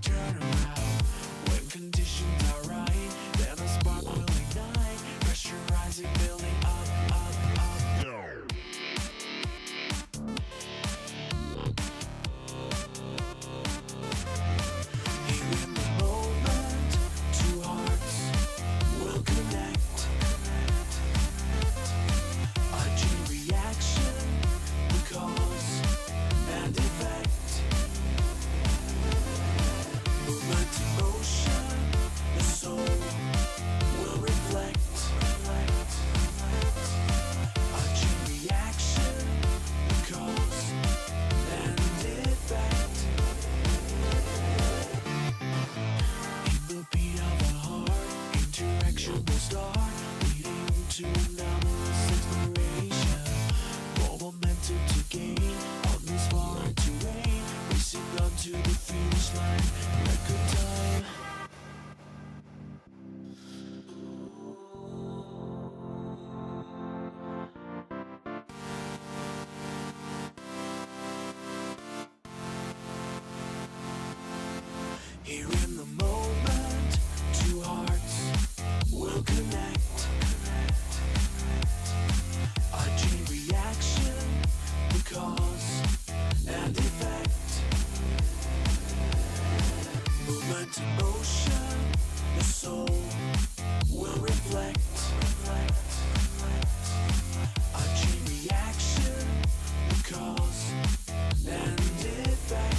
turn around. When conditions are right, then a spark will ignite. Pressurizing, building up, up, up. Here in the moment, two hearts will connect. A chain reaction, the cause and effect. Movement in motion, the soul will reflect. A chain reaction, the cause and effect. In the beat of the heart, interaction will start, leading to anomalous exploration. More momentum to gain on this foreign terrain, racing on to the finish line, record time. Here in the moment, two hearts will connect. A chain reaction, the cause and effect. Movement in motion, the soul will reflect. A chain reaction, the cause and effect.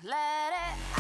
Let it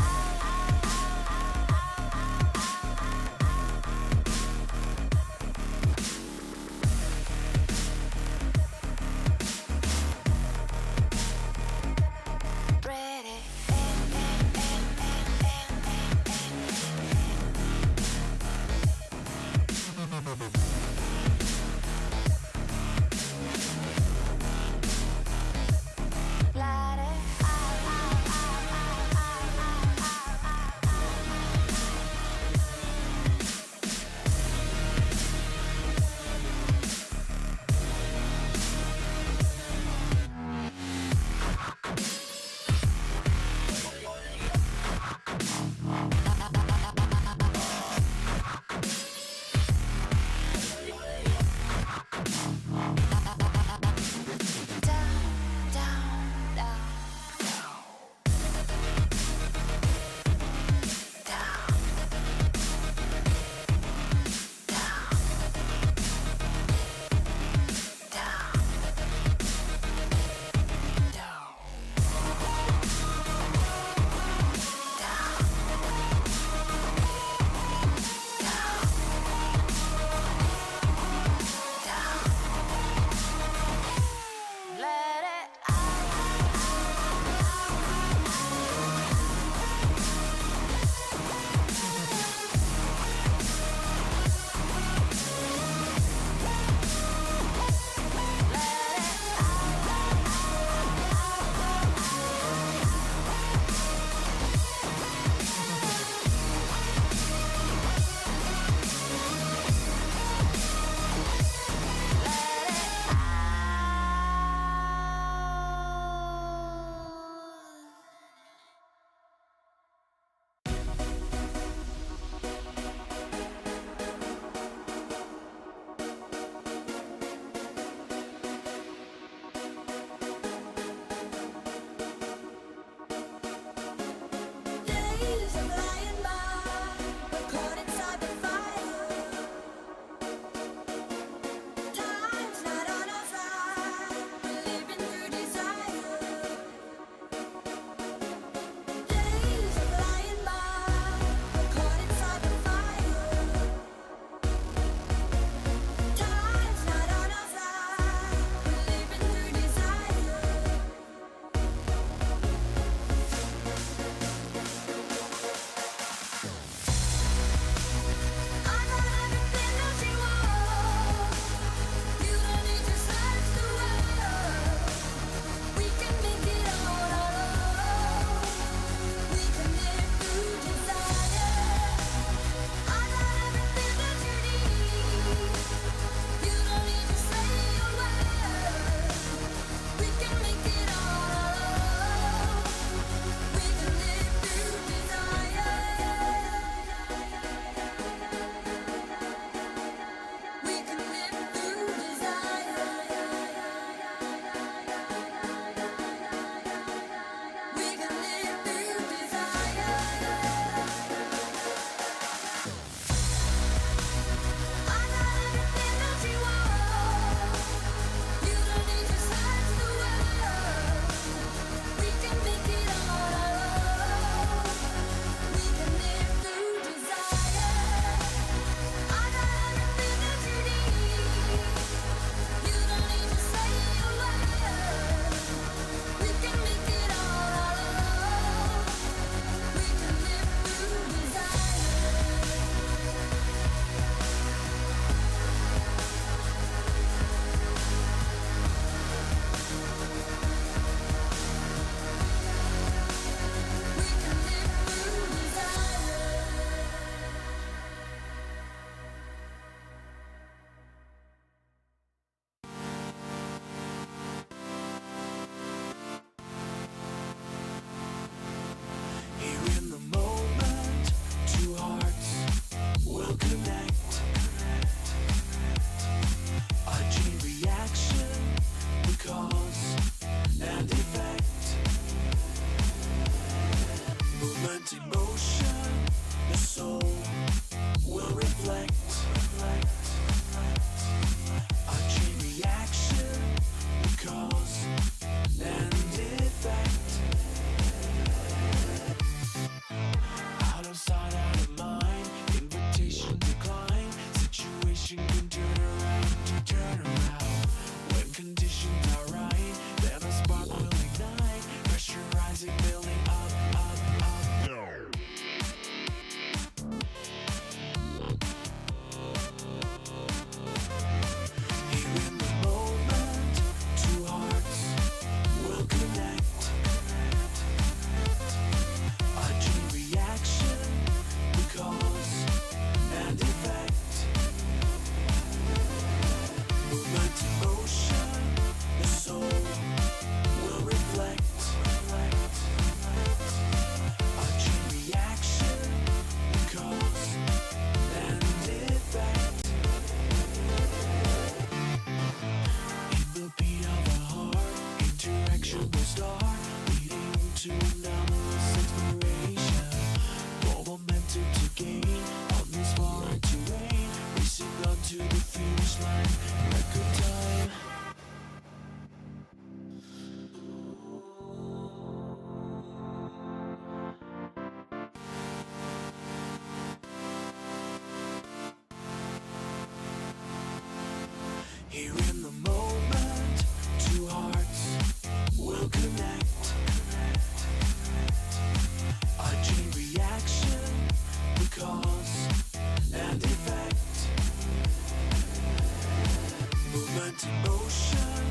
in motion,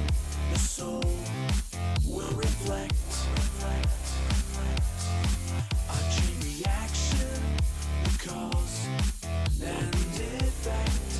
the soul will reflect a chain reaction, the cause and effect.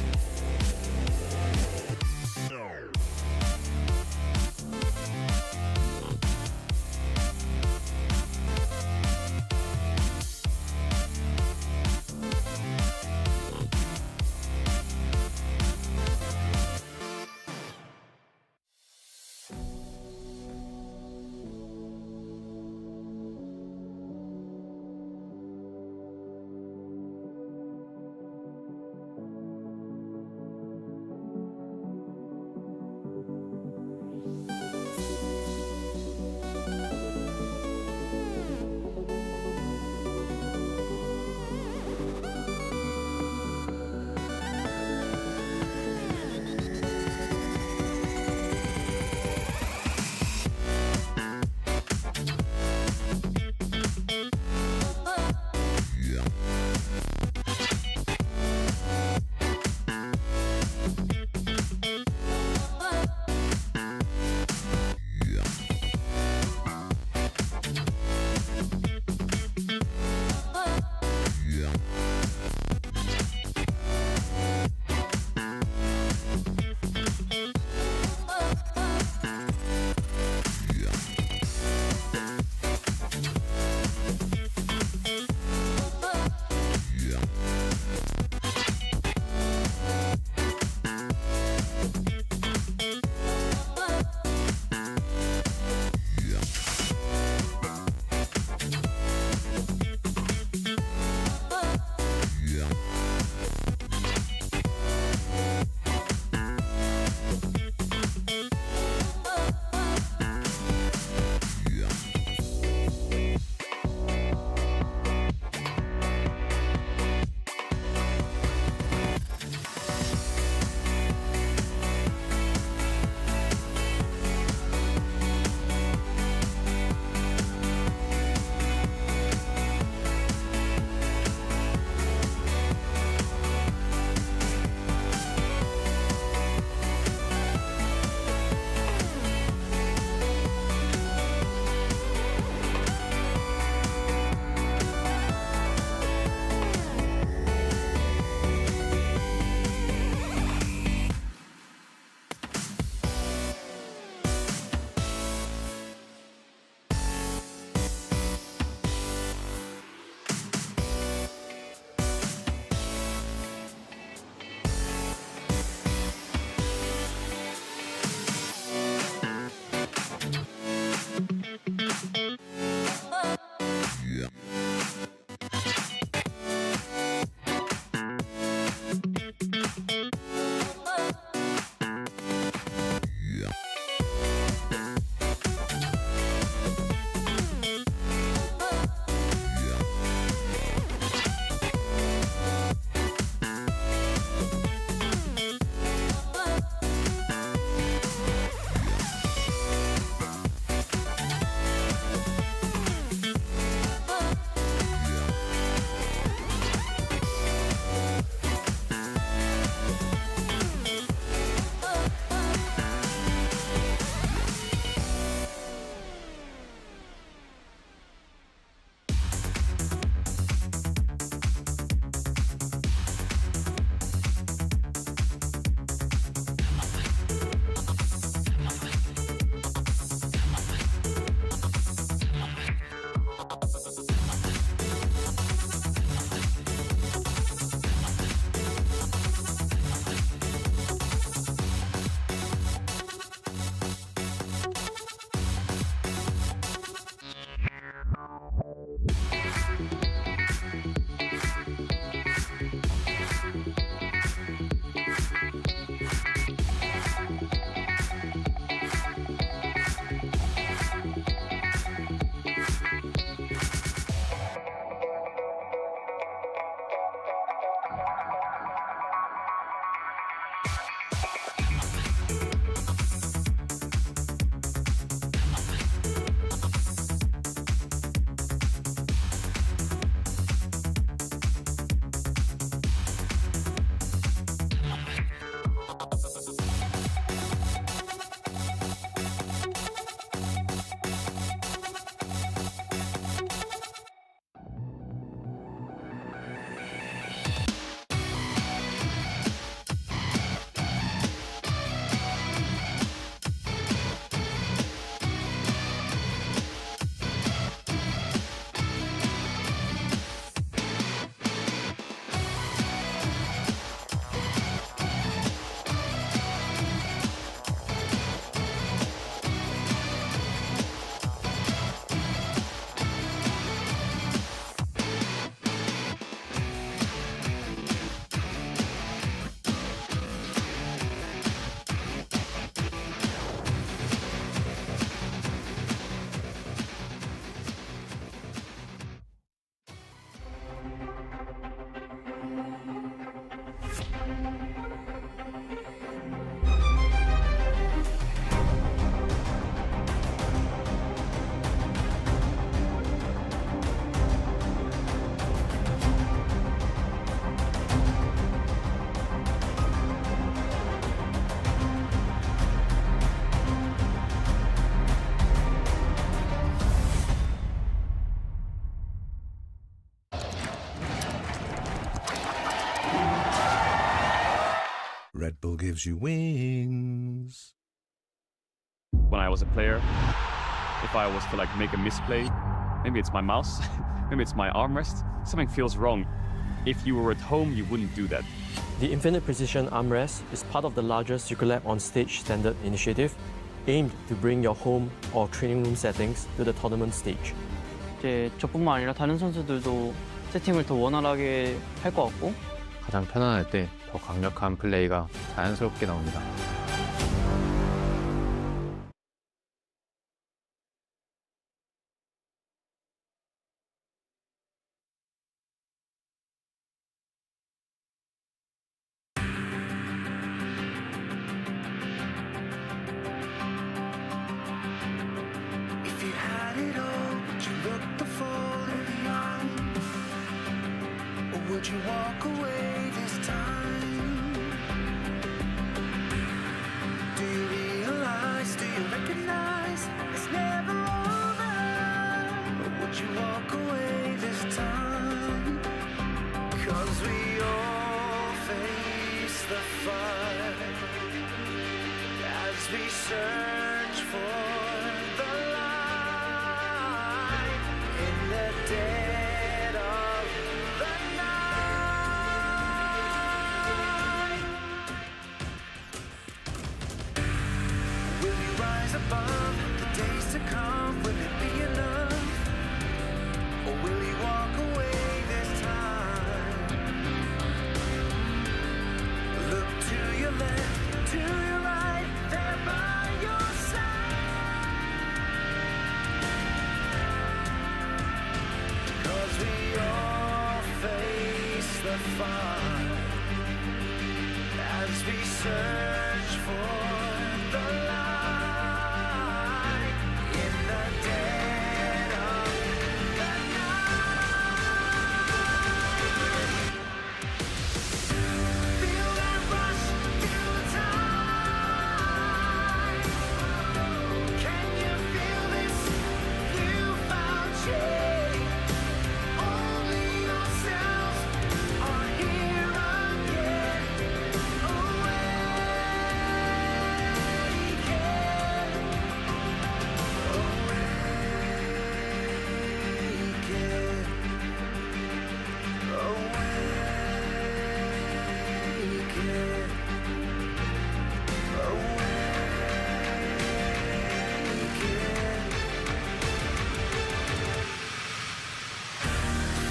Red Bull gives you wings. When I was a player, if I was to make a misplay, maybe it's my mouse, maybe it's my armrest, something feels wrong. If you were at home, you wouldn't do that. The Infinite Precision Armrest is part of the larger Secret on Stage standard initiative, aimed to bring your home or training room settings to the tournament stage. 이제 저뿐만 아니라 다른 선수들도 세팅을 더 원활하게 할 것 같고 가장 편안할 때 더 강력한 플레이가 자연스럽게 나옵니다. If you had it all, would you look the fall in the eye? Or would you walk away this time? Do you realize, do you recognize it's never over? Or would you walk away this time? 'Cause we all face the fire as we search for the light in the dead of the night. Will you rise above the days to come? Will it be enough? Or will you walk away this time? Look to your left, to your right, there by your side. 'Cause we all face the fire as we search for the light in the dead of the night. Feel that rush, feel the tide. Can you feel this newfound change? Only yourselves are here again.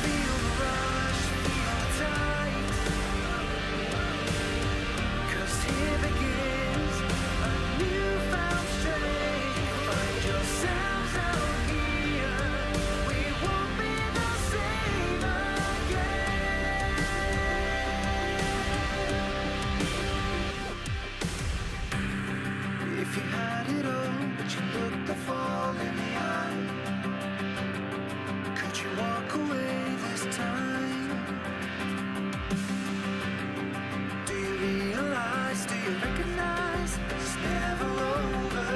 Feel the rush, feel the tide. 'Cause here begins a newfound strength. Find yourselves out here. We won't be the same again. If you had it all, but you looked the fall in the eye, could you walk away this time? Do you realize, do you recognize it's never over?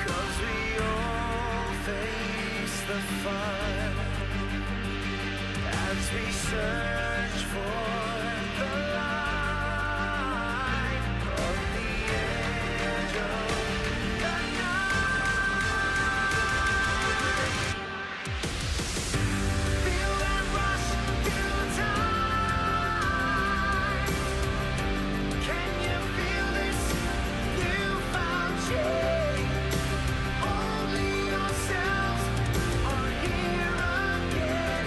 'Cause we all face the fire as we search for the light on the edge of the night. Feel that rush, feel the tide. Can you feel this newfound change? Only yourselves are here again.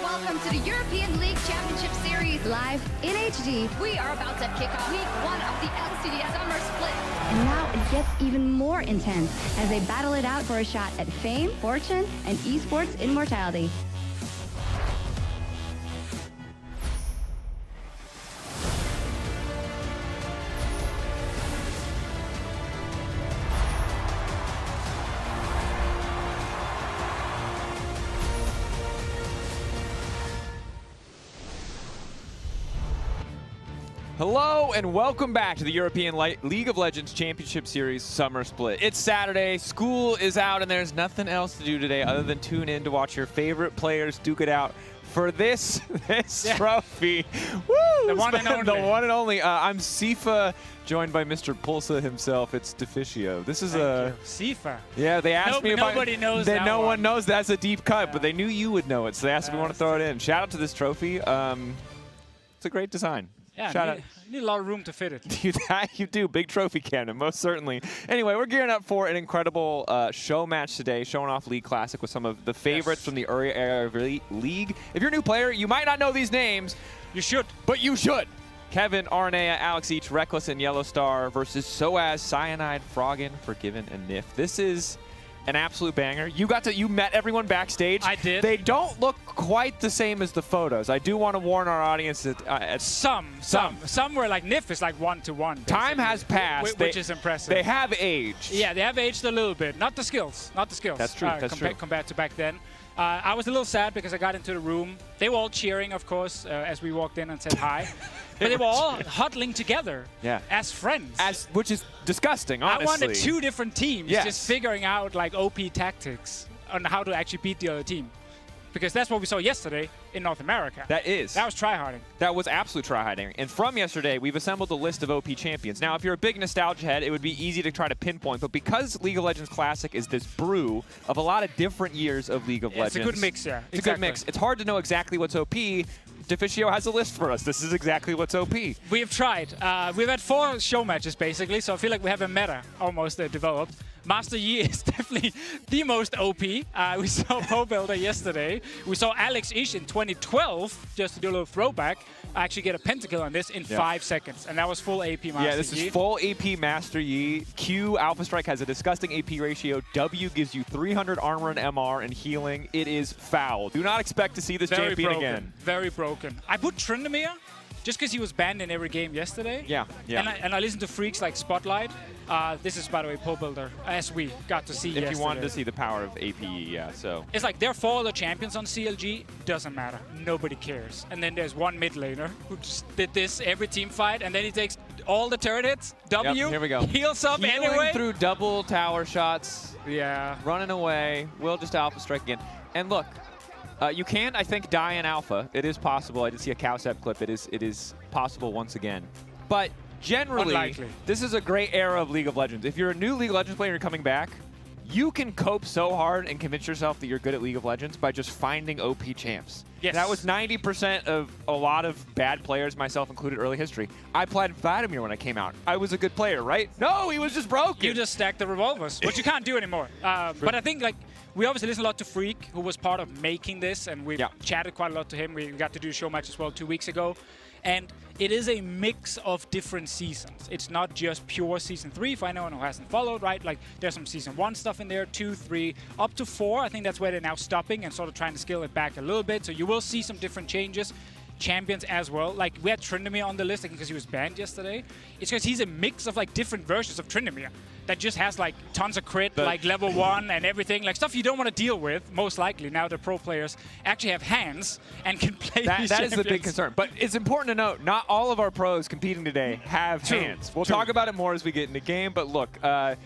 Welcome to the European League Championship Series live in HD. We are about to kick off week 1 of the LEC Summer Split. And now it gets even more intense as they battle it out for a shot at fame, fortune, and esports immortality. Hello and welcome back to the European League of Legends Championship Series Summer Split. It's Saturday, school is out, and there's nothing else to do today other than tune in to watch your favorite players duke it out for this trophy. Woo! The one and only. The one and only. I'm Sifa, joined by Mr. Pulsa himself. It's Deficio. This is Sifa. Yeah, they asked me if nobody knows that no one. one knows that's a deep cut, but they knew you would know it, so they asked if we want to throw it in. Shout out to this trophy. It's a great design. Yeah, Shout out. you need a lot of room to fit it. You do. Big trophy cannon, most certainly. Anyway, we're gearing up for an incredible show match today, showing off League Classic with some of the favorites from the early era of League. If you're a new player, you might not know these names. You should. But you should. Kevin, Arnea, Alex Each, Reckless, and Yellow Star versus Soaz, Cyanide, Froggen, Forgiven, and Nif. This is an absolute banger. You met everyone backstage. I did. They don't look quite the same as the photos. I do want to warn our audience that some were like Nif is like 1-to-1. Time has passed, which is impressive. They have aged. Yeah, they have aged a little bit. Not the skills. Not the skills. That's true. Compared to back then. I was a little sad because I got into the room. They were all cheering, of course, as we walked in and said hi. But they were all huddling together as friends. Which is disgusting, honestly. I wanted 2 different teams just figuring out like OP tactics on how to actually beat the other team. Because that's what we saw yesterday in North America. That was tryharding. That was absolute tryharding. And from yesterday, we've assembled a list of OP champions. Now, if you're a big nostalgia head, it would be easy to try to pinpoint. But because League of Legends Classic is this brew of a lot of different years of League of Legends. It's a good mix, yeah. It's a good mix. It's hard to know exactly what's OP. Deficio has a list for us. This is exactly what's OP. We have tried. We've had 4 show matches, basically, so I feel like we have a meta almost developed. Master Yi is definitely the most OP. We saw Pro Builder yesterday. We saw Alex Ish in 2012, just to do a little throwback, actually get a pentakill on this in 5 seconds. And that was full AP Master Yi. Yeah, this is full AP Master Yi. Q, Alpha Strike has a disgusting AP ratio. W gives you 300 armor and MR and healing. It is foul. Do not expect to see this champion again. Very broken. I put Tryndamere just because he was banned in every game yesterday. Yeah. And I listened to freaks like Spotlight. This is, by the way, Pro Builder, as we got to see yesterday. If you wanted to see the power of APE, so. It's like there are 4 other champions on CLG, doesn't matter. Nobody cares. And then there's one mid laner who just did this every team fight, and then he takes all the turret hits, W, here we go. Heals up Healing anyway. Through double tower shots. Yeah. Running away. Will just Alpha Strike again. And look, you can, I think, die in Alpha. It is possible. I did see a Cowsep clip. It is possible once again. But generally, unlikely. This is a great era of League of Legends. If you're a new League of Legends player and you're coming back, you can cope so hard and convince yourself that you're good at League of Legends by just finding OP champs. Yes. That was 90% of a lot of bad players, myself included, early history. I played Vladimir when I came out. I was a good player, right? No, he was just broken. You just stacked the revolvers, which you can't do anymore. But I think, like, we obviously listen a lot to Freak, who was part of making this, and we've chatted quite a lot to him. We got to do a show match as well 2 weeks ago. And it is a mix of different seasons. It's not just pure Season 3, for anyone who hasn't followed, right? Like, there's some Season 1 stuff in there, 2, 3, up to 4. I think that's where they're now stopping and sort of trying to scale it back a little bit. So you will see some different changes. Champions as well. Like, we had Tryndamere on the list, because he was banned yesterday. It's because he's a mix of, like, different versions of Tryndamere that just has, like, tons of crit, like level 1 and everything. Like, stuff you don't want to deal with, most likely, now that pro players actually have hands and can play these That is the big concern. But it's important to note, not all of our pros competing today have hands. We'll talk about it more as we get in the game. But look,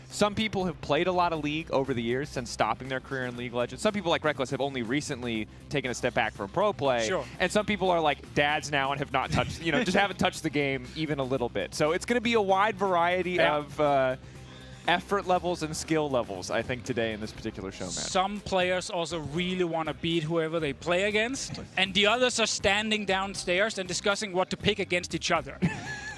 some people have played a lot of League over the years since stopping their career in League of Legends. Some people, like Reckless, have only recently taken a step back from pro play. And some people are, like, dads now and have not touched, just haven't touched the game even a little bit. So it's going to be a wide variety of effort levels and skill levels, I think, today in this particular show match. Some players also really want to beat whoever they play against, and the others are standing downstairs and discussing what to pick against each other.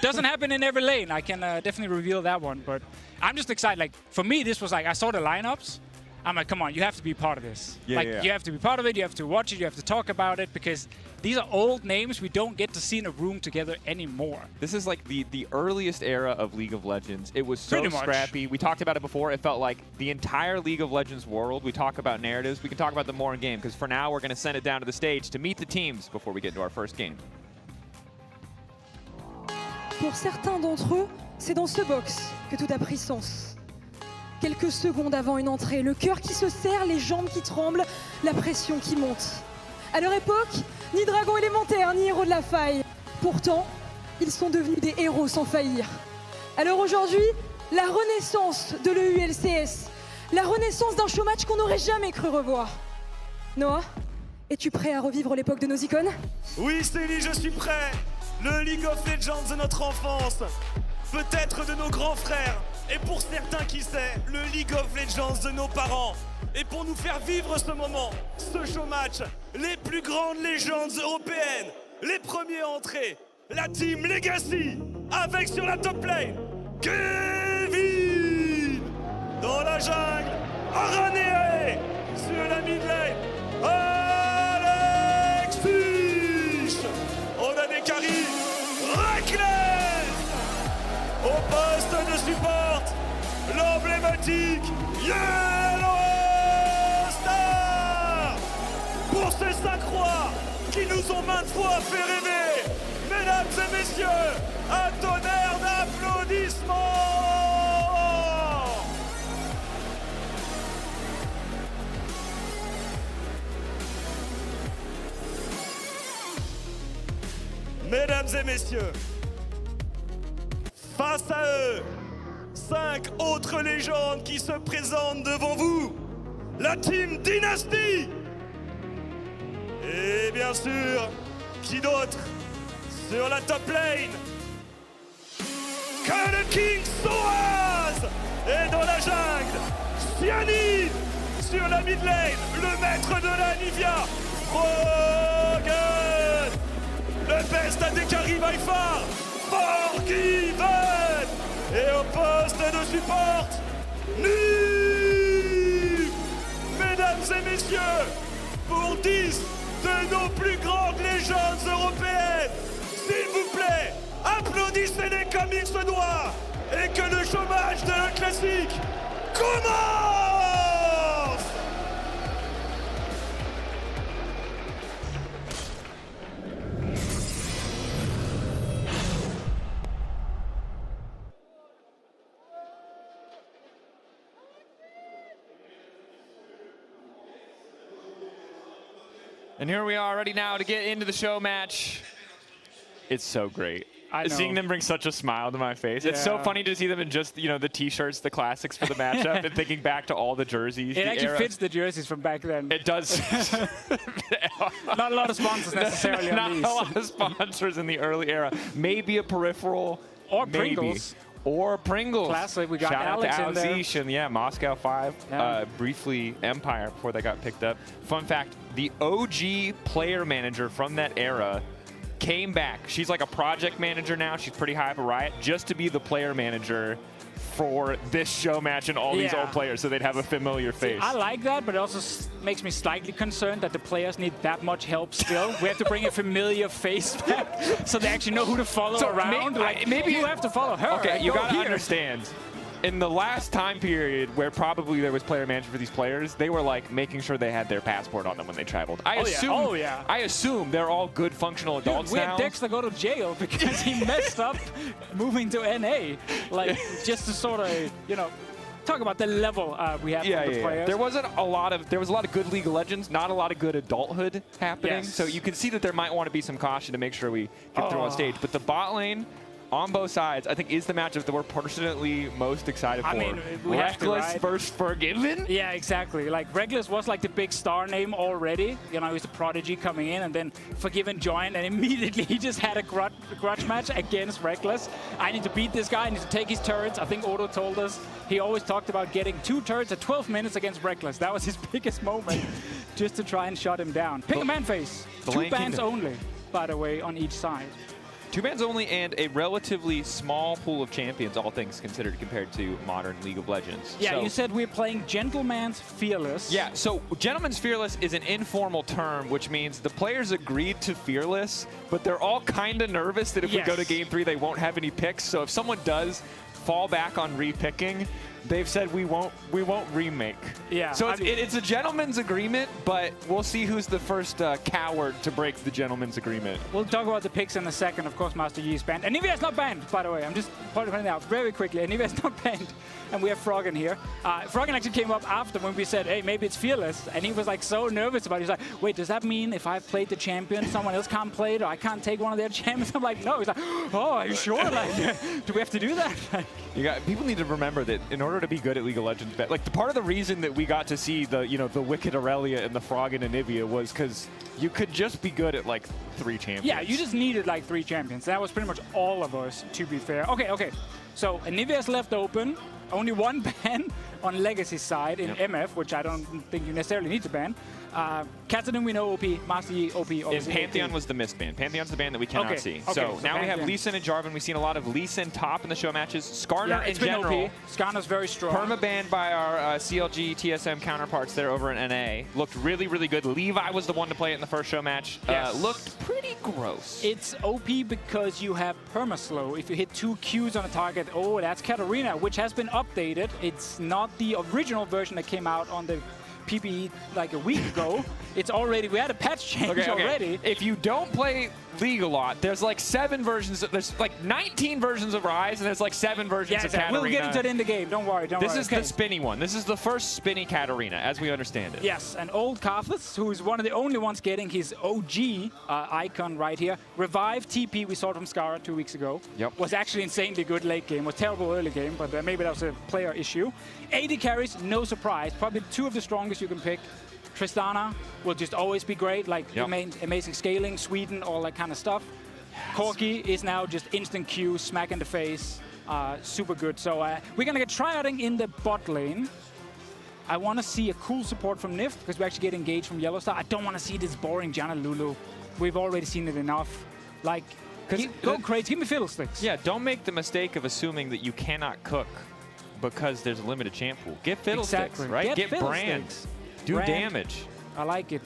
Doesn't happen in every lane. I can definitely reveal that one, but I'm just excited. Like, for me, this was like, I saw the lineups. I'm like, come on, you have to be part of this. You have to be part of it, you have to watch it, you have to talk about it, because these are old names we don't get to see in a room together anymore. This is like the earliest era of League of Legends. It was so scrappy. We talked about it before. It felt like the entire League of Legends world. We talk about narratives. We can talk about them more in game, because for now, we're going to send it down to the stage to meet the teams before we get into our first game. Pour certains d'entre eux, c'est dans ce box que tout a pris sens. Quelques secondes avant une entrée, le cœur qui se serre, les jambes qui tremblent, la pression qui monte. À leur époque, ni dragon élémentaire, ni héros de la faille. Pourtant, ils sont devenus des héros sans faillir. Alors aujourd'hui, la renaissance de l'EULCS, la renaissance d'un showmatch qu'on n'aurait jamais cru revoir. Noah, es-tu prêt à revivre l'époque de nos icônes? Oui, Célie, je suis prêt. Le League of Legends de notre enfance, peut-être de nos grands frères, et pour certains, qui sait, le League of Legends de nos parents. Et pour nous faire vivre ce moment, ce showmatch, les plus grandes légendes européennes, les premiers à entrer, la team Legacy, avec sur la top lane, Kevin, dans la jungle, Araneae, sur la mid lane, Alex, on a des carries, Reckless, au poste de support, l'emblématique EULCS pour ces 5 rois qui nous ont maintes fois fait rêver. Mesdames et messieurs, un tonnerre d'applaudissements. Mesdames et messieurs, face à eux, 5 autres légendes qui se présentent devant vous. La team Dynasty. Et bien sûr, qui d'autre sur la top lane que le King Soaz. Et dans la jungle, Cyanide sur la mid lane, le maître de la Nivea, Brogan. Le best à des carry by far, Forgiven. Et au poste de support, Nuke. Mesdames et messieurs, pour 10 de nos plus grandes légendes européennes, s'il vous plaît, applaudissez-les comme il se doit, et que le showmatch de la classique commence. And here we are, ready now to get into the show match. It's so great. Seeing them bring such a smile to my face. Yeah. It's so funny to see them in just, you know, the t-shirts, the classics for the matchup, and thinking back to all the jerseys. It actually fits the jerseys from back then. It does. Not a lot of sponsors necessarily on these. Not a lot of sponsors in the early era. Maybe a peripheral. Or maybe. Pringles. Or Pringles. Classic. We got Shout Alex out to in there. Alzish and yeah, Moscow 5. Yeah. Briefly Empire before they got picked up. Fun fact, the OG player manager from that era came back. She's like a project manager now. She's pretty high up a Riot, just to be the player manager for this show match and all these old players, so they'd have a familiar face. I like that, but it also makes me slightly concerned that the players need that much help still. We have to bring a familiar face back so they actually know who to follow around. Maybe you have to follow her. Okay, you gotta understand. In the last time period where probably there was player management for these players, they were like making sure they had their passport on them when they traveled. I assume they're all good functional adults we now. had Dexter go to jail because he messed up moving to NA. Like, just to sort of, you know, talk about the level we have from the players. There was a lot of good League of Legends, not a lot of good adulthood happening. So you can see that there might want to be some caution to make sure we get through on stage. But the bot lane, on both sides, I think is the matchup that we're personally most excited for. I mean, we have to, Reckless versus Forgiven? Yeah, exactly. Like, Reckless was like the big star name already. You know, he was the prodigy coming in, and then Forgiven joined, and immediately he just had a grudge match against Reckless. I need to beat this guy. I need to take his turrets. I think Odo told us he always talked about getting 2 turrets at 12 minutes against Reckless. That was his biggest moment, just to try and shut him down. Pick a man face. 2 bans only, by the way, on each side. 2 bans only and a relatively small pool of champions, all things considered, compared to modern League of Legends. Yeah, so you said we're playing Gentleman's Fearless. Yeah, so Gentleman's Fearless is an informal term, which means the players agreed to Fearless, but they're all kind of nervous that if we go to Game 3, they won't have any picks. So if someone does fall back on repicking, they've said we won't remake. Yeah. So I mean, it's a gentleman's agreement, but we'll see who's the first coward to break the gentleman's agreement. we'll talk about the picks in a second. Of course, Master Yi is banned. And Nivea is not banned, by the way. I'm just pointing it out very quickly. Nivea is not banned. And we have Froggen here. Froggen actually came up after when we said, hey, maybe it's Fearless. And he was like so nervous about it. He's like, wait, does that mean if I've played the champion, someone else can't play it, or I can't take one of their champions? I'm like, no. He's like, oh, are you sure? Like, do we have to do that? People need to remember that in order to be good at League of Legends, like the part of the reason that we got to see the the Wicked Aurelia and the Froggen and Nivea was because you could just be good at like 3 champions. Yeah, you just needed like 3 champions. That was pretty much all of us, to be fair. Okay. So Nivea's left open. Only 1 ban on Legacy side in MF, which I don't think you necessarily need to ban. Kazanin, we know OP. Master Yi, OP. And Pantheon was the missed ban. Pantheon's the ban that we cannot see. So now we have Lee Sin and Jarvan. We've seen a lot of Lee Sin top in the show matches. Skarner in general. OP. Skarner's very strong. Perma banned by our CLG, TSM counterparts there over in NA. Looked really, really good. Levi was the one to play it in the first show match. Looked pretty gross. It's OP because you have perma-slow. If you hit 2 Qs on a target, oh, that's Katarina, which has been updated. It's not the original version that came out on the PPE like a week ago. It's already, we had a patch change already. If you don't play League a lot, there's like 7 versions, there's like 19 versions of Rise, and there's like 7 versions of Katarina. We'll get into it in the game, don't worry, This is the spinny one. This is the first spinny Katarina, as we understand it. Yes, and old Karthus, who is one of the only ones getting his OG icon right here. Revive TP, we saw it from Skara 2 weeks ago. Yep. Was actually insanely good late game, was terrible early game, but maybe that was a player issue. 80 carries, no surprise. Probably 2 of the strongest you can pick. Tristana will just always be great, like amazing scaling, Sweden, all that kind of stuff. Corki is now just instant Q, smack in the face, super good. So we're gonna get tryouting in the bot lane. I want to see a cool support from Nif because we actually get engaged from Yellowstar. I don't want to see this boring Janna Lulu. We've already seen it enough. Like, go crazy, give me Fiddlesticks. Yeah, don't make the mistake of assuming that you cannot cook because there's a limited champ pool. Get Fiddlesticks, right? Get brands. Do damage. I like it.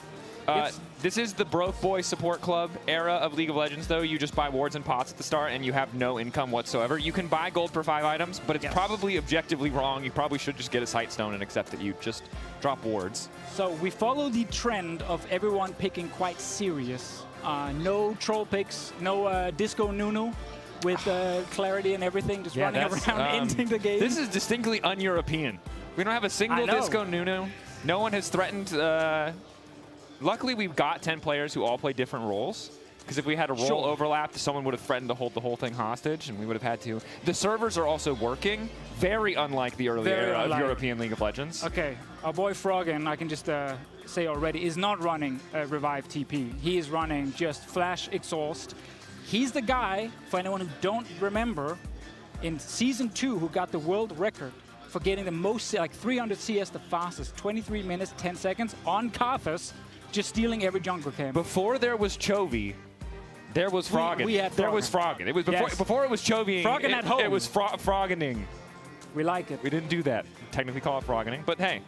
This is the broke boy support club era of League of Legends, though. You just buy wards and pots at the start, and you have no income whatsoever. You can buy gold per 5 items, but it's probably objectively wrong. You probably should just get a sight stone and accept that you just drop wards. So we follow the trend of everyone picking quite serious. No troll picks, no Disco Nunu with clarity and everything, just running around ending the game. This is distinctly un-European. We don't have a single Disco Nunu. No one has threatened. Luckily, we've got 10 players who all play different roles. Because if we had a role overlap, someone would have threatened to hold the whole thing hostage, and we would have had to. The servers are also working, very unlike the early era of European League of Legends. Okay, our boy Froggen, I can just say already, is not running Revive TP. He is running just Flash Exhaust. He's the guy, for anyone who don't remember, in Season 2 who got the world record for getting the most, like 300 CS the fastest, 23 minutes, 10 seconds on Karthus, just stealing every jungle camp. Before there was Chovy, there was Froggen. There was Froggen. It was before it was Chovy. Froggen at home. It was Froggening. We like it. We didn't do that. Technically call it Froggening, but hey,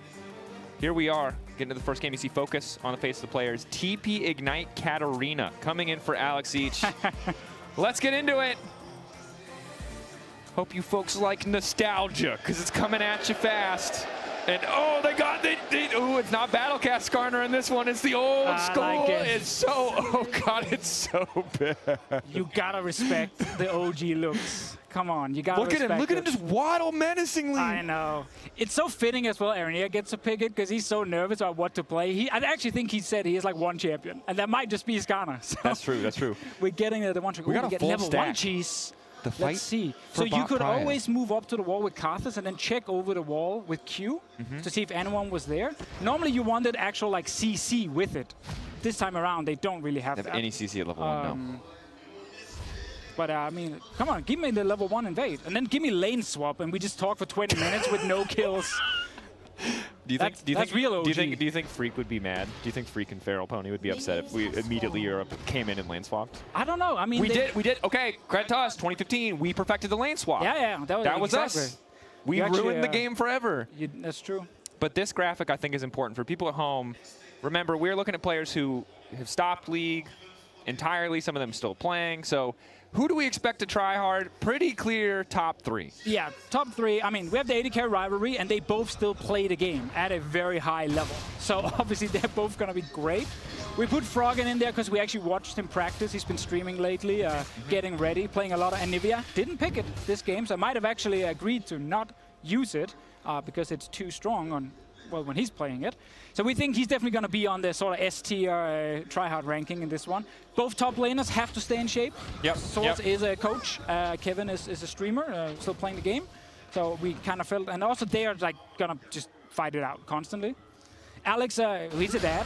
here we are. Getting to the first game, you see focus on the face of the players. TP Ignite Katarina coming in for Alex Each. Let's get into it. Hope you folks like nostalgia, because it's coming at you fast. And oh, it's not Battlecast Skarner in this one. It's the old school. Like it. It's so, oh God, it's so bad. You gotta respect the OG looks. Come on, you gotta respect Look at him just waddle menacingly. I know. It's so fitting as well Aaron gets to pick it because he's so nervous about what to play. I actually think he said he has like 1 champion, and that might just be Skarner. So that's true. We're getting the one trick. We got a get full level stack. 1 cheese. Let's see. So you could always move up to the wall with Karthus and then check over the wall with Q to see if anyone was there. Normally you wanted actual like CC with it. This time around they don't really have that. Any CC at level 1, no. But I mean, come on, give me the level 1 invade. And then give me lane swap and we just talk for 20 minutes with no kills. Do you think Freak would be mad? Do you think Freak and Feral Pony would be upset if we immediately Europe came in and lane swapped? I don't know. I mean, we did. Okay, credit to us. 2015, we perfected the lane swap. Yeah, that was us. We ruined the game forever. That's true. But this graphic, I think, is important for people at home. Remember, we're looking at players who have stopped League entirely. Some of them still playing. So Who do we expect to try hard? Pretty clear top 3. Yeah, top 3. I mean, we have the 80K rivalry, and they both still play the game at a very high level. So obviously, they're both going to be great. We put Froggen in there because we actually watched him practice. He's been streaming lately, getting ready, playing a lot of Anivia. Didn't pick it this game, so I might have actually agreed to not use it because it's too strong on, well, when he's playing it. So we think he's definitely going to be on the sort of S-tier try-hard ranking in this one. Both top laners have to stay in shape. Yep. Swords is a coach. Kevin is a streamer, still playing the game. So we kind of felt, and also they are like going to just fight it out constantly. Alex, he's a dad.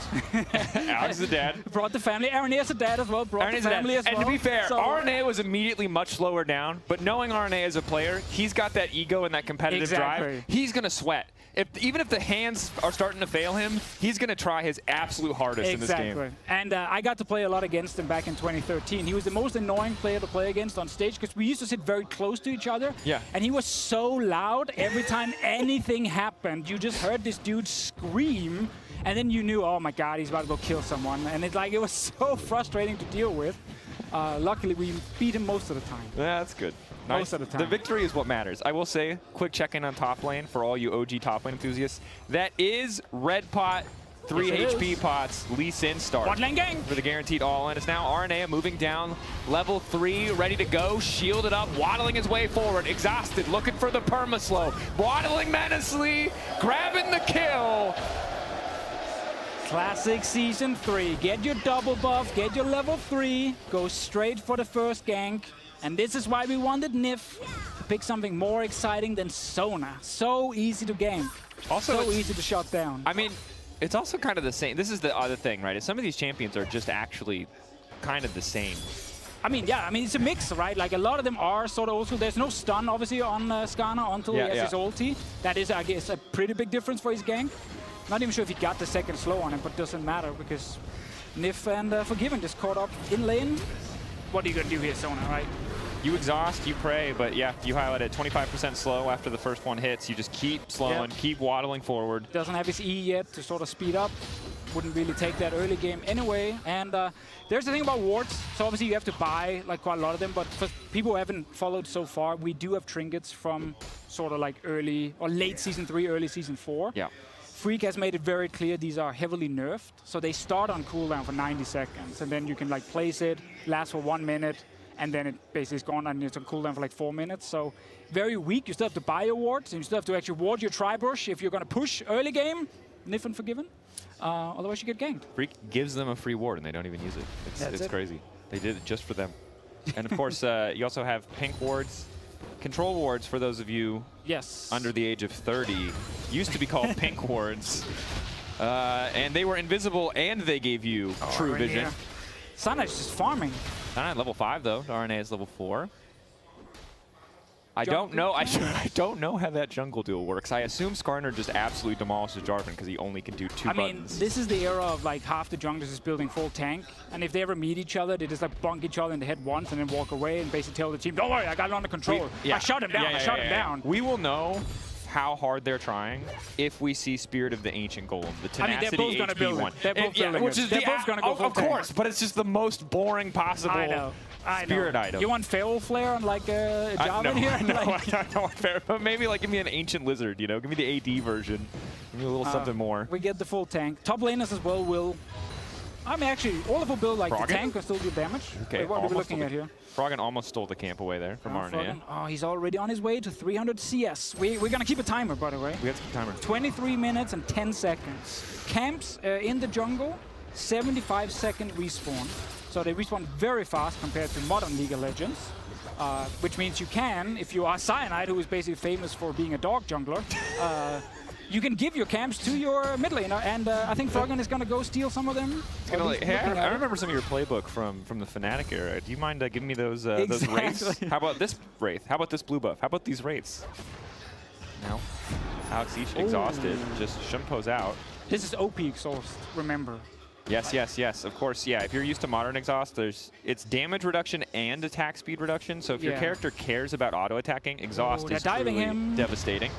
Alex is a dad. Brought the family. Arne is a dad as well. Brought the family as well. And to be fair, so Arne was immediately much lower down, but knowing Arne as a player, he's got that ego and that competitive drive. He's going to sweat. Even if the hands are starting to fail him, he's going to try his absolute hardest in this game. And I got to play a lot against him back in 2013. He was the most annoying player to play against on stage because we used to sit very close to each other. Yeah. And he was so loud every time anything happened. You just heard this dude scream, and then you knew, oh my God, he's about to go kill someone. And it was so frustrating to deal with. Luckily, we beat him most of the time. Yeah, that's good. Nice. Most of the time. The victory is what matters. I will say, quick check-in on top lane for all you OG top lane enthusiasts. That is red pot, 3 HP pots, Lee Sin start. Bot lane gang! For the guaranteed all-in. It's now RNA moving down, level 3, ready to go, shielded up, waddling his way forward, exhausted, looking for the perma-slow, waddling menacingly, grabbing the kill. Classic Season 3. Get your double buff, get your level 3, go straight for the first gank. And this is why we wanted Nif to pick something more exciting than Sona. So easy to gank. Also, so easy to shut down. I mean, it's also kind of the same. This is the other thing, right? Is some of these champions are just actually kind of the same. I mean, yeah, I mean, it's a mix, right? Like, a lot of them are sort of also, there's no stun, obviously, on Skarner until he has his ulti. That is, I guess, a pretty big difference for his gank. Not even sure if he got the second slow on him, but doesn't matter because Nif and Forgiven just caught up in lane. What are you going to do here, Sona, right? You exhaust, you pray, but yeah, you highlighted 25% slow after the first one hits. You just keep slowing, keep waddling forward. Doesn't have his E yet to sort of speed up. Wouldn't really take that early game anyway. And there's the thing about wards. So obviously you have to buy like quite a lot of them, but for people who haven't followed so far, we do have trinkets from sort of like early or late Season 3, early Season 4. Yeah. Freak has made it very clear these are heavily nerfed. So they start on cooldown for 90 seconds, and then you can like place it, last for 1 minute, and then it basically is gone and it's on cooldown for like 4 minutes. So very weak. You still have to buy your wards, and you still have to actually ward your tri-brush if you're going to push early game. Nif and Forgiven. Otherwise you get ganked. Freak gives them a free ward and they don't even use it. It's crazy. They did it just for them. And of course, you also have pink wards. Control wards, for those of you under the age of 30, used to be called pink wards. And they were invisible and they gave you true vision. Yeah. Sunlight's just farming. Sunlight level 5 though. RNA is level 4. I don't know. I don't know how that jungle duel works. I assume Skarner just absolutely demolishes Jarvan because he only can do 2 buttons. I mean, this is the era of like half the junglers is building full tank, and if they ever meet each other, they just like bonk each other in the head once and then walk away and basically tell the team, "Don't worry, I got it under control. I shut him down. I shut him down." We will know how hard they're trying if we see Spirit of the Ancient Golem, the tenacity they're both gonna build one. They're both building which is they're both going to go full of course, but it's just the most boring possible Spirit item. You want Feral Flare on like a Java here? No, I don't want Feral, but maybe like give me an Ancient Lizard, you know? Give me the AD version. Give me a little something more. We get the full tank. Top laners as well will... I mean, actually, all of them build like the tank will still do damage. Okay, Wait, what are we looking at here? Froggen almost stole the camp away there from RNA. Oh, he's already on his way to 300 CS. We're going to keep a timer, by the way. We have to keep a timer. 23 minutes and 10 seconds. Camps in the jungle, 75-second respawn. So they respawn very fast compared to modern League of Legends. Which means you can, if you are Cyanide, who is basically famous for being a dog jungler, you can give your camps to your mid laner, and I think Froggen is going to go steal some of them. I remember some of your playbook from the Fnatic era. Do you mind giving me those wraiths? How about this wraith? How about this blue buff? How about these wraiths? No. Alex each exhausted, just Shumpo's out. This is OP exhaust, remember. Yes, of course, yeah. If you're used to modern exhaust, it's damage reduction and attack speed reduction. So if your character cares about auto-attacking, exhaust is truly devastating.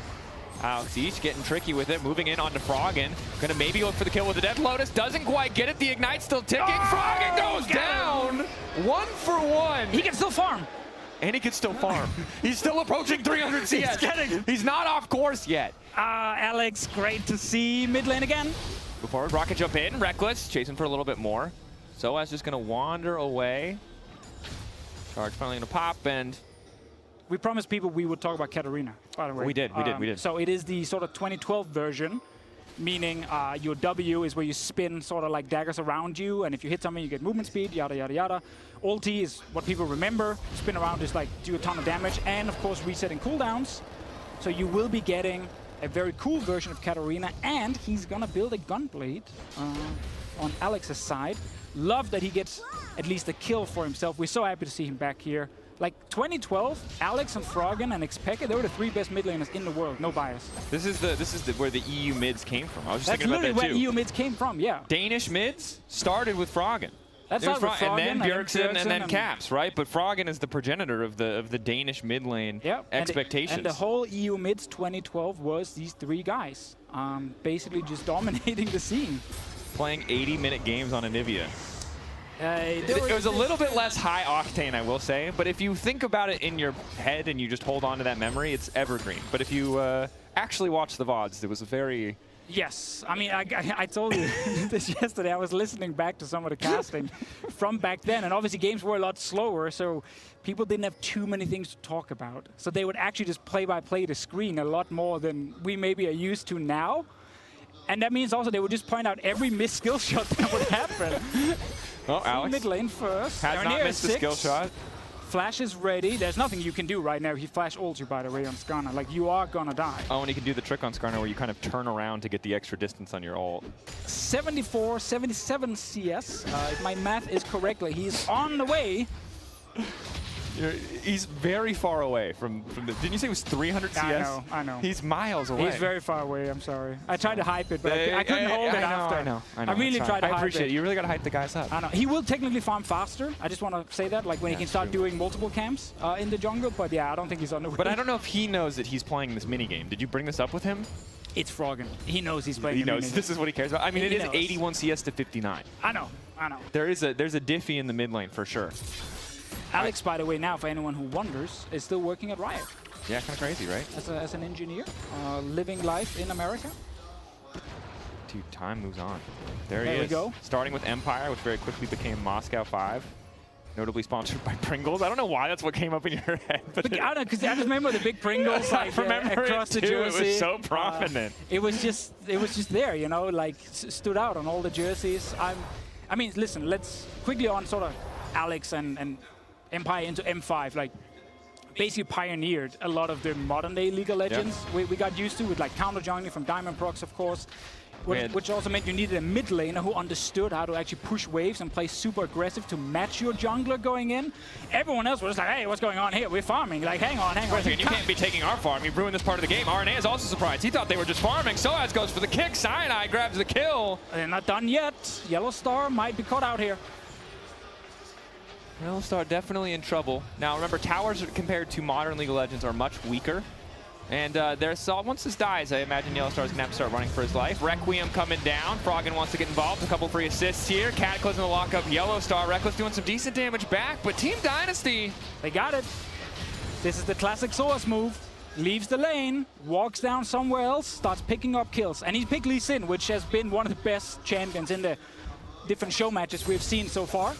EULCS getting tricky with it, moving in onto Froggen. Gonna maybe look for the kill with the Death Lotus. Doesn't quite get it. The Ignite's still ticking. Froggen goes down. 1 for 1. He can still farm. And he can still farm. He's still approaching 300 CS. He's not off course yet. Alex, great to see mid lane again. Move forward, rocket jump in. Reckless, chasing for a little bit more. Soaz just gonna wander away. Charge finally gonna pop, and we promised people we would talk about Katarina, by the way. We did. So it is the sort of 2012 version, meaning your W is where you spin sort of like daggers around you, and if you hit something, you get movement speed, yada, yada, yada. Ulti is what people remember. Spin around is like do a ton of damage, and of course resetting cooldowns. So you will be getting a very cool version of Katarina, and he's gonna build a Gunblade on Alex's side. Love that he gets at least a kill for himself. We're so happy to see him back here. Like 2012, Alex and Froggen and Xpeke, they were the 3 best mid laners in the world, no bias. This is where the EU mids came from. I was just That's thinking about that literally too. where EU mids came from, yeah. Danish mids started with Froggen. That's not with Froggen, and then Bjergsen and then Caps, right? But Froggen is the progenitor of the Danish mid lane expectations. And the whole EU mids 2012 was these 3 guys, basically just dominating the scene. Playing 80-minute games on Anivia. It was a little bit less high octane, I will say, but if you think about it in your head and you just hold on to that memory, it's evergreen. But if you actually watch the VODs, it was a very... Yes, I mean, I told you this yesterday. I was listening back to some of the casting from back then, and obviously games were a lot slower, so people didn't have too many things to talk about. So they would actually just play-by-play the screen a lot more than we maybe are used to now. And that means also they would just point out every missed skill shot that would happen. Well, Alex mid lane first. has not missed a skill shot. Flash is ready. There's nothing you can do right now. He flash ults you, by the way, on Skarner. Like, you are gonna die. Oh, and he can do the trick on Skarner where you kind of turn around to get the extra distance on your ult. 74, 77 CS. If my math is correct, like, he's on the way. He's very far away from the... Didn't you say it was 300 CS? I know. He's miles away. He's very far away, I'm sorry. I tried to hype it, but I couldn't hold it after. I know. I really tried to hype it. I appreciate it. You really got to hype the guys up. I know. He will technically farm faster. I just want to say that, like when he can start doing multiple camps in the jungle. But yeah, I don't think he's on the way. But I don't know if he knows that he's playing this minigame. Did you bring this up with him? It's Froggen. He knows he's playing. He knows. This is what he cares about. I mean, it is 81 CS to 59. I know. There's a diffy in the mid lane for sure. Alex, by the way, now, for anyone who wonders, is still working at Riot. Yeah, kind of crazy, right? As an engineer, living life in America. Dude, time moves on. There he is. We go. Starting with Empire, which very quickly became Moscow 5. Notably sponsored by Pringles. I don't know why that's what came up in your head. But I don't know, because I just remember the big Pringles like, across the jersey. It was so prominent. It was just there, you know, like stood out on all the jerseys. I mean, listen, let's quickly on sort of Alex and Empire into M5, like basically pioneered a lot of the modern day League of Legends we got used to with like counter jungling from Diamond Procs, of course, which also meant you needed a mid laner who understood how to actually push waves and play super aggressive to match your jungler going in. Everyone else was like, hey, what's going on here? We're farming. Like, hang on. You can't be taking our farm. You've ruined this part of the game. RNA is also surprised. He thought they were just farming. Soaz goes for the kick. Cyanide grabs the kill. They're not done yet. Yellow Star might be caught out here. Yellow Star definitely in trouble. Now remember, towers compared to modern League of Legends are much weaker. And once this dies, I imagine Yellow Star's gonna have to start running for his life. Requiem coming down. Froggen wants to get involved. A couple free assists here. Cataclysm to lock up Yellow Star. Reckless doing some decent damage back, but Team Dynasty, they got it. This is the classic Soaz move. Leaves the lane, walks down somewhere else, starts picking up kills. And he picked Lee Sin, which has been one of the best champions in the different show matches we've seen so far.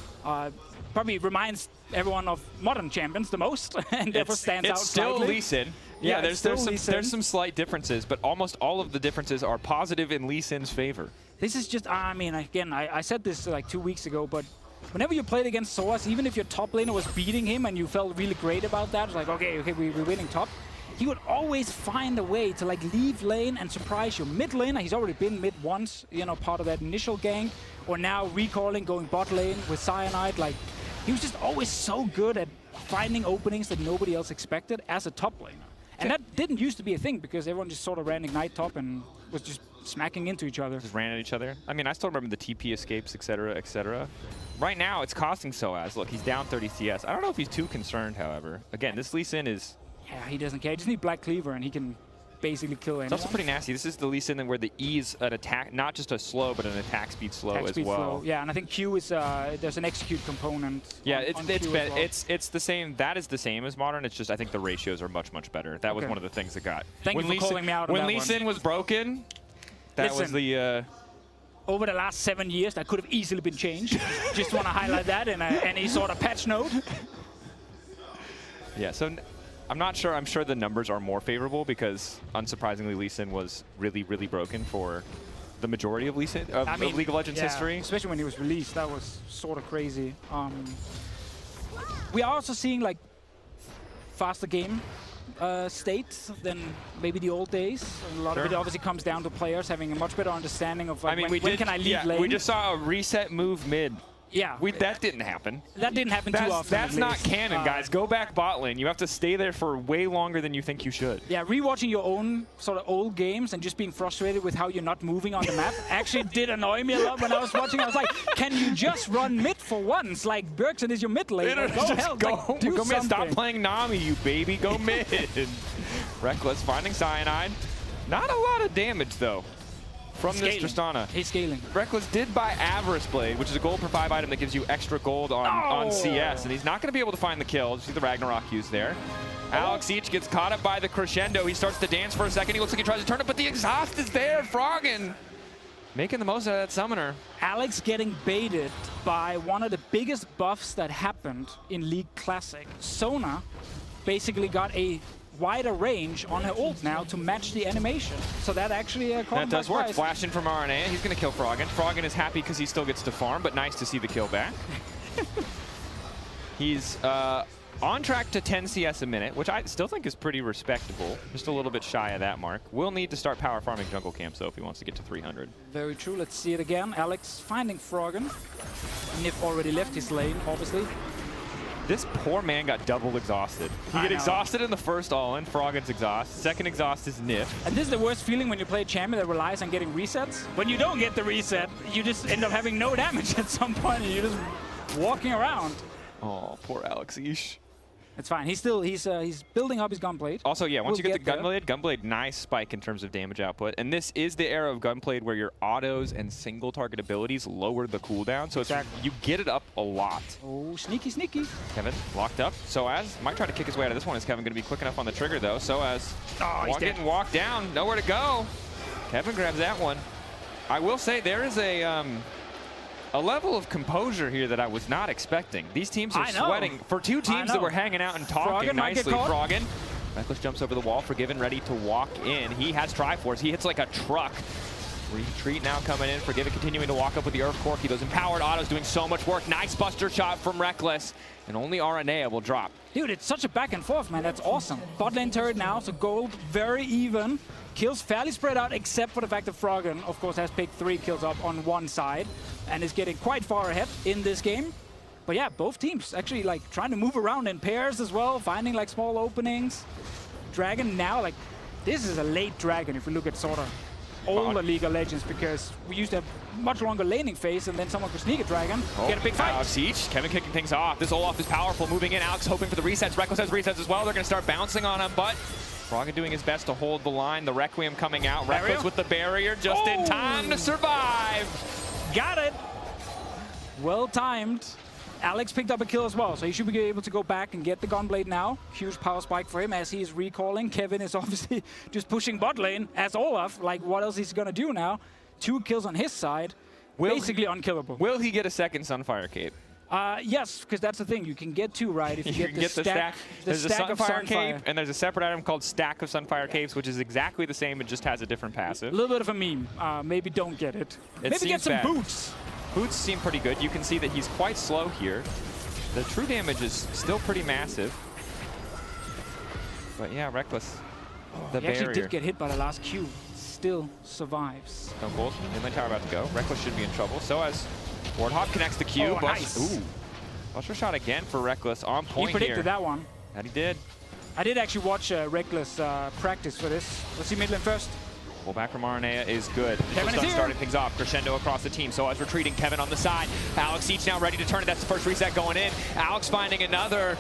Probably reminds everyone of modern champions the most, and therefore stands out It's still slightly. Lee Sin. Yeah, there's some slight differences, but almost all of the differences are positive in Lee Sin's favor. This is just, I mean, again, I said this like 2 weeks ago, but whenever you played against Soaz, even if your top laner was beating him and you felt really great about that, it's like, okay, we're winning top, he would always find a way to like leave lane and surprise your mid laner. He's already been mid once, you know, part of that initial gank, or now recalling, going bot lane with Cyanide. Like, he was just always so good at finding openings that nobody else expected as a top laner. And that didn't used to be a thing because everyone just sort of ran Ignite top and was just smacking into each other. Just ran at each other. I mean, I still remember the TP escapes, etc., etc. Right now, it's costing Soaz. Look, he's down 30 CS. I don't know if he's too concerned, however. Again, this Lee Sin is... Yeah, he doesn't care. He just needs Black Cleaver and he can basically kill anyone. It's also pretty nasty. This is the Lee Sin where the E is an attack, not just a slow, but an attack speed slow Attack as speed well. slow. Yeah, and I think Q is there's an execute component. Yeah, on it's Q as well. it's the same. That is the same as modern. It's just I think the ratios are much better. That was Okay. one of the things that got. Thank you for calling me out on when that Lee one. Sin was broken, that was Listen. the. Over the last 7 years, that could have easily been changed. Just want to highlight that in any sort of patch note. Yeah, so I'm not sure. I'm sure the numbers are more favorable because, unsurprisingly, Lee Sin was really broken for the majority of League of Legends history. Especially when he was released, that was sort of crazy. We are also seeing like faster game states than maybe the old days. A lot of it obviously comes down to players having a much better understanding of like, when can I leave lane. We just saw a reset move mid. Yeah. That didn't happen. That didn't happen too often. That's not canon, guys. Go back bot lane. You have to stay there for way longer than you think you should. Yeah, rewatching your own sort of old games and just being frustrated with how you're not moving on the map actually did annoy me a lot when I was watching. I was like, can you just run mid for once? Like, Bergson is your mid lane. Like, go help. Like, do go mid. Stop something. playing Nami, you baby. Go mid. Reckless finding Cyanide. Not a lot of damage, though, from this Tristana. He's scaling. Reckless did buy Avarice Blade, which is a gold per 5 item that gives you extra gold on CS, and he's not going to be able to find the kill. You see the Ragnarok use there. Alex Each gets caught up by the crescendo. He starts to dance for a second. He looks like he tries to turn it, but the exhaust is there. Froggen making the most out of that summoner. Alex getting baited by one of the biggest buffs that happened in League Classic. Sona basically got a wider range on her ult now to match the animation. So that actually that does work. Flash in from RNA. He's going to kill Froggen. Froggen is happy because he still gets to farm, but nice to see the kill back. He's on track to 10 CS a minute, which I still think is pretty respectable. Just a little bit shy of that mark. Will need to start power farming jungle camps, though, if he wants to get to 300. Very true. Let's see it again. Alex finding Froggen. Nif already left his lane, obviously. This poor man got double exhausted. He get exhausted in the first all-in, Froggen's exhaust. Second exhaust is Nif. And this is the worst feeling when you play a champion that relies on getting resets. When you don't get the reset, you just end up having no damage at some point and you're just walking around. Oh, poor Alex Ish. It's fine. He's building up his Gunblade. Also, yeah, once you get the Gunblade, nice spike in terms of damage output. And this is the era of Gunblade where your autos and single target abilities lower the cooldown. So it's, you get it up a lot. Oh, sneaky, sneaky. Kevin locked up. Soaz might try to kick his way out of this one. Is Kevin going to be quick enough on the trigger, though? Soaz getting walked down. Nowhere to go. Kevin grabs that one. I will say there is a level of composure here that I was not expecting. These teams are sweating. For two teams that were hanging out and talking nicely, Froggen. Reckless jumps over the wall. Forgiven ready to walk in. He has Triforce. He hits like a truck. Retreat now coming in. Forgiven continuing to walk up with the Earth Corki. Those empowered autos doing so much work. Nice buster shot from Reckless. And only RNA will drop. Dude, it's such a back and forth, man. That's awesome. Bot lane turret now, so gold very even. Kills fairly spread out, except for the fact that Froggen, of course, has picked 3 kills up on one side and is getting quite far ahead in this game. But yeah, both teams actually like trying to move around in pairs as well, finding like small openings. Dragon now, like, this is a late Dragon if we look at sort of older League of Legends, because we used to have much longer laning phase and then someone could sneak a Dragon, get a big fight. Alex Each, Kevin kicking things off. This Olaf is powerful, moving in. Alex hoping for the resets. Reckless has resets as well. They're going to start bouncing on him, but Froggen doing his best to hold the line. The Requiem coming out. Reckless with the barrier just in time to survive. Got it. Well timed. Alex picked up a kill as well, so he should be able to go back and get the Gunblade now. Huge power spike for him as he is recalling. Kevin is obviously just pushing bot lane as Olaf. Like, what else is he going to do now? 2 kills on his side. Basically unkillable. Will he get a second Sunfire Cape? Yes, because that's the thing. You can get 2, right? If you get the stack. There's a Sunfire Cape, and there's a separate item called Stack of Sunfire Capes, which is exactly the same. It just has a different passive. A little bit of a meme. Maybe don't get it. Maybe get some boots. Boots seem pretty good. You can see that he's quite slow here. The true damage is still pretty massive. But yeah, Reckless. The barrier. He actually did get hit by the last Q. Still survives. No goals. Inland tower about to go. Reckless should be in trouble. So as Warthog connects the Q. Nice. Ooh. Buster shot again for Reckless on point here. He predicted that one. That he did. I did actually watch Reckless practice for this. Let's see mid lane first. Pull back from RNA is good. Kevin is here. Starting things off. Crescendo across the team. So as retreating, Kevin on the side. Alex Each now ready to turn it. That's the first reset going in. Alex finding another.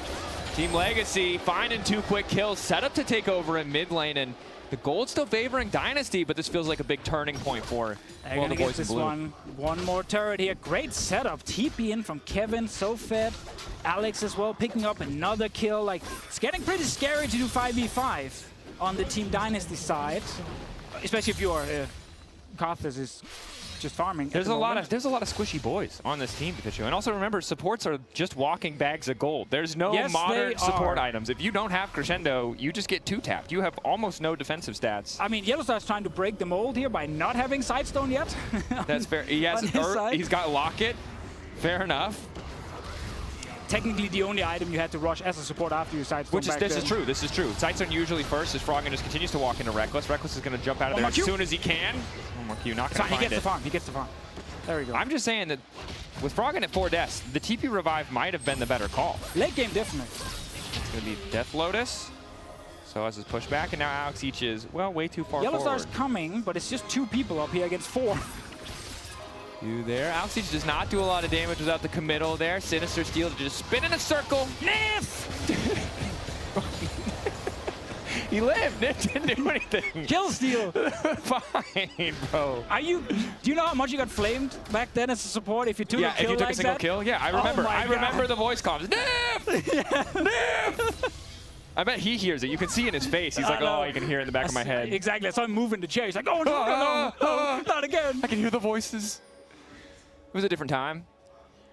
Team Legacy finding 2 quick kills. Set up to take over in mid lane. And The gold still favoring Dynasty, but this feels like a big turning point for They're the gonna boys get this in blue. one more turret here. Great setup. TP in from Kevin, so fed. Alex as well, picking up another kill. Like, it's getting pretty scary to do 5v5 on the Team Dynasty side, especially if your Karthus is just farming. There's a lot of squishy boys on this team, Pikachu. And also remember, supports are just walking bags of gold. There's no modern support items. If you don't have Crescendo, you just get 2-tapped. You have almost no defensive stats. I mean, Yellowstar's trying to break the mold here by not having Sidestone yet. That's fair. He has he's got Locket. Fair enough. Technically, the only item you had to rush as a support after you Sidestone. This is true. This is true. Sidestone usually first as Froggen just continues to walk into Reckless. Reckless is going to jump out of there as soon as he can. One more Q, not going to find it. He gets the farm. He gets the farm. There we go. I'm just saying that with Froggen at 4 deaths, the TP revive might have been the better call. Late game, definitely. It's going to be Death Lotus. So as his pushback, and now Alex Each is, well, way too far Yellowstar's forward. coming, but it's just 2 people up here against 4. You there. Alex Each does not do a lot of damage without the committal there. Sinister Steel to just spin in a circle. Nif! He lived. Nif didn't do anything. Kill Steal. Fine, bro. Do you know how much you got flamed back then as a support if you took a kill if you took like a single that? kill? Yeah, I remember. Oh I remember the voice comms. Nif! Nif! I bet he hears it. You can see in his face. He's like, oh, you can hear it in the back of my head. Exactly. I saw him moving the chair. He's like, oh, no, not again. I can hear the voices. It was a different time.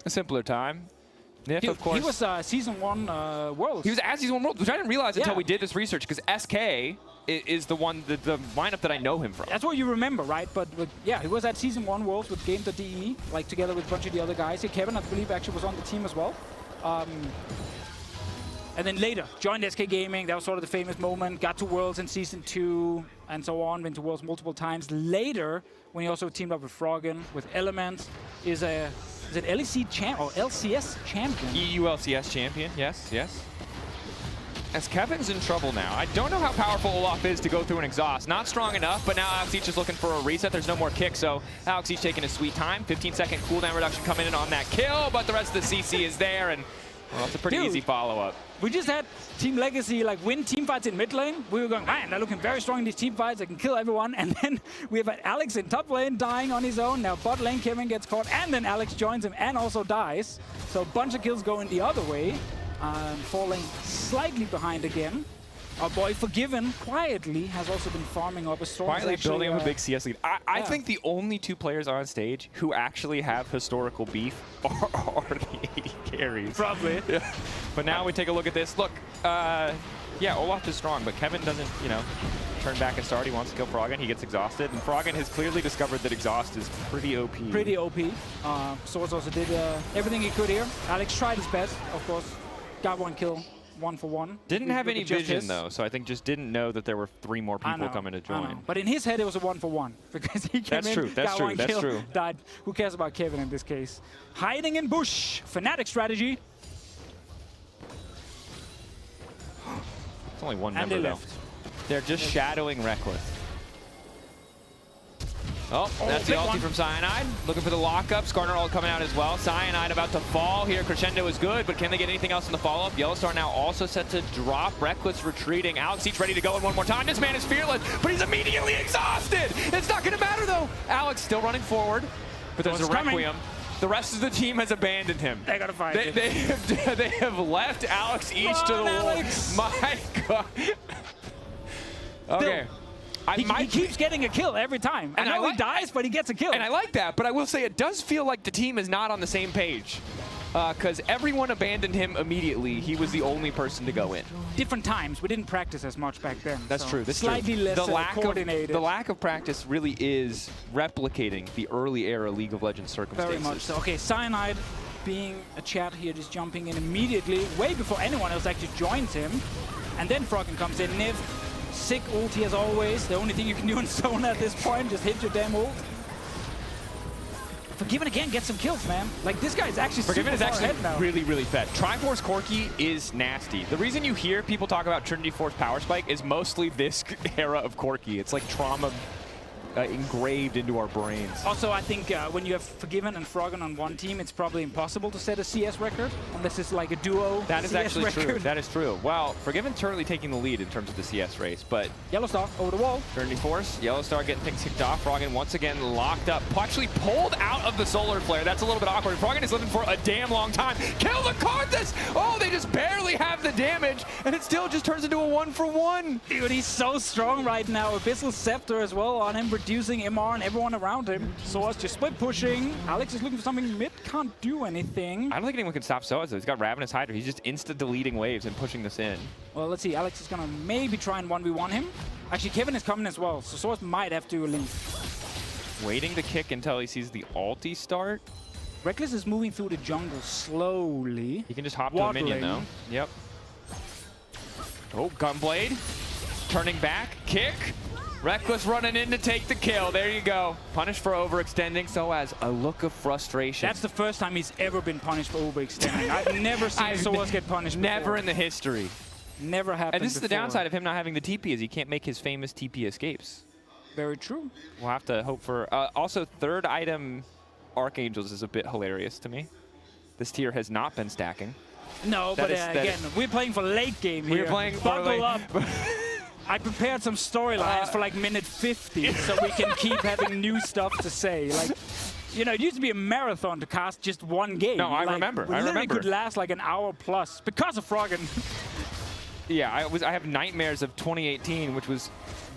A simpler time. Nif, of course. He was Season 1 Worlds. He was at Season 1 Worlds, which I didn't realize until we did this research, because SK is the one, the lineup that I know him from. That's what you remember, right? But yeah, he was at Season 1 Worlds with Game.de, like together with a bunch of the other guys. Here, Kevin, I believe, actually was on the team as well. And then later, joined SK Gaming. That was sort of the famous moment. Got to Worlds in Season 2, and so on. Been to Worlds multiple times. Later, when he also teamed up with Froggen, with Element, is it LEC champ or LCS champion? EULCS champion, yes, yes. As Kevin's in trouble now. I don't know how powerful Olaf is to go through an exhaust. Not strong enough, but now Alex Each is looking for a reset. There's no more kick, so Alex Each taking his sweet time. 15-second cooldown reduction coming in on that kill, but the rest of the CC is there, and well, it's a pretty easy follow-up. We just had Team Legacy like win team fights in mid lane. We were going, man, they're looking very strong in these team fights. They can kill everyone. And then we have Alex in top lane dying on his own. Now bot lane Kevin gets caught, and then Alex joins him and also dies. So a bunch of kills going the other way. Falling slightly behind again. Our boy Forgiven quietly has also been farming up a strong. Quietly building up a big CS lead. I think the only 2 players on stage who actually have historical beef are the AD carries. Probably. Yeah. But now we take a look at this. Look, yeah, Olaf is strong, but Kevin doesn't, you know, turn back and start. He wants to kill Froggen. He gets exhausted, and Froggen has clearly discovered that exhaust is pretty OP. Pretty OP. Swords also did everything he could here. Alex tried his best, of course. Got 1 kill. 1 for 1. Didn't have any vision though, so I think just didn't know that there were 3 more people coming to join. But in his head, it was a 1 for 1 because he came in, got 1 kill, died. Who cares about Kevin in this case? Hiding in bush, Fnatic strategy. It's only 1 member though. They're just shadowing Reckless. Oh, that's the ulti from Cyanide. Looking for the lockup. Skarner all coming out as well. Cyanide about to fall here. Crescendo is good, but can they get anything else in the follow-up? Yellowstar now also set to drop. Reckless retreating. Alex Each ready to go in 1 more time. This man is fearless, but he's immediately exhausted. It's not going to matter, though. Alex still running forward, but there's a Requiem. The rest of the team has abandoned him. They gotta find him. They have left Alex Each to the wall. My God. Okay. He keeps getting a kill every time. And I know he dies, but he gets a kill. And I like that, but I will say it does feel like the team is not on the same page. Because everyone abandoned him immediately. He was the only person to go in. Different times. We didn't practice as much back then. That's so true. That's slightly less coordinated. The lack of practice really is replicating the early era League of Legends circumstances. Very much so. Okay, Cyanide being a chat here, just jumping in immediately, way before anyone else actually joins him. And then Froggen comes in. Niv, sick ulti as always. The only thing you can do in Zona at this point, just hit your damn ult. Forgiven again, get some kills, man. Like, this guy's actually Forgiven is actually now. really, really fed. Triforce Corki is nasty. The reason you hear people talk about Trinity Force Power Spike is mostly this era of Corki. It's like trauma engraved into our brains. Also, I think when you have Forgiven and Froggen on one team, it's probably impossible to set a CS record unless it's like a duo. That is CS actually record. true. That is true. Well, Forgiven's currently taking the lead in terms of the CS race, but Yellowstar over the wall. Trinity Force, Yellowstar getting things kicked off. Froggen once again locked up. Actually pulled out of the solar flare. That's a little bit awkward. Froggen is living for a damn long time. Kill the Karthus! Oh, they just barely have the damage, and it still just turns into a 1-for-1. Dude, he's so strong right now. Abyssal Scepter as well on him, reducing MR and everyone around him. Soaz just split pushing. Alex is looking for something mid, can't do anything. I don't think anyone can stop Soaz though. He's got Ravenous Hydra. He's just insta-deleting waves and pushing this in. Well, let's see. Alex is gonna maybe try and 1v1 him. Actually, Kevin is coming as well, so Soaz might have to leave. Waiting to kick until he sees the ulti start. Reckless is moving through the jungle slowly. He can just hop to a minion though. Yep. Oh, Gunblade. Turning back. Kick. Reckless running in to take the kill. There you go. Punished for overextending. Soaz, a look of frustration. That's the first time he's ever been punished for overextending. I've never seen Soaz get punished Never before. in the history. Never happened And this is the before. downside of him not having the TP is he can't make his famous TP escapes. Very true. We'll have to hope for... also, third item Archangels is a bit hilarious to me. This tier has not been stacking. No, but again, we're playing for late game here. We're playing Buckle up. I prepared some storylines for like minute 50 so we can keep having new stuff to say. Like, you know, it used to be a marathon to cast just one game. No, I remember. We literally could last like an hour plus because of Froggen. Yeah, I have nightmares of 2018, which was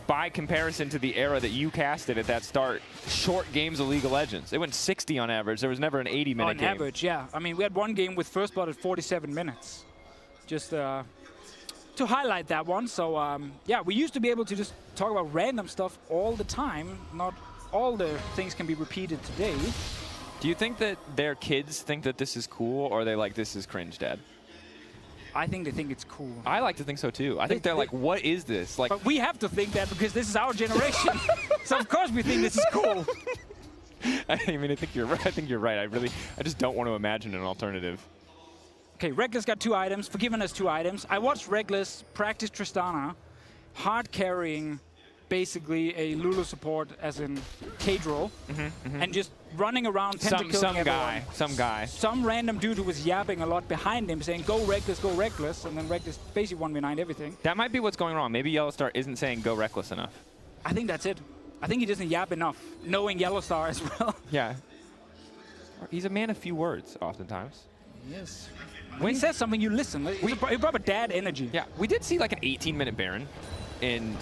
by comparison to the era that you casted at that start, short games of League of Legends. They went 60 on average. There was never an 80-minute game. On average, yeah. I mean, we had one game with First Blood at 47 minutes. Just to highlight that one. So, yeah, we used to be able to just talk about random stuff all the time. Not all the things can be repeated today. Do you think that their kids think that this is cool, or are they like, this is cringe, Dad? I think they think it's cool. I like to think so too. I think they're like, what is this? Like, but we have to think that because this is our generation. So of course we think this is cool. I mean, I think you're right. I think you're right. I just don't want to imagine an alternative. Okay, Reckless got 2 items. Forgiven has 2 items. I watched Reckless practice Tristana, hard carrying basically a Lulu support as in K-Droll, and just running around pentakilling everyone. Some guy. Some random dude who was yapping a lot behind him saying, go Reckless, and then Reckless basically 1v9 everything. That might be what's going wrong. Maybe Yellowstar isn't saying go Reckless enough. I think that's it. I think he doesn't yap enough, knowing Yellowstar as well. Yeah. He's a man of few words, oftentimes. Yes. When he says something, you listen. He brought a dad energy. Yeah, we did see like an 18-minute Baron in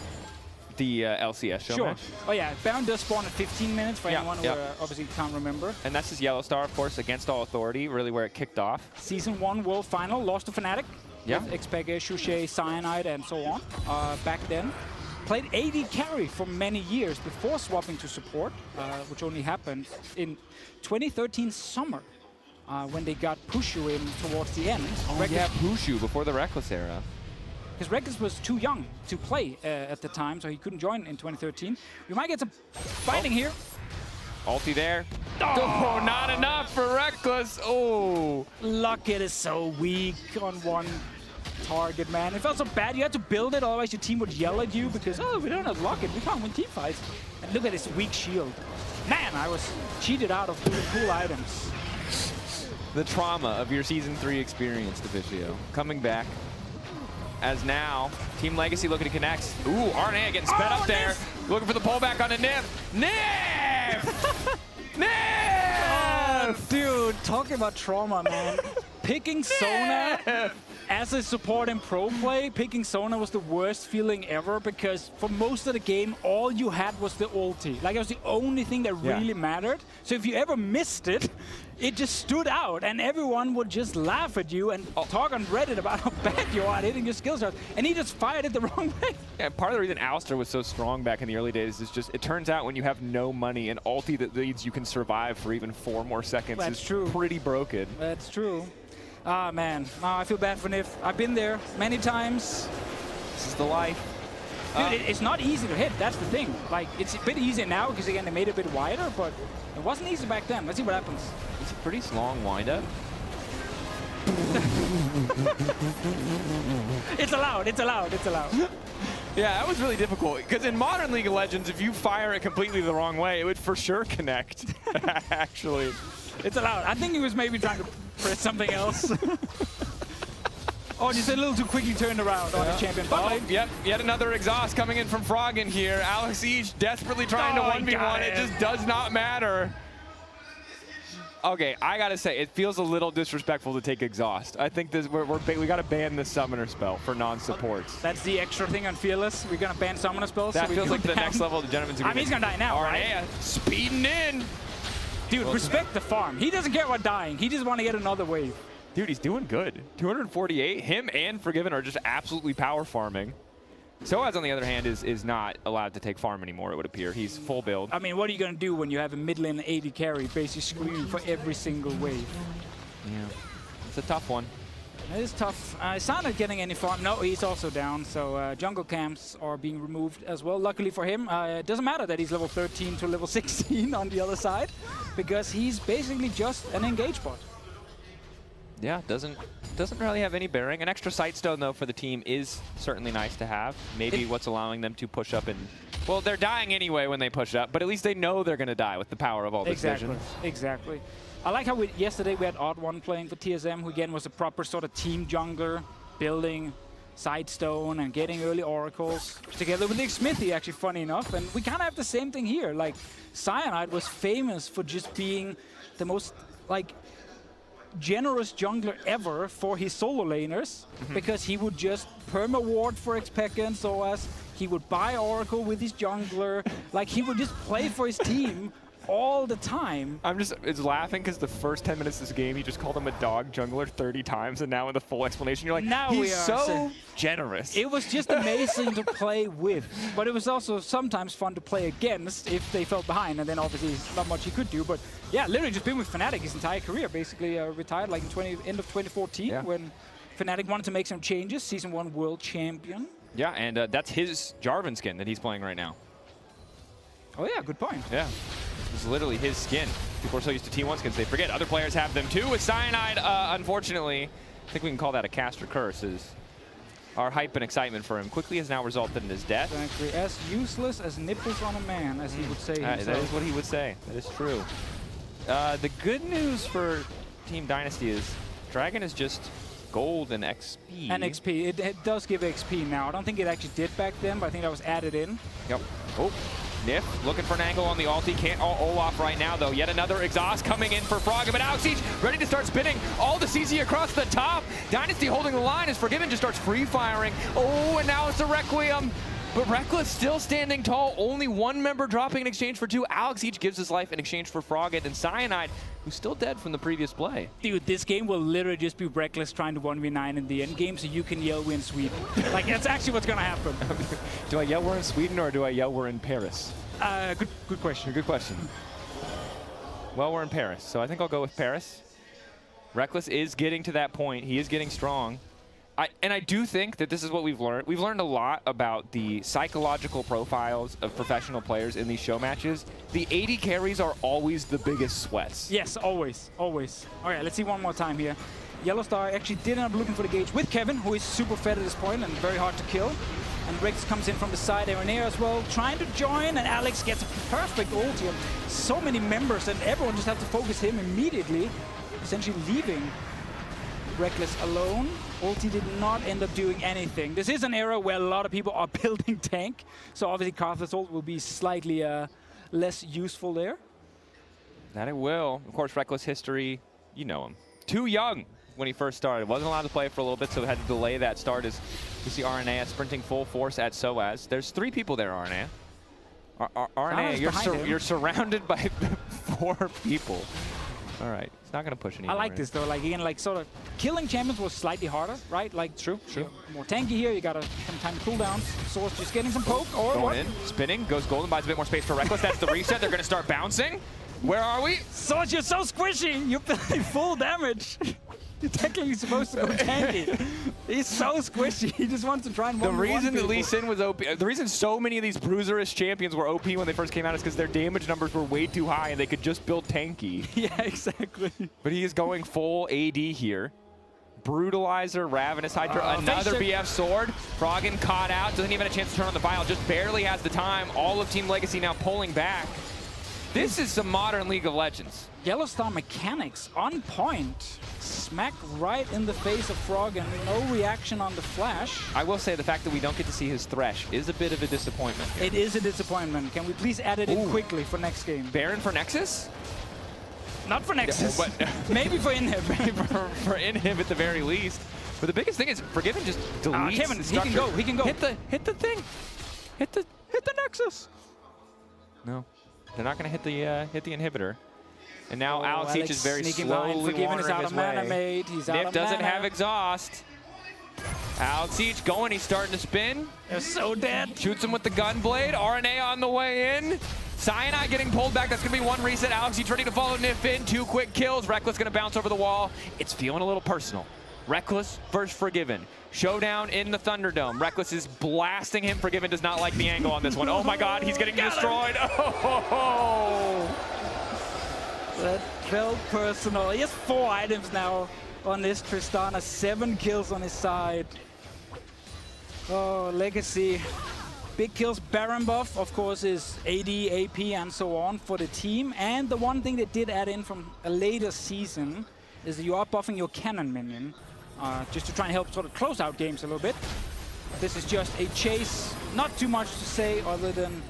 the LCS show match. Oh yeah, Baron does spawn at 15 minutes for anyone who obviously can't remember. And that's his Yellowstar, of course, against all authority, really where it kicked off. Season 1 World Final, lost to Fnatic. Yeah. With Xpeke, Shushei, Cyanide, and so on. Back then. Played AD carry for many years before swapping to support, which only happened in 2013 summer. When they got Pushu in towards the end. Oh, yeah, Pushu before the Reckless era. Because Reckless was too young to play at the time, so he couldn't join in 2013. We might get some fighting here. Ulti there. Oh, not enough for Reckless. Oh. Locket is so weak on one target, man. It felt so bad. You had to build it, otherwise your team would yell at you because, oh, we don't have Locket. We can't win team fights. And look at his weak shield. Man, I was cheated out of cool items. The trauma of your Season 3 experience, Deficio. Coming back. As now, Team Legacy looking to connect. Ooh, RNA getting sped up there. Looking for the pullback on a Nif. Nif! Nif! Dude, talking about trauma, man. Picking Sona as a support in pro play, picking Sona was the worst feeling ever because for most of the game, all you had was the ulti. Like, it was the only thing that really mattered. So if you ever missed it, it just stood out and everyone would just laugh at you and talk on Reddit about how bad you are at hitting your skill shots. And he just fired it the wrong way. Yeah, part of the reason Alistar was so strong back in the early days is just, it turns out when you have no money, an ulti that leads you can survive for even 4 more seconds is pretty broken. That's true. Ah, man. I feel bad for Nif. I've been there many times. This is the life. Dude, it's not easy to hit. That's the thing. Like, it's a bit easier now because, again, they made it a bit wider, but it wasn't easy back then. Let's see what happens. It's a pretty long windup. It's allowed. It's allowed. It's allowed. Yeah, that was really difficult. Because in modern League of Legends, if you fire it completely the wrong way, it would for sure connect, actually. It's allowed. I think he was maybe trying to press something else. Oh, just a little too quickly turned around on the champion. Oh, yep, yet another exhaust coming in from Froggen here. LEC desperately trying to 1v1. It just does not matter. Okay, I gotta say, it feels a little disrespectful to take exhaust. I think this we gotta ban the summoner spell for non-supports. That's the extra thing on Fearless. We're gonna ban summoner spells. That so feels like the next level of the gentleman's agreement. I mean, he's gonna die now, right? Speeding in. Dude, respect the farm. He doesn't care about dying. He just want to get another wave. Dude, he's doing good. 248. Him and Forgiven are just absolutely power farming. Soaz, on the other hand, is not allowed to take farm anymore, it would appear. He's full build. I mean, what are you going to do when you have a mid lane 80 carry basically screaming for every single wave? Yeah, it's a tough one. It is tough. He's not getting any farm. No, he's also down. So jungle camps are being removed as well. Luckily for him, it doesn't matter that he's level 13 to level 16 on the other side, because he's basically just an engage bot. Yeah, doesn't really have any bearing. An extra Sightstone, though, for the team is certainly nice to have. Maybe what's allowing them to push up and... Well, they're dying anyway when they push up, but at least they know they're going to die with the power of all this vision. Exactly. I like how yesterday we had Odd1 playing for TSM, who again was a proper sort of team jungler, building Sightstone and getting early oracles together with Nick Smithy, actually, funny enough. And we kind of have the same thing here. Like, Cyanide was famous for just being the most, like, generous jungler ever for his solo laners, because he would just perma-ward for Xpeke and Soaz. He would buy Oracle with his jungler. Like, he would just play for his team all the time. It's laughing because the first 10 minutes of this game, you just called him a dog jungler 30 times, and now in the full explanation, you're like, now he's so generous. It was just amazing to play with, but it was also sometimes fun to play against if they fell behind, and then obviously not much he could do. But yeah, literally just been with Fnatic his entire career, basically retired like in end of 2014 when Fnatic wanted to make some changes. Season 1 world champion. Yeah, and that's his Jarvan skin that he's playing right now. Oh yeah, good point. Yeah. It's literally his skin. People are so used to T1 skins, they forget other players have them too. With Cyanide, unfortunately, I think we can call that a caster curse, is our hype and excitement for him quickly has now resulted in his death. Exactly. As useless as nipples on a man, as he would say himself. That is what he would say. That is true. The good news for Team Dynasty is Dragon is just gold and XP. And XP. It does give XP now. I don't think it actually did back then, but I think that was added in. Yep. Oh. Nif looking for an angle on the ulti. Can't Olaf right now, though. Yet another exhaust coming in for Froggen, but LEC ready to start spinning all the CC across the top. Dynasty holding the line as Forgiven just starts free firing. Oh, and now it's a Requiem. But Reckless still standing tall. Only one member dropping in exchange for two. LEC gives his life in exchange for Froggen and Cyanide, who's still dead from the previous play. Dude, this game will literally just be Reckless trying to 1v9 in the end game so you can yell we're in Sweden. Like, that's actually what's going to happen. Do I yell we're in Sweden or do I yell we're in Paris? Good question. Good question. Well, we're in Paris, so I think I'll go with Paris. Reckless is getting to that point. He is getting strong. And I do think that this is what we've learned. We've learned a lot about the psychological profiles of professional players in these show matches. The 80 carries are always the biggest sweats. Yes, always, always. All right, let's see one more time here. Yellow Star actually did end up looking for the gauge with Kevin, who is super fed at this point and very hard to kill. And Rex comes in from the side, Aeronair as well, trying to join, and Alex gets a perfect ulti. And so many members, and everyone just has to focus him immediately, essentially leaving Reckless alone. Ulti did not end up doing anything. This is an era where a lot of people are building tank, so obviously Karthus ult will be slightly less useful there. That it will. Of course, Reckless history, you know him. Too young when he first started. Wasn't allowed to play for a little bit, so had to delay that start as you see RNA sprinting full force at Soaz. There's 3 people there, RNA. RNA, you're surrounded by 4 people. All right, it's not gonna push anymore. I like this though. Like again, like sort of killing champions was slightly harder, right? Like true. More tanky here. You gotta some time cooldowns. Source just getting some poke or going what? in, spinning, goes golden, buys a bit more space for Reckless. That's the reset. They're gonna start bouncing. Where are we? Source, you're so squishy. You're feeling full damage. You're technically supposed to go tanky. He's so squishy. He just wants to try and The reason that Lee Sin was OP, the reason so many of these bruiserish champions were OP when they first came out is because their damage numbers were way too high and they could just build tanky. Yeah, exactly. But he is going full AD here. Brutalizer, Ravenous Hydra, another BF Sword. Froggen caught out, doesn't even have a chance to turn on the vial, just barely has the time. All of Team Legacy now pulling back. This is some modern League of Legends. Yellowstar mechanics on point. Smack right in the face of Froggen. No reaction on the flash. I will say the fact that we don't get to see his Thresh is a bit of a disappointment here. It is a disappointment. Can we please add it in quickly for next game? Baron for Nexus? Not for Nexus. But maybe for Inhib. for Inhib at the very least. But the biggest thing is Forgiven just deletes Kevin, the he can go. He can go. Hit the thing. Hit the Nexus. No, they're not going to hit the inhibitor. And now Alex is very slowly Forgiven is out his of mana, way. mate. He's out Nip of doesn't mana. have exhaust. Alex going. He's starting to spin. They're so dead. Shoots him with the Gunblade. RNA on the way in. Cyanide getting pulled back. That's going to be one reset. Alex ready to follow Nip in. 2 quick kills. Reckless going to bounce over the wall. It's feeling a little personal. Reckless versus Forgiven. Showdown in the Thunderdome. Reckless is blasting him. Forgiven does not like the angle on this one. Oh my god, he's getting destroyed. Oh! That felt personal. He has 4 items now on this Tristana. 7 kills on his side. Oh, Legacy. Big kills. Baron buff, of course, is AD, AP, and so on for the team. And the one thing they did add in from a later season is that you are buffing your cannon minion, just to try and help sort of close out games a little bit. This is just a chase. Not too much to say other than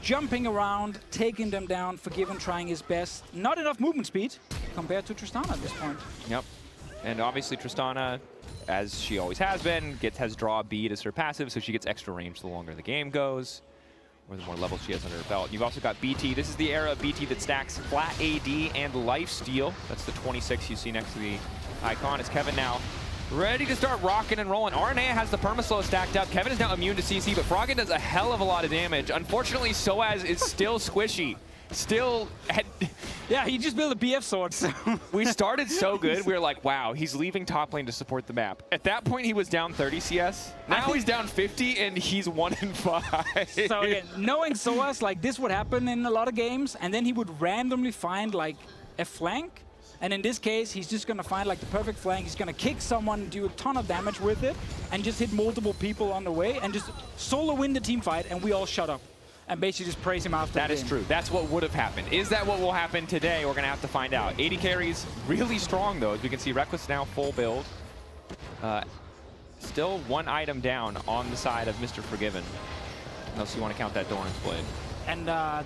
jumping around, taking them down, Forgiven trying his best. Not enough movement speed compared to Tristana at this point. Yep. And obviously Tristana, as she always has been, has draw bead as her passive, so she gets extra range the longer the game goes, or the more levels she has under her belt. You've also got BT. This is the era of BT that stacks flat AD and lifesteal. That's the 26 you see next to the icon. It's Kevin now ready to start rocking and rolling. RNA has the permaslow stacked up. Kevin is now immune to CC, but Froggen does a hell of a lot of damage. Unfortunately, Soaz is still squishy. Still had... Yeah, he just built a BF sword. So. We started so good, we were like, wow, he's leaving top lane to support the map. At that point, he was down 30 CS. Now he's down 50, and he's 1-5. So again, knowing Soaz, like this would happen in a lot of games, and then he would randomly find like a flank. And in this case, he's just going to find like the perfect flank. He's going to kick someone, do a ton of damage with it, and just hit multiple people on the way, and just solo win the team fight, and we all shut up. And basically just praise him after That is true. That's what would have happened. Is that what will happen today? We're going to have to find out. 80 carries, really strong, though. As we can see, Reckless now full build. Still 1 item down on the side of Mr. Forgiven. Unless you want to count that Doran's Blade. And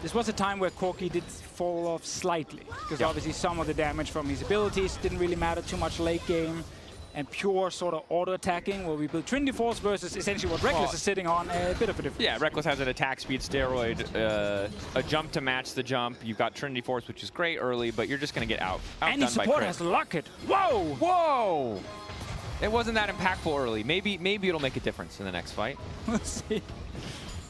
this was a time where Corki did fall off slightly. Because obviously some of the damage from his abilities didn't really matter too much late game. And pure sort of auto-attacking, where we build Trinity Force versus essentially what Reckless is sitting on, a bit of a difference. Yeah, Reckless has an attack speed steroid, a jump to match the jump. You've got Trinity Force, which is great early, but you're just going to get outdone by Any support has Locket. Whoa! Whoa! It wasn't that impactful early. Maybe it'll make a difference in the next fight. Let's see.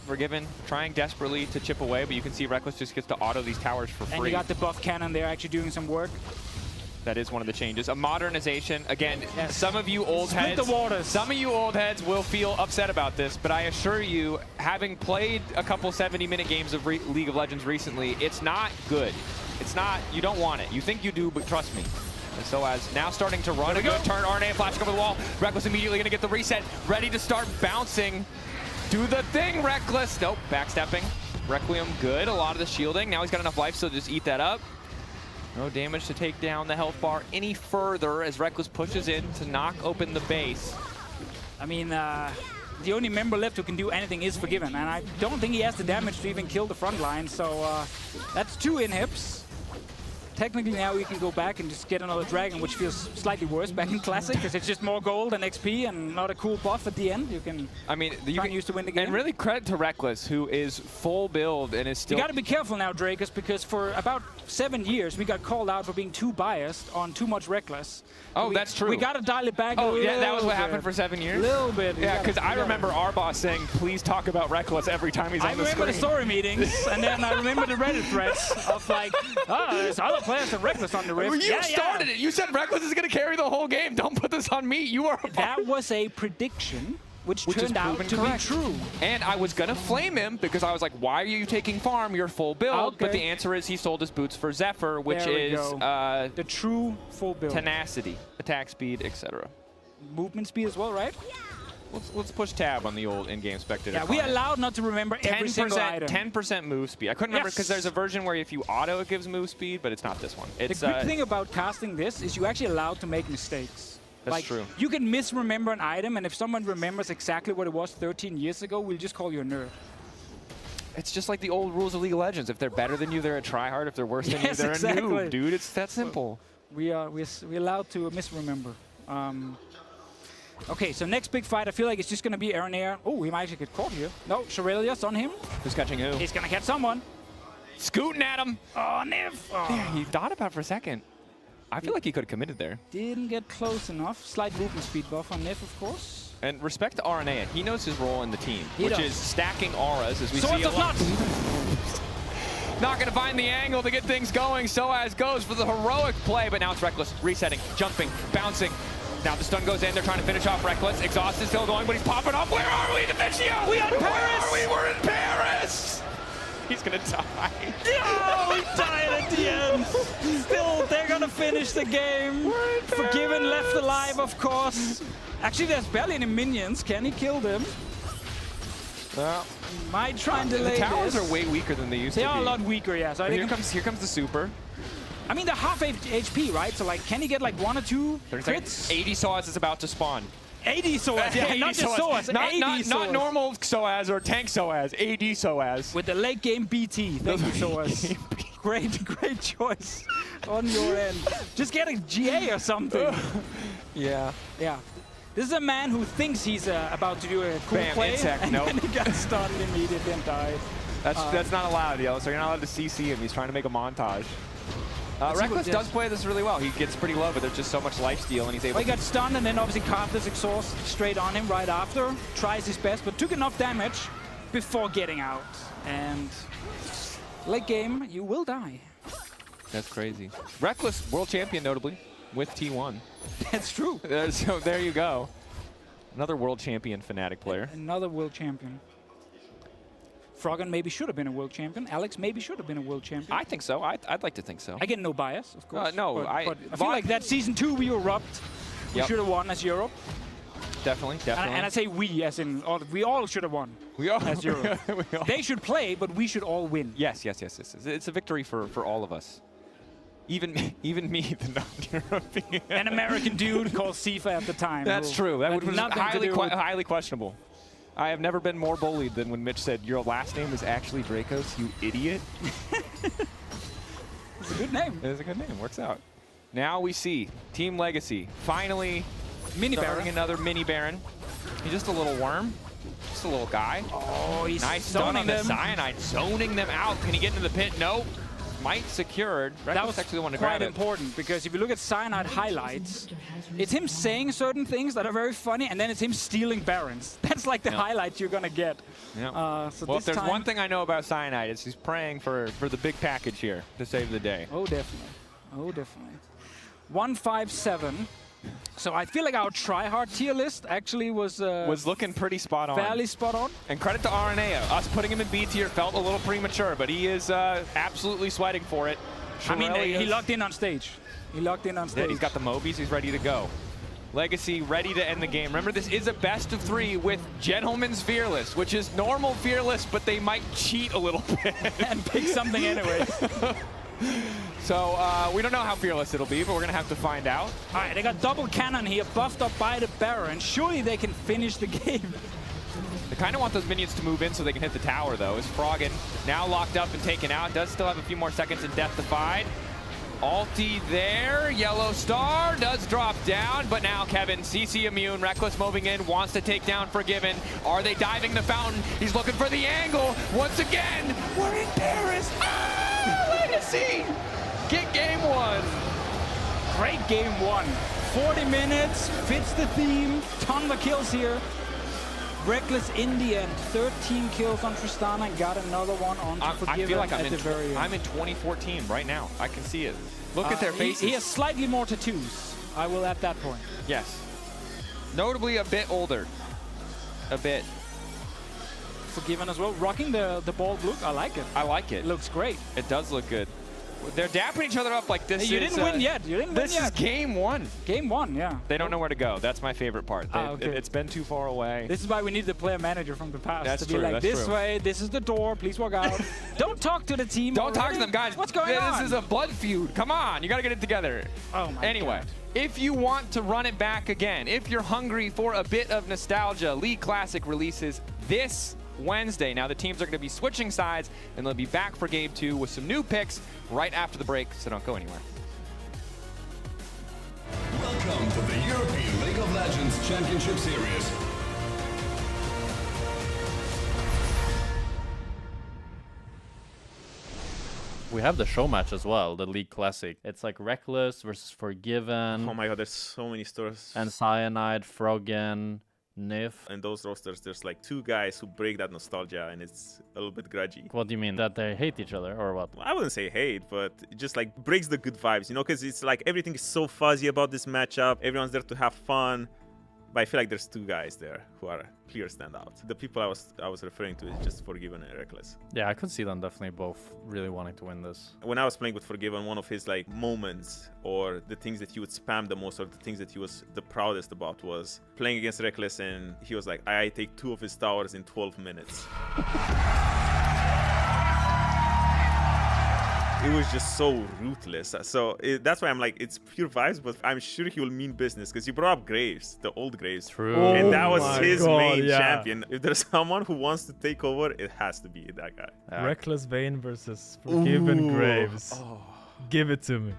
Forgiven, trying desperately to chip away, but you can see Reckless just gets to auto these towers for free. And you got the buff cannon there actually doing some work. That is one of the changes. A modernization. Again, some of you old Split heads, the waters. Some of you old heads will feel upset about this, but I assure you, having played a couple 70-minute games of League of Legends recently, it's not good. It's not. You don't want it. You think you do, but trust me. And so as now starting to run a good turn, RNA flashing over the wall. Reckless immediately going to get the reset, ready to start bouncing. Do the thing, Reckless. Nope, backstepping. Requiem good. A lot of the shielding. Now he's got enough life, so just eat that up. No damage to take down the health bar any further as Reckless pushes in to knock open the base. I mean, the only member left who can do anything is Forgiven, and I don't think he has the damage to even kill the front line, so that's 2 inhibs. Technically now we can go back and just get another dragon, which feels slightly worse back in Classic, because it's just more gold and XP and not a cool buff at the end. You can try and use to win the game. And really credit to Reckless, who is full build and is still... You got to be careful now, Drakers, because for about 7 years we got called out for being too biased on too much Reckless. Oh, that's true. We got to dial it back a little bit. Yeah, that was what happened for 7 years? A little bit. Yeah, because I remember our boss saying, please talk about Reckless every time he's on the screen. I remember the story meetings, and then I remember the Reddit threads of like, there's other players than Reckless on the rift. Well, you started it. You said Reckless is going to carry the whole game. Don't put this on me. You are a That was a prediction which is turned out proven to correct. be true. And I was gonna flame him because I was like, why are you taking farm? You're full build. But Okay. the answer is he sold his boots for Zephyr, which There we is go. The true full build. tenacity, attack speed, etc. Movement speed as well, right? Let's push tab on the old in-game spectator. Yeah, we are allowed not to remember every single item. 10% move speed. I couldn't remember because there's a version where if you auto, it gives move speed, but it's not this one. It's, the good thing about casting this is you're actually allowed to make mistakes. That's true. You can misremember an item, and if someone remembers exactly what it was 13 years ago, we'll just call you a nerd. It's just like the old rules of League of Legends. If they're better than you, they're a tryhard. If they're worse than you, they're a noob, dude. It's that simple. We're allowed to misremember. Okay, so next big fight, I feel like it's just going to be Aaron Air. Oh, he might actually get caught here. No, Shirelia's on him. Who's catching who? He's going to catch someone. Scooting at him. Oh, Niv. Oh. Yeah, he thought about it for a second. I feel like he could have committed there. Didn't get close enough. Slight movement speed buff on Niv, of course. And respect to RNA, he knows his role in the team, which does. is stacking auras, as we Swords see a of lot. Nuts. Not going to find the angle to get things going. Soaz goes for the heroic play, but now it's Reckless. Resetting, jumping, bouncing. Now the stun goes in. They're trying to finish off Reckless. Exhaust is still going, but he's popping up. Where are we, Deficio? We are in Paris. Where are we? We're in Paris. He's going to die. Oh, he died at the end. Still, they're going to finish the game. Forgiven, left alive, of course. Actually, there's barely any minions. Can he kill them? Well, might try and delay the towers this. are way weaker than they used to be. They are a lot weaker, yeah. So I think here comes the super. I mean, they're half HP, right? So, like, can he get, like, 1 or 2 crits? 80 Soaz is about to spawn. 80 Soaz, yeah, not just Soaz. Not normal Soaz or tank Soaz, 80 Soaz. With the late game BT. Thank you, Soaz. Great choice on your end. Just get a GA or something. Yeah. Yeah. This is a man who thinks he's about to do a cool play, and then he got stunned immediately and died. That's not allowed, yo. So you're not allowed to CC him. He's trying to make a montage. Reckless does play this really well. He gets pretty low, but there's just so much lifesteal, and he's able He got stunned, and then obviously carved his exhaust straight on him right after. Tries his best, but took enough damage before getting out. And late game, you will die. That's crazy. Reckless, world champion, notably, with T1. That's true. So there you go. Another world champion Fnatic player. Another world champion. Froggen maybe should have been a world champion. Alex maybe should have been a world champion. I think so. I'd like to think so. Again, no bias, of course. No, but I feel like that season 2 we were robbed. We should have won as Europe. Definitely. And I say we, as in we all should have won. We all as Europe. They should play, but we should all win. Yes. It's a victory for all of us. Even me, the non-European. An American dude called Sifa at the time. That's true. That was nothing highly questionable. I have never been more bullied than when Mitch said, your last name is actually Dracos, you idiot. It's a good name. It is a good name. Works out. Now we see Team Legacy finally Mini starting Baron. another Mini Baron. He's just a little worm. Just a little guy. Oh, he's nice stun on the them. Cyanide, zoning them out. Can he get into the pit? No. Might secured. That was actually the one to quite grab it. important because if you look at Cyanide highlights, it's him saying certain things that are very funny, and then it's him stealing Barons. That's like the highlights you're gonna get. Yeah. So well, this if there's time, one thing I know about Cyanide, it's he's praying for the big package here to save the day. Oh, definitely. Oh, definitely. 157. So I feel like our tryhard tier list actually was looking pretty spot on. Fairly spot on. And credit to RNA. Us putting him in B tier felt a little premature, but he is absolutely sweating for it. I mean, he locked in on stage. He locked in on stage. He's got the Mobies. He's ready to go. Legacy ready to end the game. Remember, this is a best of 3 with Gentleman's Fearless, which is normal Fearless, but they might cheat a little bit. And pick something anyway. So we don't know how fearless it'll be, but we're going to have to find out. All right, they got double cannon here, buffed up by the Baron. Surely they can finish the game. They kind of want those minions to move in so they can hit the tower, though. Is Froggen now locked up and taken out. Does still have a few more seconds in Death Defied. Alti there. Yellow Star does drop down, but now Kevin, CC immune. Reckless moving in, wants to take down Forgiven. Are they diving the fountain? He's looking for the angle. Once again, we're in Paris. Ah, Legacy! Get game 1. Great game 1. 40 minutes, fits the theme. Ton of kills here. Reckless in the end. 13 kills on Tristana, got another one on Forgiven. I feel like at the very end. I'm in 2014 right now. I can see it. Look at their faces. He has slightly more tattoos. I will at that point. Yes. Notably a bit older. a bit. Forgiven as well. Rocking the bald look. I like it. I like it. It looks great. It does look good. They're dapping each other up like this. Hey, you didn't win yet. You didn't win This yet. is game one. Game one, yeah. They don't know where to go. That's my favorite part. Okay. It's been too far away. This is why we need the player manager from the past That's to be true, like, that's this true. way, this is the door, please walk out. Don't talk to the team. Don't talk already. to them, guys. What's going on? This is a blood feud. Come on, you got to get it together. Oh my Anyway, God. if you want to run it back again, if you're hungry for a bit of nostalgia, League Classic releases this Wednesday. Now the teams are going to be switching sides, and they'll be back for Game 2 with some new picks right after the break, so don't go anywhere. Welcome to the European League of Legends Championship Series. We have the show match as well, the League Classic. It's like Reckless versus Forgiven. Oh my god, there's so many stores. And Cyanide, Froggen, Nif. In those rosters, there's like two guys who break that nostalgia, and it's a little bit grudgy. What do you mean? That they hate each other or what? I wouldn't say hate, but it just like breaks the good vibes, you know, because it's like everything is so fuzzy about this matchup. Everyone's there to have fun. But I feel like there's two guys there who are clear standouts. The people I was referring to is just Forgiven and Reckless. Yeah, I could see them definitely both really wanting to win this. When I was playing with Forgiven, one of his like moments or the things that he would spam the most or the things that he was the proudest about was playing against Reckless, and he was like, I take 2 of his towers in 12 minutes. It was just so ruthless. So that's why I'm like, it's pure vibes, but I'm sure he will mean business because he brought up Graves, the old Graves. True. And that was his main yeah. champion. If there's someone who wants to take over, it has to be that guy. Yeah. Reckless Vayne versus Forgiven Graves. Oh. Give it to me.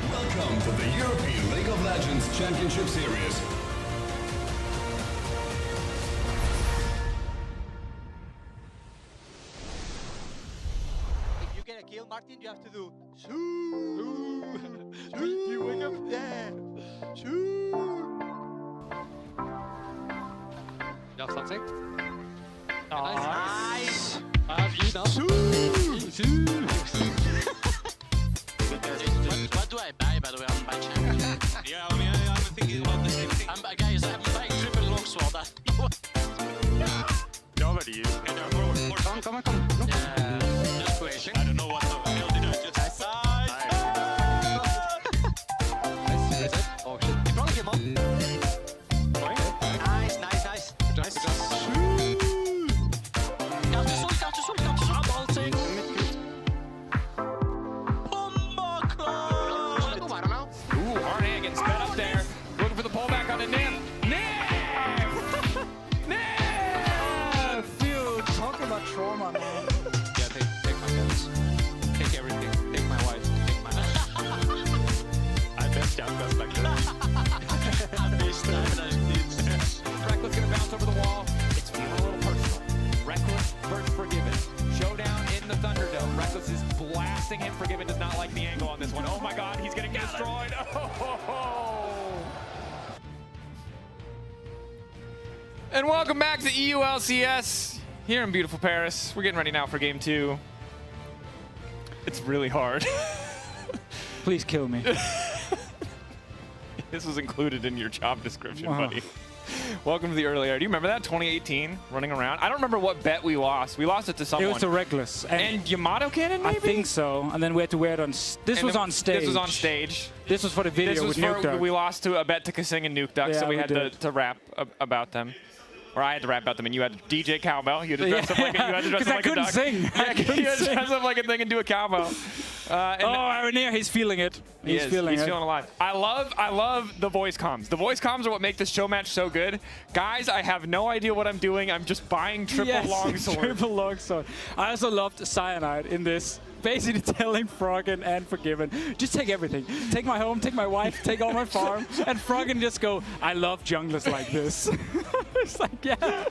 Welcome to the European League of Legends Championship Series. If you get a kill, Martin, you have to do shoo. Shoo. You wake up, yeah. Shoo. You have something? Nice. Have you done? Shoo. Shoo. thinking about the same thing. Guys, I'm playing triple longsword. Nobody you. Come on. Just pushing. I don't know what the hell did I just... Oh shit. In front of him, Nice. Nice. Kanskje sol. Allting. Ooh, hard hand getting sped up there. Looking for the pullback on the Nif. Nif! Dude, talk about trauma, man. Yeah, take my guns. Take everything. Take my wife. Take my... I messed up guns like that. Reckless gonna bounce over the wall. It's feeling a little personal. Reckless versus Forgiven. Showdown in the Thunderdome. Reckless is blasting him. Forgiven does not like the angle on this one. Oh my god, he's getting destroyed. And welcome back to EULCS here in beautiful Paris. We're getting ready now for game 2. It's really hard. Please kill me. This was included in your job description, Wow. buddy. Welcome to the early air. Do you remember that? 2018, running around. I don't remember what bet we lost. We lost it to someone. It was to Reckless. And Yamato Cannon, maybe? I think so. And then we had to wear it on... This was on stage. This was on stage. This was for the video with Nuke Duck. We lost to a bet to Kasing and Nuke Duck, Yeah, so we we had did. to rap about them. Or I had to rap about them, and you had to DJ cowbell. You had to dress up like a, Because I couldn't sing. Yeah, you had to dress up like a thing and do a cowbell. Aroneer, he's feeling it. He's feeling alive. I love the voice comms. The voice comms are what make this show match so good. Guys, I have no idea what I'm doing. I'm just buying triple longsword. Triple longsword. I also loved Cyanide in this. Basically telling Froggen and Forgiven, just take everything. Take my home, take my wife, take all my farm. And Froggen just go, I love junglers like this. It's like, yeah.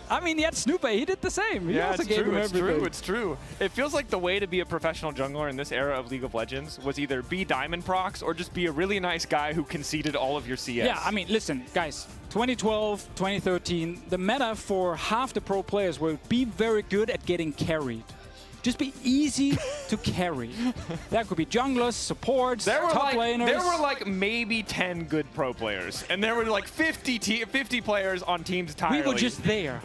I mean, yet Snooper, he did the same. He also gave him everything. It's true. It feels like the way to be a professional jungler in this era of League of Legends was either be Diamond Prox or just be a really nice guy who conceded all of your CS. Yeah, I mean, listen, guys, 2012, 2013, the meta for half the pro players will be very good at getting carried. Just be easy to carry. That could be junglers, supports, top laners. There were like maybe 10 good pro players, and there were like 50 players on teams entirely. We were just there.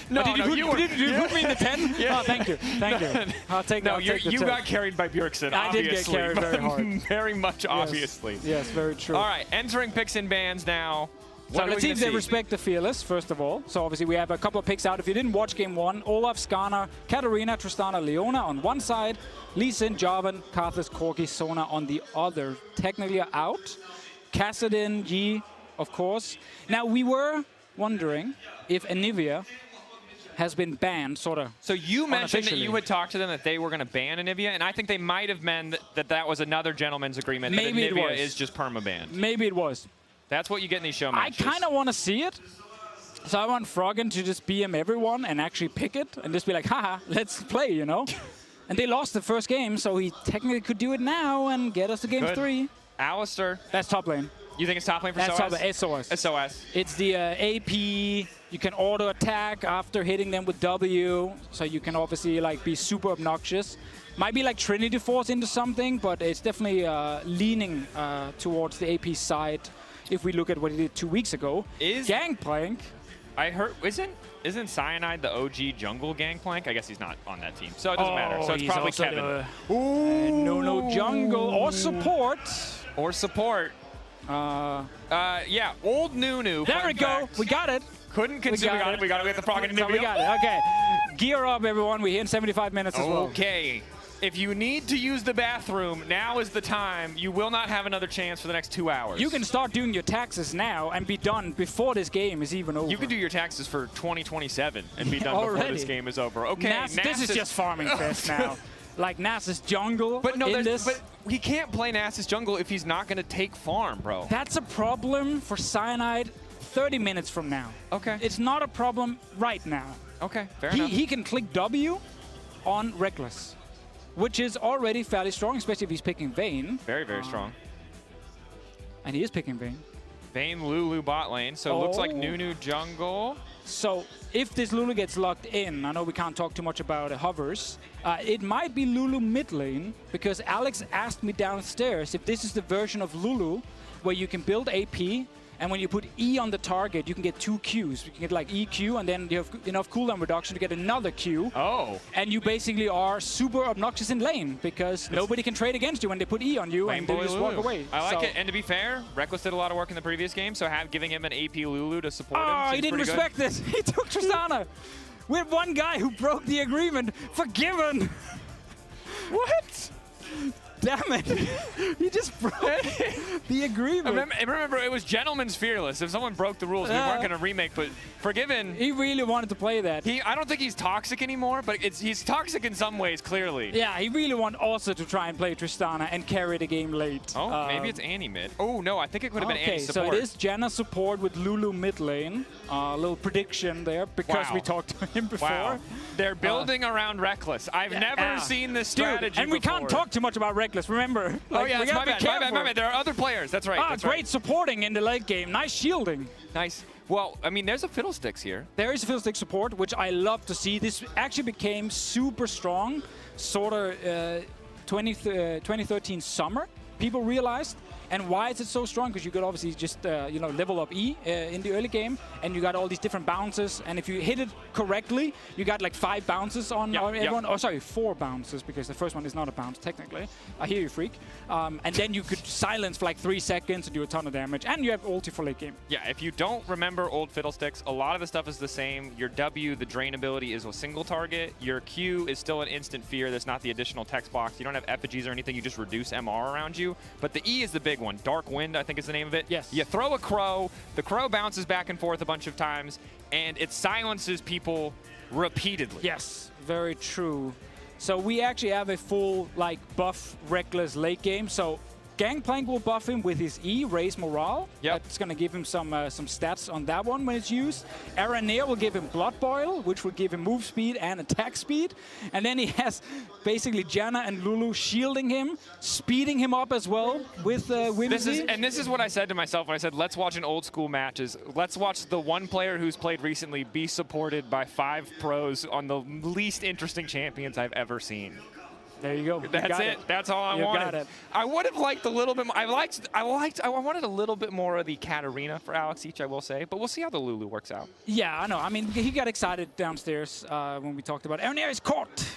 No, did you put me in the 10? Yeah. Oh, thank you. I'll take that. You got carried by Bjergsen, I obviously. did get carried very hard. Very much, obviously. Yes, very true. All right, entering picks and bans now. So let's see if they respect the Fearless, first of all. So obviously we have a couple of picks out. If you didn't watch Game 1, Olaf, Skarner, Katarina, Tristana, Leona on one side, Lee Sin, Jarvan, Karthus, Corki, Sona on the other. Technically out. Kassadin, Yi, of course. Now we were wondering if Anivia has been banned, sort of. So you mentioned that you had talked to them that they were going to ban Anivia, and I think they might have meant that was another gentleman's agreement. Maybe that Anivia it was. is just perma-banned. Maybe it was. That's what you get in these show matches. I kind of want to see it. So I want Froggen to just BM everyone and actually pick it and just be like, haha, let's play, you know? And they lost the first game, so he technically could do it now and get us to game 3. Alistair. That's top lane. You think it's top lane for That's SOS? top lane. SOS. SOS. It's the AP. You can auto attack after hitting them with W, so you can obviously like be super obnoxious. Might be like Trinity Force into something, but it's definitely leaning towards the AP side. If we look at what he did 2 weeks ago, Gangplank. I heard isn't Cyanide the OG jungle Gangplank? I guess he's not on that team, so it doesn't matter. So it's probably Kevin. No jungle or support. Or support. Yeah, old Nunu. There we go. We got it. Couldn't consume. We got it. The Froggen Anivia. We got it. Okay. Gear up, everyone. We're here in 75 minutes as well. Okay. If you need to use the bathroom, now is the time. You will not have another chance for the next 2 hours. You can start doing your taxes now and be done before this game is even over. You can do your taxes for 2027 and be done before this game is over. Okay, Nas this is just farming fest now. Like Nasus jungle. But he can't play Nasus jungle if he's not going to take farm, bro. That's a problem for Cyanide 30 minutes from now. Okay. It's not a problem right now. Okay, fair enough. He can click W on Reckless, which is already fairly strong, especially if he's picking Vayne. Very, very strong. And he is picking Vayne. Vayne Lulu bot lane, so it looks like Nunu jungle. So if this Lulu gets locked in, I know we can't talk too much about hovers, it might be Lulu mid lane, because Alex asked me downstairs if this is the version of Lulu where you can build AP, and when you put E on the target, you can get 2 Qs. You can get like EQ, and then you have enough cooldown reduction to get another Q. Oh. And you basically are super obnoxious in lane, because nobody can trade against you when they put E on you, Lane and they boy just Lulu. walk away. I like it, and to be fair, Reckless did a lot of work in the previous game, so giving him an AP Lulu to support him Oh, he seems didn't pretty respect this. He took Tristana. We had one guy who broke the agreement. Forgiven. What? Damn it. He just broke the agreement. Remember, it was Gentleman's Fearless. If someone broke the rules, we weren't going to remake, but Forgiven... He really wanted to play that. I don't think he's toxic anymore, but he's toxic in some ways, clearly. Yeah, he really wanted also to try and play Tristana and carry the game late. Oh, maybe it's Annie mid. Oh, no, I think it could have been Annie support. So it is Janna support with Lulu mid lane. A little prediction there, because we talked to him before. Wow. They're building around Reckless. I've never seen this strategy Dude, and we before. can't talk too much about Reckless, remember? Oh, yeah, it's my bad. There are other players. That's right. That's great supporting in the late game. Nice shielding. Nice. Well, I mean, there's a Fiddlesticks here. There is a Fiddlestick support, which I love to see. This actually became super strong, sort of 2013 summer, people realized. And why is it so strong? Because you could obviously just level up E in the early game, and you got all these different bounces. And if you hit it correctly, you got like 5 bounces on everyone. Oh, sorry, 4 bounces, because the first one is not a bounce technically. I hear you, freak. And then you could silence for like 3 seconds and do a ton of damage. And you have ulti for late game. Yeah, if you don't remember old Fiddlesticks, a lot of the stuff is the same. Your W, the drain ability, is a single target. Your Q is still an instant fear. There's not the additional text box. You don't have effigies or anything. You just reduce MR around you. But the E is the big one. Dark Wind, I think is the name of it. Yes. You throw a crow, the crow bounces back and forth a bunch of times, and it silences people repeatedly. Yes, very true. So we actually have a full buff Reckless late game. So Gangplank will buff him with his E, raise morale. Yep. That's going to give him some stats on that one when it's used. Aranea will give him Blood Boil, which will give him move speed and attack speed. And then he has basically Janna and Lulu shielding him, speeding him up as well with Whimsy. This is what I said to myself when I said, let's watch an old school match. Let's watch the one player who's played recently be supported by 5 pros on the least interesting champions I've ever seen. There you go. That's it. That's all I wanted. Got it. I would have liked a little bit more. I wanted a little bit more of the Katarina for Alex each, I will say. But we'll see how the Lulu works out. Yeah, I know. I mean, he got excited downstairs when we talked about Aranea is caught.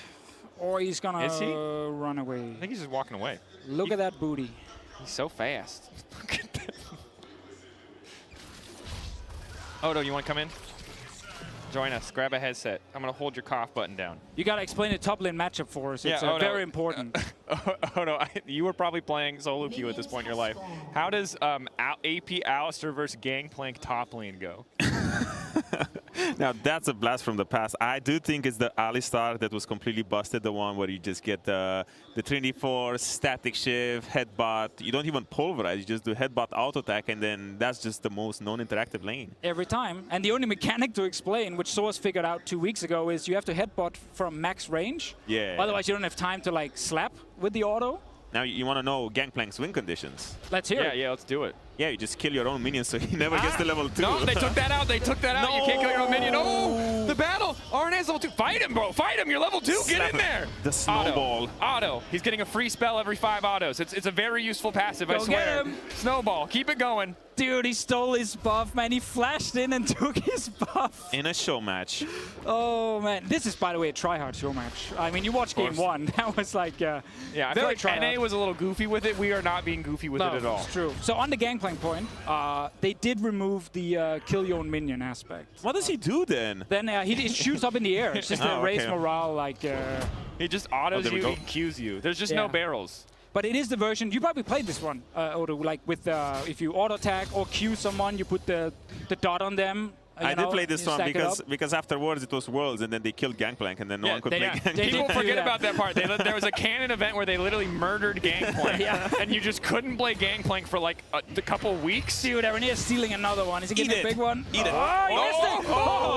Or he's going to run away. I think he's just walking away. Look at that booty. He's so fast. Look at that. Oh, no, you want to come in? Join us. Grab a headset. I'm going to hold your cough button down. You got to explain the top lane matchup for us. It's very important. Oh, no. You were probably playing solo queue at this point in your life. How does AP Alistair versus Gangplank top lane go? Now, that's a blast from the past. I do think it's the Alistar that was completely busted, the one where you just get the Trinity Force, static shift, headbutt. You don't even pulverize. You just do headbutt auto attack, and then that's just the most non-interactive lane. Every time. And the only mechanic to explain, which Source figured out 2 weeks ago, is you have to headbutt from max range. Yeah. Otherwise, you don't have time to slap with the auto. Now, you want to know Gangplank's win conditions. Let's hear it. Yeah, let's do it. Yeah, you just kill your own minion so he never gets to level 2. No, they took that out. They took that out. No. You can't kill your own minion. Oh, the battle. RNA's level 2. Fight him, bro. Fight him. You're level 2. Get in there. The snowball. Auto. He's getting a free spell every 5 autos. It's a very useful passive, I swear. Get him. Snowball. Keep it going. Dude, he stole his buff, man. He flashed in and took his buff. In a show match. Oh, man. This is, by the way, a try-hard show match. I mean, you watched game 1. That was like, yeah, I feel like NA was a little goofy with it. We are not being goofy with it at all. It's true. So on the Gangplank point, they did remove the kill your own minion aspect. What does he do then? Then he shoots up in the air. It's just a raise morale, he just autos you, he Qs you. There's just no barrels. But it is the version, you probably played this one, Odo, with if you auto attack or Q someone, you put the dot on them. I did play this one because afterwards it was Worlds and then they killed Gangplank and then no one could play Gangplank. People forget about that part. There was a canon event where they literally murdered Gangplank and you just couldn't play Gangplank for like a couple weeks. Dude, Aranea is stealing another one. Is he getting a big one? Eat it. Oh, he missed it!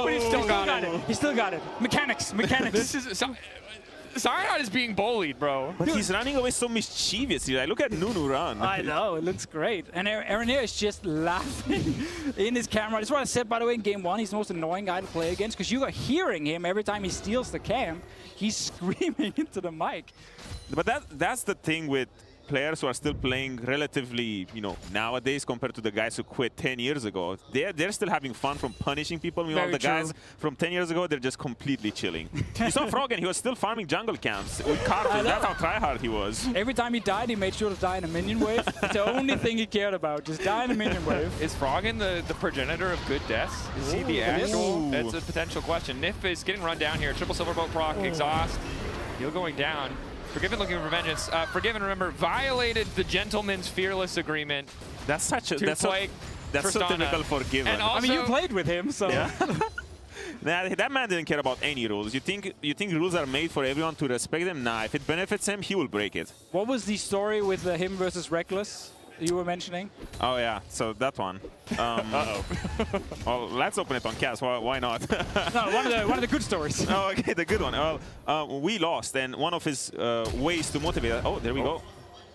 But he still got it. He still got it. Mechanics. This is Cyanide is being bullied, bro. But he's running away so mischievously. Like, look at Nunu run. I know, it looks great. And Aranea is just laughing in his camera. That's what I said, by the way, in game 1. He's the most annoying guy to play against because you are hearing him every time he steals the camp. He's screaming into the mic. But that's the thing with players who are still playing relatively, you know, nowadays compared to the guys who quit 10 years ago. They're still having fun from punishing people. Meanwhile, the guys from 10 years ago, they're just completely chilling. You saw Froggen, he was still farming jungle camps with Cartus. That's how tryhard he was. Every time he died, he made sure to die in a minion wave. It's the only thing he cared about, just die in a minion wave. Is Froggen the progenitor of good deaths? Is he the actual? That's a potential question. Nif is getting run down here. Triple Silverbolt proc, exhaust. Heal going down. Forgiven looking for vengeance. Forgiven, remember, violated the Gentleman's Fearless Agreement. That's such a that's so typical Forgiven. And also, I mean, you played with him, so. Yeah. That man didn't care about any rules. You think rules are made for everyone to respect them? Nah, if it benefits him, he will break it. What was the story with him versus Reckless you were mentioning? Oh yeah, so that one. Well, let's open it on Cass. Why not? No, one of the good stories. Oh, okay, the good one. Well, we lost, and one of his ways to motivate. Oh, there we go.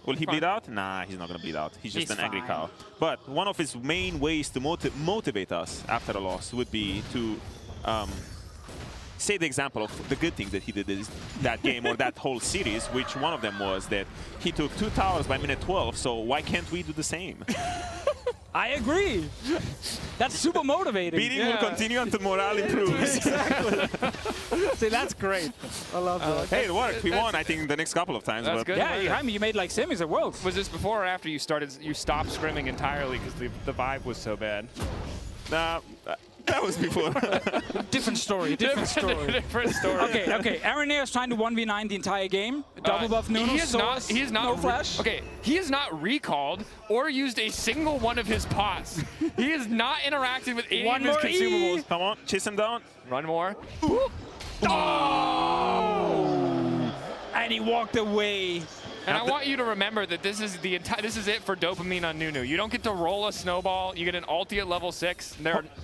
Will he bleed out? Nah, he's not gonna bleed out. He's just an angry cow. But one of his main ways to motivate us after a loss would be to say the example of the good things that he did that game or that whole series, which one of them was that he took 2 towers by minute 12, so why can't we do the same? I agree. That's super motivating. Beating will continue until morale improves. Exactly. See, that's great. I love that. Hey, it worked. We won, I think, the next couple of times. That's but good. Yeah, I mean, you made like semis at Worlds. Was this before or after you stopped scrimming entirely because the vibe was so bad? Nah, that was before. Different story. Different story. Okay. Aranea is trying to 1v9 the entire game. Double buff Nunu. He is not no flash. Okay, he is not recalled or used a single one of his pots. He is not interacted with any of his consumables. Come on, chase him down. Run more. Oh! And he walked away. And I want you to remember that this is it for dopamine on Nunu. You don't get to roll a snowball. You get an ulti at level 6.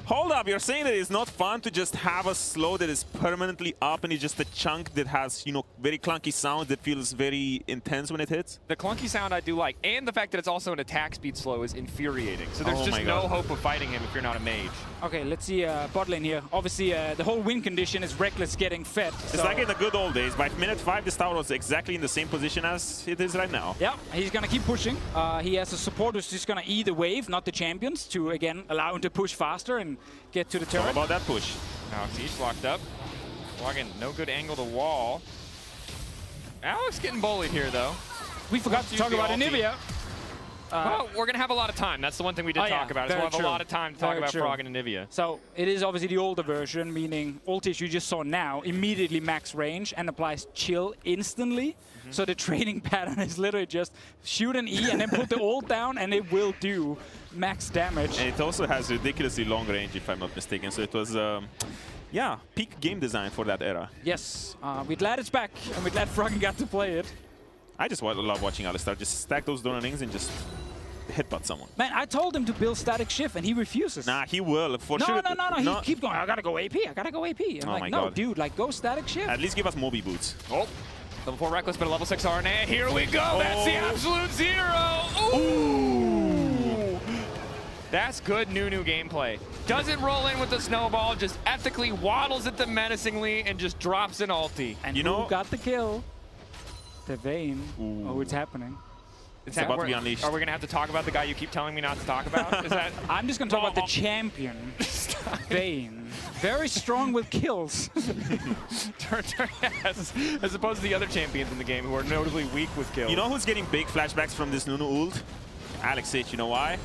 Hold up, you're saying that it's not fun to just have a slow that is permanently up and it's just a chunk that has, you know, very clunky sound that feels very intense when it hits? The clunky sound I do like, and the fact that it's also an attack speed slow is infuriating. So there's just no hope of fighting him if you're not a mage. Okay, let's see bot lane here. Obviously, the whole win condition is Reckless getting fed. It's like in the good old days. By minute 5, this tower was exactly in the same position as it is right now. Yeah, he's going to keep pushing. He has a support who's just going to eat the wave, not the champions, to, again, allow him to push faster and get to the turret. How about that push? Now, Siege locked up. Walking, no good angle to wall. Alex getting bullied here, though. We forgot to talk about Anivia. Well, we're going to have a lot of time. That's the one thing we did talk about. So we'll have a lot of time to talk about Froggen and Anivia. So it is obviously the older version, meaning ultis you just saw now immediately max range and applies chill instantly. So the training pattern is literally just shoot an E and then put the ult down and it will do max damage. And it also has ridiculously long range, if I'm not mistaken. So it was, yeah, peak game design for that era. Yes, we're glad it's back and we're glad Froggen got to play it. I just love watching Alistar just stack those donor rings and just headbutt someone. Man, I told him to build static shift and he refuses. Nah, he will, for sure. No. He keeps going, I gotta go AP, I gotta go AP. I'm like, no, dude, like, go static shift. At least give us Moby boots. Oh, level 4 Reckless, but a level 6 RNA. Here we go, that's the absolute zero. Ooh. That's good Nunu gameplay. Doesn't roll in with the snowball, just ethically waddles at them menacingly and just drops an ulti. And you know, got the kill? The Vayne. Oh, it's happening. It's about to be unleashed. Are we going to have to talk about the guy you keep telling me not to talk about? Is that? I'm just going to talk about the champion, Vayne. Very strong with kills. As opposed to the other champions in the game who are notably weak with kills. You know who's getting big flashbacks from this Nunu ult? Alex H, you know why?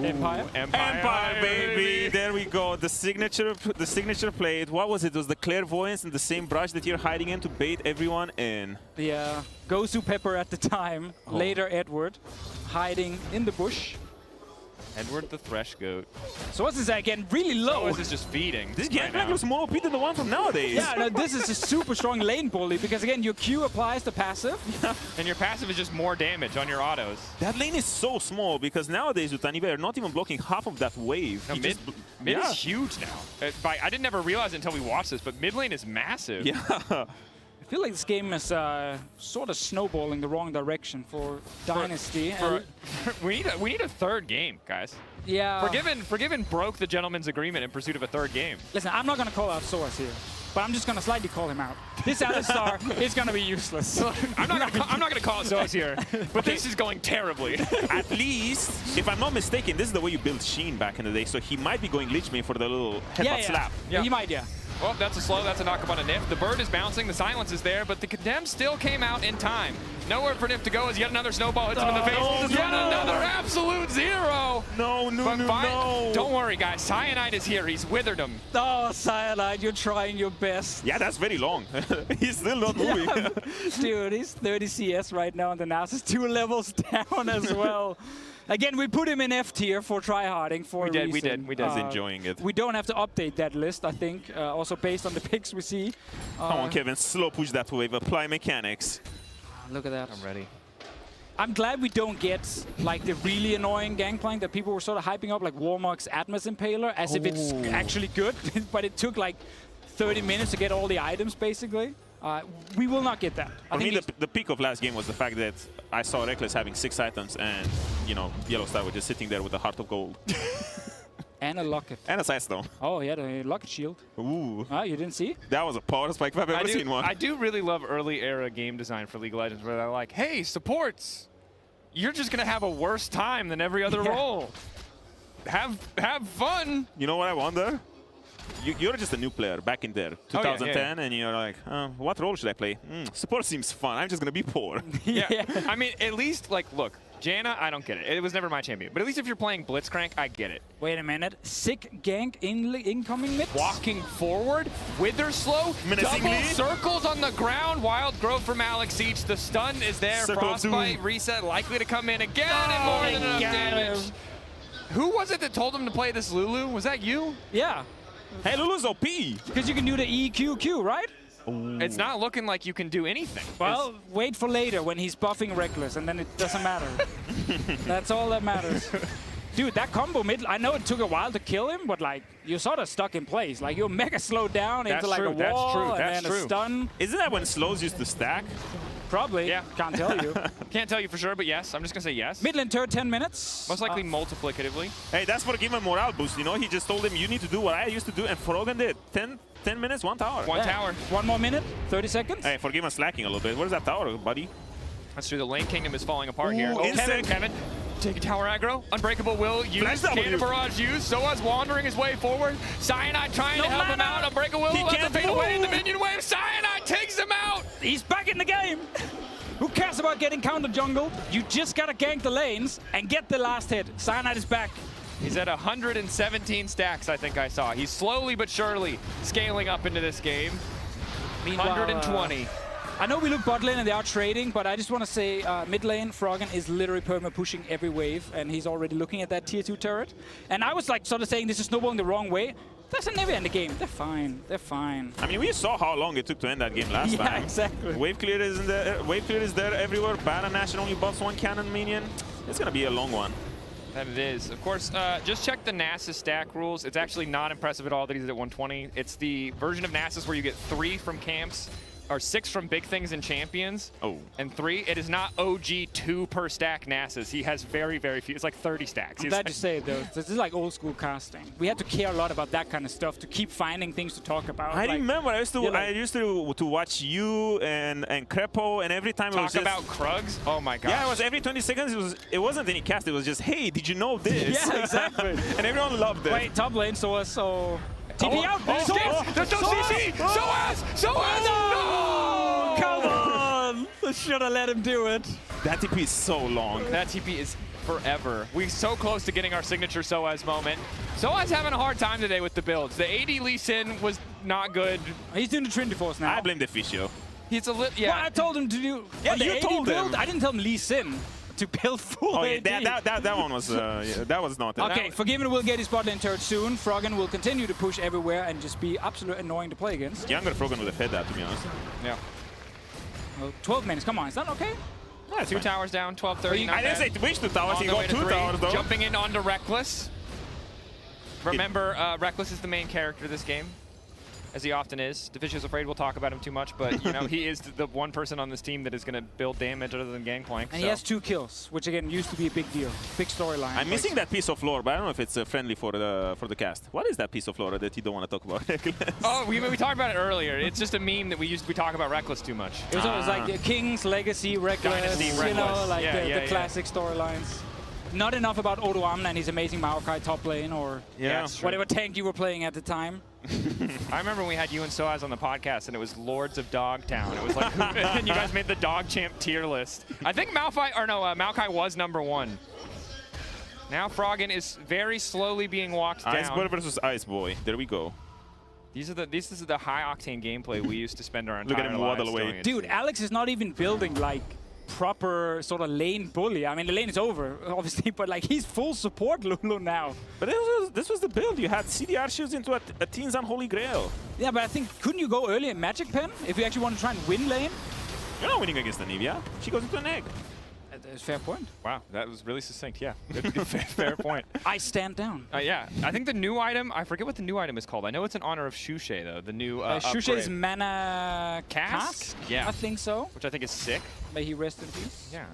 Empire? Empire, baby! There we go. The signature plate. What was it? It was the clairvoyance and the same brush that you're hiding in to bait everyone in. Yeah. Gosu Pepper at the time. Later Edward. Hiding in the bush. Edward the Thresh Goat. So what's this again? Really low. So is this just feeding? This Gangplank looks more OP than the one from nowadays. Yeah, no, this is a super strong lane bully because again, your Q applies the passive. And your passive is just more damage on your autos. That lane is so small because nowadays with Anivia, you're not even blocking half of that wave. No, mid is huge now. I didn't ever realize it until we watched this, but mid lane is massive. Yeah. I feel like this game is sort of snowballing the wrong direction for Dynasty. We need a third game, guys. Yeah. Forgiven broke the gentleman's agreement in pursuit of a third game. Listen, I'm not going to call out Soas here, but I'm just going to slightly call him out. This Alistar is going to be useless. I'm not going to call it Soas here, but this is going terribly. At least, if I'm not mistaken, this is the way you built Sheen back in the day, so he might be going Lich Bane for the little headbutt slap. Yeah, he might, yeah. Well, that's a slow, that's a knock-up on a Nif. The bird is bouncing, the silence is there, but the Condemned still came out in time. Nowhere for Nif to go as yet another snowball hits him in the face. Yet another absolute zero. No. Don't worry, guys. Cyanide is here. He's withered him. Oh, Cyanide, you're trying your best. Yeah, that's very long. He's still not moving. Yeah, dude, he's 30 CS right now, and the NAS is 2 levels down as well. Again, we put him in F tier for tryharding for a reason. We did. He's enjoying it. We don't have to update that list, I think, also based on the picks we see. Come on, Kevin, slow push that wave. Apply mechanics. Look at that. I'm ready. I'm glad we don't get like the really annoying gangplank that people were sort of hyping up, like Warmock's Atmos Impaler, as if it's actually good, but it took like 30 minutes to get all the items, basically. We will not get that. For me, the peak of last game was the fact that I saw Reckless having 6 items and, you know, Yellow Star was just sitting there with a heart of gold. And a locket. And a Sidestone. Oh, he had a locket shield. Ooh. You didn't see? That was a power spike if I've ever seen one. I do really love early era game design for League of Legends where they're like, hey, supports, you're just going to have a worse time than every other role. Have fun. You know what I wonder? You're just a new player back in there, 2010, and you're like, what role should I play? Support seems fun. I'm just going to be poor. Yeah. I mean, at least, like, look, Janna, I don't get it. It was never my champion. But at least if you're playing Blitzcrank, I get it. Wait a minute. Sick gank incoming mid? Walking forward, Wither slow, double circles on the ground, Wild Growth from Alex Each. The stun is there. Frostbite reset likely to come in again and more than enough damage. Who was it that told him to play this Lulu? Was that you? Yeah. Hey, Lulu's OP. Because you can do the EQQ, right? Ooh. It's not looking like you can do anything. Well, wait for later when he's buffing Reckless, and then it doesn't matter. That's all that matters. Dude, that combo mid, I know it took a while to kill him, but like, you're sort of stuck in place. Like, you're mega slowed down into like a wall and then a stun. Isn't that when slows used to stack? Probably. Yeah. Can't tell you. Can't tell you for sure, but yes. I'm just going to say yes. Mid lane turret, 10 minutes. Most likely multiplicatively. Hey, that's for giving him morale boost. You know, he just told him, you need to do what I used to do, and Frogan did. 10 minutes, 1 tower. One tower. 1 more minute, 30 seconds. Hey, forgive him slacking a little bit. Where's that tower, buddy? That's true. The lane kingdom is falling apart here. Oh, Kevin. Take a tower aggro. Unbreakable will use. Cannon barrage use. Soaz wandering his way forward. Cyanide trying to help him out. Unbreakable will lets him fade away in the minion wave. Cyanide takes him out. He's back in the game. Who cares about getting counter jungle? You just gotta gank the lanes and get the last hit. Cyanide is back. He's at 117 stacks, I think I saw. He's slowly but surely scaling up into this game. Meanwhile, 120. I know we look bot lane and they are trading, but I just want to say mid lane, Froggen is literally perma pushing every wave, and he's already looking at that tier 2 turret. And I was like sort of saying this is snowballing the wrong way. Doesn't never end the game. They're fine. They're fine. I mean, we saw how long it took to end that game last time. Yeah, exactly. Wave clear is in there. Wave clear is there everywhere. Baron Nation only buffs 1 cannon minion. It's gonna be a long one. That it is. Of course, just check the Nasus stack rules. It's actually not impressive at all that he's at 120. It's the version of Nasus where you get 3 from camps, or 6 from big things and champions, and 3. It is not OG 2 per stack Nasus. He has very, very few. It's like 30 stacks. I'm glad you say it, though. This is like old school casting. We had to care a lot about that kind of stuff to keep finding things to talk about. I remember I used to watch you and Crepo, and every time it was talk about Krugs. Oh my god. Yeah, it was every 20 seconds. It wasn't any cast. It was just, hey, did you know this? Yeah, exactly. And everyone loved it. Wait, top lane, so TP out! There's no CC! Soaz! No! Come on! I should have let him do it. That TP is so long. That TP is forever. We're so close to getting our signature Soaz moment. Soaz having a hard time today with the builds. The AD Lee Sin was not good. He's doing the Trinity Force now. I blame the Fisio. He's a little, yeah. Well, I told him to do you told build. him. I didn't tell him Lee Sin to build full AD. That one was, that was not. Okay, Forgiven will get his bot lane turret soon. Froggen will continue to push everywhere and just be absolutely annoying to play against. Younger Froggen would have fed that, to be honest. Yeah. Well, 12 minutes, come on, is that okay? Yeah, 2 towers down, 12:30. I didn't say to reach 2 towers, he got 2 towers though. Jumping in onto Reckless. Remember, Reckless is the main character of this game. as he often is. Division's afraid we'll talk about him too much, but you know he is the one person on this team that is going to build damage other than Gangplank. And he has 2 kills, which again used to be a big deal, big storyline. I'm missing that piece of lore, but I don't know if it's friendly for the cast. What is that piece of lore that you don't want to talk about? Oh, we talked about it earlier. It's just a meme that we talk about Reckless too much. It was always like King's Legacy, Reckless, Dynasty, you know, Reckless. like Yeah, the classic storylines. Not enough about Odo Amna and his amazing Maokai top lane or whatever tank you were playing at the time. I remember when we had you and Soaz on the podcast, and it was Lords of Dogtown. It was like, and you guys made the Dog Champ tier list. I think Maokai was #1. Now Froggen is very slowly being walked down. Iceboy versus Iceboy. There we go. This is the high octane gameplay we used to spend our entire Look at him lives waddle away. doing. Dude, Alex is not even building like proper sort of lane bully. I mean, the lane is over, obviously, but like he's full support Lulu now. But this was the build. You had CDR shields into a Team's Unholy Grail. Yeah, but I think, couldn't you go early in Magic Pen if you actually want to try and win lane? You're not winning against Anivia. She goes into an egg. That's a fair point. Wow, that was really succinct. Yeah, fair point. I stand down. Yeah, I think the new item, I forget what the new item is called. I know it's in honor of Shushe, though, the new Shushe's Mana Cask? Yeah. I think so. Which I think is sick. May he rest in peace. Yeah.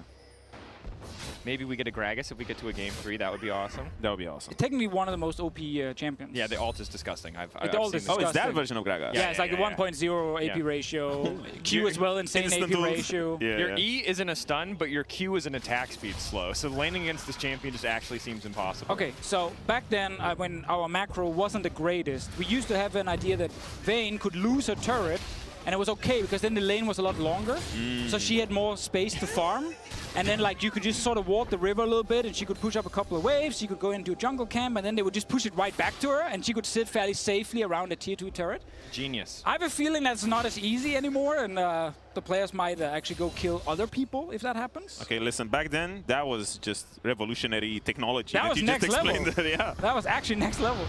Maybe we get a Gragas if we get to a game 3. That would be awesome. That would be awesome. Technically one of the most OP champions. Yeah, the ult is disgusting. I've The ult is disgusting. Oh, it's that version of Gragas. Yeah, it's like the 1.0 AP ratio. Q as well, insane AP ratio. Your E isn't a stun, but your Q is an attack speed slow. So laning against this champion just actually seems impossible. Okay, so back then, when our macro wasn't the greatest, we used to have an idea that Vayne could lose her turret, and it was okay because then the lane was a lot longer, so she had more space to farm. And then like you could just sort of walk the river a little bit, and she could push up a couple of waves. She could go into a jungle camp, and then they would just push it right back to her, and she could sit fairly safely around a tier 2 turret. Genius. I have a feeling that's not as easy anymore, and the players might actually go kill other people if that happens. Okay, listen, back then, that was just revolutionary technology. That was you next just level. explained. Yeah. That was actually next level.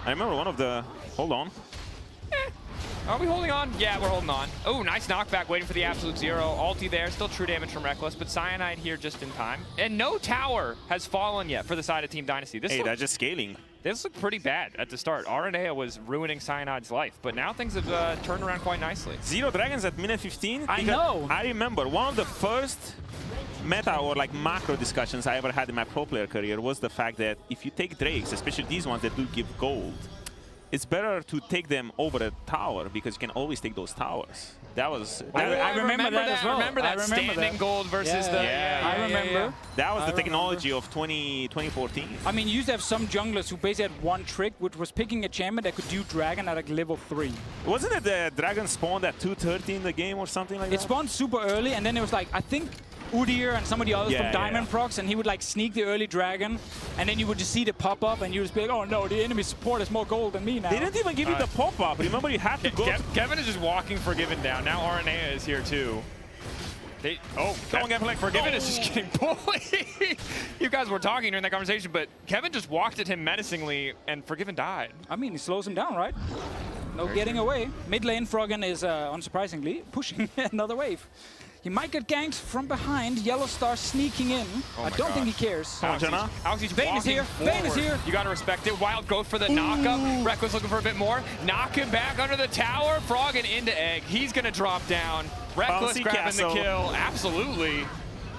I remember one of the... Hold on. Are we holding on? Yeah, we're holding on. Oh, nice knockback, waiting for the absolute 0. Ulti there, still true damage from Reckless, but Cyanide here just in time. And no tower has fallen yet for the side of Team Dynasty. That's just scaling. This looked pretty bad at the start. RNA was ruining Cyanide's life, but now things have turned around quite nicely. 0 dragons at minute 15? I know. I remember one of the first meta or like macro discussions I ever had in my pro player career was the fact that if you take Drakes, especially these ones that do give gold, it's better to take them over a tower because you can always take those towers. That was... I remember that as well. Remember that standing gold versus the... I remember. That was the technology of 2014. I mean, you used to have some junglers who basically had one trick, which was picking a champion that could do dragon at like level 3. Wasn't it the dragon spawned at 2:30 in the game or something like that? It spawned super early, and then it was like, I think Udyr and some of the others from Diamond Procs, and he would like sneak the early dragon, and then you would just see the pop-up, and you would just be like, oh no, the enemy support has more gold than me now. They didn't even give you the pop-up. Remember, you had to go... Kevin is just walking Forgiven down. Now RNA is here too. Forgiven is just getting bullied. You guys were talking during that conversation, but Kevin just walked at him menacingly, and Forgiven died. I mean, he slows him down, right? No getting away. Mid lane, Froggen is, unsurprisingly, pushing another wave. He might get ganked from behind. Yellow Star sneaking in. I don't think he cares. Vayne is here. Vayne is here. You got to respect it. Wild goes for the knockup. Reckless looking for a bit more. Knock him back under the tower. Froggen into egg. He's going to drop down. Reckless Bouncy grabbing castle. the kill. Absolutely.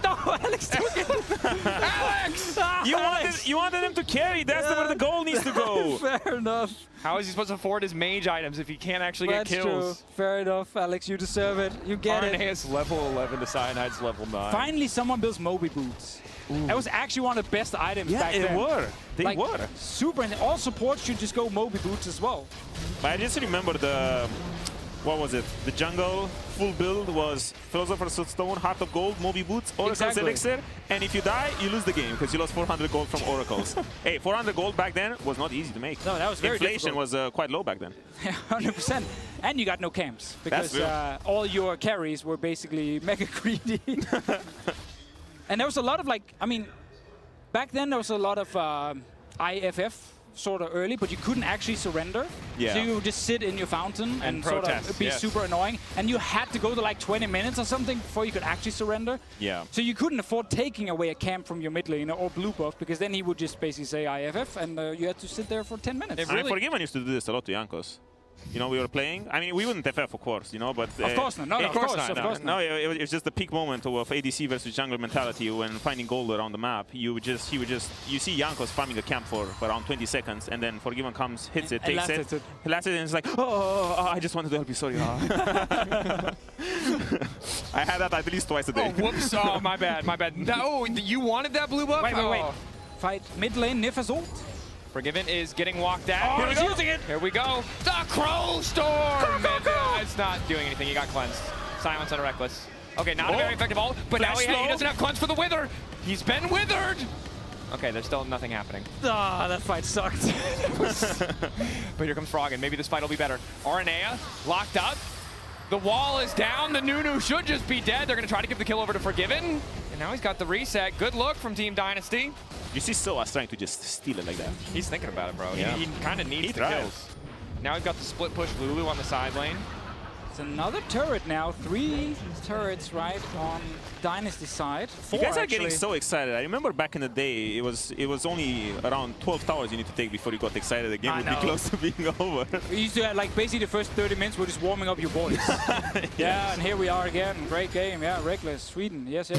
No, Alex took it. Alex! You wanted him to carry. That's where the goal needs to go. Fair enough. How is he supposed to afford his mage items if he can't actually get kills? True. Fair enough, Alex. You deserve it. You get it. RNA is level 11 to Cyanide's level 9. Finally, someone builds Moby Boots. That was actually one of the best items back then. They were. Super, and all supports should just go Moby Boots as well. But I just remember the... What was it? The jungle full build was Philosopher's Stone, Heart of Gold, Moby Boots, Oracle's Elixir, and if you die, you lose the game because you lost 400 gold from Oracles. Hey, 400 gold back then was not easy to make. No, that was very Inflation difficult. was quite low back then. 100%. And you got no camps because all your carries were basically mega greedy. And there was a lot of like, I mean, back then there was a lot of IFF sort of early, but you couldn't actually surrender. Yeah. So you would just sit in your fountain and sort of be super annoying. And you had to go to like 20 minutes or something before you could actually surrender. Yeah. So you couldn't afford taking away a camp from your mid laner or blue buff because then he would just basically say IFF and you had to sit there for 10 minutes. Forgiven used to do this a lot to Jankos. you know, we were playing. I mean, we wouldn't FF, of course, you know, but... Of course not. No, of course not. No, it was just the peak moment of ADC versus jungler mentality when finding gold around the map. You see Jankos farming a camp for around 20 seconds, and then Forgiven comes, hits it, takes it, last it, and it's like, oh, I just wanted to help you, sorry. I had that at least twice a day. Oh, whoops. Oh, my bad, my bad. No, you wanted that blue buff? Wait. Fight mid lane, Nif has ult. Forgiven is getting walked out. Oh, he's using it. Here we go. The Crow Storm! It's not doing anything. He got cleansed. Silence on a Reckless. Okay, not a very effective ult, but now he doesn't have cleanse for the Wither. He's been withered. Okay, there's still nothing happening. Ah, that fight sucked. But here comes Froggen. Maybe this fight will be better. Aranea locked up. The wall is down. The Nunu should just be dead. They're going to try to give the kill over to Forgiven. And now he's got the reset. Good look from Team Dynasty. You see Soas trying to just steal it like that. He's thinking about it, bro. Yeah. He kind of needs the kills. Now we've got the split push Lulu on the side lane. It's another turret now. 3 turrets right on Dynasty side. 4, you guys are actually. getting so excited. I remember back in the day, it was only around 12 towers you need to take before you got excited. The game would be close to being over. We used to have, like, basically the first 30 minutes we're just warming up your boys. Yeah, and here we are again. Great game. Yeah, Reckless, Sweden. Yes.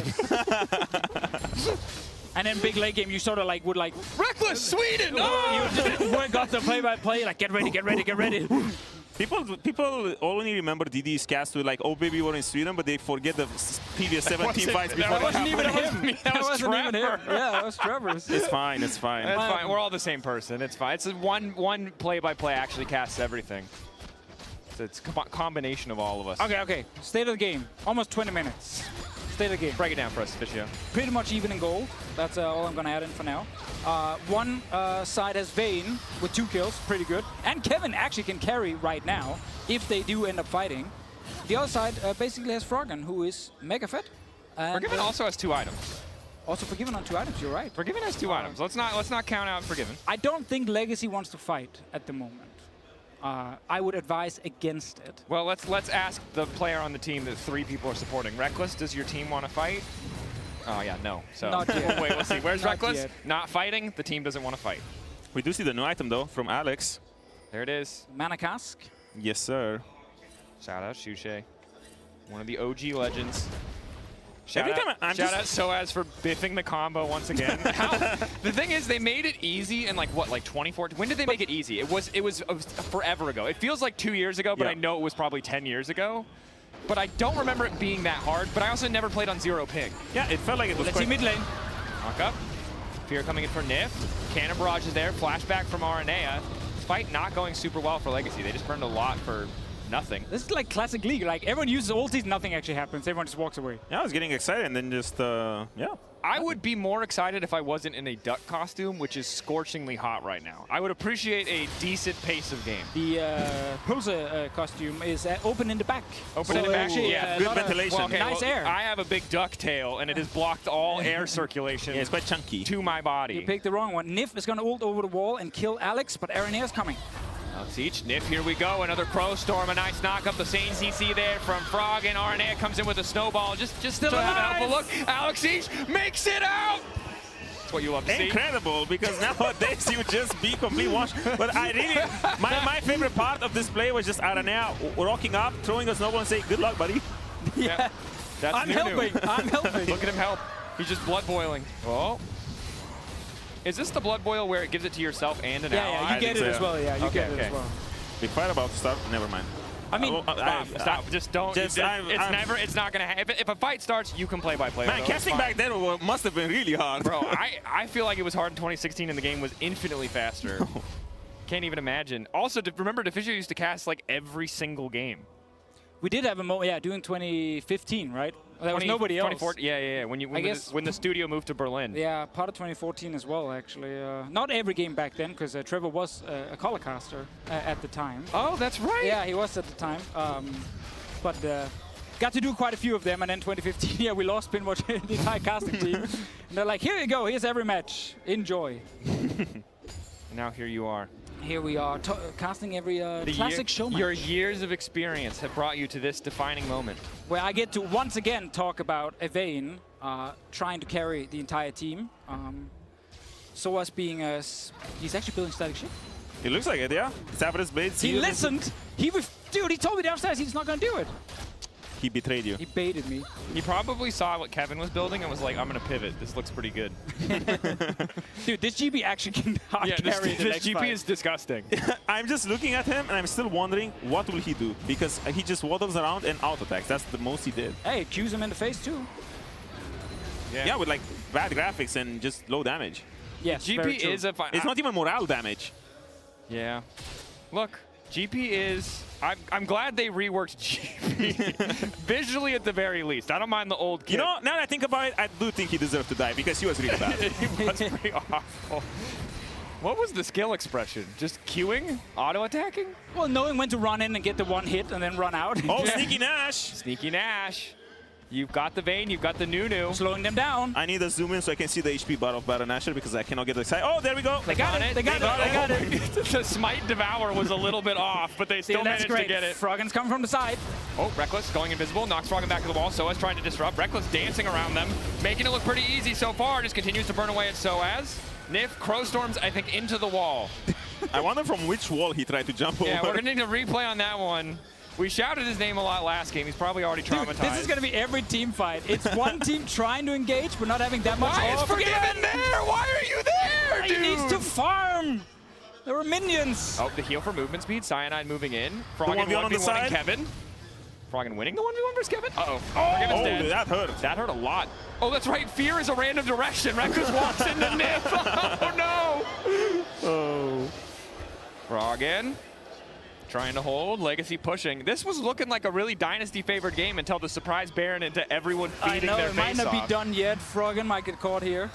And then big late game, you sort of like would like Reckless Sweden. You just work off the play-by-play, like get ready. People only remember DD's cast with like, oh baby, we're in Sweden, but they forget the previous 17 fights before. That wasn't even him. That was Trevor. Yeah, that was Trevor's. It's fine. It's fine. It's fine. We're all the same person. It's fine. It's one play-by-play actually casts everything. So it's a combination of all of us. Okay. State of the game. Almost 20 minutes. State of the game. Break it down for us, Fisio. Pretty much even in gold. That's all I'm going to add in for now. One side has Vayne with 2 kills. Pretty good. And Kevin actually can carry right now if they do end up fighting. The other side basically has Froggen, who is mega fed. Forgiven also has 2 items. Also Forgiven on 2 items, you're right. Forgiven has 2 items. Let's not count out Forgiven. I don't think Legacy wants to fight at the moment. I would advise against it. Well, let's ask the player on the team that 3 people are supporting. Reckless, does your team want to fight? Oh yeah, no. So not yet. Wait, let's see. Where's Not Reckless? yet. Not fighting. The team doesn't want to fight. We do see the new item though from Alex. There it is. Mana cask. Yes, sir. Shout out Shushe, one of the OG legends. Every time I'm shout out Soaz for biffing the combo once again. The thing is, they made it easy in like 2014? When did they make it easy? It was forever ago. It feels like 2 years ago, but I know it was probably 10 years ago. But I don't remember it being that hard. But I also never played on 0 ping. Yeah, it felt like it was. Let's see mid lane. Knock up. Fear coming in for Nif. Cannon barrage is there. Flashback from Aranea. Fight not going super well for Legacy. They just burned a lot for nothing. This is like classic League. Like everyone uses ultis, nothing actually happens. Everyone just walks away. Yeah, I was getting excited and then just yeah. I would be more excited if I wasn't in a duck costume, which is scorchingly hot right now. I would appreciate a decent pace of game. The Pulsar costume is open in the back. Open in the back? Actually, yeah, good ventilation. Well, okay, nice air. I have a big duck tail, and it has blocked all air circulation. Yeah, it's quite chunky. To my body. You picked the wrong one. Nif is going to ult over the wall and kill Alex, but Aranea is coming. Siege, Nif, here we go. Another Crow Storm, a nice knock up. The same CC there from Frog, and Aranea comes in with a snowball. Just Still to have alive. an helpful look. Alex Siege makes it out. That's what you love to see. Incredible, because nowadays you just be complete wash. But I really, my favorite part of this play was just Aranea rocking up, throwing a snowball and saying, good luck, buddy. Yeah. That's I'm Nunu. helping. I'm helping. Look at him help. He's just blood boiling. Oh. Is this the blood boil where it gives it to yourself and an ally? Yeah, you get it as well. Yeah, you get it as well. Big fight about to start. Never mind. I mean, stop. Just don't. It's not gonna happen. If a fight starts, you can play by play. Man, casting back then must have been really hard. Bro, I feel like it was hard in 2016 and the game was infinitely faster. Can't even imagine. Also, remember, Deficio used to cast like every single game. We did have a moment, doing 2015, right? There was nobody else. 2014, yeah. When the studio moved to Berlin. Yeah, part of 2014 as well, actually. Not every game back then, because Trevor was a color caster at the time. Oh, that's right. Yeah, he was at the time. But got to do quite a few of them, and then 2015, yeah, we lost pretty much the entire casting team. And they're like, here you go, here's every match. Enjoy. And now here you are. Here we are, casting every classic show match. Your years of experience have brought you to this defining moment. Where I get to once again talk about Vayne trying to carry the entire team. Soas being he's actually building static ship. It looks like it, yeah. Savage Blades. He listened. Dude, he told me downstairs he's not going to do it. He betrayed you. He baited me. He probably saw what Kevin was building and was like, I'm going to pivot. This looks pretty good. Dude, this GP actually can not carry the next GP fight. is disgusting. I'm just looking at him and I'm still wondering what will he do, because he just waddles around and auto attacks. That's the most he did. Hey, accuse him in the face too. Yeah, with like bad graphics and just low damage. Yes, GP is a It's not even morale damage. Yeah. Look, GP is... I'm glad they reworked GP. Visually at the very least. I don't mind the old kid. You know, now that I think about it, I do think he deserved to die because he was really bad. He was pretty awful. What was the skill expression? Just queuing? Auto-attacking? Well, knowing when to run in and get the one hit and then run out. Oh, Sneaky Nash! Sneaky Nash. You've got the Vayne, you've got the Nunu. Slowing them down. I need to zoom in so I can see the HP bar of Baron Nashor because I cannot get excited. Oh, there we go. They got it. They got it. The Smite Devour was a little bit off, but they still managed to get it. Froggen's coming from the side. Oh, Reckless going invisible, knocks Froggen back to the wall. Soaz trying to disrupt. Reckless dancing around them, making it look pretty easy so far. Just continues to burn away at Soaz. Nif, Crow Storms, I think, into the wall. I wonder from which wall he tried to jump over. Yeah, we're going to need a replay on that one. We shouted his name a lot last game. He's probably already traumatized. Dude, this is going to be every team fight. It's one team trying to engage, but not having that much. Why is Forgiven there? Why are you there, dude? He needs to farm. There were minions. Oh, the heal for movement speed. Cyanide moving in. Froggen 1v1 on the side. Kevin. Froggen winning the 1v1 versus Kevin. Uh-oh. Oh, dude, that hurt. That hurt a lot. Oh, that's right. Fear is a random direction. Reckless walks into Nif. Oh, no. Oh. Froggen. Trying to hold, Legacy pushing. This was looking like a really Dynasty-favored game until the surprise Baron into everyone feeding their face off. It might not be done yet. Froggen might get caught here.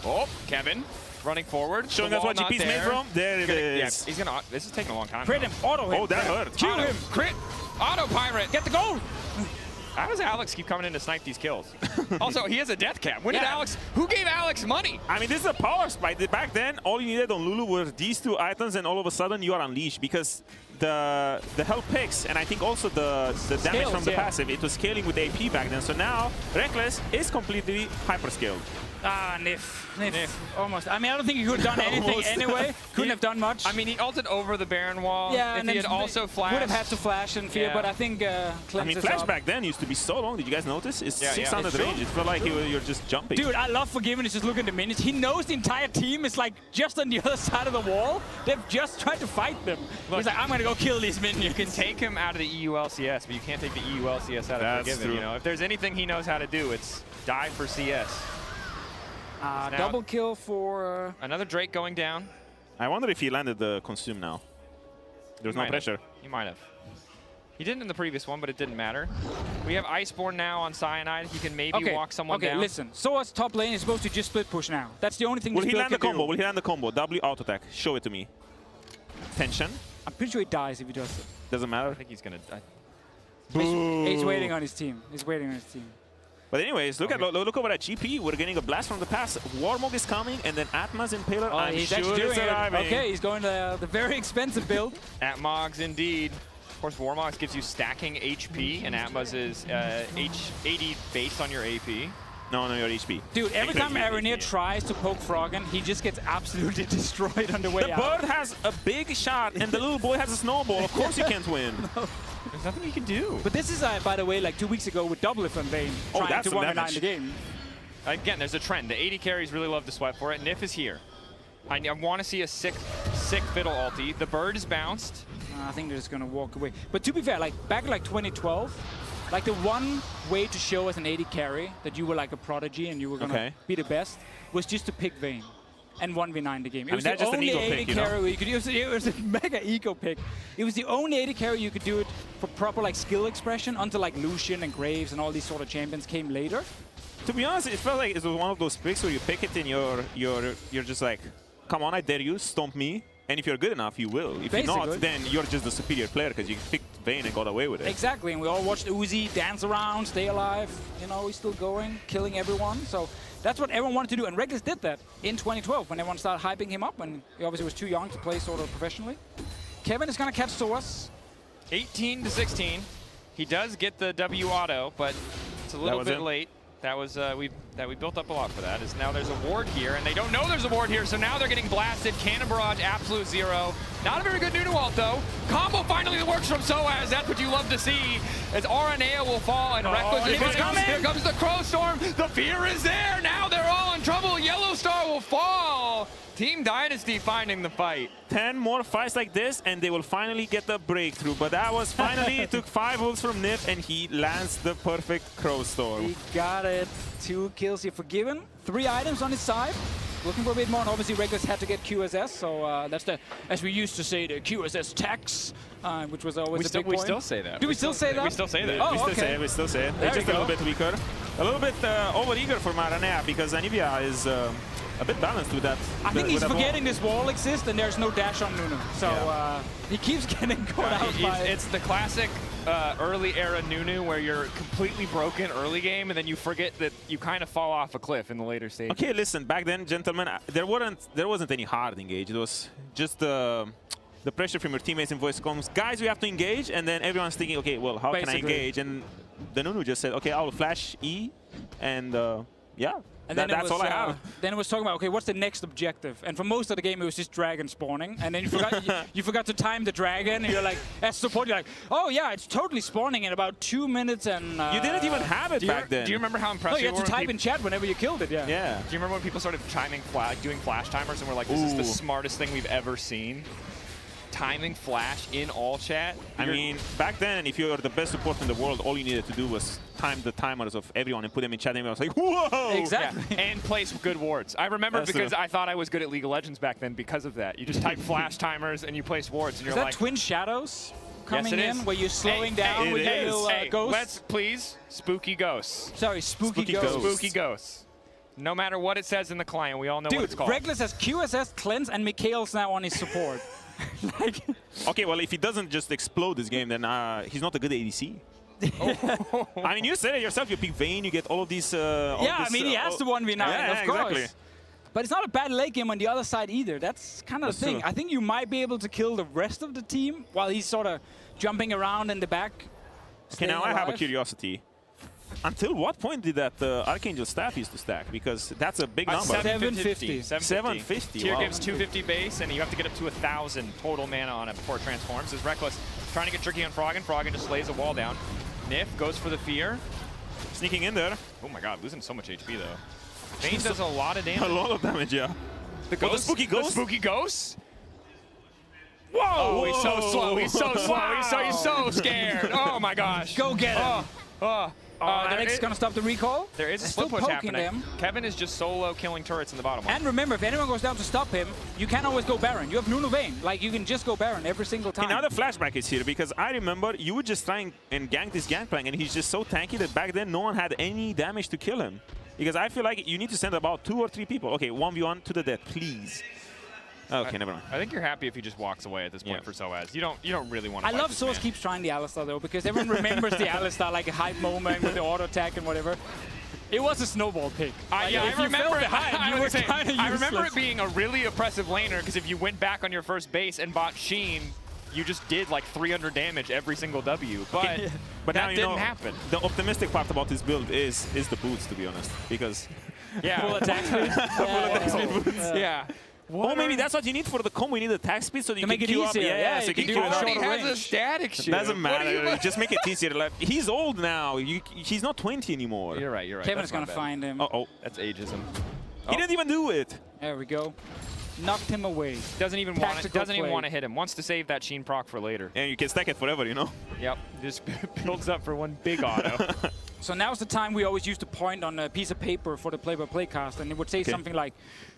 Oh, Kevin running forward. Showing us what GP's made from. There it is. Yeah, he's gonna. This is taking a long time. Crit him. Auto him. Oh, that hurt. Kill him. Crit. Auto Pirate. Get the gold. How does Alex keep coming in to snipe these kills? Also, he has a death cap. When did Alex? Who gave Alex money? I mean, this is a power spike. Back then, all you needed on Lulu were these two items, and all of a sudden you are unleashed because the health picks, and I think also the damage from the passive, it was scaling with AP back then. So now Reckless is completely hyper scaled. Ah, Nif. Almost. I mean, I don't think he could have done anything anyway. Couldn't have done much. I mean, he ulted over the Baron wall. Yeah, if he had also flashed. Would have had to flash and fear, but I think flash back then used to be so long. Did you guys notice? It's 600 range. It felt like you're just jumping. Dude, I love Forgiven. Just look at the minutes. He knows the entire team is like just on the other side of the wall. They've just tried to fight them. Look, he's like, I'm going to go kill these minions. You can take him out of the EULCS, but you can't take the EULCS out of Forgiven. You know, if there's anything he knows how to do, it's die for CS. Double kill for... Another Drake going down. I wonder if he landed the consume now. There's no pressure. He might have. He didn't in the previous one, but it didn't matter. We have Iceborne now on Cyanide. He can maybe walk someone down. Okay, listen. Soaz top lane is supposed to just split push now. That's the only thing Will he land the combo? Will he land the combo? W auto attack. Show it to me. Tension. I'm pretty sure he dies if he does it. Doesn't matter. I think he's going to die. He's waiting on his team. He's waiting on his team. But anyways, look over at GP. We're getting a blast from the pass. Warmog is coming, and then Atma's Impaler. Oh, I'm he's sure actually doing is arriving. it. Okay, he's going to the very expensive build. Atmog's indeed. Of course, Warmog's gives you stacking HP, and Atma's is 80 based on your AP. No, your HP. Dude, every time Aranir tries to poke Froggen, he just gets absolutely destroyed on the way out. The bird has a big shot, and the little boy has a snowball. Of course you can't win. No. There's nothing you can do. But this is, by the way, like 2 weeks ago with Doublelift on Vayne, trying to 1v9 the game. Again, there's a trend. The 80 carries really love to sweat for it. Nif is here. I want to see a sick Fiddle ulti. The bird is bounced. I think they're just going to walk away. But to be fair, like back in like 2012, like the one way to show as an 80 carry that you were like a prodigy and you were going to be the best was just to pick Vayne and 1v9 the game. It was the only 80 carry where you could use it. It was a mega eco pick. It was the only 80 carry you could do it for proper like skill expression until like Lucian and Graves and all these sort of champions came later. To be honest, it felt like it was one of those picks where you pick it and you're just like, come on, I dare you, stomp me. And if you're good enough, you will. If you're not, then you're just the superior player because you picked Vayne and got away with it. Exactly, and we all watched Uzi dance around, stay alive. You know, he's still going, killing everyone. So that's what everyone wanted to do, and Reckless did that in 2012 when everyone started hyping him up, and he obviously was too young to play sort of professionally. Kevin is going to catch Soaz. 18 to 16. He does get the W auto, but it's a little bit late. That was we built up a lot for that. Is now there's a ward here, and they don't know there's a ward here, so now they're getting blasted. Cannon barrage, absolute zero. Not a very good Nunu ult though. Combo finally works from Soaz. That's what you love to see. As RNA will fall and Reckless is coming. Here comes the Crow Storm. The fear is there. Now they're all in trouble. Yellow Star will fall. Team Dynasty finding the fight. 10 more fights like this, and they will finally get the breakthrough. But that was finally, it took 5 ults from Nip, and he lands the perfect Crow Storm. He got it. 2 kills here forgiven. 3 items on his side. Looking for a bit more, and obviously Reckless had to get QSS, so that's the, as we used to say, the QSS tax, which was always a big point. We still say that. Do we still say that? We still say that. Oh, we still say it. It's just a little bit weaker. A little bit over-eager for Maranea, because Anivia is a bit balanced with that. I think he's forgetting this wall exists, and there's no dash on Nunu. So he keeps getting caught out by... It's the classic early era Nunu where you're completely broken early game, and then you forget that you kind of fall off a cliff in the later stage. Okay, listen, back then, gentlemen, there wasn't any hard engage. It was just the pressure from your teammates in voice comms. Guys, we have to engage, and then everyone's thinking, okay, well, how can I engage? And the Nunu just said, okay, I'll flash E, and yeah. And then that's all I have. Then it was talking about, okay, what's the next objective? And for most of the game, it was just dragon spawning. And then you forgot you forgot to time the dragon, and you're like, as support, you're like, oh yeah, it's totally spawning in about 2 minutes and... you didn't even have it back then. Do you remember how impressive you had to type in chat whenever you killed it, yeah. Yeah. Do you remember when people started doing flash timers and we're like, this is the smartest thing we've ever seen? Timing flash in all chat. I mean, back then, if you were the best support in the world, all you needed to do was time the timers of everyone and put them in chat, and I was like, whoa! Exactly. Yeah. And place good wards. I remember because I thought I was good at League of Legends back then because of that. You just type flash timers and you place wards, and you're like... Is that Twin Shadows coming in, is. where you're slowing down with your little ghosts? Let's please, spooky ghosts. Sorry, spooky ghosts. Spooky ghosts. No matter what it says in the client, we all know what it's called. Reckless has QSS, Cleanse, and Mikhail's now on his support. Okay, well, if he doesn't just explode this game, then he's not a good ADC. I mean, you said it yourself. You pick Vayne, you get all of these... I mean, he has the 1v9, of course. Exactly. But it's not a bad late game on the other side either. That's kind of the thing. I think you might be able to kill the rest of the team while he's sort of jumping around in the back. Okay, now I have a curiosity. Until what point did that Archangel staff used to stack? Because that's a big number. 750. 750. Tier wow. gives 250 base, and you have to get up to 1,000 total mana on it before it transforms. Is Reckless trying to get tricky on Froggen. Froggen just lays a wall down. Nif goes for the fear. Sneaking in there. Oh my god, losing so much HP though. Vayne does a lot of damage. A lot of damage, yeah. The ghost? The spooky ghost? The spooky ghost? Whoa! Oh, he's so slow. He's so slow. Wow. He's so scared. Oh my gosh. Go get him. Alex is going to stop the recall. There is a still split push poking happening. them. Kevin is just solo killing turrets in the bottom. And remember, if anyone goes down to stop him, you can't always go Baron. You have Nunu Vayne. Like, you can just go Baron every single time. Okay, now the flashback is here, because I remember you would just try and gank this Gangplank, and he's just so tanky that back then no one had any damage to kill him. Because I feel like you need to send about 2 or 3 people. Okay, 1v1 to the death, please. Okay, never mind. I think you're happy if he just walks away at this point for Soaz. You don't really want to. I love Soaz keeps trying the Alistar though, because everyone remembers the Alistar like a hype moment with the auto attack and whatever. It was a snowball pick. I remember it. I remember it being a really oppressive laner, because if you went back on your first base and bought Sheen, you just did like 300 damage every single W. But but that now didn't happen. The optimistic part about this build is the boots, to be honest, because full attack speed. Full attack speed boots. Yeah. Or maybe that's what you need for the combo. You need attack speed so that you make it queue easier. up. Yeah, so you can queue do it it up. shorter Has a range. static shield. Doesn't matter. Just make it easier. Like, he's old now. He's not 20 anymore. You're right. You're right. Kevin's going to find him. Uh-oh. That's ageism. He didn't even do it. There we go. Knocked him away. Doesn't even want to hit him. Wants to save that Sheen proc for later. And you can stack it forever, you know? Yep. Just builds up for one big auto. So now's the time we always used to point on a piece of paper for the play-by-play cast, and it would say something like,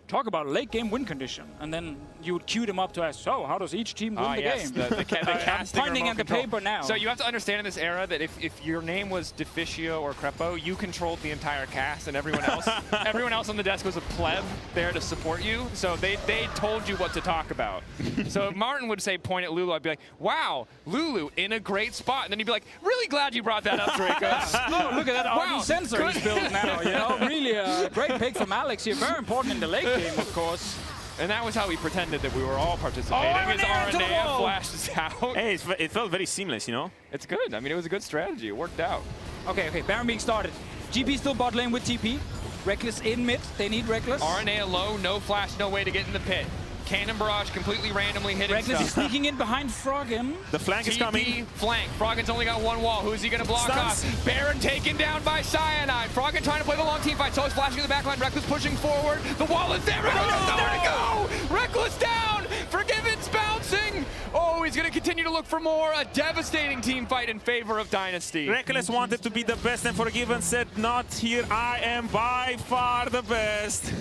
talk about a late game win condition, and then you would cue them up to ask, so how does each team win the game? The casting I'm pointing at the paper now. So you have to understand in this era that if your name was Deficio or Crepo, you controlled the entire cast, and everyone else on the desk was a pleb there to support you. So they told you what to talk about. So if Martin would say point at Lulu, I'd be like, wow, Lulu in a great spot, and then he'd be like, really glad you brought that up, Draco. Oh, look at that RD sensor he's built now. You know, really a great pick from Alex here. Very important in the late game, of course. And that was how we pretended that we were all participating. His RNA flashes out. Hey, it felt very seamless, you know? It's good. I mean, it was a good strategy. It worked out. Okay, Baron being started. GP still bot lane with TP. Reckless in mid. They need Reckless. RNA low, no flash, no way to get in the pit. Cannon barrage completely randomly hitting Reckless is stuff. sneaking in behind Froggen. The flank is coming. Flank. Froggen's only got one wall. Who's he going to block Stuns. off? Baron taken down by Cyanide. Froggen trying to play the long team fight. So he's flashing in the backline. Reckless pushing forward. The wall is there. Reckless has nowhere to go. Reckless down. Forgiven's bouncing. Oh, he's going to continue to look for more. A devastating team fight in favor of Dynasty. Reckless wanted to be the best, and Forgiven said, not here. I am by far the best.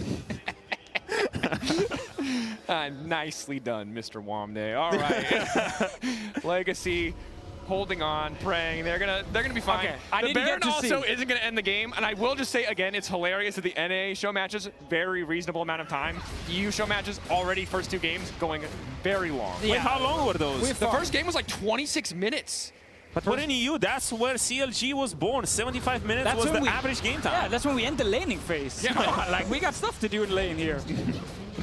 Nicely done, Mr. Womney. All right. Legacy holding on, praying. They're gonna be fine. Okay, I the didn't Baron get to also see. isn't gonna end the game. And I will just say again, it's hilarious that the NA show matches very reasonable amount of time. EU show matches already first 2 games going very long. Yeah. Wait, how long were those? The first game was like 26 minutes. But in EU, that's where CLG was born. 75 minutes was the average game time. Yeah, that's when we end the laning phase. Yeah. Like, we got stuff to do in lane here.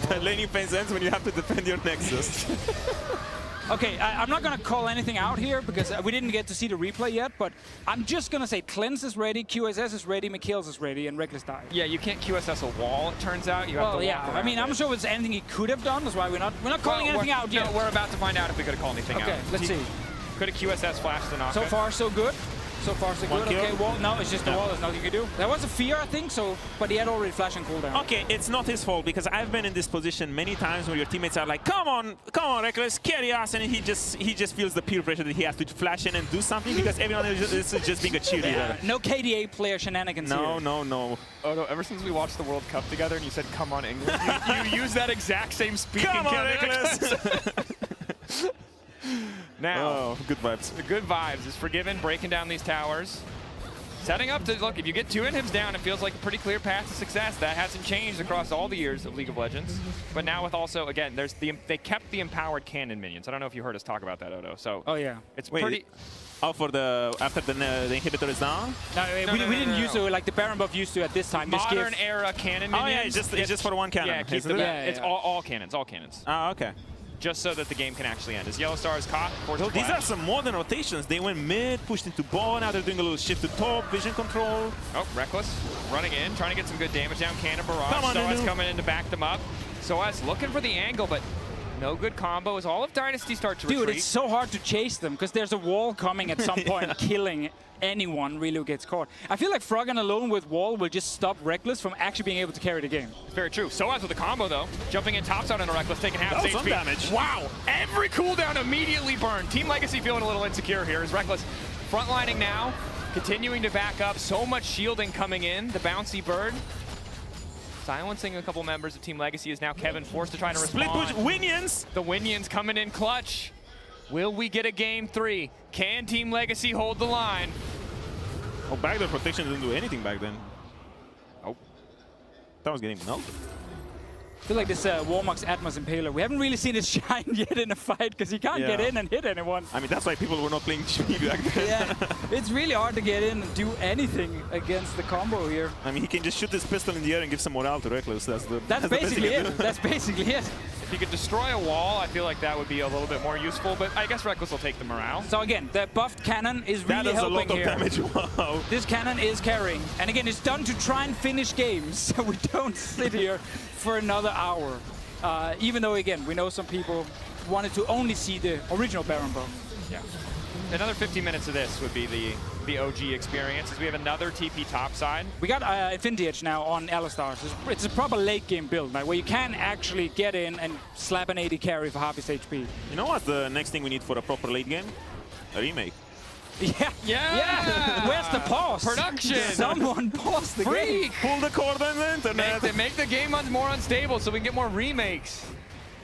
The laning phase ends when you have to defend your Nexus. Okay, I'm not going to call anything out here because we didn't get to see the replay yet, but I'm just going to say Cleanse is ready, QSS is ready, McKills is ready, and Reckless died. Yeah, you can't QSS a wall, it turns out. You have to walk around I mean, I'm sure it's anything he could have done. That's why we're not calling anything out yet. No, we're about to find out if we could have called anything out. Okay, let's see. Could have QSS flashed the knockout. So far, so good. So far, so good. Okay, wall. No, it's just the wall. There's nothing you can do. There was a fear, I think, so, but he had already flash and cooldown. Okay, it's not his fault because I've been in this position many times where your teammates are like, come on, Reckless, carry us, and he just feels the peer pressure that he has to flash in and do something because everyone is just being a cheerleader. Yeah, no KDA player shenanigans here. No. Oh no, ever since we watched the World Cup together and you said, come on, England, you use that exact same speaking. Come on, Reckless. Now, good vibes. The good vibes is Forgiven breaking down these towers. Setting up to, look, if you get 2 inhibs down, it feels like a pretty clear path to success. That hasn't changed across all the years of League of Legends. But now with also, again, they kept the empowered cannon minions. I don't know if you heard us talk about that, Odo. So oh yeah. It's pretty... Oh, after the inhibitor is down? No, we didn't use it like the Baron buff used to at this time. Modern era cannon minions. Oh yeah, it's just for one cannon. Yeah, keep the it's all cannons, all cannons. Oh, okay. Just so that the game can actually end. As Yellow Star is caught, so these are some modern rotations. They went mid, pushed into ball, now they're doing a little shift to top, vision control. Oh, Reckless running in, trying to get some good damage down. Cannon barrage. Come on, Soaz coming in to back them up. Soaz looking for the angle, but no good combo as all of Dynasty start to retreat. Dude, it's so hard to chase them because there's a wall coming at some point, killing anyone really who gets caught. I feel like Froggen alone with wall will just stop Reckless from actually being able to carry the game. It's very true. Soaz with the combo though, jumping in topside on a Reckless, taking half his HP. damage. Wow, every cooldown immediately burned. Team Legacy feeling a little insecure here as Reckless frontlining now, continuing to back up. So much shielding coming in. The bouncy bird silencing a couple members of Team Legacy is now Kevin forced to try to respond. Split push, Winions! The Winions coming in clutch. Will we get a game 3? Can Team Legacy hold the line? Oh, backdoor protection didn't do anything back then. Oh. That was getting melted. I feel like this Warmox Atmos Impaler, we haven't really seen it shine yet in a fight because he can't get in and hit anyone. I mean, that's why people were not playing GP back then. Yeah, it's really hard to get in and do anything against the combo here. I mean, he can just shoot his pistol in the air and give some morale to Reckless. That's basically it. That's basically it. If you could destroy a wall, I feel like that would be a little bit more useful, but I guess Reckless will take the morale. So again, the buffed cannon is really helping here. That does a lot of damage, wow. This cannon is carrying. And again, it's done to try and finish games, so we don't sit here for another hour. Even though, again, we know some people wanted to only see the original Baron buff. Yeah. Another 50 minutes of this would be the OG experience, as we have another TP topside. We got Infinity Edge now on Alistar. It's a proper late game build, right, where you can actually get in and slap an 80 carry for half his HP. You know what's the next thing we need for a proper late game? A remake. Yeah! Where's the pause? Production! Someone pause the game. Pull the cord on the internet. Make the game more unstable so we can get more remakes.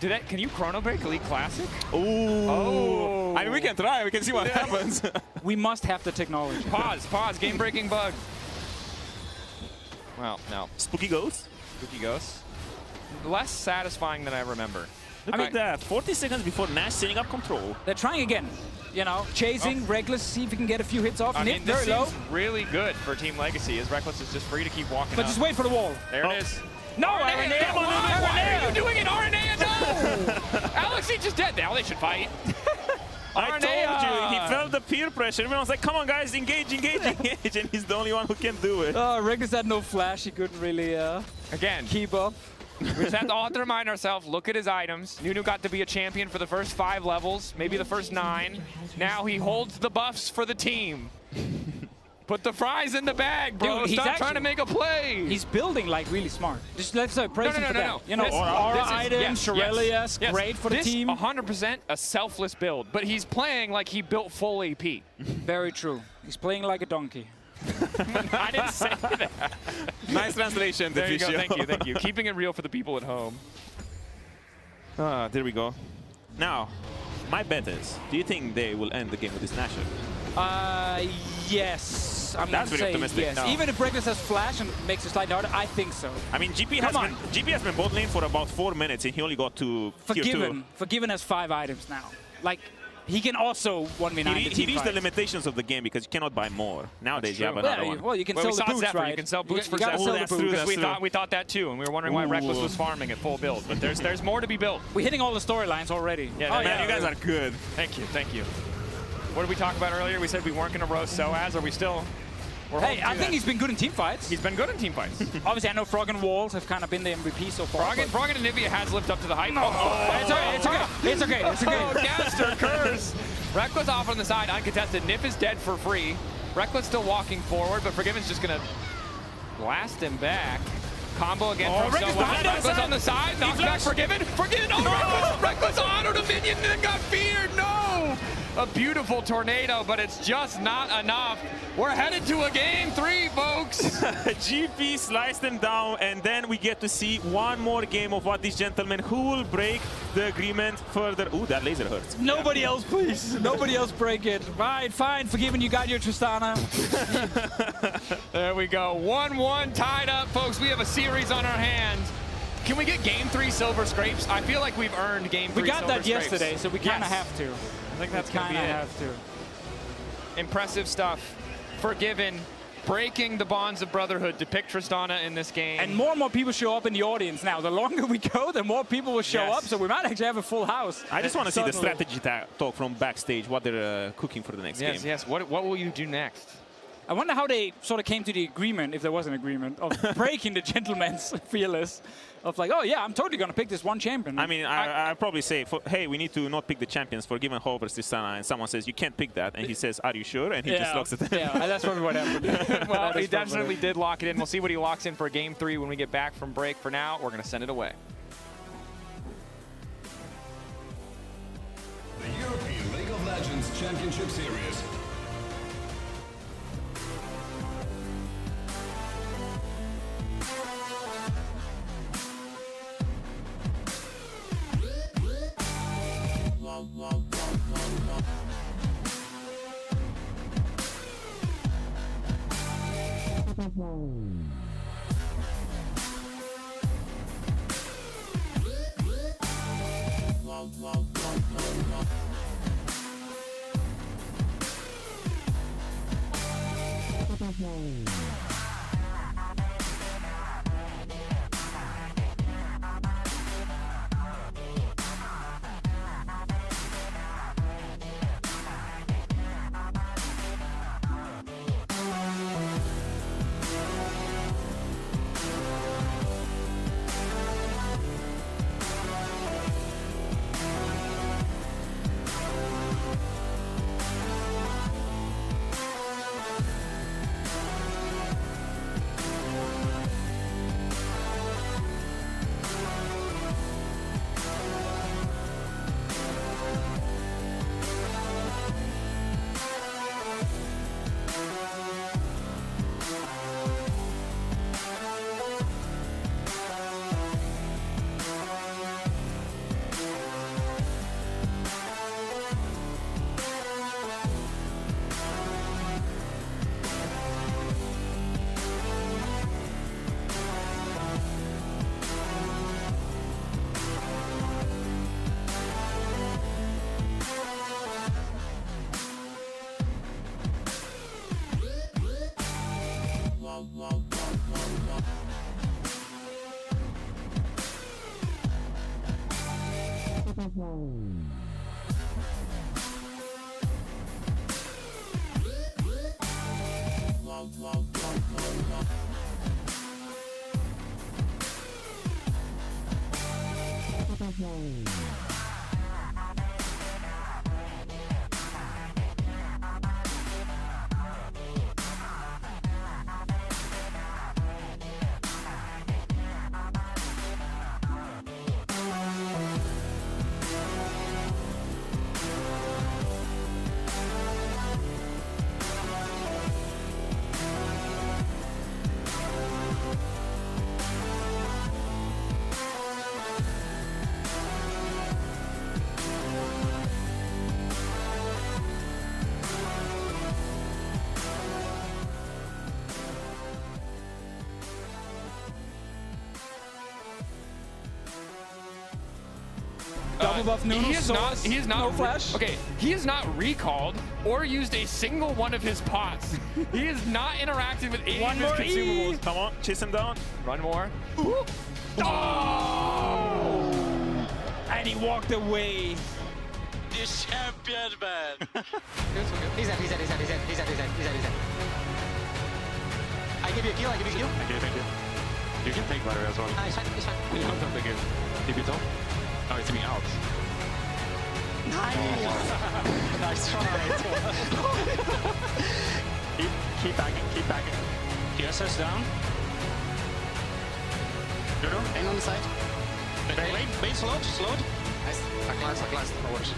Can you chrono break Elite Classic? Ooh. Oh. I mean, we can try. We can see what happens. We must have the technology. Pause. Game-breaking bug. Well, no. Spooky Ghost? Spooky Ghost. Less satisfying than I remember. Look at that. 40 seconds before Nash setting up control. They're trying again. You know, chasing, Reckless, see if he can get a few hits off. I Nick mean, this very low. seems really good for Team Legacy, as Reckless is just free to keep walking But up. just wait for the wall. There it is. No, RNA! Why are you doing it, RNA? No! Alex, he just dead. Now they should fight. I told you, he felt the peer pressure. Everyone was like, come on guys, engage, engage, engage. And he's the only one who can do it. Reckless had no flash. He couldn't really again keep up. We just have to all have to remind ourselves, look at his items. Nunu got to be a champion for the first 5 levels, maybe the first 9. Now he holds the buffs for the team. Put the fries in the bag, bro. Dude, Stop trying to make a play. He's building like really smart. Just let's praise him for that. You know, This- aura this is- items, Shirelius, yes. great for the This team. 100% a selfless build, but he's playing like he built full AP. Very true. He's playing like a donkey. I didn't say that. Nice translation, There you go. Deficio. Thank you. Thank you. Keeping it real for the people at home. There we go. Now, my bet is, do you think they will end the game with this Nashor? Yes. I'm That's gonna very say optimistic. yes. No. Even if Reckless has flash and makes it slightly harder, I think so. I mean, GP has been bot lane for about 4 minutes, and he only got to tier 2. Forgiven has 5 items now. Like, he can also 1v9 He reached the limitations of the game because you cannot buy more. Nowadays, you have true. another Yeah, one. well, you can Well, sell we the saw boots, Zephyr. right? You can sell boots for gotta Zephyr. sell the that's boots. true, Because we thought that too, and we were wondering why Reckless was farming at full build. But there's more to be built. We're hitting all the storylines already. Yeah, Man, you guys are good. Thank you, thank you. What did we talk about earlier? We said we weren't going to roast Soaz. Are we still? Hey, I think he's been good in team fights. He's been good in team fights. Obviously, I know Frog and Walls have kind of been the MVP so far. Frog and Anivia has lived up to the hype. It's okay, it's okay, it's okay, it's okay. Oh, Gaster curse. Reckless off on the side, uncontested. Nip is dead for free. Reckless still walking forward, but Forgiven's just going to blast him back. Combo again from Soaz. Reckless on the side, knocks back Forgiven. Forgiven, oh, Reckless autoed a minion and then got feared. No! A beautiful tornado, but it's just not enough. We're headed to a game 3, folks. GP sliced them down, and then we get to see one more game of what these gentlemen, who will break the agreement further. Ooh, that laser hurts. Nobody else, please. Nobody else break it. Fine, fine. Forgiven, you got your Tristana. There we go. 1-1 tied up, folks. We have a series on our hands. Can we get game 3 silver scrapes? I feel like we've earned game 3 We got silver that scrapes. yesterday, so we kind of Yes. have to. I think that's going to kind be of it. have to. Impressive stuff. Forgiven, breaking the bonds of brotherhood to pick Tristana in this game. And more people show up in the audience now. The longer we go, the more people will show up, so we might actually have a full house. I just want to see the Suddenly. strategy talk from backstage, what they're cooking for the next game. Yes. What will you do next? I wonder how they sort of came to the agreement, if there was an agreement, of breaking the gentleman's fearless. Of like, oh yeah, I'm totally going to pick this one champion. I mean, I'd probably say, hey, we need to not pick the champions for given Hope versus Tristana, and someone says, you can't pick that, and he says, are you sure? And he just locks it in. Yeah, that's probably what happened. Well, he definitely did lock it in. We'll see what he locks in for game 3 when we get back from break. For now, we're going to send it away. The European League of Legends Championship Series. Double buff Nuno. He is not. No flash. Okay, he is not recalled or used a single one of his pots. He is not interacted with any One of his more E. consumables. Come on, chase him down. Run more. Oh! And he walked away. The champion, man. He's dead. I give you a kill. Thank you. You can take battery as well. It's fine. No, thank you. Keep it on. Oh, it's me out. Nice try. Keep backing. ESS down. No. Aim on the side. Base slowed. Nice. I glanced. No worries.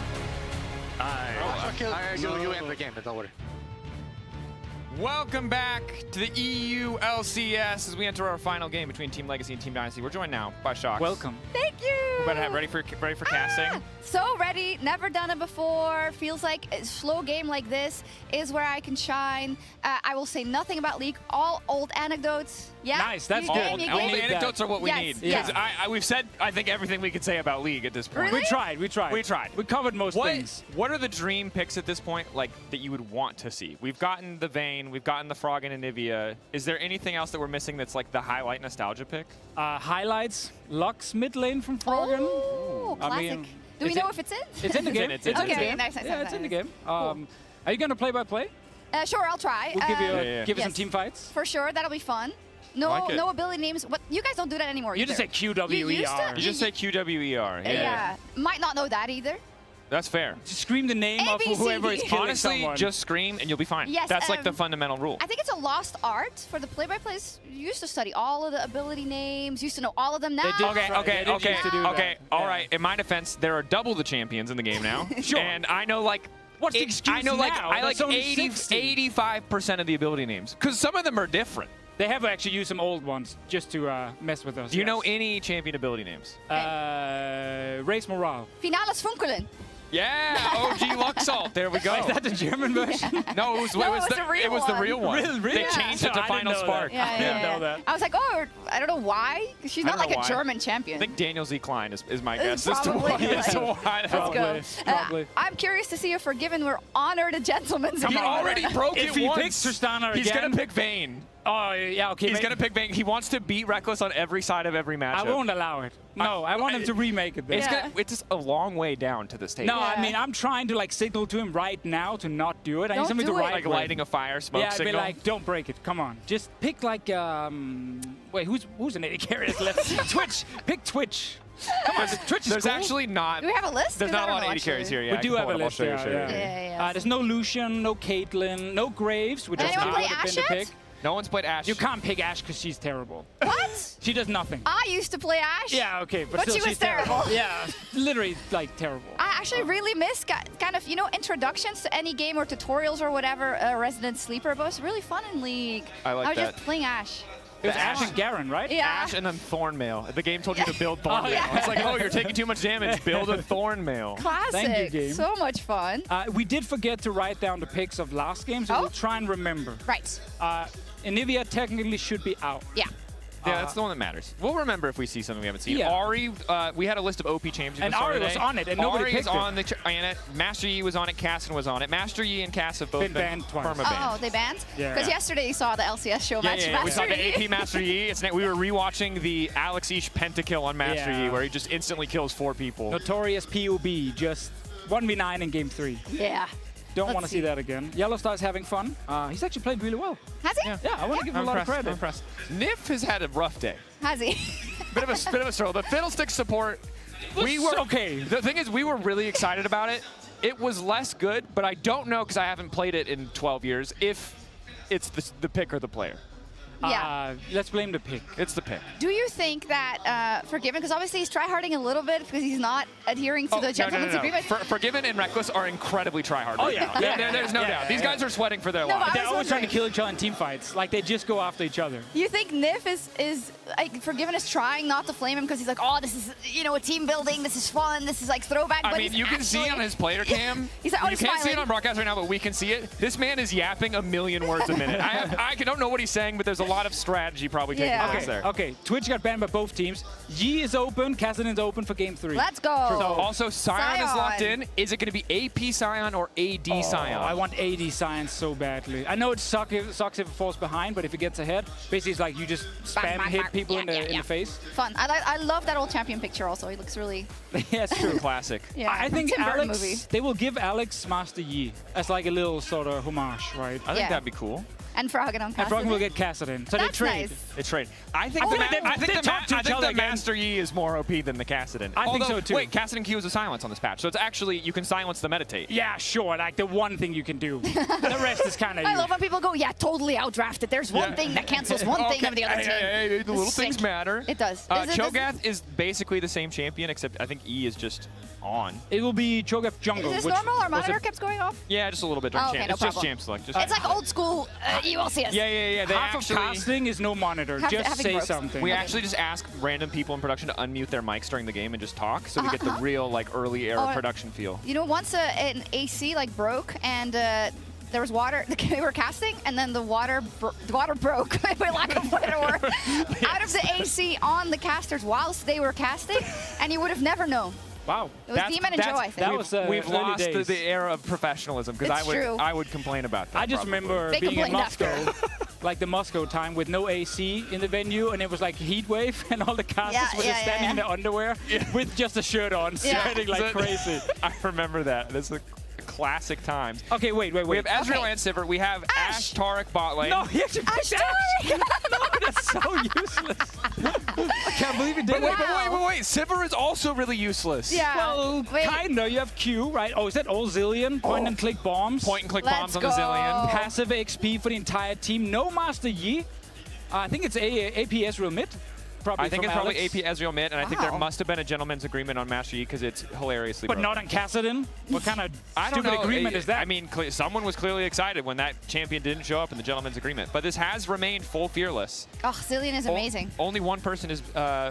You end the game, but don't worry. Welcome back to the EULCS as we enter our final game between Team Legacy and Team Dynasty. We're joined now by Shox. Welcome. Thank you. We're about to have ready for casting. So ready, never done it before. Feels like a slow game like this is where I can shine. I will say nothing about League, all old anecdotes. Yeah. Nice, that's You good. game, you All game. the anecdotes are what we Yes, need. yes. Because we've said, I think, everything we could say about League at this point. Really? We tried. We tried. We covered most things. What are the dream picks at this point, like, that you would want to see? We've gotten the Vayne, we've gotten the Frog and Anivia. Is there anything else that we're missing that's like the highlight nostalgia pick? Highlights. Lux mid lane from Froggen. Oh, I classic. mean, Do we know if it's in? It's in the game. It's in Okay, the game. nice. Yeah, it's in the game. Are you going to play by play? Sure, I'll try. We'll give you yes. some team fights. For sure, that'll be fun. No, like it. no ability names. What? You guys don't do that anymore. You just either. say QWER. You used to- You just say QWER. Yeah. Might not know that either. That's fair. Just scream the name of ABCD. whoever is killing Honestly, someone. just scream and you'll be fine. Yes, That's like the fundamental rule. I think it's a lost art for the play-by-plays. You used to study all of the ability names. Used to know all of them. Now, Okay. that. All right. In my defense, there are double the champions in the game now. Sure. And I know like What's the excuse I know like now? I like That's only 85% of the ability names because some of them are different. They have actually used some old ones just to mess with us. Do you know any champion ability names? Race Morale. Finalis Funkelen. Yeah, OG Luxalt. There we go. Is that the German version? No, it was the real one. Really? They changed it to I didn't Final know Spark. that. I didn't know that. I was like, oh, I don't know why. She's I not don't like know a why. German champion. I think Daniel Z. Klein is my guess as to Probably. why. As to why Let's go. Probably. I'm curious to see if Forgiven were honored a gentleman's He agreement. already broke If it he once. picks Tristana He's again- gonna pick Vayne. Oh, yeah, okay. He's gonna pick Vayne. He wants to beat Reckless on every side of every matchup. I won't allow it. No, I want him to remake it. Then. It's just a long way down to this table. No, I mean, I'm trying to like signal to him right now to not do it. I need Don't something do to it. write like with. lighting a fire smoke Yeah, I'd be signal. like, don't break it. Come on. Just pick like, wait, who's an 80 carry that's left? Twitch. Pick Twitch. Come on, Twitch is There's cool. actually not. Do we have a list? There's 'Cause not I a lot don't of know, 80 carries actually. here. Yeah, We I do can have pull a it up. I'll list, show you, yeah, show you. Yeah. There's no Lucian, no Caitlyn, no Graves, which Anyone also play would have Ashe been the yet? pick. No one's played Ashe. You can't pick Ashe because she's terrible. What? She does nothing. I used to play Ashe. Yeah, okay, but But still she was she's terrible. terrible. Yeah, literally like terrible. I actually really miss kind of, introductions to any game or tutorials or whatever. Resident Sleeper, but it was really fun in League. I like was that. just playing Ashe. It was Ashe and Garen, right? Yeah. Ash and then Thornmail. The game told you to build Thornmail. yeah. It's like, oh, you're taking too much damage. Build a Thornmail. Classic. Thank you, game. So much fun. We did forget to write down the picks of last game, so Oh. we'll try and remember. Right. Anivia technically should be out. Yeah. Yeah, that's the one that matters. We'll remember if we see something we haven't seen. Yeah. Ari, we had a list of OP champions. And Ari was on it, and nobody Ari is picked it. on it. Master Yi was on it. Casson was on it. Master Yi and Cass have both Been banned twice. perma-banned. Oh, they banned? Yeah. Because yesterday you saw the LCS show match. Yeah, we saw Master the Yi. AP Master Yi. We were rewatching the Alex Ish pentakill on Master Yeah. Yi, where he just instantly kills 4 people. Notorious POB, just 1v9 in game 3. Yeah. Don't Let's want to see that again. Yellowstar's having fun. He's actually played really well. Has he? Yeah, I want to give him a lot of credit. I'm impressed. Nif has had a rough day. Has he? bit of a struggle. The Fiddlestick support, we were okay. The thing is, we were really excited about it. It was less good, but I don't know because I haven't played it in 12 years if it's the pick or the player. Yeah. Let's blame the pick. It's the pick. Do you think that Forgiven, because obviously he's tryharding a little bit because he's not adhering to the gentleman's agreement. Forgiven and Reckless are incredibly tryhard. Oh, yeah. There's no doubt. These guys are sweating for their lives. They're always trying to kill each other in team fights. Like, they just go after each other. You think Nif is like, Forgiven is trying not to flame him because he's like, oh, this is, you know, a team building, this is fun, this is like throwback. I but mean, he's you can see on his player cam. He's like, oh, you can't see it on broadcast right now, but we can see it. This man is yapping a million words a minute. I don't know what he's saying, but there's a lot of strategy probably taking place there. Okay, Twitch got banned by both teams. Yi is open, Kassadin's open for game 3. Let's go. Also, Sion is locked in. Is it going to be AP Sion or AD Sion? I want AD Sion so badly. I know it sucks if it falls behind, but if it gets ahead, basically it's like you just spam hit people in the face. Fun. I love that old champion picture also. He looks really... Yeah, it's true. Classic. Yeah. I think Tim Burton Alex, movie. they will give Alex Master Yi as like a little sort of homage, right? I think that'd be cool. And Froggen on And Kassadin. Froggen will get Kassadin. So they That's trade. nice. They trade. I think the Master Yi is more OP than the Kassadin. I think so too. Wait, Kassadin Q is a silence on this patch, so it's actually you can silence the meditate. Yeah, sure. Like the one thing you can do. The rest is kind of. I love when people go, yeah, totally outdrafted. There's one thing that cancels one thing of the other team. Hey, the little things matter. It does. Cho'Gath is basically the same champion, except I think E is just on. It will be Cho'Gath jungle. Is this normal? Our monitor keeps going off? Yeah, just a little bit during okay, champ. no It's just problem. champ select. It's like old school EULCS. Yeah. They Half actually, of casting is no monitor. Just say something. We actually just ask random people in production to unmute their mics during the game and just talk, so we get the real like early era production feel. You know, once an AC like broke and there was water, they were casting, and then the water broke, by lack of a better word, out of the AC on the casters whilst they were casting, and you would have never known. Wow. It was Demon and Joe, I think. We've lost the era of professionalism because It's I would complain about that. I just probably. remember being in Moscow, like the Moscow time with no AC in the venue, and it was like heat wave, and all the casters were just standing in their underwear with just a shirt on, sweating like crazy. I remember that. This is classic times. Okay, wait. We have Ezreal and Sivir. We have Ash Taric bot lane. No, he actually picked Ash. No, that's so useless. I can't believe he did it. Wait. Sivir is also really useless. Yeah. Well, kinda. You have Q, right? Oh, is that all Zillion? Point and click bombs. Point and click bombs on the Zillion. Passive XP for the entire team. No Master Yi. I think it's AP Ezreal mid. I think it's probably Alex. AP Ezreal mid, and I think there must have been a gentleman's agreement on Master Yi because it's hilariously But broken. not on Kassadin? What kind of I don't stupid know. agreement is that? I mean, someone was clearly excited when that champion didn't show up in the gentleman's agreement. But this has remained full fearless. Oh, Zillion is amazing. Only one person has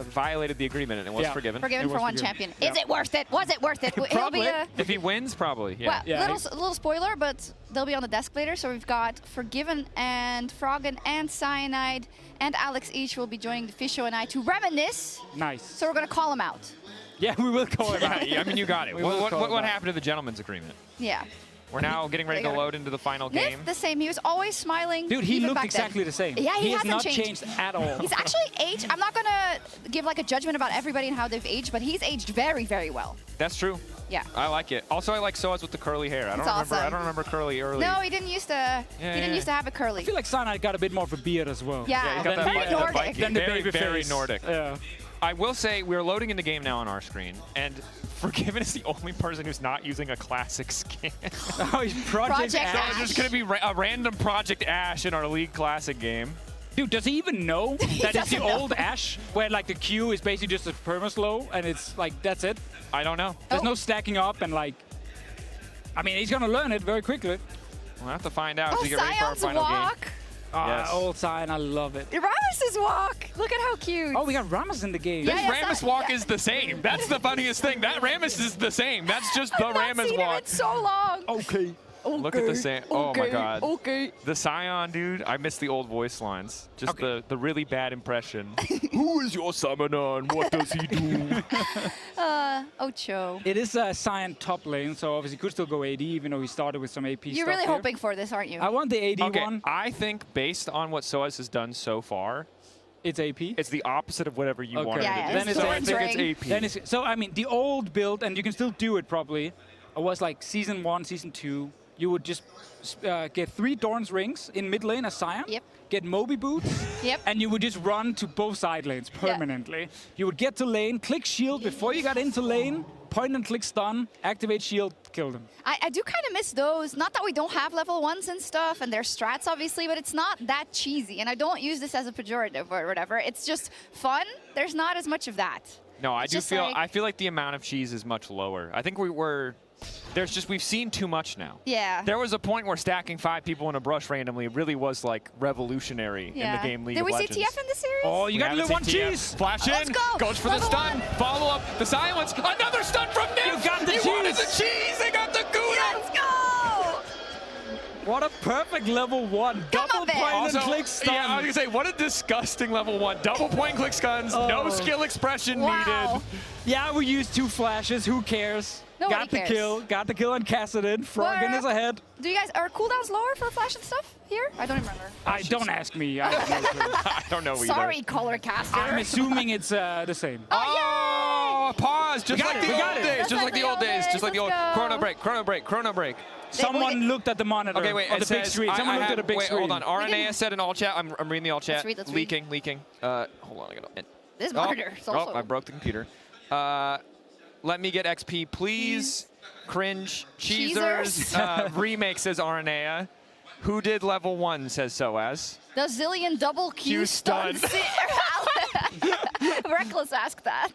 violated the agreement, and it was forgiven. Forgiven for one champion. Is it worth it? Was it worth it? He'll be If he wins, probably. Yeah. Well, little spoiler, but they'll be on the desk later. So we've got Forgiven and Froggen and Cyanide and Alex each will be joining the Fisho and I to reminisce. Nice. So we're going to call him out. Yeah, we will call him out. I mean, you got it. What happened to the gentleman's agreement? Yeah. We're now getting ready to load into the final game. Nif, the same. He was always smiling. Dude, he even looked back exactly then. the same. Yeah, he has hasn't not changed. at all. He's actually aged. I'm not going to give like a judgment about everybody and how they've aged, but he's aged very, very well. That's true. Yeah. I like it. Also, I like Soaz with the curly hair. I don't remember curly early. No, he didn't used to. He didn't used to have it curly. I feel like Cyanide got a bit more of a beard as well. Yeah, he got that very Nordic. Than the very, baby very face. Nordic. Yeah. I will say we're loading in the game now on our screen, and Forgiven is the only person who's not using a classic skin. Oh, he's Project Ash. So there's going to be a random Project Ash in our League Classic game. Dude, does he even know that it's the old Ash, where like the Q is basically just a perma-slow, and it's like, that's it? I don't know. There's no stacking up, and like, I mean, he's going to learn it very quickly. We'll have to find out as Oh, we get ready for our Sion's final walk. game. Yes. Old Sion, I love it. Rammus's walk. Look at how cute. Oh, we got Rammus in the game. This Rammus walk is the same. That's the funniest thing. That Rammus is the same. That's just the Rammus walk. It's so long. Okay. Look at the same. Oh my God. Okay. The Sion, dude. I miss the old voice lines. Just the really bad impression. Who is your summoner and what does he do? Ocho. It is a Sion top lane, so obviously could still go AD, even though he started with some AP You're stuff really here. hoping for this, aren't you? I want the AD Okay, one. I think based on what Soaz has done so far, It's AP. it's the opposite of whatever you Okay. wanted Yeah, to yeah, do. it's So I think surrendering. it's AP. Then so I mean, the old build, and you can still do it probably, was like season 1, season 2. you would just get 3 Dorn's rings in mid lane as Sion. Yep. Get Moby boots. Yep. And you would just run to both side lanes permanently. You would get to lane, click shield before you got into lane, point and click stun, activate shield, kill them. I do kind of miss those. Not that we don't have level 1s and stuff, and their strats obviously, but it's not that cheesy. And I don't use this as a pejorative or whatever. It's just fun. There's not as much of that. No, I It's do just feel. like- I feel like the amount of cheese is much lower. I think we've seen too much now. Yeah. There was a point where stacking 5 people in a brush randomly really was like revolutionary in the game League Did of we see Legends. TF in this series? Oh, you got haven't little one seen TF. cheese. Flash in, Let's go. goes for the Level stun, 1. follow up, the silence, another stun from Nymph. You got the He wanted cheese. the cheese, they got the Gouda. Let's go! What a perfect level 1. Double Ben. point Also, and click stun. yeah, I was gonna say, what a disgusting level 1. Double point click stuns, no skill expression Wow. needed. Yeah, we used 2 flashes. Who cares? Nobody got the cares. kill. Got the kill on Kassadin. Froggen is ahead. Do you guys, are cooldowns lower for flash and stuff here? I don't remember. Don't ask me. I have no clue. I don't know either. Sorry, color caster. I'm assuming it's the same. Oh, pause! Just We got like it, the we old got it. days. Just Just like the old days. Just like the old. Let's go. Chrono break. Chrono break. Chrono break. Someone looked at the monitor. Okay, wait. Or It the big says, screen. Someone looked at a big wait, screen. hold on. RNA said in all chat. I'm reading the all chat. Let's read. Leaking. Hold on. I gotta. This monitor is also... I broke the computer. Let me get XP, please. Cringe. Cheesers. Remake says RNA. Who did level 1 says Soaz. The zillion double Q stun. stuns. Reckless asked that.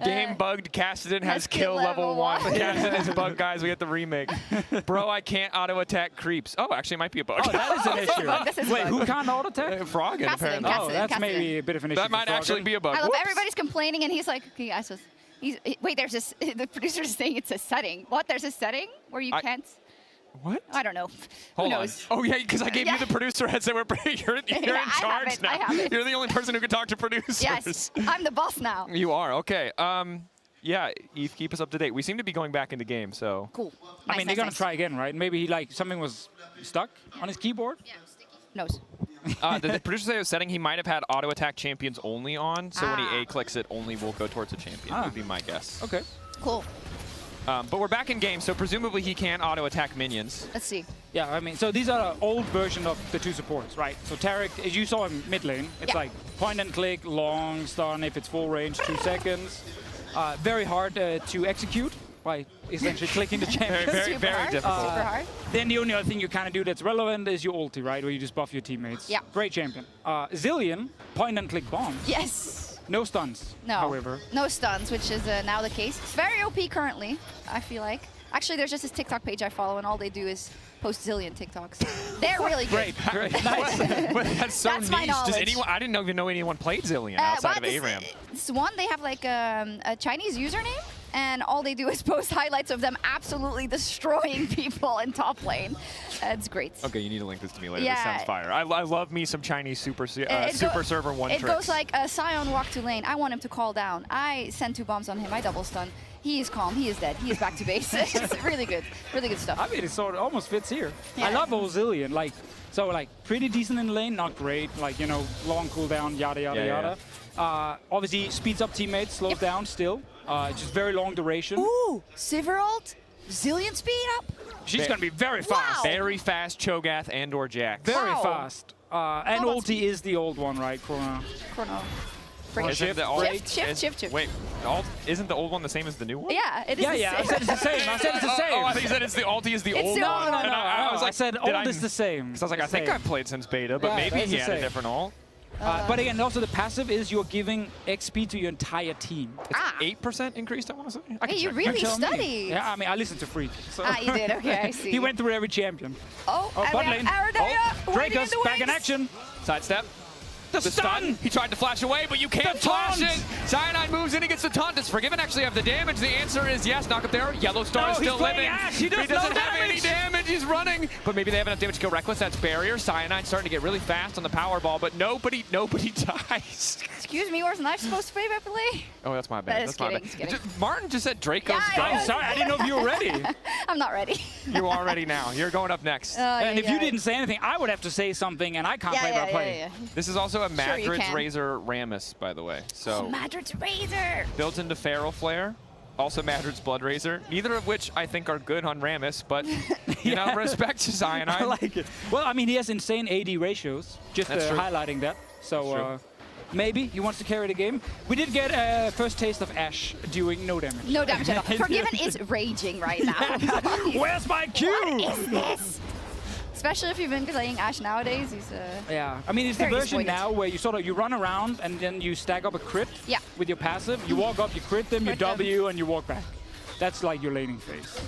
Game bugged. Kassadin has has kill kill level level 1. one. Kassadin's bugged, guys. We get the remake. Bro, I can't auto attack creeps. Oh, actually, it might be a bug. Oh, that is an issue. This is a Wait, bug. who can't auto attack? Froggen, Kassadin, apparently. Oh, that's Kassadin. maybe a bit of an issue. That might for actually Froggen. be a bug. I love Whoops. everybody's complaining, and he's like, okay, guys, wait, there's this, the producer's saying it's a setting. What, there's a setting where you can't? What? I don't know. Hold Who on. knows? Oh, yeah, because I gave Yeah. you the producer headset. You're in Yeah, I have charge it, now. I have it. You're the only person who can talk to producers. Yes, I'm the boss now. You are. Okay. Yeah, Eve, keep us up to date. We seem to be going back into game, so. Cool. I mean, they're going to try again, right? Maybe something was stuck on his keyboard? Nose. The producer say it was setting he might have had auto attack champions only on, so when he A clicks it, only will go towards a champion, would be my guess. Okay. Cool. But we're back in game, so presumably he can auto attack minions. Let's see. Yeah, I mean, so these are the old version of the 2 supports, right? So Tarek, as you saw in mid lane, it's like point and click, long stun if it's full range, 2 seconds. Very hard to execute by essentially clicking the champion. Very difficult. Super hard. Then the only other thing you kind of do that's relevant is your ulti, right? Where you just buff your teammates. Yeah. Great champion. Zillion, point and click bombs. Yes. No stuns, No. however. No stuns, which is now the case. It's very OP currently, I feel like. Actually, there's just this TikTok page I follow, and all they do is post zillion TikToks. They're really good. Great. Nice. But that's so That's my niche. Does knowledge. anyone? I didn't even know anyone played Zillion outside of ARAM. This one, they have like a Chinese username, and all they do is post highlights of them absolutely destroying people in top lane. It's great. Okay, you need to link this to me later. Yeah. This sounds fire. I love me some Chinese super It server one It tricks. goes like, Sion walked to lane. I want him to call down. I send 2 bombs on him. I double stun. He is calm. He is dead. He is back to base. It's really good. Really good stuff. I mean, it sort of almost fits here. Yeah. I love Zillion. Like pretty decent in lane, not great. Like, you know, long cooldown, yada, yada, Yeah, yada. Obviously, speeds up teammates, slows down still. Just very long duration. Ooh, Sivir ult, Zillion speed up. She's going to be very fast. Very fast Cho'Gath and or Jax. Very Wow. fast. And ulti is the old one, right? Chrono. Isn't Shift, the alt- Shift. Wait, isn't the old one the same as the new one? Yeah, it is. Yeah, I said it's the same. I said it's the same. Oh, I think you said it's the ulti is the It's old the one. old one. And I was like, I said did old is the same. So I was like, I think I've played since beta, but Yeah, maybe that's he the had a same. different ult. But again, also the passive is you're giving XP to your entire team. It's 8% increased, I want to say. I Hey, can you check. really Tell me. studied. Yeah, I mean, I listened to Freak. So. You did. Okay, I see. He went through every champion. Oh, and bot we lane. have Aradea waiting in Dracos the back in wings. action. Sidestep. The stun. He tried to flash away, but you can't The taunt. flash it. Cyanide moves in, he gets the taunt. Does Forgiven actually have the damage? The answer is yes. Knock up there. Yellow Star No, is still he's playing living. Ashe. He does no doesn't have any damage. damage. He's running. But maybe they have enough damage to kill Reckless. That's barrier. Cyanide starting to get really fast on the power ball, but nobody dies. Excuse me, wasn't I supposed to play? Oh, that's my bad. Just That's my kidding, bad. just kidding. Martin just said Draco's Yeah, go. I'm sorry, I didn't know if you were ready. I'm not ready. You are ready now. You're going up next. And if you didn't say anything, I would have to say something, and I can't play by play. This is also a Sure you Madrid's can. Razor Rammus, by the way. So Madrid's Razor. built into Feral Flare. also Madrid's Bloodraiser, neither of which I think are good on Rammus, but, you know, respect to Cyanide. I like it. Well, I mean, he has insane AD ratios, just highlighting that. So maybe he wants to carry the game. We did get a first taste of Ashe doing no damage. No damage at all. Forgiven is raging right now. Where's my Q? What is this? Especially if you've been playing Ashe nowadays, he's yeah. I mean, it's the version now where you sort of you run around and then you stack up a crit with your passive. You walk up, you crit them, you W, and you walk back. That's like your laning phase.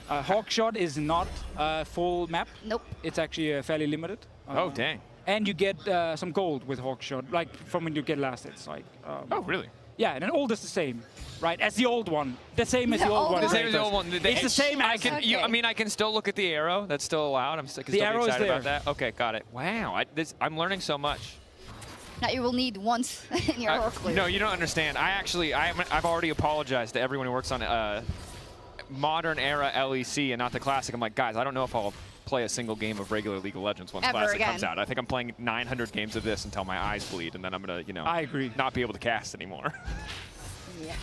Hawkshot is not a full map. Nope. It's actually fairly limited. Oh, dang. And you get some gold with Hawkshot, like from when you get last hits. Like. Oh, really? Yeah, and then old is the same, right? As the old one. The same as the old one. The same as the old one. It's the same as... I mean, I can still look at the arrow. That's still allowed. I'm still excited about that. Okay, got it. Wow, I'm learning so much. That you will need once in your work loop. No, you don't understand. I've already apologized to everyone who works on modern era LEC and not the classic. I'm like, guys, I don't know if I'll play a single game of regular League of Legends once Classic comes out. I think I'm playing 900 games of this until my eyes bleed, and then I'm gonna, you know, I agree, not be able to cast anymore. Yeah.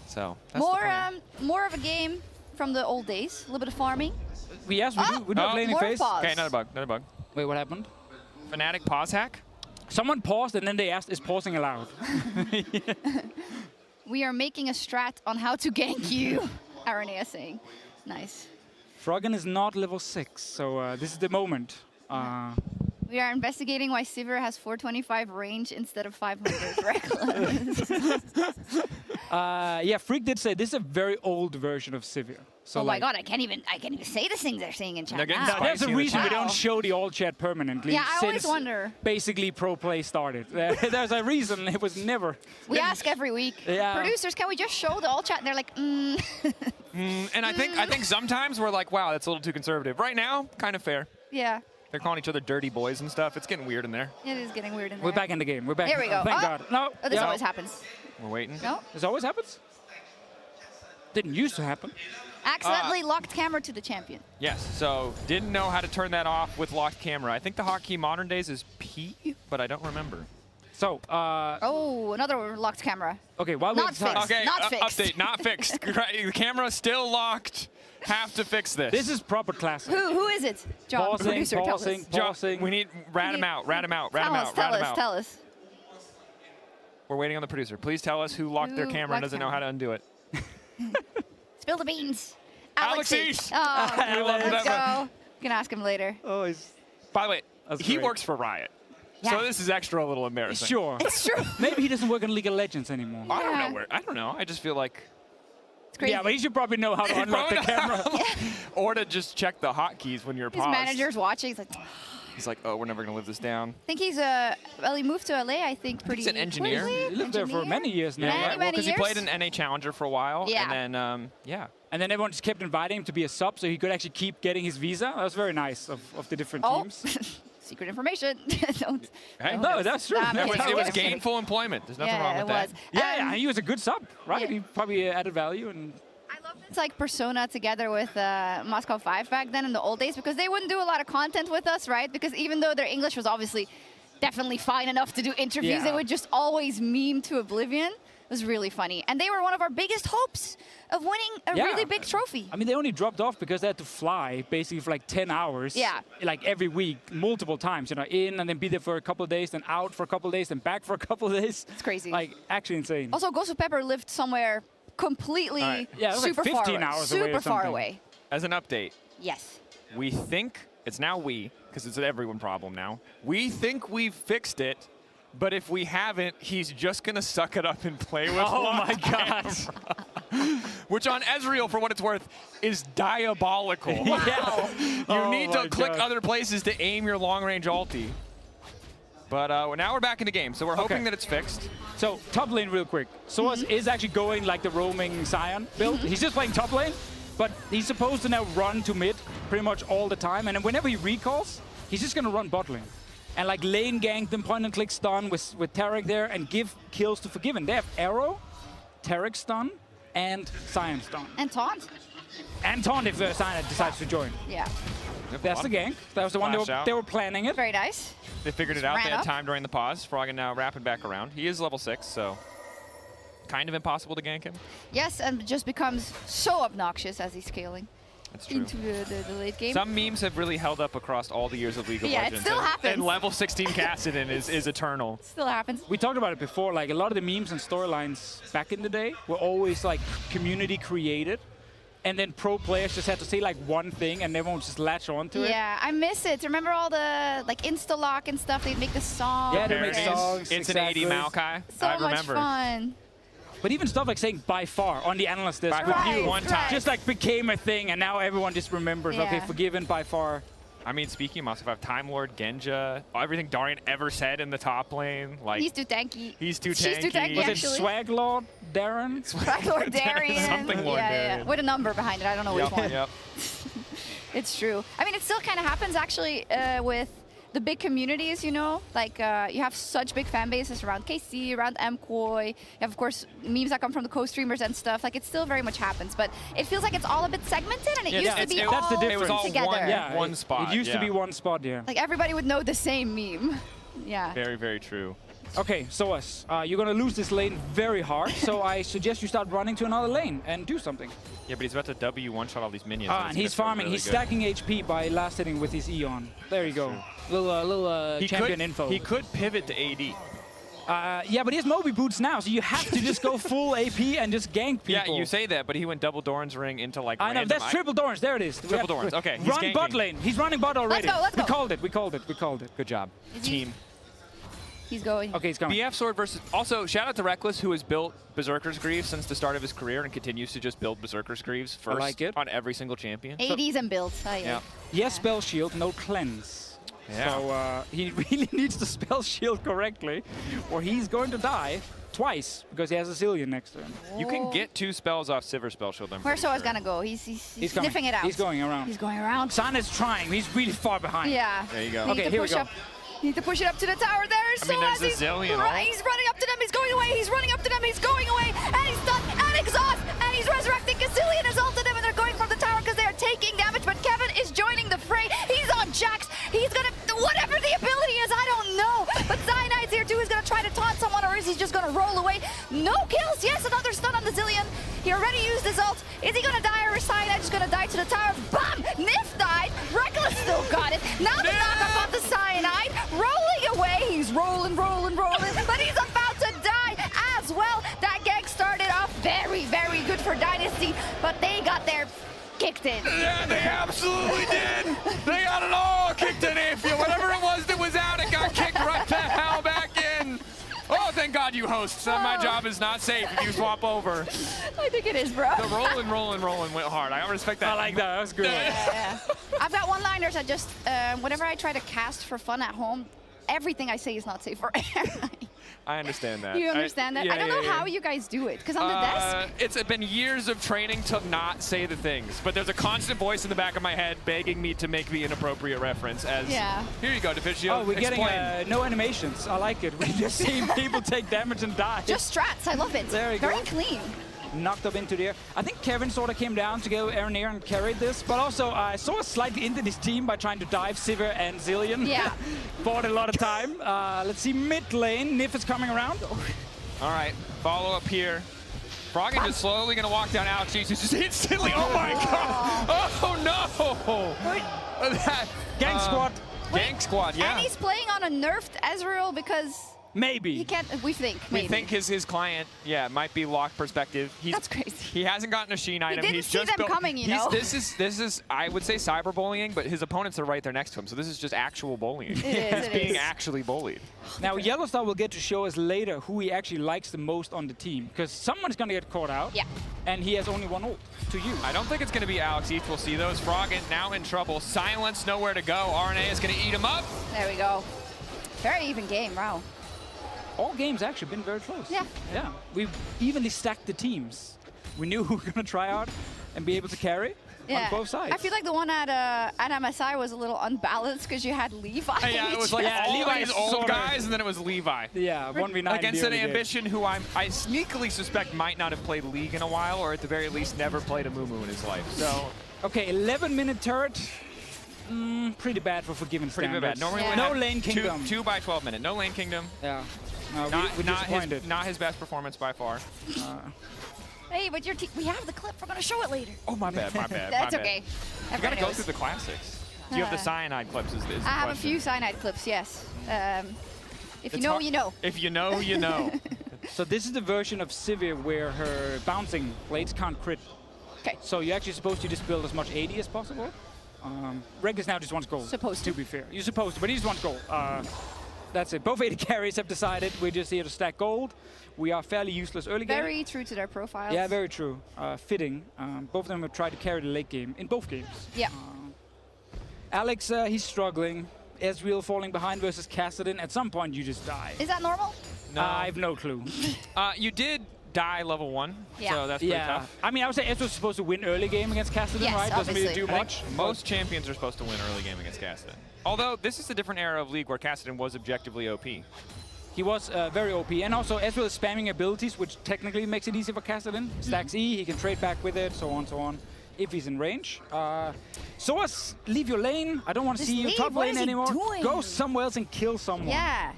So that's more of a game from the old days. A little bit of farming. Yes, we do have laning phase. Okay, another bug. Wait, what happened? Fnatic pause hack. Someone paused and then they asked, "Is pausing allowed?" We are making a strat on how to gank you. Aranea saying, nice. Froggen is not level 6, so this is the moment. We are investigating why Sivir has 425 range instead of 500 reckless. Yeah, Freak did say this is a very old version of Sivir. So oh my god, I can't even say the things they're saying in chat now. There's a reason we don't show the old chat permanently. Yeah, I always wonder. Basically, pro play started. There's a reason it was never. We ask every week. Yeah. Producers, can we just show the all chat? And they're like, And I think sometimes we're like, wow, that's a little too conservative. Right now, kind of fair. Yeah. They're calling each other dirty boys and stuff. It's getting weird in there. It is getting weird in there. We're back in the game. We're back. Here we go. Thank God. No. Oh, this always happens. We're waiting. No. This always happens? Didn't used to happen. Accidentally locked camera to the champion. Yes, so didn't know how to turn that off with locked camera. I think the hotkey modern days is P, but I don't remember. So, oh, another locked camera. Okay, while not fixed. Okay, not fixed. Update, not fixed. Right, the camera's still locked. Have to fix this. This is proper classic. Who is it? John, producer, tell us. John, we need rat him out. Tell us. We're waiting on the producer. Please tell us who locked their camera and doesn't know how to undo it. Spill the beans. Alexis. Oh, let's go. You can ask him later. Oh, he's. By the way, he works for Riot. Yeah. So this is extra a little embarrassing. Sure. It's true. Maybe he doesn't work in League of Legends anymore. I don't know where. I don't know. I just feel like. It's crazy. Yeah, but he should probably know how to unlock the camera. Or to just check the hotkeys when you're paused. His manager's watching. He's like, oh, we're never going to live this down. I think he's well, he moved to LA, I think, pretty He's an engineer. quickly. He lived there for many years now. Many, right? many Because he played in NA Challenger for a while. Yeah. And then, yeah. And then everyone just kept inviting him to be a sub so he could actually keep getting his visa. That was very nice of the different teams. Secret information. Don't. No, that's true. It was gainful employment. There's nothing wrong with that. Yeah, he was a good sub, right? He probably added value. And it's like Persona together with Moscow 5 back then in the old days because they wouldn't do a lot of content with us, right? Because even though their English was obviously definitely fine enough to do interviews, they would just always meme to oblivion. It was really funny. And they were one of our biggest hopes of winning a really big trophy. I mean, they only dropped off because they had to fly basically for like 10 hours. Yeah. Like every week, multiple times, you know, in and then be there for a couple of days, then out for a couple of days, then back for a couple of days. It's crazy. Like, actually insane. Also, Ghost of Pepper lived somewhere completely super like 15 far away. hours super far away. As an update. Yes. We think, it's now because it's an everyone problem now. We think we've fixed it, but if we haven't, he's just going to suck it up and play with my God. Which on Ezreal, for what it's worth, is diabolical. Wow. You need to click other places to aim your long-range ulti. But now we're back in the game, so we're hoping that it's fixed. So top lane real quick. Soaz is actually going like the roaming Sion build. He's just playing top lane, but he's supposed to now run to mid pretty much all the time. And then whenever he recalls, he's just going to run bot lane. And like lane gank them, point and click stun with Taric there and give kills to Forgiven. They have Arrow, Taric stun, and Sion stun. And taunt. And taunt if Sion decides to join. Yeah. That's the gank. That was the one they were planning it. Very nice. They figured it out. They had time during the pause. Froggen now wrapping back around. He is level 6, so kind of impossible to gank him. Yes, and it just becomes so obnoxious as he's scaling That's true. into the late game. Some memes have really held up across all the years of League of Yeah, it Legends. still and, happens. And level 16 Kassadin is eternal. Still happens. We talked about it before, like a lot of the memes and storylines back in the day were always like community created. And then pro players just had to say like one thing and everyone would just latch onto it. Yeah, I miss it. Remember all the like Insta-lock and stuff? They'd make the song. Yeah, they make songs. It's an 80 Maokai. So I much remember. fun. But even stuff like saying by far on the analyst desk By with far. you One time. just like became a thing and now everyone just remembers, okay, Yeah. forgiven by far. I mean, speaking of Must have Time Lord, Genja, everything Darian ever said in the top lane, like He's too tanky. he's too She's tanky. too tanky, Was it actually. Swag Lord Darren? Swag Lord Darian. Something Lord yeah, Darian. yeah. With a number behind it. I don't know which one. Yep. It's true. I mean, it still kind of happens actually with the big communities, you know? Like, you have such big fan bases around KC, around MKOI. You have, of course, memes that come from the co-streamers and stuff. Like, it still very much happens. But it feels like it's all a bit segmented, and it used to be all that's the difference. It was all together. one spot. It used to be one spot, yeah. Like, everybody would know the same meme. Yeah. Very, very true. Okay, so you're gonna lose this lane very hard, so I suggest you start running to another lane and do something. Yeah, but he's about to W one-shot all these minions. And he's farming, he's stacking HP by last hitting with his Eon. There you go. Little champion info. He could pivot to AD. Yeah, but he has Moby boots now, so you have to just go full AP and just gank people. Yeah, you say that, but he went double Doran's ring into like I know, random that's triple Dorans, there it is. Triple Dorans, okay. He's Run ganking. bot lane, he's running bot already. Let's go. We called it. Good job. Team. He's going. Okay, he's going. BF Sword versus... Also, shout out to Reckless, who has built Berserker's Greaves since the start of his career and continues to just build Berserker's Greaves first like it. on every single champion. ADs and builds. Oh, yeah. Yeah. Yes, spell shield, no cleanse. Yeah. So he really needs to spell shield correctly, or he's going to die twice because he has a Zillion next to him. You can get 2 spells off Sivir spell shield. Where's Soa's gonna go? He's coming. sniffing it out. He's going around. He's going around. San is trying. He's really far behind. Yeah. There you go. Need Okay, to here we push go. up. Need to push it up to the tower. There's I mean, Soa. there's a Zillion He's running up to them. He's going away. He's running up to them. He's going away. And he's done. And exhaust. And he's resurrecting. Gazillion has ulted them, and they're going from the tower because they are taking damage. But Kevin is joining the fray. He's on Jax. He's gonna whatever the ability is. I don't know. But Cyanide's here too. He's gonna try to taunt someone, or is he just gonna roll away? No kills. Yes, another stun on the Zillion. He already used his ult. Is he gonna die, or is Cyanide just gonna die to the tower? Bam! Nif died. Reckless still got it. Now the knock-up on the Cyanide. Rolling away. He's rolling, but he's about to die as well. That gank started off very, very good for Dynasty, but they got their kicked in. Yeah, they absolutely did. They got it all kicked in. If you, whatever it was that was out, it got kicked right the hell back in. Oh, thank God you host. My job is not safe if you swap over. I think it is, bro. The rolling went hard. I respect that. I like that. That was good. Yeah. I've got one-liners that just, whenever I try to cast for fun at home, everything I say is not safe for air. I understand that. You understand that? Yeah, I don't know how you guys do it, because on the desk, It's been years of training to not say the things, but there's a constant voice in the back of my head begging me to make the inappropriate reference as, yeah. Here you go, Deficio, Oh, we're explain. getting no animations. I like it. We're just seeing people take damage and die. Just strats. I love it. There you Very go. clean. Knocked up into the air. I think Kevin sort of came down to go Air and carried this, but also I saw a slightly into his team by trying to dive Sivir and Zillion. Yeah. Bought a lot of time. Let's see mid lane. Nif is coming around. All right, follow up here. Froggen just slowly gonna walk down Alex. He's just instantly, oh my God! Oh no! Gang squad. Gang squad, yeah. And he's playing on a nerfed Ezreal because maybe he can't. We think. We think his client, might be locked perspective. That's crazy. He hasn't gotten a Sheen item. didn't He's see just them built, coming, you know? This is I would say cyberbullying, but his opponents are right there next to him. So this is just actual bullying. He's being actually bullied. Now Yellowstar will get to show us later who he actually likes the most on the team, because someone's gonna get caught out. Yeah. And he has only one ult to use. I don't think it's gonna be Alex Each. We'll see those. Froggen now in trouble. Silence, nowhere to go. RNA is gonna eat him up. There we go. Very even game. Wow. All games actually been very close. Yeah. Yeah. We evenly stacked the teams. We knew who we were gonna try out and be able to carry on both sides. I feel like the one at MSI was a little unbalanced because you had Levi. Yeah, it was like Levi's old guys, and then it was Levi. Yeah, 1v9 against an Ambition who I sneakily suspect might not have played League in a while, or at the very least never played a Mumu in his life. So, okay, 11-minute turret. Pretty bad for Forgiven pretty standards. bad. Normally no lane kingdom. 2 by 12 minute. No lane kingdom. Yeah. We're disappointed. Not his best performance by far. Hey, but we have the clip. We're gonna show it later. Oh, my bad. My bad. That's my okay. Bad. You gotta go through the classics. Do you have the cyanide clips? Is the I have question. a few cyanide clips. Yes. If you know, you know. If you know, you know. So this is the version of Sivir where her bouncing blades can't crit. Okay. So you're actually supposed to just build as much AD as possible. Regulus now just wants gold. Supposed to be fair. You're supposed to, but he just wants gold. That's it. Both AD carries have decided we're just here to stack gold. We are fairly useless early game. Very true to their profiles. Yeah, very true. Fitting. Both of them have tried to carry the late game in both games. Yeah. Alex, he's struggling. Ezreal falling behind versus Kassadin. At some point, you just die. Is that normal? No. I have no clue. You did die level 1, Yeah. so that's pretty tough. I mean, I would say Ezreal's supposed to win early game against Kassadin, Yes, right? Doesn't really obviously. do much. Most champions are supposed to win early game against Kassadin. Although, this is a different era of League where Kassadin was objectively OP. He was very OP, and also Ezreal is spamming abilities, which technically makes it easy for Kassadin. Stacks E, he can trade back with it, so on, if he's in range. Soas, leave your lane. I don't want to see you top lane anymore. Go somewhere else and kill someone. Yeah.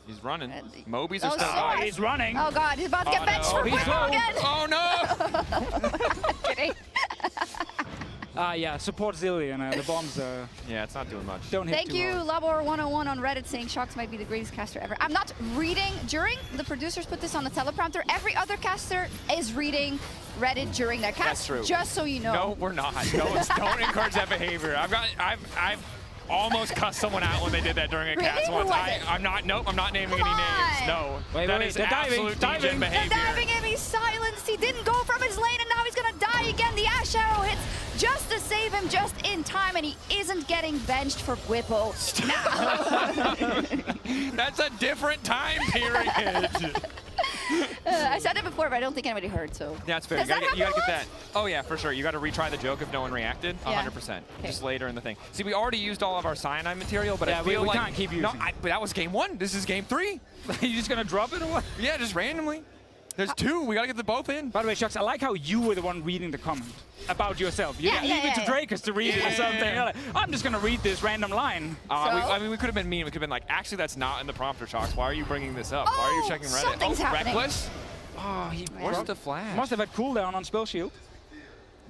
He's running. Mobies are still Soas. high. He's running. Oh God, he's about to get benched for Whippo again. Oh no! Kidding. Yeah, support Zillion. The bombs Yeah, it's not doing much. don't hit Thank too you, hard. Labor101 on Reddit saying Shox might be the greatest caster ever. I'm not reading during. The producers put this on the teleprompter. Every other caster is reading Reddit during their cast. That's true. Just so you know. No, we're not. Don't encourage that behavior. I've almost cussed someone out when they did that during a Really? cast Who once. was it? I'm not naming Come any on. names. No. Wait, that wait, is they're diving, absolute diving. degen They're behavior. diving him. He's silenced. He didn't go from his lane, and now he's gonna die again. The Ash Arrow hits just to save him just in time, and he isn't getting benched for Whippo. That's a different time period. I said it before, but I don't think anybody heard. So Yeah, that's fair. Does You gotta that get happen that. Oh yeah, for sure. You gotta retry the joke if no one reacted. Yeah. 100%. Just later in the thing. See, we already used all of our cyanide material, but Yeah, I feel we like can't keep using no, it. but that was game 1. This is game 3. You just gonna drop it or what? Yeah, just randomly. There's 2. We gotta get the both in. By the way, Shox, I like how you were the one reading the comment about yourself. You didn't leave it to Drakus to read it or something. You're like, I'm just gonna read this random line. I mean, we could have been mean. We could have been like, actually, that's not in the prompter, Shox. Why are you bringing this up? Why are you checking Reddit? something's happening. Reckless? Oh, he Where's the flash? must have had cooldown on spell shield.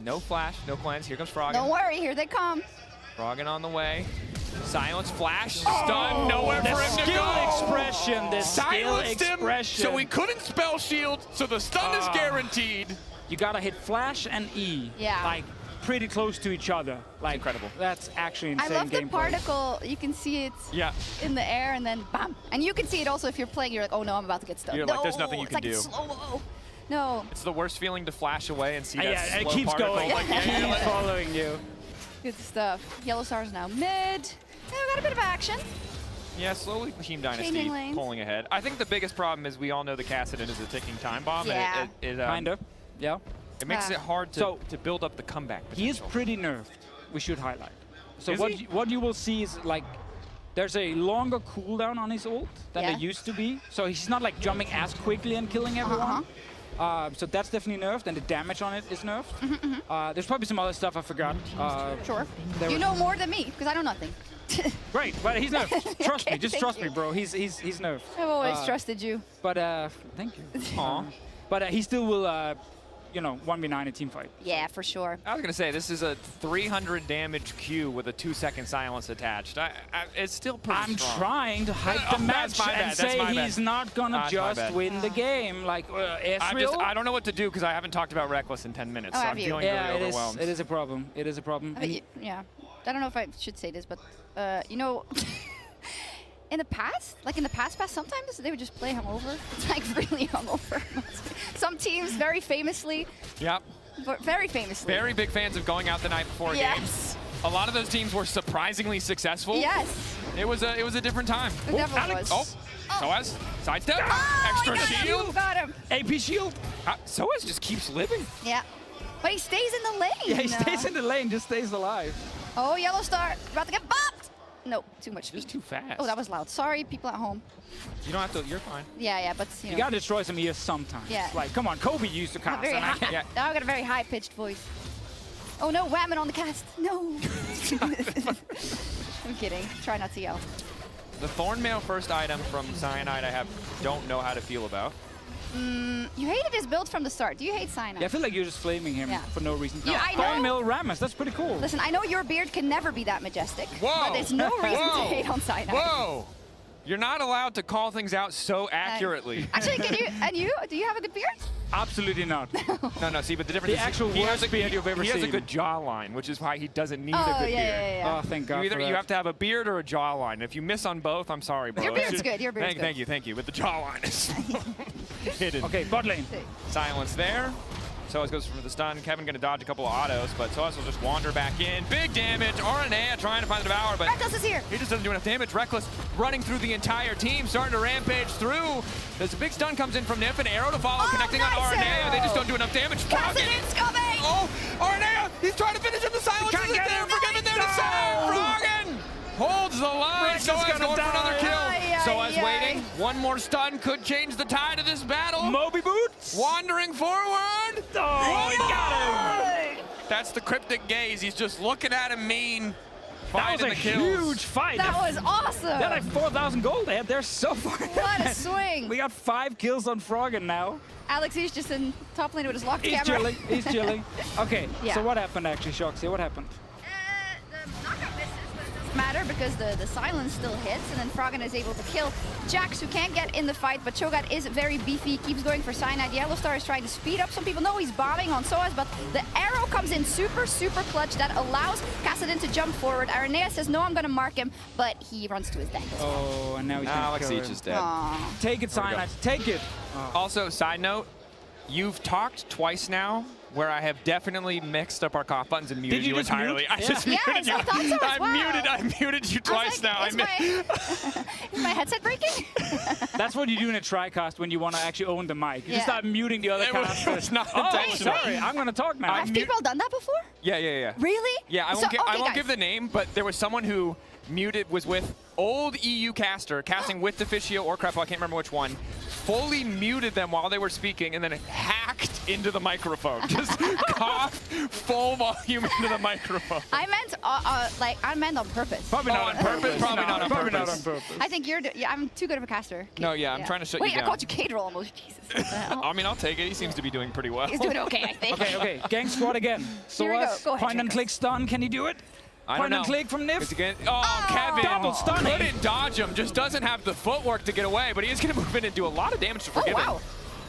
No flash, no cleanse. Here comes Froggen. don't worry, here they come. Froggen on the way. Silence, flash, stun, nowhere The for him to skill go. expression, the skill Silenced him, expression. so he couldn't spell shield, so the stun is guaranteed. You gotta hit flash and E. Yeah. Like, pretty close to each other. Like, incredible. That's actually I insane love the gameplay. particle. You can see it Yeah. in the air, and then bam. And you can see it also if you're playing. You're like, oh no, I'm about to get stunned. You're no, like, there's nothing you it's can like do. It's slow-mo. No. It's the worst feeling to flash away and see that Yeah, slow it keeps particle. going. Like, It keeps following you. Good stuff. Yellow Star's now mid. Yeah, we got a bit of action. Yeah, slowly Team Dynasty Changing lanes. pulling ahead. I think the biggest problem is we all know the Kassadin is a ticking time bomb. Yeah. And it Kinda. Yeah. It makes Ah. it hard to, So- to build up the comeback He is potential. pretty nerfed, we should highlight. So Is what he? what you will see is like there's a longer cooldown on his ult than Yeah. there used to be. So he's not like jumping as quickly and killing everyone. So that's definitely nerfed, and the damage on it is nerfed. There's probably some other stuff I forgot. Sure. there You was- know more than me, because I know nothing. Great, but he's nerfed. Trust me, Okay, just thank trust you. me, bro. He's nerfed. I've always trusted you. But thank you. Aw. But he still will, 1v9 a team fight. Yeah, for sure. I was going to say, this is a 300 damage Q with a 2-second silence attached. It's still pretty I'm strong. trying to hype the Oh, match that's my and bad, that's say my bad. he's not gonna That's my just bad. win the game. Like Ezreal. I don't know what to do because I haven't talked about Reckless in 10 minutes, Oh, so have I'm you? feeling Yeah, really it is. overwhelmed. It is a problem. It is a problem. I mean, yeah. I don't know if I should say this, but in the past, sometimes they would just play hungover. It's like really hungover. Some teams, very famously, Yep. very famously. Very big fans of going out the night before Yes. games. A lot of those teams were surprisingly successful. Yes. It was a different time. It definitely was. Soaz, sidestep, extra he got him. shield. Got him. AP shield. Soaz just keeps living. Yeah. But he stays in the lane. Yeah, he stays in the lane, just stays alive. Oh, Yellow Star, about to get bopped. No, too much speed. Just too fast. Oh, that was loud. Sorry, people at home. You don't have to. You're fine. Yeah, but you You know. gotta destroy some ears sometimes. Yeah. Like, come on, Kobe used to A cast. very and I high, can't- now I got a very high-pitched voice. Oh no, whammon on the cast. No. I'm kidding. Try not to yell. The Thornmail first item from Cyanide I don't know how to feel about. You hated his build from the start. Do you hate Cyanide? Yeah, I feel like you're just flaming him for no reason. Yeah, I know. Thornmail Rammus, that's pretty cool. Listen, I know your beard can never be that majestic, Whoa! but there's no reason to hate on Cyanide. Whoa! You're not allowed to call things out so accurately. Actually, can you? And you? Do you have a good beard? Absolutely not. No, see, but the difference The is actual worst beard you've ever He has a seen. good jawline, which is why he doesn't need Oh, a good yeah, beard. yeah, yeah. Oh, thank God. You for that. have to have a beard or a jawline. If you miss on both, I'm sorry, bro. Your beard's good. Your beard's good. Thank you. But the jawline is hidden. Okay, bot lane. Silence there. Soaz goes for the stun. Kevin gonna dodge a couple of autos, but Soaz will just wander back in. Big damage. RNA trying to find the devour, but Reckless is here. he just doesn't do enough damage. Reckless running through the entire team, starting to rampage through. There's a big stun comes in from Nif, an arrow to follow, connecting on nice RNA. arrow. They just don't do enough damage. Kassadin's coming. Oh, RNA! He's trying to finish him. The silence Can't isn't get there him. for Kevin there to save. Froggen holds the line. Rick's Soaz gonna going for another die. kill. Ay, Soaz ay, waiting. One more stun could change the tide of this battle. Moby Boots. Wandering forward. Oh, he got him. That's the cryptic gaze. He's just looking at him mean. That was Finding a the kills. huge fight. That was awesome. They're like 4,000 gold ahead. They're so far What a ahead. swing. We got 5 kills on Froggen now. Alex, he's just in top lane with his locked He's camera. chilling. He's chilling. Okay, Yeah. so what happened actually, Shoxy? What happened? The knockout misses, but it doesn't matter because the silence still hits, and then Froggen is able to kill Jax, who can't get in the fight, but Cho'Gath is very beefy, keeps going for Cyanide. Yellowstar is trying to speed up. Some people know he's bombing on Soaz, but the arrow comes in super clutch that allows Kassadin to jump forward. Aranea says, no, I'm going to mark him, but he runs to his death. Oh, and now he's gonna Alex kill Each him. is dead. Aw. Take it, Cyanide. Take it. Also, side note, you've talked twice now where I have definitely mixed up our cough buttons and muted you you just entirely. mute? I just Yeah, muted you. I thought so as well. I muted you twice now. Is my headset breaking? That's what you do in a TriCast when you want to actually own the mic. You Yeah. just start muting the other It was casters. not Oh, intentional. sorry. I'm going to talk now. Have people done that before? Yeah. Really? Yeah, I So- won't, I okay, won't guys. give the name, but there was someone who was with old EU caster, casting with Deficio or Crepo, I can't remember which one, fully muted them while they were speaking and then hacked into the microphone. Just coughed full volume into the microphone. I meant on purpose. Probably not on purpose? Probably not on Probably purpose. not on purpose. I think I'm too good of a caster. No, yeah, I'm trying to shut Wait, you down. I called you K-Roll almost. Jesus. What the hell? I mean, I'll take it. He seems to be doing pretty well. He's doing okay, I think. Okay. Gang squad again. So Here we go. Go ahead, point and Jacob. click stun. Can he do it? I don't Point know. and click from Nif. It's again. Oh, Kevin. Double stunning. Couldn't dodge him. Just doesn't have the footwork to get away, but he is going to move in and do a lot of damage to Forgiven. wow.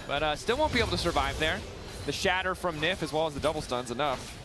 But still won't be able to survive there. The shatter from Nif as well as the double stun's enough.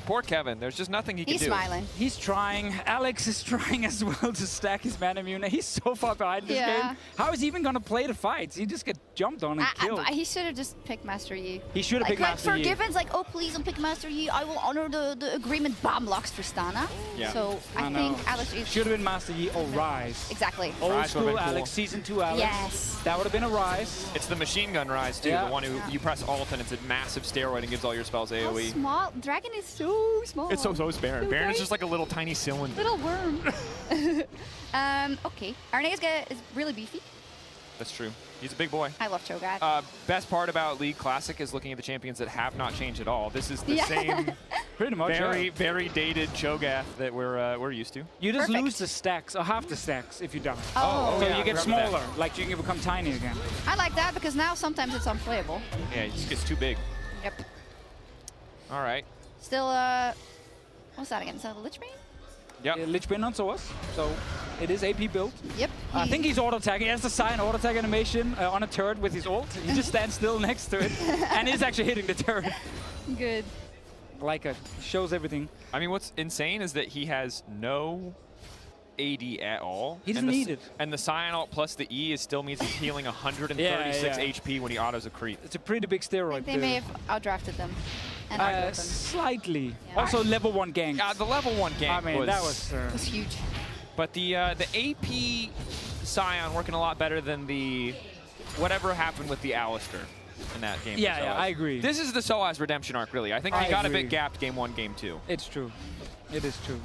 Poor Kevin. There's just nothing he can He's do. smiling. He's trying. Alex is trying as well to stack his mana immune. He's so far behind this Yeah. game. How is he even going to play the fights? He just get jumped on and killed. He should have just picked Master Yi. He should have picked Master Yi. Forgiven's like, oh, please don't pick Master Yi. I will honor the agreement. Bomb blocks Tristana. Yeah. So I know. think Alex is... Should have been Master Yi or Rise. Exactly. Old Rise school would've been Alex, cool. Season 2 Alex. Yes. That would have been a Rise. It's the machine gun rise, too. Yeah. The one who you press alt and it's a massive steroid and gives all your spells How AoE. small? Dragon is so small. It's so Baron. So Baron is tiny. just like a little tiny cylinder. Little worm. Okay. Arnea is really beefy. That's true. He's a big boy. I love Cho'Gath. Best part about League Classic is looking at the champions that have not changed at all. This is the same, pretty much, very dated Cho'Gath that we're used to. You just Perfect. lose the stacks or half the stacks if you die. Oh. So yeah, you I get remember smaller, like you can become tiny again. I like that because now sometimes it's unplayable. Yeah, it just gets too big. Yep. All right. Still, what's that again? Is that a Lich Bane? Yep. Lich Bane on Soaz, so it is AP built. Yep. I think he's auto-tagging. He has the sign auto-tag animation on a turret with his ult. He just stands still next to it and is actually hitting the turret. Good. Like it. Shows everything. I mean, what's insane is that he has no AD at all. He doesn't need it. And the Scion ult plus the E still means he's healing 136 Yeah. HP when he autos a creep. It's a pretty big steroid. They may have outdrafted them. And outbuilt them. Slightly. Yeah. Also level 1 gank. Yeah, the level 1 gank I mean, that was... It was huge. But the AP Scion working a lot better than the whatever happened with the Alistair in that game. Yeah, for yeah, Soaz. I agree. This is the Soaz redemption arc, really. I think I he got a agree. bit gapped game 1, game 2. It's true. It is true.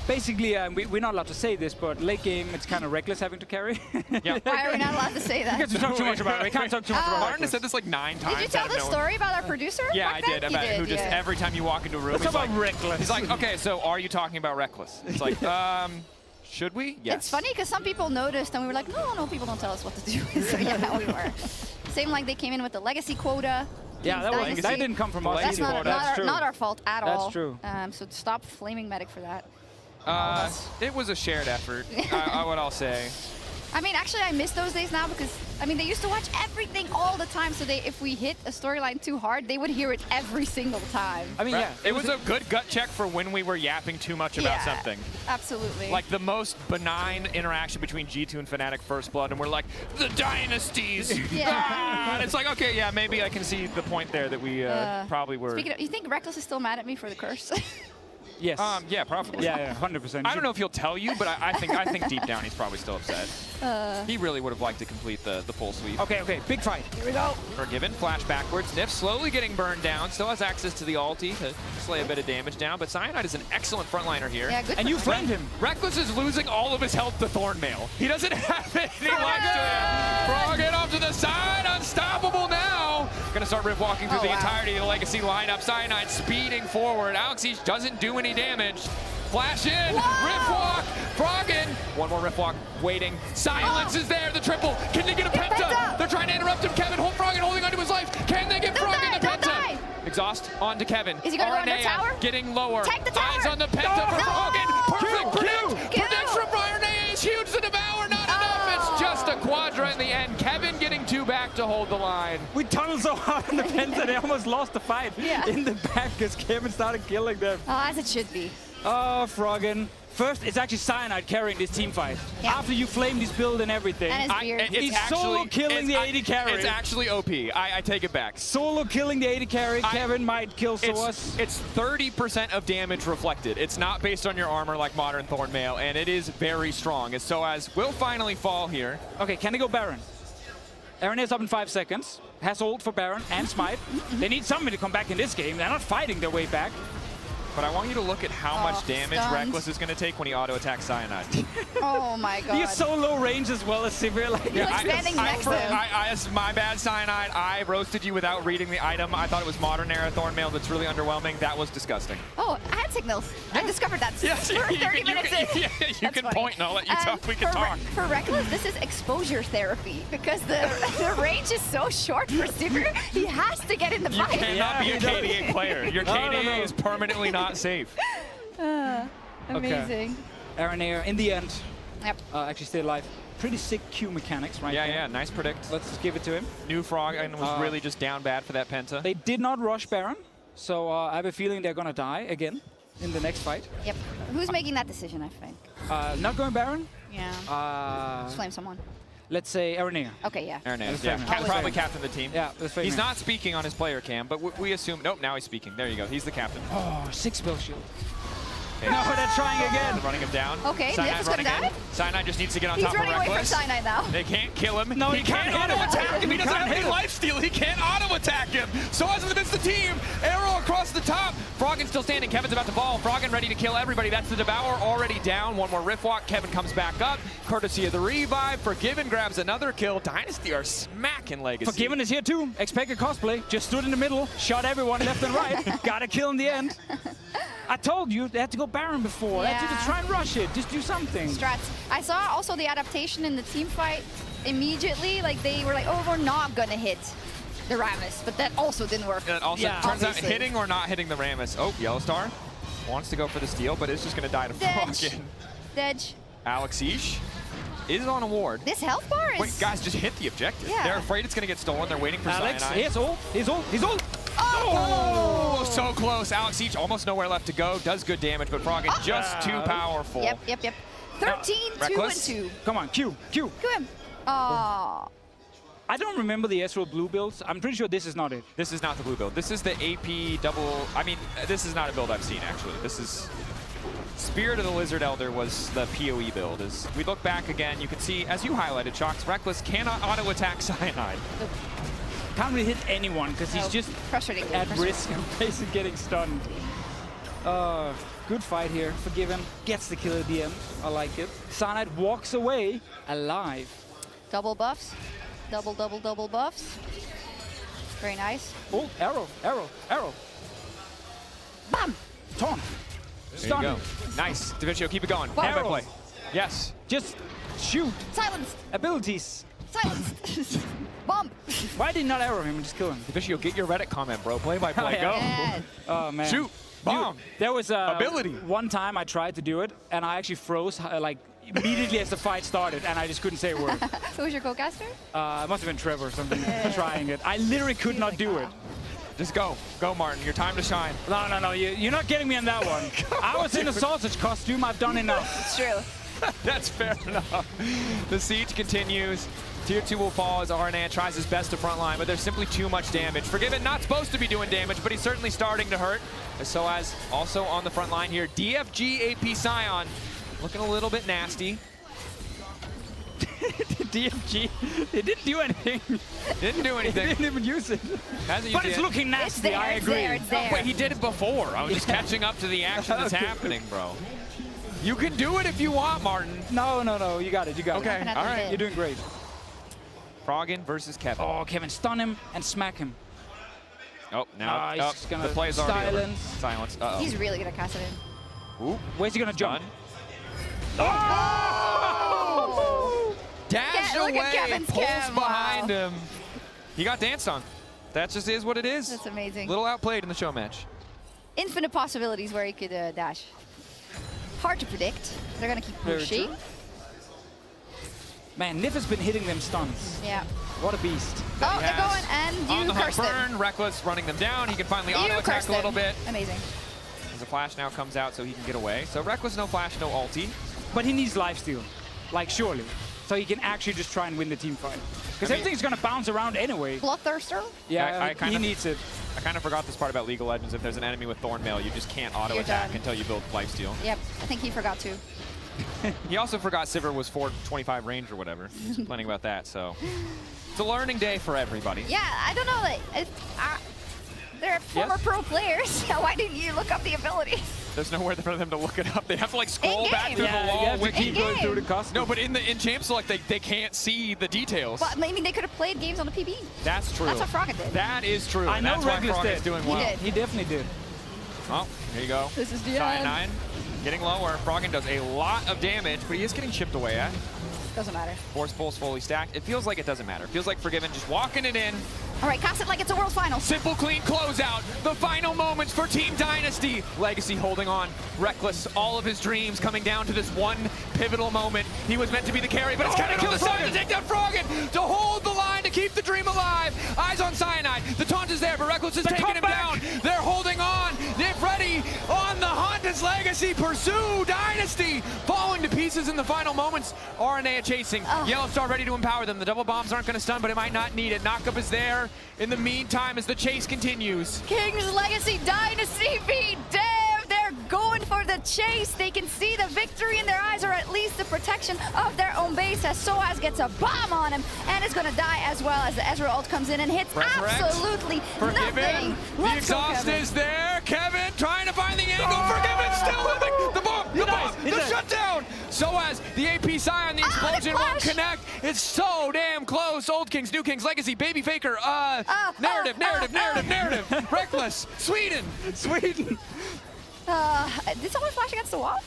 Basically, we're not allowed to say this, but late game, it's kind of reckless having to carry. Yeah. Why are we not allowed to say that? Because we talk too much about it. We can't talk too much about Martin reckless. has said this like 9 times. Did you tell out of the nowhere. story about our producer? Yeah, back I did. then? About You did, who just every time you walk into a room, Let's he's talk like, about reckless. He's like, okay, so are you talking about reckless? It's like, Should we? Yes. It's funny because some people noticed and we were like, no, people don't tell us what to do. So yeah, now we were. Same like they came in with the legacy quota. Yeah, that didn't come from us. That's not our fault at all. That's true. So stop flaming Medic for that. It was a shared effort, what I'll say. I mean, actually, I miss those days now because, I mean, they used to watch everything all the time. So if we hit a storyline too hard, they would hear it every single time. I mean, yeah. It was a good gut check for when we were yapping too much about something. Absolutely. Like the most benign interaction between G2 and Fnatic First Blood, and we're like, the dynasties! And it's like, okay, yeah, maybe I can see the point there that we probably were. Speaking of, you think Reckless is still mad at me for the curse? Yes. Yeah, probably. Yeah, 100%. I don't know if he'll tell you, but I think deep down he's probably still upset. He really would have liked to complete the full sweep. Okay, big fight. Here we go. Forgiven, flash backwards. Nif slowly getting burned down. Still has access to the ulti to slay a bit of damage down, but Cyanide is an excellent frontliner here. Yeah, good. And you flamed him. Reckless is losing all of his health to Thornmail. He doesn't have any life to him. Froggen off to the side, unstoppable now. Gonna start rift walking through the entirety of the Legacy lineup. Cyanide speeding forward. AlexEach doesn't do any damage. Flash in, rift walk, Froggen. One more rift walk, waiting. Silence is there, the triple. Can they get a penta? They're trying to interrupt him. Kevin, Froggen holding onto his life. Can they get Froggen the penta? Exhaust onto Kevin. Is he gonna go under Arnea tower? Getting lower. Take the tower. Eyes on the penta for Froggen. Perfect predict. Predicts from Arnea is huge. The devour, not enough. It's just a quadra in the end. Kevin getting two back to hold the line. We tunneled so hard on the penta, they almost lost the fight in the back because Kevin started killing them. Oh, as it should be. Oh, Froggen. First, it's actually Cyanide carrying this team fight. Yeah. After you flame this build and everything. And it's weird. He's solo killing the AD carry. It's actually OP. I take it back. Solo killing the AD carry. Kevin might kill Soas. It's 30% of damage reflected. It's not based on your armor like Modern Thornmail, and it is very strong. And Soas will finally fall here. Okay, can they go Baron? Aaron is up in 5 seconds. Has ult for Baron and Smite. They need somebody to come back in this game. They're not fighting their way back. But I want you to look at how much damage Reckless is going to take when he auto-attacks Cyanide. Oh my god. He's so low range as well as Severe. Like, standing next to him. My bad, Cyanide. I roasted you without reading the item. I thought it was Modern Era Thornmail. That's really underwhelming. That was disgusting. Oh, I had signals. I discovered that for 30 minutes in. You can point and I'll let you talk. We can talk. For Reckless, this is exposure therapy because the range is so short for Severe. He has to get in the fight. You cannot be a KDA player. Your KDA is permanently not safe. Amazing. Aaron Air, in the end, actually stayed alive. Pretty sick Q mechanics right there. Yeah, nice predict. Let's give it to him. New Frog and was really just down bad for that penta. They did not rush Baron, so I have a feeling they're gonna die again in the next fight. Yep. Who's making that decision, I think? Not going Baron? Yeah. Just flame someone. Let's say Aranea. Okay, yeah. Aranea, yeah. Probably captain the team. Yeah, let's He's not speaking on his player cam, but we assume... Nope, now he's speaking. There you go. He's the captain. Oh, 6 spell shield. Okay. No, they're trying again. Running him down. Okay, Nif is gonna die. Cyanide just needs to get on top of Reckless. He's running away from Cyanide now. They can't kill him. No, he can't auto-attack him. He doesn't have any lifesteal. He can't auto-attack him. So as amidst the team, arrow across the top. Froggen still standing. Kevin's about to fall. Froggen ready to kill everybody. That's the Devour already down. One more rift walk. Kevin comes back up. Courtesy of the revive. Forgiven grabs another kill. Dynasty are smacking Legacy. Forgiven is here too. Expected cosplay. Just stood in the middle. Shot everyone left and right. Got a kill in the end. I told you they had to go Baron before. They had to try and rush it. Just do something. Strats. I saw also the adaptation in the team fight immediately. Like they were like, oh, we're not gonna hit the Rammus, but that also didn't work. And also, turns out hitting or not hitting the Rammus. Oh, Yellow Star wants to go for the steal, but it's just gonna die to Froggen. Dedge. AlexEach is on a ward. This health bar is... Wait, guys, just hit the objective. Yeah. They're afraid it's gonna get stolen. They're waiting for Alex, Cyanide. he's ult. He's ult. Oh, so close. AlexEach almost nowhere left to go. Does good damage, but Froggen just too powerful. Yep. 13, 2, and 2. Come on, Q. Kill him. Oh. I don't remember the Ezreal blue builds. I'm pretty sure this is not it. This is not the blue build. This is the AP double... I mean, this is not a build I've seen, actually. This is... Spirit of the Lizard Elder was the PoE build. As we look back again, you can see, as you highlighted, Shocks, Reckless cannot auto-attack Cyanide. Can't really hit anyone because he's just at risk of basically getting stunned. Good fight here. Forgiven. Gets the kill at the end. I like it. Cyanide walks away alive. Double buffs. Double buffs. Very nice. Oh, arrow. Bam! Taunt. There you go. Nice. DaVincio, keep it going. Play by play. Yes. Just shoot. Silence. Abilities. Silence. Bomb. Why did you not arrow him and just kill him? Official, get your Reddit comment, bro. Play by play. Go. Yeah. Oh, man. Shoot. Bomb. Dude, there was Ability. one time I tried to do it, and I actually froze like immediately as the fight started, and I just couldn't say a word. Who was your co-caster? It must have been Trevor or something trying it. I literally could not do it. Just go. Go, Martin. Your time to shine. No. You're not getting me on that one. I was in a sausage costume. I've done enough. It's true. That's fair enough. The siege continues. Tier 2 will fall as RNA tries his best to frontline, but there's simply too much damage. Forgiven not supposed to be doing damage, but he's certainly starting to hurt. So as also on the front line here, DFG AP Scion looking a little bit nasty. DFG, it didn't do anything. Didn't do anything. He didn't even use it. Hasn't But used it's it. looking nasty, I agree. It's there. Wait, he did it before. I was just catching up to the action that's happening, bro. You can do it if you want, Martin. No. You got it. Okay, all right. You're doing great. Froggen versus Kevin. Oh, Kevin, stun him and smack him. Oh, now he's gonna the play is already over. silence. Silence. Uh-oh. He's really good at casting in. Ooh. Where's he gonna jump? Oh! Dash Look away, at Kevin's pulls cam. behind Wow. him. He got danced on. That just is what it is. That's amazing. Little outplayed in the show match. Infinite possibilities where he could dash. Hard to predict. They're gonna keep Very pushing. true. Man, Nif has been hitting them stuns. Yeah. What a beast. Oh, they're going, and on you the hot cursed them. burn, Reckless running them down. He can finally You auto attack cursed a little them. bit. Amazing. As the flash now comes out so he can get away. So Reckless, no flash, no ulti. But he needs lifesteal, like surely, so he can actually just try and win the team fight. Because everything's gonna bounce around anyway. Bloodthirster? Yeah, he needs it. I kind of forgot this part about League of Legends. If there's an enemy with Thornmail, you just can't auto You're attack done. until you build lifesteal. Yep, I think he forgot to. He also forgot Sivir was 425 range or whatever. He's complaining about that, so it's a learning day for everybody. Yeah, I don't know. They're former pro players, so why didn't you look up the ability? There's nowhere for them to look it up. They have to like scroll In-game. back through Yeah, the wall. you have to keep going through the costume. No, but in Champ Select, they can't see the details. But maybe they could have played games on the PB. That's true. That's what Froggen did. That is true. I know That's why Reckless Froggen did. is doing He well. did. He definitely did. Oh, here you go. This is the Cyanide end. getting lower. Froggen does a lot of damage, but he is getting chipped away at. Doesn't matter. Force Pulse fully stacked. It feels like it doesn't matter. It feels like Forgiven just walking it in. All right, cast it like it's a World Finals. Simple, clean closeout. The final moments for Team Dynasty. Legacy holding on. Reckless, all of his dreams coming down to this one pivotal moment. He was meant to be the carry, but it's Kevin on the side to take down Froggen, to hold the line, to keep the dream alive. Eyes on Cyanide. The taunt is there, but Reckless is taking him down. They're holding on. Nif ready on the hunt as Legacy pursue Dynasty. Falling to pieces in the final moments. RNA chasing. Yellow Star ready to empower them. The double bombs aren't going to stun, but it might not need it. Knockup is there. In the meantime, as the chase continues. King's Legacy Dynasty v Dev. They're going for the chase. They can see the victory in their eyes, or at least the protection of their own base, as Soaz gets a bomb on him and is going to die as well as the Ezreal ult comes in and hits absolutely nothing. The Let's go, exhaust Kevin. is there. Kevin trying to find the angle. Forgiven still living. The bomb, the shutdown. Soaz, the AP Scion, the explosion won't connect. It's so damn close. Old Kings, New Kings, Legacy, Baby Faker, narrative. Reckless, Sweden. Did someone flash against the wall?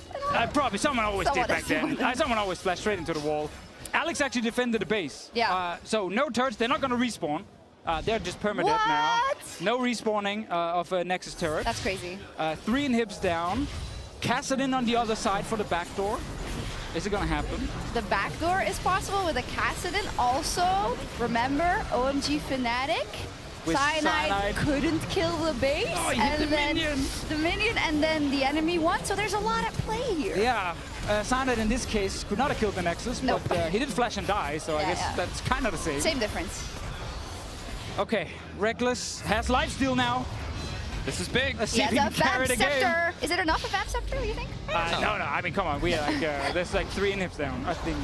Probably. Someone always Someone did back then. Someone always flashed straight into the wall. Alex actually defended the base. Yeah. So no turrets. They're not going to respawn. They're just permadead now. No respawning of a Nexus turret. That's crazy. 3 inhibs down. Kassadin on the other side for the backdoor. Is it going to happen? The backdoor is possible with a Kassadin. Also, remember, OMG Fnatic. With Cyanide couldn't kill the base, Oh, he hit and the then minion. the minion, and then the enemy won. So there's a lot at play here. Yeah. Cyanide in this case could not have killed the Nexus, Nope. but he did flash and die, so I Yeah, guess yeah. that's kind of the same. Same difference. Okay, Reckless has lifesteal now. This is big. Let's He see if has he a can carry Vamp the game. Scepter. Is it enough of Vamp Scepter, you think? No, I mean, come on. We are like, there's like 3 inhibs down. I think.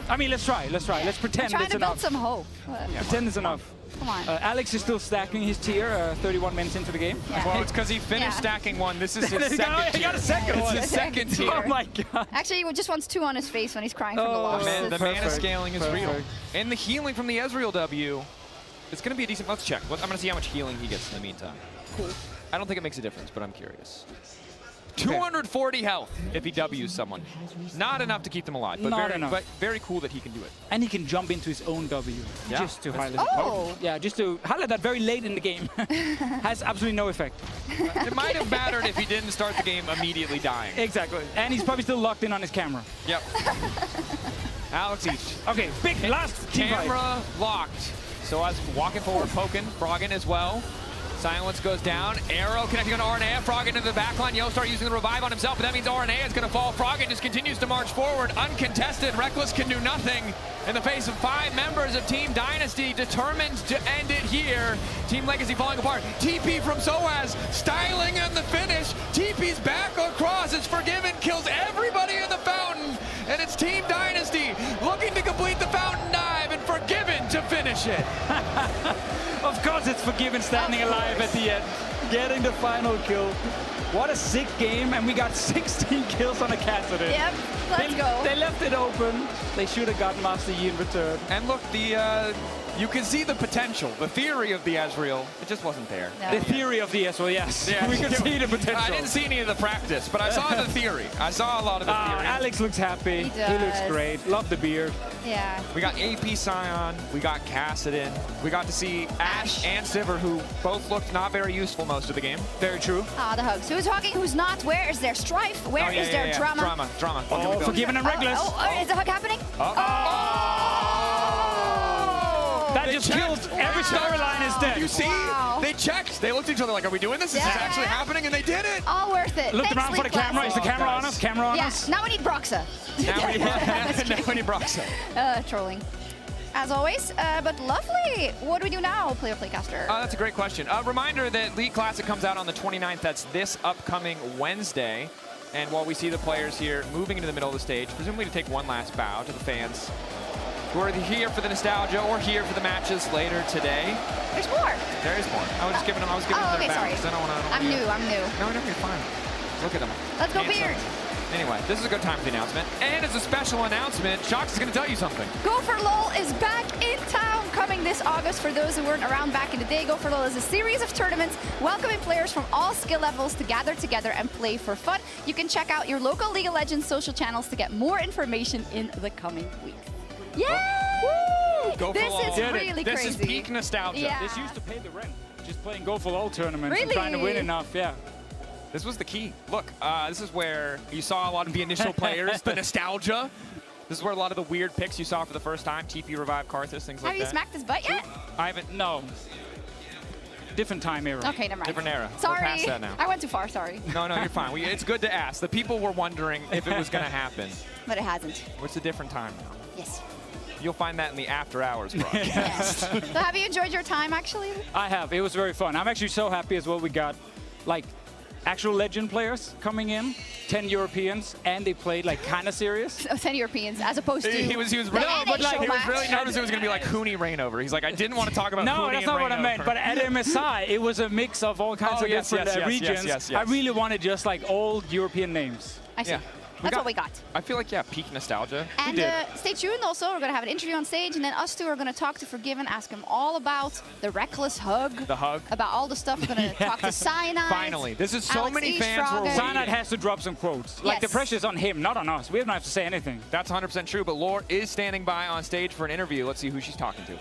I mean, let's try. Let's pretend Trying it's to build enough. some hope. Pretend it's enough. Come on. Alex is still stacking his tier 31 minutes into the game. Yeah. Well, it's because he finished Yeah. stacking one. This is his He second got- he got a second tier. one. It's his second tier. Oh my god. Actually, he just wants 2 on his face when he's crying from the Oh, loss. Man, the mana Perfect. scaling is real. Perfect. And the healing from the Ezreal W. It's going to be a decent. Let's check. I'm going to see how much healing he gets in the meantime. Cool. I don't think it makes a difference, but I'm curious. 240 health if he W's someone. Not enough to keep them alive, but Not very cool that he can do it. And he can jump into his own W, Yeah. just to highlight. Oh. Yeah, just to highlight that very late in the game. Has absolutely no effect. It might have mattered if he didn't start the game immediately dying. Exactly. And he's probably still locked in on his camera. Yep. Alex Each. Okay, big last team fight. Camera locked. So as walking forward, poking, Froggen as well. Silence goes down. Arrow connecting on RNA. Froggen into the back line. Yo start using the revive on himself, but that means RNA is going to fall. Froggen just continues to march forward, uncontested. Reckless can do nothing in the face of 5 members of Team Dynasty, determined to end it here. Team Legacy falling apart. TP from Soaz, styling in the finish. TP's back across. It's Forgiven, kills everybody in the fountain, and it's Team Dynasty looking to complete the fountain dive, and Forgiven to finish it. Of course it's Forgiven standing alive at the end, getting the final kill. What a sick game, and we got 16 kills on a Cassidy. Yep, let's go. They left it open. They should have gotten Master Yi in return. And look, you can see the potential, the theory of the Ezreal. It just wasn't there. No. The theory of the Ezreal, yes. Yeah. We can see the potential. I didn't see any of the practice, but I saw the theory. I saw a lot of the theory. Alex looks happy. He looks great. Love the beard. Yeah. We got AP Scion, we got Kassadin, we got to see Ashe and Sivir, who both looked not very useful most of the game. Very true. Ah, the hugs. Who's talking, who's not? Where is there strife? Where is there drama? Drama. Oh, Forgiven and Reckless. Is the hug happening? That just killed every storyline is dead. You see? Wow. They checked. They looked at each other like, are we doing this? Is this actually happening? And they did it. All worth it. Looked Thanks, around for the camera. Is the camera on us? Camera on us? Now we need Broxa. Now we need Broxa. Trolling. As always, but lovely. What do we do now, Playcaster? That's a great question. Reminder that League Classic comes out on the 29th. That's this upcoming Wednesday. And while we see the players here moving into the middle of the stage, presumably to take one last bow to the fans who are here for the nostalgia or here for the matches later today. There's more. There is more. I was just giving them. their okay, sorry. bows. I don't want to. I'm new. No, you're fine. Look at them. Let's go, Handsome. Beard. Anyway, this is a good time for the announcement. And it's a special announcement. Shox is going to tell you something. Go for LOL is back in town, coming this August. For those who weren't around back in the day, Go for LOL is a series of tournaments welcoming players from all skill levels to gather together and play for fun. You can check out your local League of Legends social channels to get more information in the coming weeks. Yay! Go for this LOL. is really This crazy. is peak nostalgia. Yeah. This used to pay the rent. Just playing Go for LOL tournaments and Really? trying to win enough, yeah. This was the key. Look, this is where you saw a lot of the initial players, the nostalgia. This is where a lot of the weird picks you saw for the first time, TP Revive, Karthus, things like that. Have you smacked his butt yet? I haven't. No. Different time era. Okay, never mind. Different era. Sorry. We're past that now. I went too far, sorry. No, you're fine. It's good to ask. The people were wondering if it was going to happen. But it hasn't. It's a different time now. Yes. You'll find that in the after hours broadcast. Yes. So have you enjoyed your time, actually? I have. It was very fun. I'm actually so happy as well. We got, like, actual legend players coming in, 10 Europeans, and they played like kind of serious. 10 Europeans, as opposed to He was really nervous it was going to be like Huni Rainover. He's like, I didn't want to talk about No, Huni that's and not what I meant. Rainover. But at MSI, it was a mix of all kinds of different regions. Yes. I really wanted just like old European names. I see. Yeah. That's what we got. I feel like, peak nostalgia. And stay tuned also, we're going to have an interview on stage, and then us two are going to talk to Forgiven, ask him all about the Reckless hug. The hug. About all the stuff. We're going to talk to Cyanide. Finally. This is so Alex many fans were waiting. Cyanide has to drop some quotes. Like the pressure's on him, not on us. We don't have to say anything. That's 100% true, but Lore is standing by on stage for an interview. Let's see who she's talking to.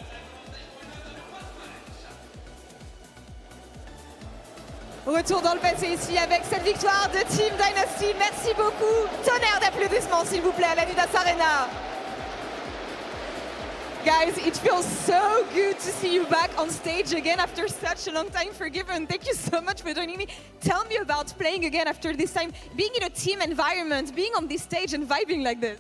Retour dans le passé ici avec cette victoire de Team Dynasty. Merci beaucoup. Tonnerre d'applaudissements s'il vous plaît à l'Adidas Arena. Guys, it feels so good to see you back on stage again after such a long time. Forgiven, thank you so much for joining me. Tell me about playing again after this time, being in a team environment, being on this stage and vibing like this.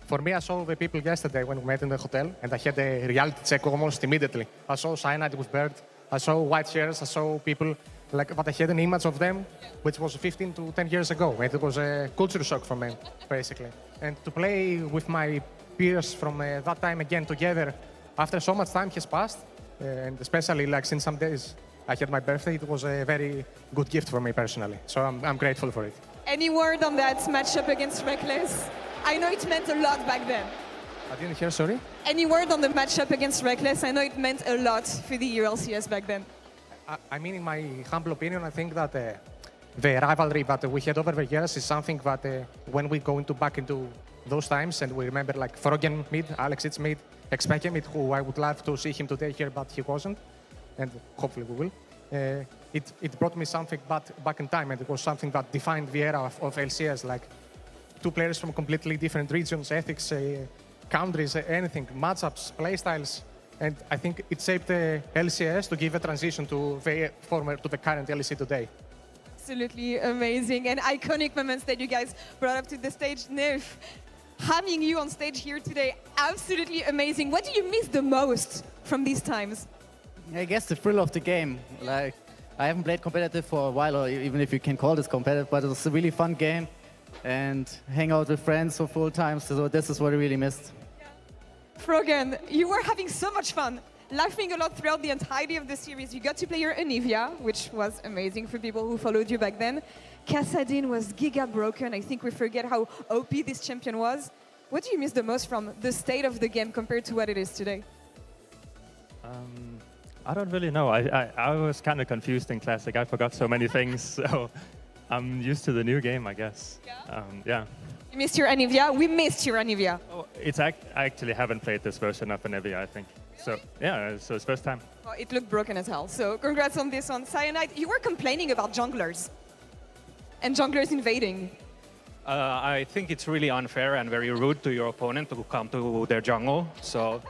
For me, I saw the people yesterday when we met in the hotel, and I had a reality check almost immediately. I saw Cyanide with Bird, I saw white chairs, I saw people, but I had an image of them, which was 15 to 10 years ago, and it was a culture shock for me, basically. And to play with my peers from that time again together, after so much time has passed, and especially since some days I had my birthday, it was a very good gift for me personally. So I'm grateful for it. Any word on that matchup against Reckless? I know it meant a lot back then. I didn't hear, sorry? Any word on the matchup against Reckless? I know it meant a lot for the EULCS back then. I mean, in my humble opinion, I think that the rivalry that we had over the years is something that when we go back into those times and we remember like Froggen mid, Alex it's mid, Expecke mid, who I would love to see him today here, but he wasn't, and hopefully we will. It brought me something back in time, and it was something that defined the era of LCS, like two players from completely different regions, ethics, countries, anything, matchups, playstyles, and I think it shaped LCS to give a transition to the current LEC today. Absolutely amazing and iconic moments that you guys brought up to the stage. Neuf, having you on stage here today, absolutely amazing. What do you miss the most from these times? I guess the thrill of the game. Like, I haven't played competitive for a while, or even if you can call this competitive, but it was a really fun game and hang out with friends for full time. So this is what I really missed. Froggen, you were having so much fun, laughing a lot throughout the entirety of the series. You got to play your Anivia, which was amazing for people who followed you back then. Kassadin was giga broken. I think we forget how OP this champion was. What do you miss the most from the state of the game compared to what it is today? I don't really know. I was kind of confused in Classic. I forgot so many things, so I'm used to the new game, I guess. Yeah. You missed your Anivia? We missed your Anivia. Oh, I actually haven't played this version of Anivia, I think. So, yeah, so it's first time. Well, it looked broken as hell, so congrats on this one. Cyanide, you were complaining about junglers and junglers invading. I think it's really unfair and very rude to your opponent to come to their jungle. So,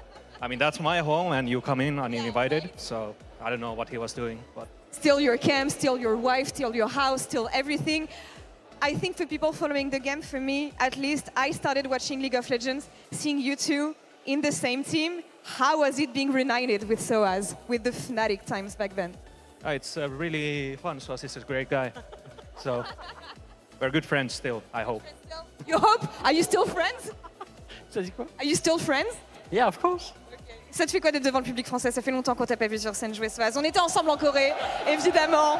I mean, that's my home and you come in uninvited. So, I don't know what he was doing. But Steal your camp, steal your wife, steal your house, steal everything. I think for people following the game, for me at least, I started watching League of Legends, seeing you two in the same team. How was it being reunited with Soaz, with the Fnatic times back then? it's really fun. Soaz is a great guy. So, we're good friends still, I hope. You hope? Are you still friends? Are you still friends? Yeah, of course. Ça te fait quoi d'être devant le public français? Ça fait longtemps qu'on t'a pas vu sur scène jouer Soaz. On était ensemble en Corée, évidemment,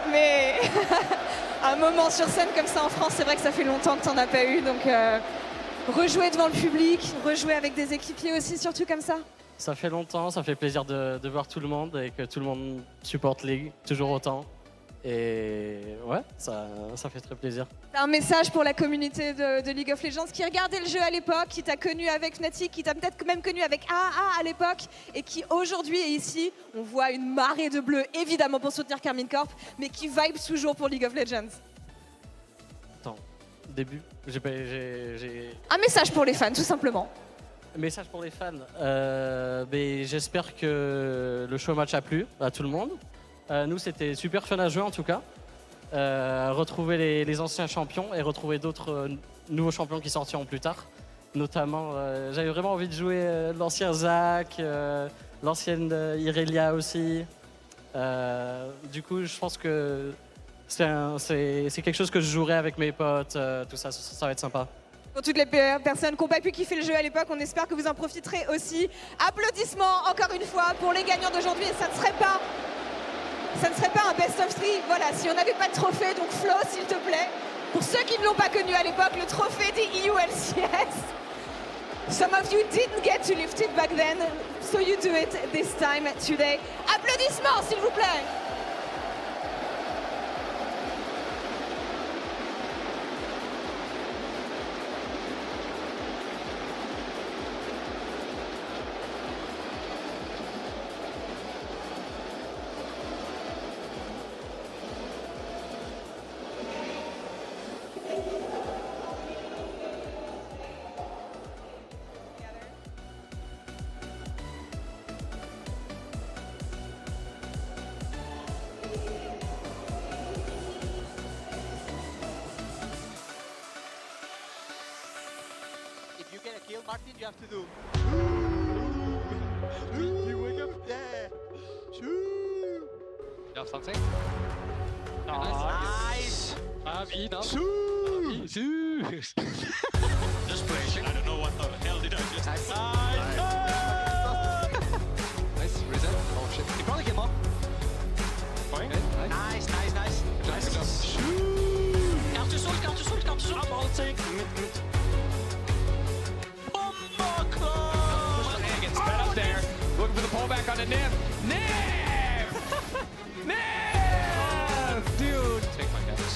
mais un moment sur scène comme ça en France, c'est vrai que ça fait longtemps que t'en as pas eu, donc rejouer devant le public, rejouer avec des équipiers aussi, surtout comme ça. Ça fait longtemps, ça fait plaisir de voir tout le monde et que tout le monde supporte League, toujours autant. Et ouais, ça fait très plaisir. T'as un message pour la communauté de League of Legends qui regardait le jeu à l'époque, qui t'a connu avec Fnatic, qui t'a peut-être même connu avec AAA à l'époque et qui aujourd'hui est ici. On voit une marée de bleus, évidemment pour soutenir Carmine Corp, mais qui vibe toujours pour League of Legends. Attends, début, Un message pour les fans, tout simplement. Message pour les fans. J'espère que le show match a plu à tout le monde. Nous, c'était super fun à jouer en tout cas. Retrouver les anciens champions et retrouver d'autres nouveaux champions qui sortiront plus tard. Notamment, j'avais vraiment envie de jouer l'ancien Zach, l'ancienne Irelia aussi. Du coup, je pense que c'est quelque chose que je jouerai avec mes potes, tout ça, ça va être sympa. Pour toutes les personnes qui n'ont pas pu kiffer le jeu à l'époque, on espère que vous en profiterez aussi. Applaudissements encore une fois pour les gagnants d'aujourd'hui. Et ça ne serait pas un best of 3, voilà, si on n'avait pas de trophée, donc Flo, s'il te plaît. Pour ceux qui ne l'ont pas connu à l'époque, le trophée des EULCS. Some of you didn't get to lift it back then, so you do it this time today. Applaudissements, s'il vous plaît. If you get a kill, Martin, you have to do. You wake up. Yeah. You have something? Nice. Just flashing. I don't know what the hell did I just. Nice. Nice. Reset. Oh shit. You probably came up. Fine. Nice, nice, nice. Nice. Counter soul. I'm all take. Gets sped up there. Looking for the pullback on the Niv. Niv! Niv! Dude. Take my guns.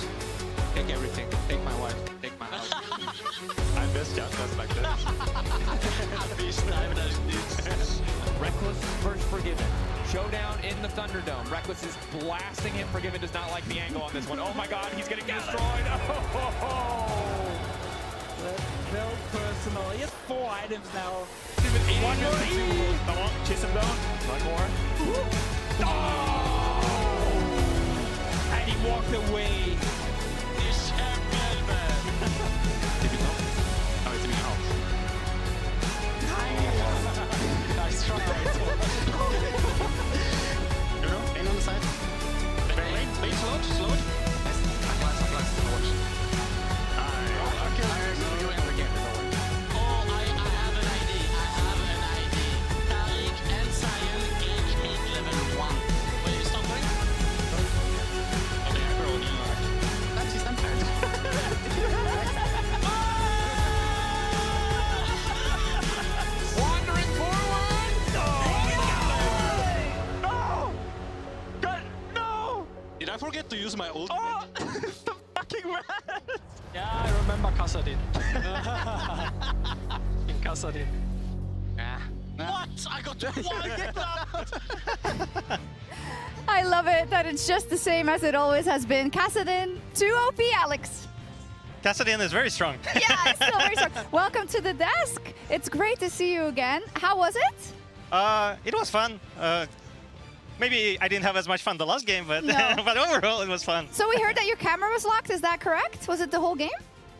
Thunderdome. Reckless is blasting him. Forgiven does not like the angle on this one. Oh my god, he's getting destroyed. No personal. He has 4 items now. One more. Come on, chase him down. One more. Oh! And he walked away. Ich Gelbe. Oh, it's in the house. Nice try. Aim on the side. Wait, slow it. Nice. Nice. Watch. Did I forget to use my ult? Oh, the fucking rat! Yeah, I remember Kassadin. In Kassadin. What? I got 1 I love it that it's just the same as it always has been. Kassadin, 2 OP, Alex. Kassadin is very strong. Yeah, it's still very strong. Welcome to the desk. It's great to see you again. How was it? It was fun. Maybe I didn't have as much fun the last game, but No. but overall it was fun. So we heard that your camera was locked. Is that correct? Was it the whole game?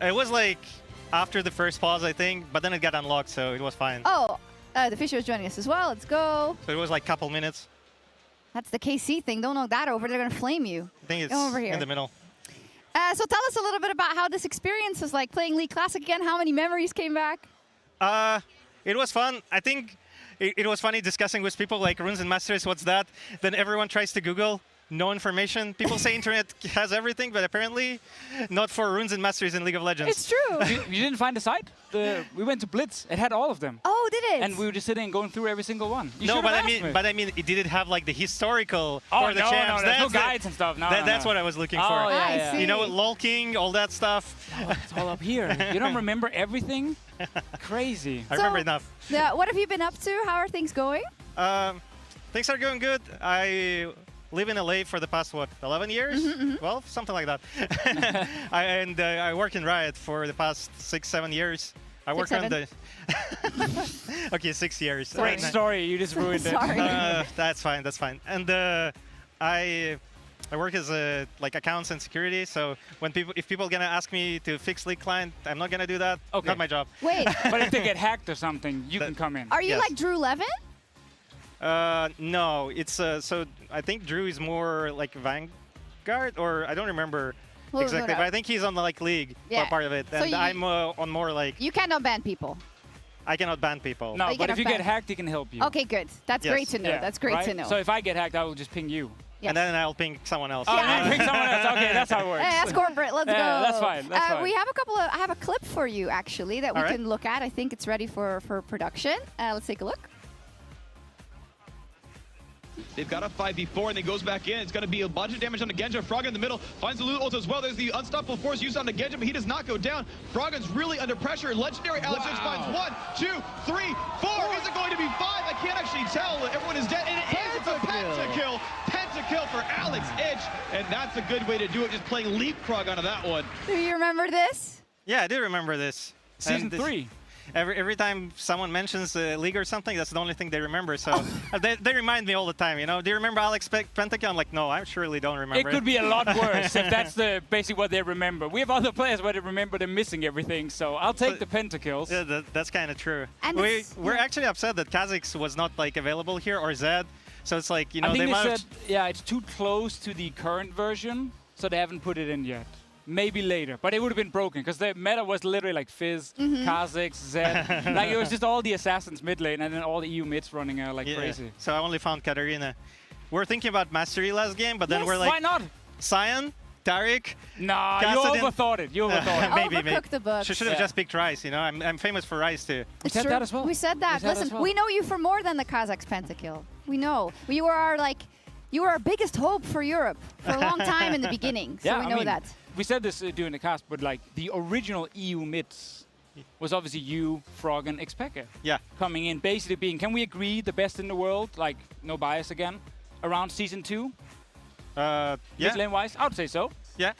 It was like after the first pause, I think, but then it got unlocked, so it was fine. Oh, the Fisher is joining us as well. Let's go. So it was like a couple minutes. That's the KC thing. Don't knock that over. They're going to flame you. I think it's Go over here. in the middle. So tell us a little bit about how this experience was like playing League Classic again. How many memories came back? It was fun. I think it was funny discussing with people like Runes and Masters, what's that? Then everyone tries to Google, no information. People say internet has everything, but apparently not for Runes and Masters in League of Legends. It's true. You didn't find the site? We went to Blitz. It had all of them. Oh, did it? And we were just sitting and going through every single one. You No, should've asked me. but I mean, it didn't have like the historical Oh, for the no, champs. no, there's no That's guides and stuff. No, that's no. what I was looking Oh, for. yeah, I yeah. You know, see. lolking, all that stuff. Oh, it's all up here. You don't remember everything? Crazy. I remember enough. Yeah, what have you been up to? How are things going? Things are going good. I live in LA for the past, what, 11 years? Well, something like that. I work in Riot for the past 6-7 years. I work on the... Okay, 6 years. Great story. You just ruined it. Sorry. That's fine. That's fine. And I work as a accounts and security. So if people gonna ask me to fix League client, I'm not gonna do that. Okay. Not my job. Wait, But if they get hacked or something, you can come in. are you Yes. like Drew Levin? No, it's so I think Drew is more like Vanguard, or I don't remember We'll exactly, look it but up. I think he's on the league Yeah. part of it, So and you- I'm on more like You cannot ban people. I cannot ban people. No, you but get if you a get ban. hacked, he can help you. Okay, good. That's Yes. great to know. Yeah, That's great right? to know. So if I get hacked, I will just ping you. And then I'll ping someone else. Oh, you ping someone else. Okay, that's how it works. Hey, that's corporate. Let's Yeah, go. that's fine, that's fine. We have a couple of. I have a clip for you actually that we All right. can look at. I think it's ready for production. Let's take a look. They've got a 5v4 and he goes back in. It's going to be a bunch of damage on the Genja. Froggen in the middle finds the loot ult as well. There's the unstoppable force used on the Genja, but he does not go down. Froggen's really under pressure. Legendary Alex Itch finds 1, 2, 3, 4. Is it going to be 5? I can't actually tell. Everyone is dead. And it is. It's a pentakill. Pentakill for Alex Itch. And that's a good way to do it, just playing leapfrog onto that one. Do you remember this? Yeah, I do remember this. Season And this- 3. Every time someone mentions League or something, that's the only thing they remember. So they remind me all the time. You know, do you remember Alex Pentakill? I'm like, no, I surely don't remember. It could be a lot worse if that's basically what they remember. We have other players where they remember them missing everything, so I'll take the pentakills. Yeah, that's kind of true. And We're actually upset that Kazakhs was not available here, or Zed. So it's like, you know, I think they they might said, yeah, it's too close to the current version, so they haven't put it in yet. Maybe later, but it would have been broken because the meta was literally like Fizz, Kazakhs, Zed. Like it was just all the assassins mid lane and then all the EU mids running like crazy. So I only found Katarina. We're thinking about Mastery last game, but then we're like, why not? Sion, Taric. Nah, you Kassadin. overthought it. You overthought it. maybe. Overcooked the books. Should have just picked Rice. You know, I'm famous for Rice too. It's said true. that as well. We said that. We said Listen, as well. we know you for more than the Kazakhs pentakill. We know. You were our biggest hope for Europe for a long time in the beginning. So we know that. We said this during the cast, but like the original EU mids was obviously you, Froggen, Xpeke. Yeah. Coming in, basically being, can we agree, the best in the world? Like, no bias again. around season 2? Yeah. Mid lane wise, I would say so. Yeah.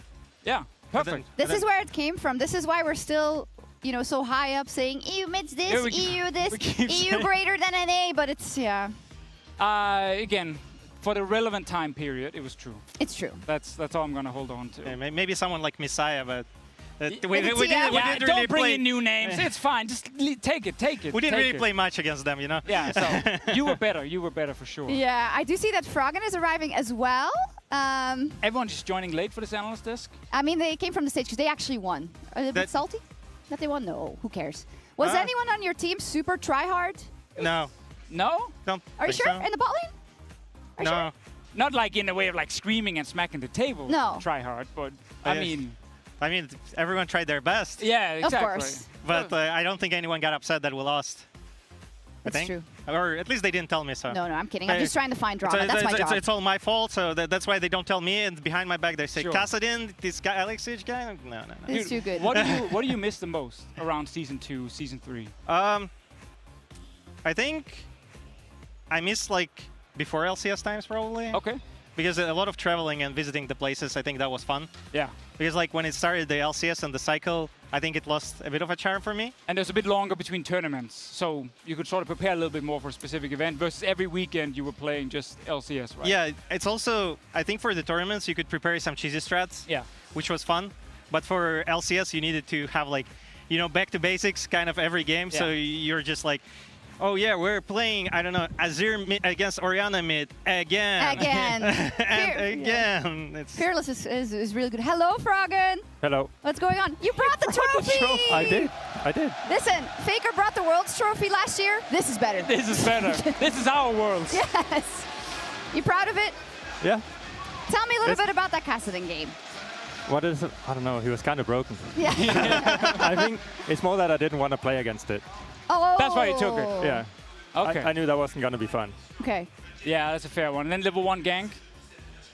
Yeah. Perfect. This is where it came from. This is why we're still, you know, so high up saying EU mids this, EU this, EU greater than NA, but it's, yeah. Again, for the relevant time period, it was true. It's true. That's all I'm going to hold on to. Yeah, maybe someone like Messiah, but we don't didn't really bring play in new names. It's fine. Just take it. We didn't really play much against them, you know? Yeah, so you were better. You were better for sure. Yeah, I do see that Froggen is arriving as well. Everyone's just joining late for this analyst desk. I mean, they came from the stage because they actually won. Are they a bit salty that they won? No, who cares? Was anyone on your team super try-hard? No. No? Are you sure? So. In the bot lane? Are you sure? Not like in a way of like screaming and smacking the table. No. Try hard, but I mean, everyone tried their best. Yeah, exactly. Of course. But I don't think anyone got upset that we lost. That's true. Or at least they didn't tell me so. No, I'm kidding. I'm just trying to find drama. That's my job. It's all my fault, so that's why they don't tell me. And behind my back, they say, Kassadin, this guy, LEC guy. No. It's too good. What do you miss the most around season 2, season 3? I think I miss like before LCS times probably. Okay. Because a lot of traveling and visiting the places, I think that was fun. Yeah. Because like when it started the LCS and the cycle, I think it lost a bit of a charm for me. And there's a bit longer between tournaments, so you could sort of prepare a little bit more for a specific event versus every weekend you were playing just LCS, right? Yeah, it's also, I think for the tournaments, you could prepare some cheesy strats, which was fun. But for LCS, you needed to have like, you know, back to basics kind of every game. So you're just like, oh yeah, we're playing, I don't know, Azir mid against Orianna mid again. And again. It's Fearless is really good. Hello, Froggen. Hello. What's going on? You brought the trophy! I did. Listen, Faker brought the World's Trophy last year. This is better. This is better. This is our Worlds. Yes. You proud of it? Yeah. Tell me a little bit about that Kassadin game. What is it? I don't know. He was kind of broken. Yeah. I think it's more that I didn't want to play against it. Oh. That's why you took it. Yeah. Okay. I knew that wasn't going to be fun. Okay. Yeah, that's a fair one. And then level 1 gank.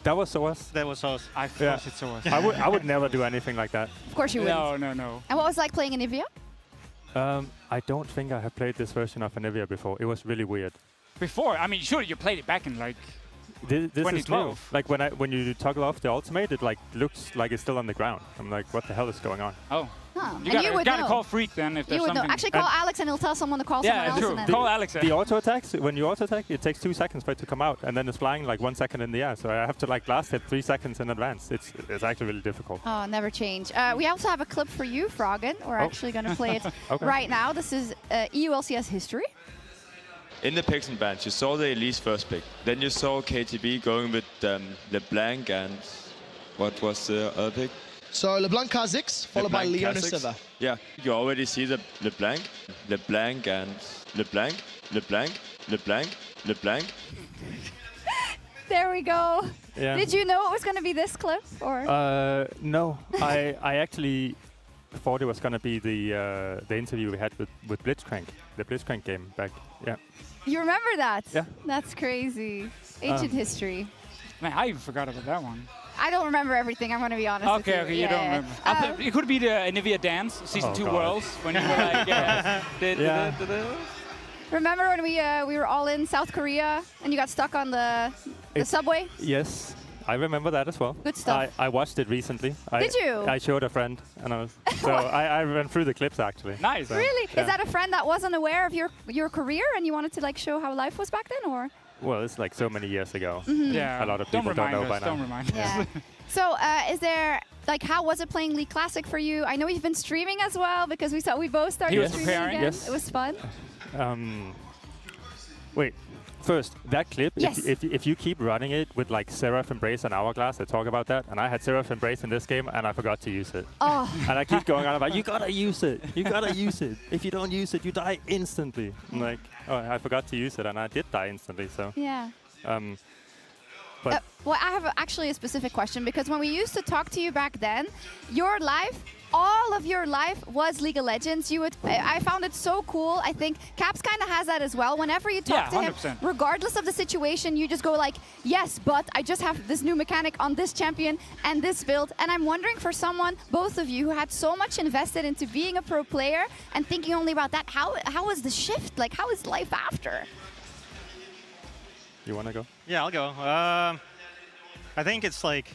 That was SOS. That was SOS. I thought it's SOS. I would never do anything like that. Of course you wouldn't. No. And what was it like playing Anivia? I don't think I have played this version of Anivia before. It was really weird. Before? I mean, sure, you played it back in like This 2012. is new. Like when you toggle off the ultimate, it like looks like it's still on the ground. I'm like, what the hell is going on? Oh. Huh. You and gotta call Freak then if there's you would something. Know. Actually, call Alex and he'll tell someone to call someone else. True. And then Call Alex. The auto attacks, when you auto attack, it takes 2 seconds for it to come out, and then it's flying like 1 second in the air. So I have to like blast it 3 seconds in advance. It's actually really difficult. Oh, never change. We also have a clip for you, Froggen. We're actually going to play it right now. This is EULCS history. In the picks and bans, you saw the Elise first pick. Then you saw KTB going with LeBlanc and what was the other pick? So LeBlanc Kha'Zix, followed by Leona Sivir. Yeah, you already see the LeBlanc and LeBlanc. There we go. Yeah. Did you know it was going to be this clip? Or? No, I actually thought it was going to be the interview we had with Blitzcrank, the Blitzcrank game back. Yeah. You remember that? Yeah. That's crazy. Ancient history. Man, I even forgot about that one. I don't remember everything, I'm going to be honest with you. Okay, you don't remember. It could be the Anivia Dance, Season 2 Worlds, when you were like, Remember when we were all in South Korea and you got stuck on the subway? Yes, I remember that as well. Good stuff. I watched it recently. Did you? I showed a friend, and I ran through the clips actually. Nice. So, really? yeah. Is that a friend that wasn't aware of your career and you wanted to like show how life was back then, or? Well, it's like so many years ago. Mm-hmm. Yeah. A lot of people don't know by now. Don't remind us. Yeah. So, is there like how was it playing League Classic for you? I know you've been streaming as well because we both started streaming again. Yes. It was fun. Wait. First, that clip, yes. if you keep running it with like Seraph Embrace and Hourglass, I talk about that, and I had Seraph Embrace in this game, and I forgot to use it. Oh. And I keep going on about, you gotta use it, you gotta use it. If you don't use it, you die instantly. I'm like, oh, I forgot to use it, and I did die instantly, so. Yeah. But well, I have actually a specific question, because when we used to talk to you back then, your life, all of your life was League of Legends. I found it so cool. I think Caps kind of has that as well. Whenever you talk to him, 100%. regardless of the situation, you just go like, yes, but I just have this new mechanic on this champion and this build. And I'm wondering for someone, both of you, who had so much invested into being a pro player and thinking only about that, how was the shift? Like, how is life after? You want to go? Yeah, I'll go. I think it's like,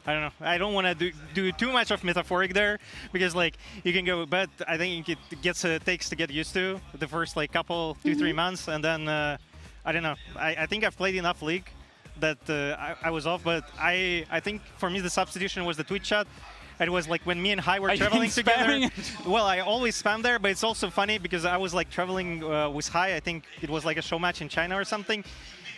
I don't know. I don't want to do too much of metaphoric there because like you can go, but I think it takes to get used to the first like couple, 2-3 months, and then I don't know. I think I've played enough League that I was off, but I think for me the substitution was the tweet chat. It was like when me and Hai were traveling together. Well, I always spam there, but it's also funny because I was like traveling with Hai. I think it was like a show match in China or something.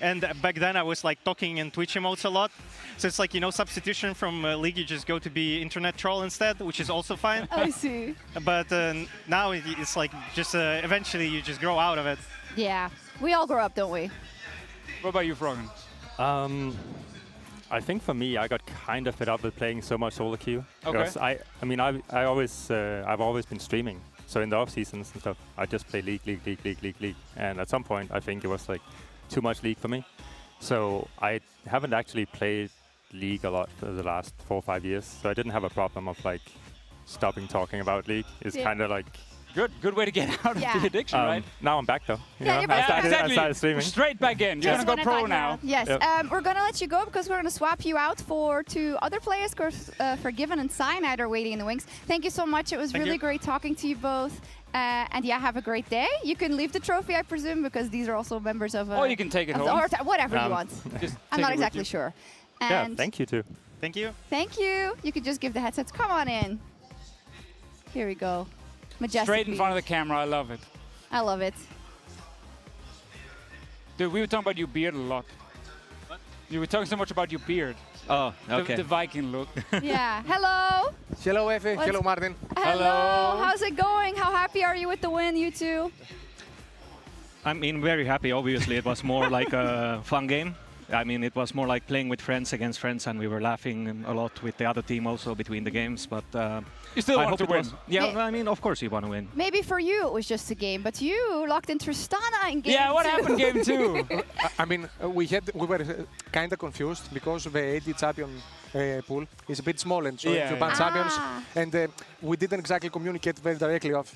And back then I was like talking in Twitch emotes a lot. So it's like, you know, substitution from League, you just go to be internet troll instead, which is also fine. I see. But now it's like just eventually you just grow out of it. Yeah, we all grow up, don't we? What about you, Froggen? I think for me, I got kind of fed up with playing so much solo queue. Okay. Because I mean, I've always been streaming. So in the off seasons and stuff, I just play League. And at some point, I think it was like too much League for me. So I haven't actually played League a lot for the last 4 or 5 years. So I didn't have a problem of like stopping talking about League. It's kind of like Good way to get out of the addiction, right? Now I'm back though. Yeah, you're back. Exactly. I started streaming. Straight back in. You're gonna go pro now. Yes. Yep. We're gonna let you go because we're gonna swap you out for 2 other players. Of course, Forgiven and Cyanide are waiting in the wings. Thank you so much. It was really great talking to you both. And yeah, have a great day. You can leave the trophy, I presume, because these are also members of. Or you can take it home. Or whatever you want. I'm not exactly sure. sure. Yeah, And thank you too. Thank you. Thank you. You could just give the headsets. Come on in. Here we go. Majestic. Straight in front of the camera. I love it. I love it. Dude, we were talking about your beard a lot. What? You were talking so much about your beard. Oh, okay. The Viking look. Yeah. Hello. Hello, Effie. Hello, Martin. Hello. How's it going? How happy are you with the win, you two? I mean, very happy. Obviously, it was more like a fun game. I mean, it was more like playing with friends against friends, and we were laughing a lot with the other team also between the games. But you still want to win. Yeah, I mean, of course you want to win. Maybe for you it was just a game, but you locked in Tristana in game 2. Yeah, what happened game 2? I mean, we were kind of confused because the AD champion pool is a bit small, and so if you ban champions, and we didn't exactly communicate very directly of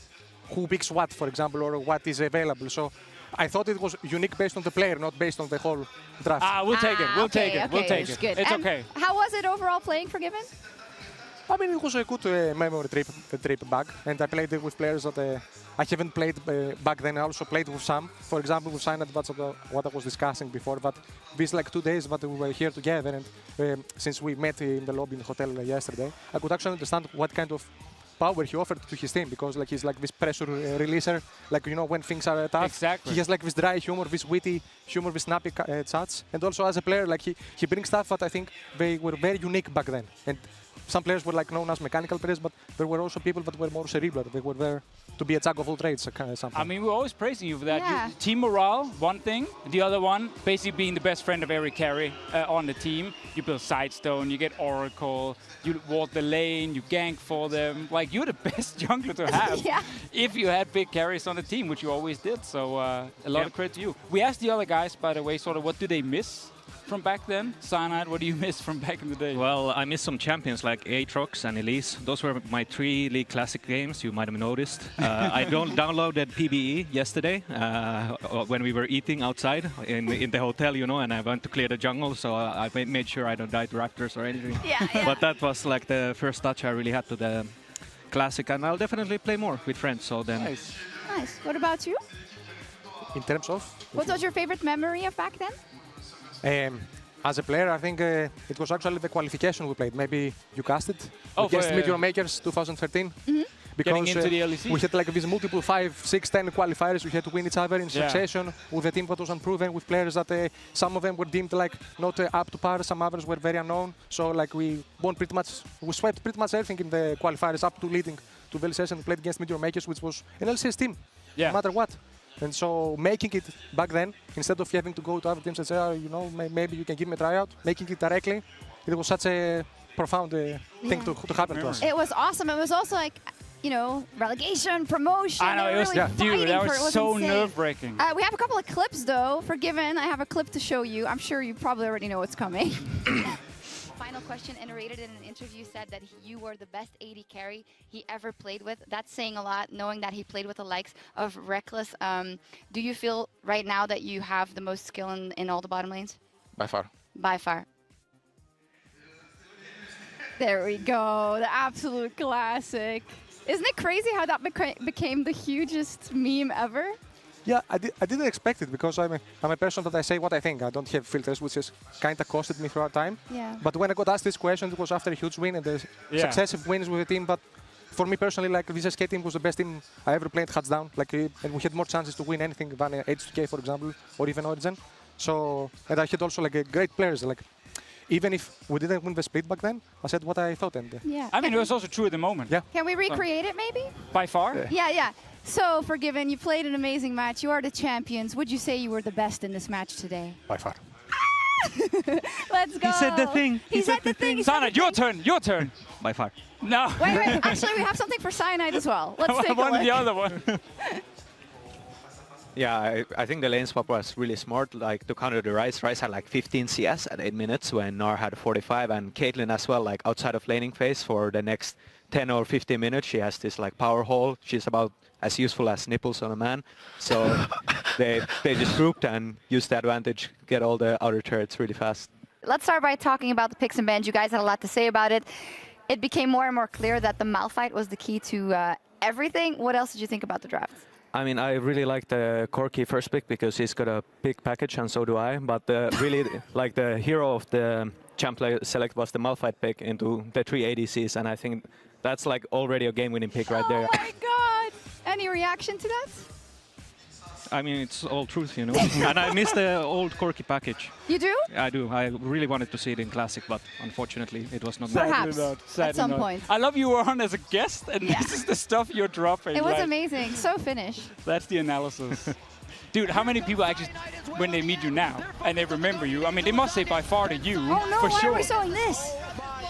who picks what, for example, or what is available. So I thought it was unique based on the player, not based on the whole draft. We'll take it. We'll take it. We'll take it. Good. It's and okay. How was it overall playing Forgiven? I mean, it was a good memory trip back, and I played with players that I haven't played back then. I also played with some. For example, with Cyanide, that's what I was discussing before. But these like 2 days that we were here together, and since we met in the lobby in the hotel yesterday, I could actually understand what kind of power he offered to his team, because like he's like this pressure releaser, like, you know, when things are tough. Exactly. He has like this dry humor, this witty humor, this snappy chats, and also as a player, like he brings stuff that I think they were very unique back then. And some players were like known as mechanical players, but there were also people that were more cerebral. They were there to be a jack of all trades, something. I mean, we're always praising you for that. Yeah. Team morale, one thing. The other one, basically being the best friend of every carry on the team. You build Sidestone, you get Oracle, you walk the lane, you gank for them. Like, you're the best jungler to have if you had big carries on the team, which you always did. So a lot of credit to you. We asked the other guys, by the way, sort of what do they miss from back then? Cyanide, what do you miss from back in the day? Well, I miss some champions like Aatrox and Elise. Those were my 3 League Classic games, you might have noticed. I downloaded PBE yesterday when we were eating outside in the hotel, you know, and I went to clear the jungle, so I made sure I don't die to raptors or anything. But that was like the first touch I really had to the Classic, and I'll definitely play more with friends. So then. Nice. What about you? In terms of? What was your favorite memory of back then? As a player, I think it was actually the qualification we played. Maybe you cast it against Meteor Makers 2013. Because getting into the LEC. We had like these multiple 5, 6, 10 qualifiers. We had to win each other in succession with a team that was unproven, with players that some of them were deemed like not up to par, some others were very unknown. So like we won pretty much, we swept pretty much everything in the qualifiers up to leading to the LCS and played against Meteor Makers, which was an LCS team, no matter what. And so making it back then, instead of having to go to other teams and say, oh, you know, maybe you can give me a tryout, making it directly, it was such a profound thing to happen to us. It was awesome. It was also like, you know, relegation, promotion. I know, it was, dude, that was so nerve-wracking. We have a couple of clips, though. Forgiven, I have a clip to show you. I'm sure you probably already know what's coming. final question, and rated in an interview said that you were the best AD carry he ever played with. That's saying a lot, knowing that he played with the likes of Reckless. Do you feel right now that you have the most skill in all the bottom lanes? By far. By far. There we go, the absolute classic. Isn't it crazy how that became the hugest meme ever? Yeah, I didn't expect it because I'm a person that I say what I think. I don't have filters, which has kind of costed me throughout time. Yeah. But when I got asked this question, it was after a huge win and the successive wins with the team. But for me personally, like this SK team was the best team I ever played hands down. Like, and we had more chances to win anything than H2K, for example, or even Origin. So, and I had also like great players. Like, even if we didn't win the split back then, I said what I thought. And yeah. I mean, it was also true at the moment. Yeah. Can we recreate it maybe? By far? Yeah. So, Forgiven, you played an amazing match. You are the champions. Would you say you were the best in this match today? By far. Let's go. He said the thing. He said the thing. Cyanide, your turn. By far. No. Wait. Actually, we have something for Cyanide as well. Let's take a look. The other one. Yeah, I think the lane swap was really smart, like to counter the Ryze. Ryze had like 15 CS at 8 minutes when Nar had 45, and Caitlyn as well, like outside of laning phase for the next 10 or 15 minutes. She has this like power hole. She's about as useful as nipples on a man. So they just grouped and used the advantage, get all the outer turrets really fast. Let's start by talking about the picks and bans. You guys had a lot to say about it. It became more and more clear that the Malphite was the key to everything. What else did you think about the draft? I mean, I really like the Corki first pick because he's got a big package, and so do I. But really, like the hero of the champ select was the Malphite pick into the 3 ADCs, and I think that's like already a game-winning pick right there. Oh my God! Any reaction to that? I mean, it's all truth, you know. And I miss the old Corki package. You do? I do. I really wanted to see it in Classic, but unfortunately, it was not. Perhaps at some point. I love you were on as a guest, and this is the stuff you're dropping. It was amazing. So finished. That's the analysis. Dude, how many people actually, when they meet you now and they remember you, I mean, they must say by far to you, oh no, for why sure. are we showing this?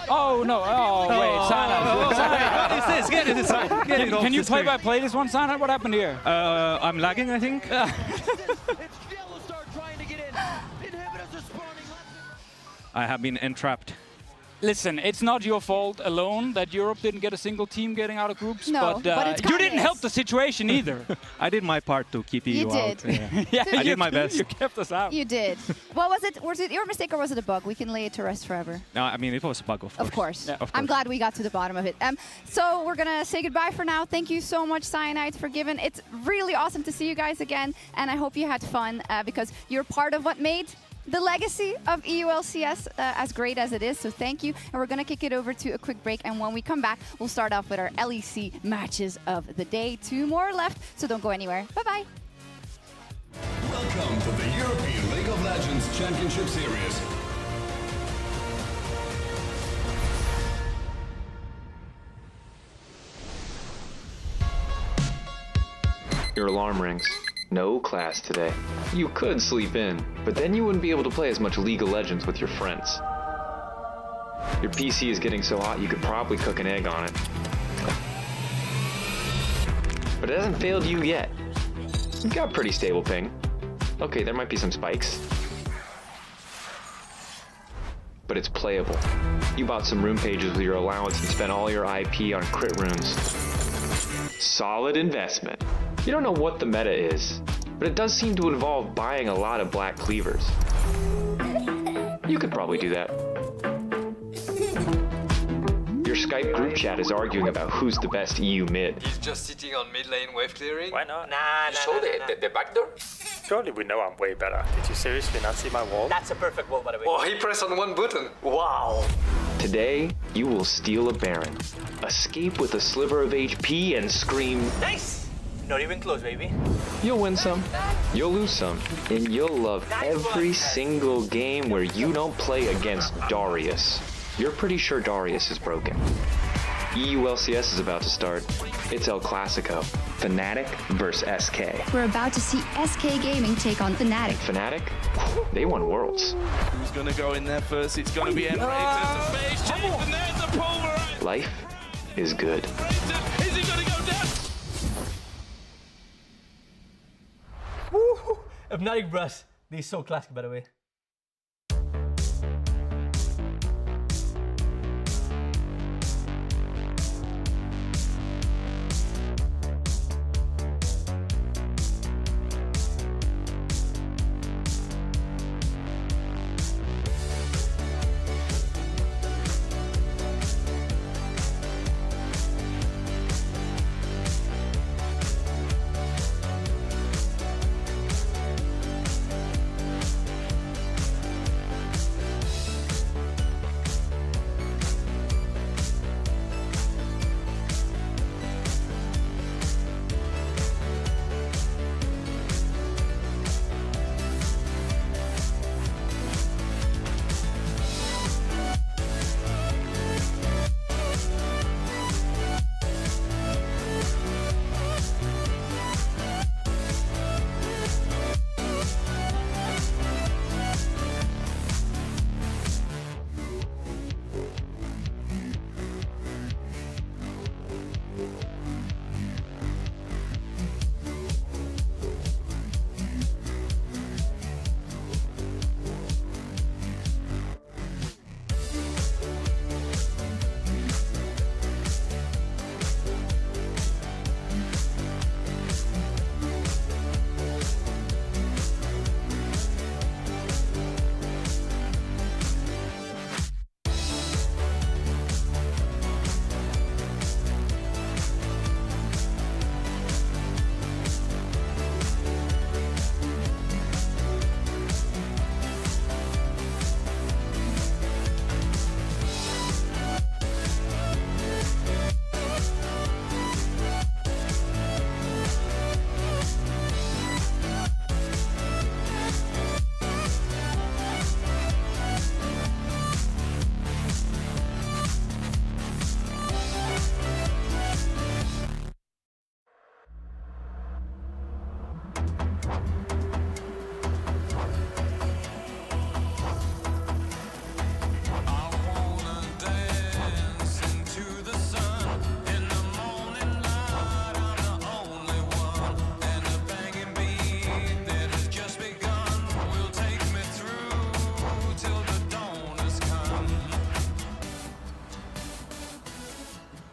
Oh no! Oh wait, Sana. What is this? Get it inside. Get it off Can you the screen. play this one, Sana? What happened here? I'm lagging, I think. I have been entrapped. Listen, it's not your fault alone that Europe didn't get a single team getting out of groups, no, but it's you didn't help the situation either. I did my part to keep you out. did. Yeah, I did my best. You kept us out. You did. Well, was it your mistake or was it a bug? We can lay it to rest forever. No, I mean, it was a bug, of course. Of course. Yeah, of course. I'm glad we got to the bottom of it. So we're going to say goodbye for now. Thank you so much, Cyanide, for giving. It's really awesome to see you guys again, and I hope you had fun because you're part of what made the legacy of EULCS as great as it is, so thank you. And we're going to kick it over to a quick break, and when we come back, we'll start off with our LEC matches of the day. 2 more left, so don't go anywhere. Bye-bye. Welcome to the European League of Legends Championship Series. Your alarm rings. No class today. You could sleep in, but then you wouldn't be able to play as much League of Legends with your friends. Your PC is getting so hot you could probably cook an egg on it. But it hasn't failed you yet. You've got pretty stable ping. Okay, there might be some spikes. But it's playable. You bought some rune pages with your allowance and spent all your IP on crit runes. Solid investment. You don't know what the meta is, but it does seem to involve buying a lot of black cleavers. You could probably do that. Your Skype group chat is arguing about who's the best EU mid. He's just sitting on mid lane wave clearing. Why not? You saw the back door? Surely we know I'm way better. Did you seriously not see my wall? That's a perfect wall, by the way. Oh, he pressed on one button. Wow. Today, you will steal a Baron, escape with a sliver of HP, and scream, Nice! Not even close, baby. You'll win some, you'll lose some, and you'll love every single game where you don't play against Darius. You're pretty sure Darius is broken. EULCS is about to start. It's El Clasico. Fnatic versus SK. We're about to see SK Gaming take on Fnatic. Fnatic? They won Worlds. Who's gonna go in there first? It's gonna be Enraged. There's the phase change, and there's the pulverize. Life is good. Is he gonna go down? Woo! Fnatic brush. They're so classic, by the way.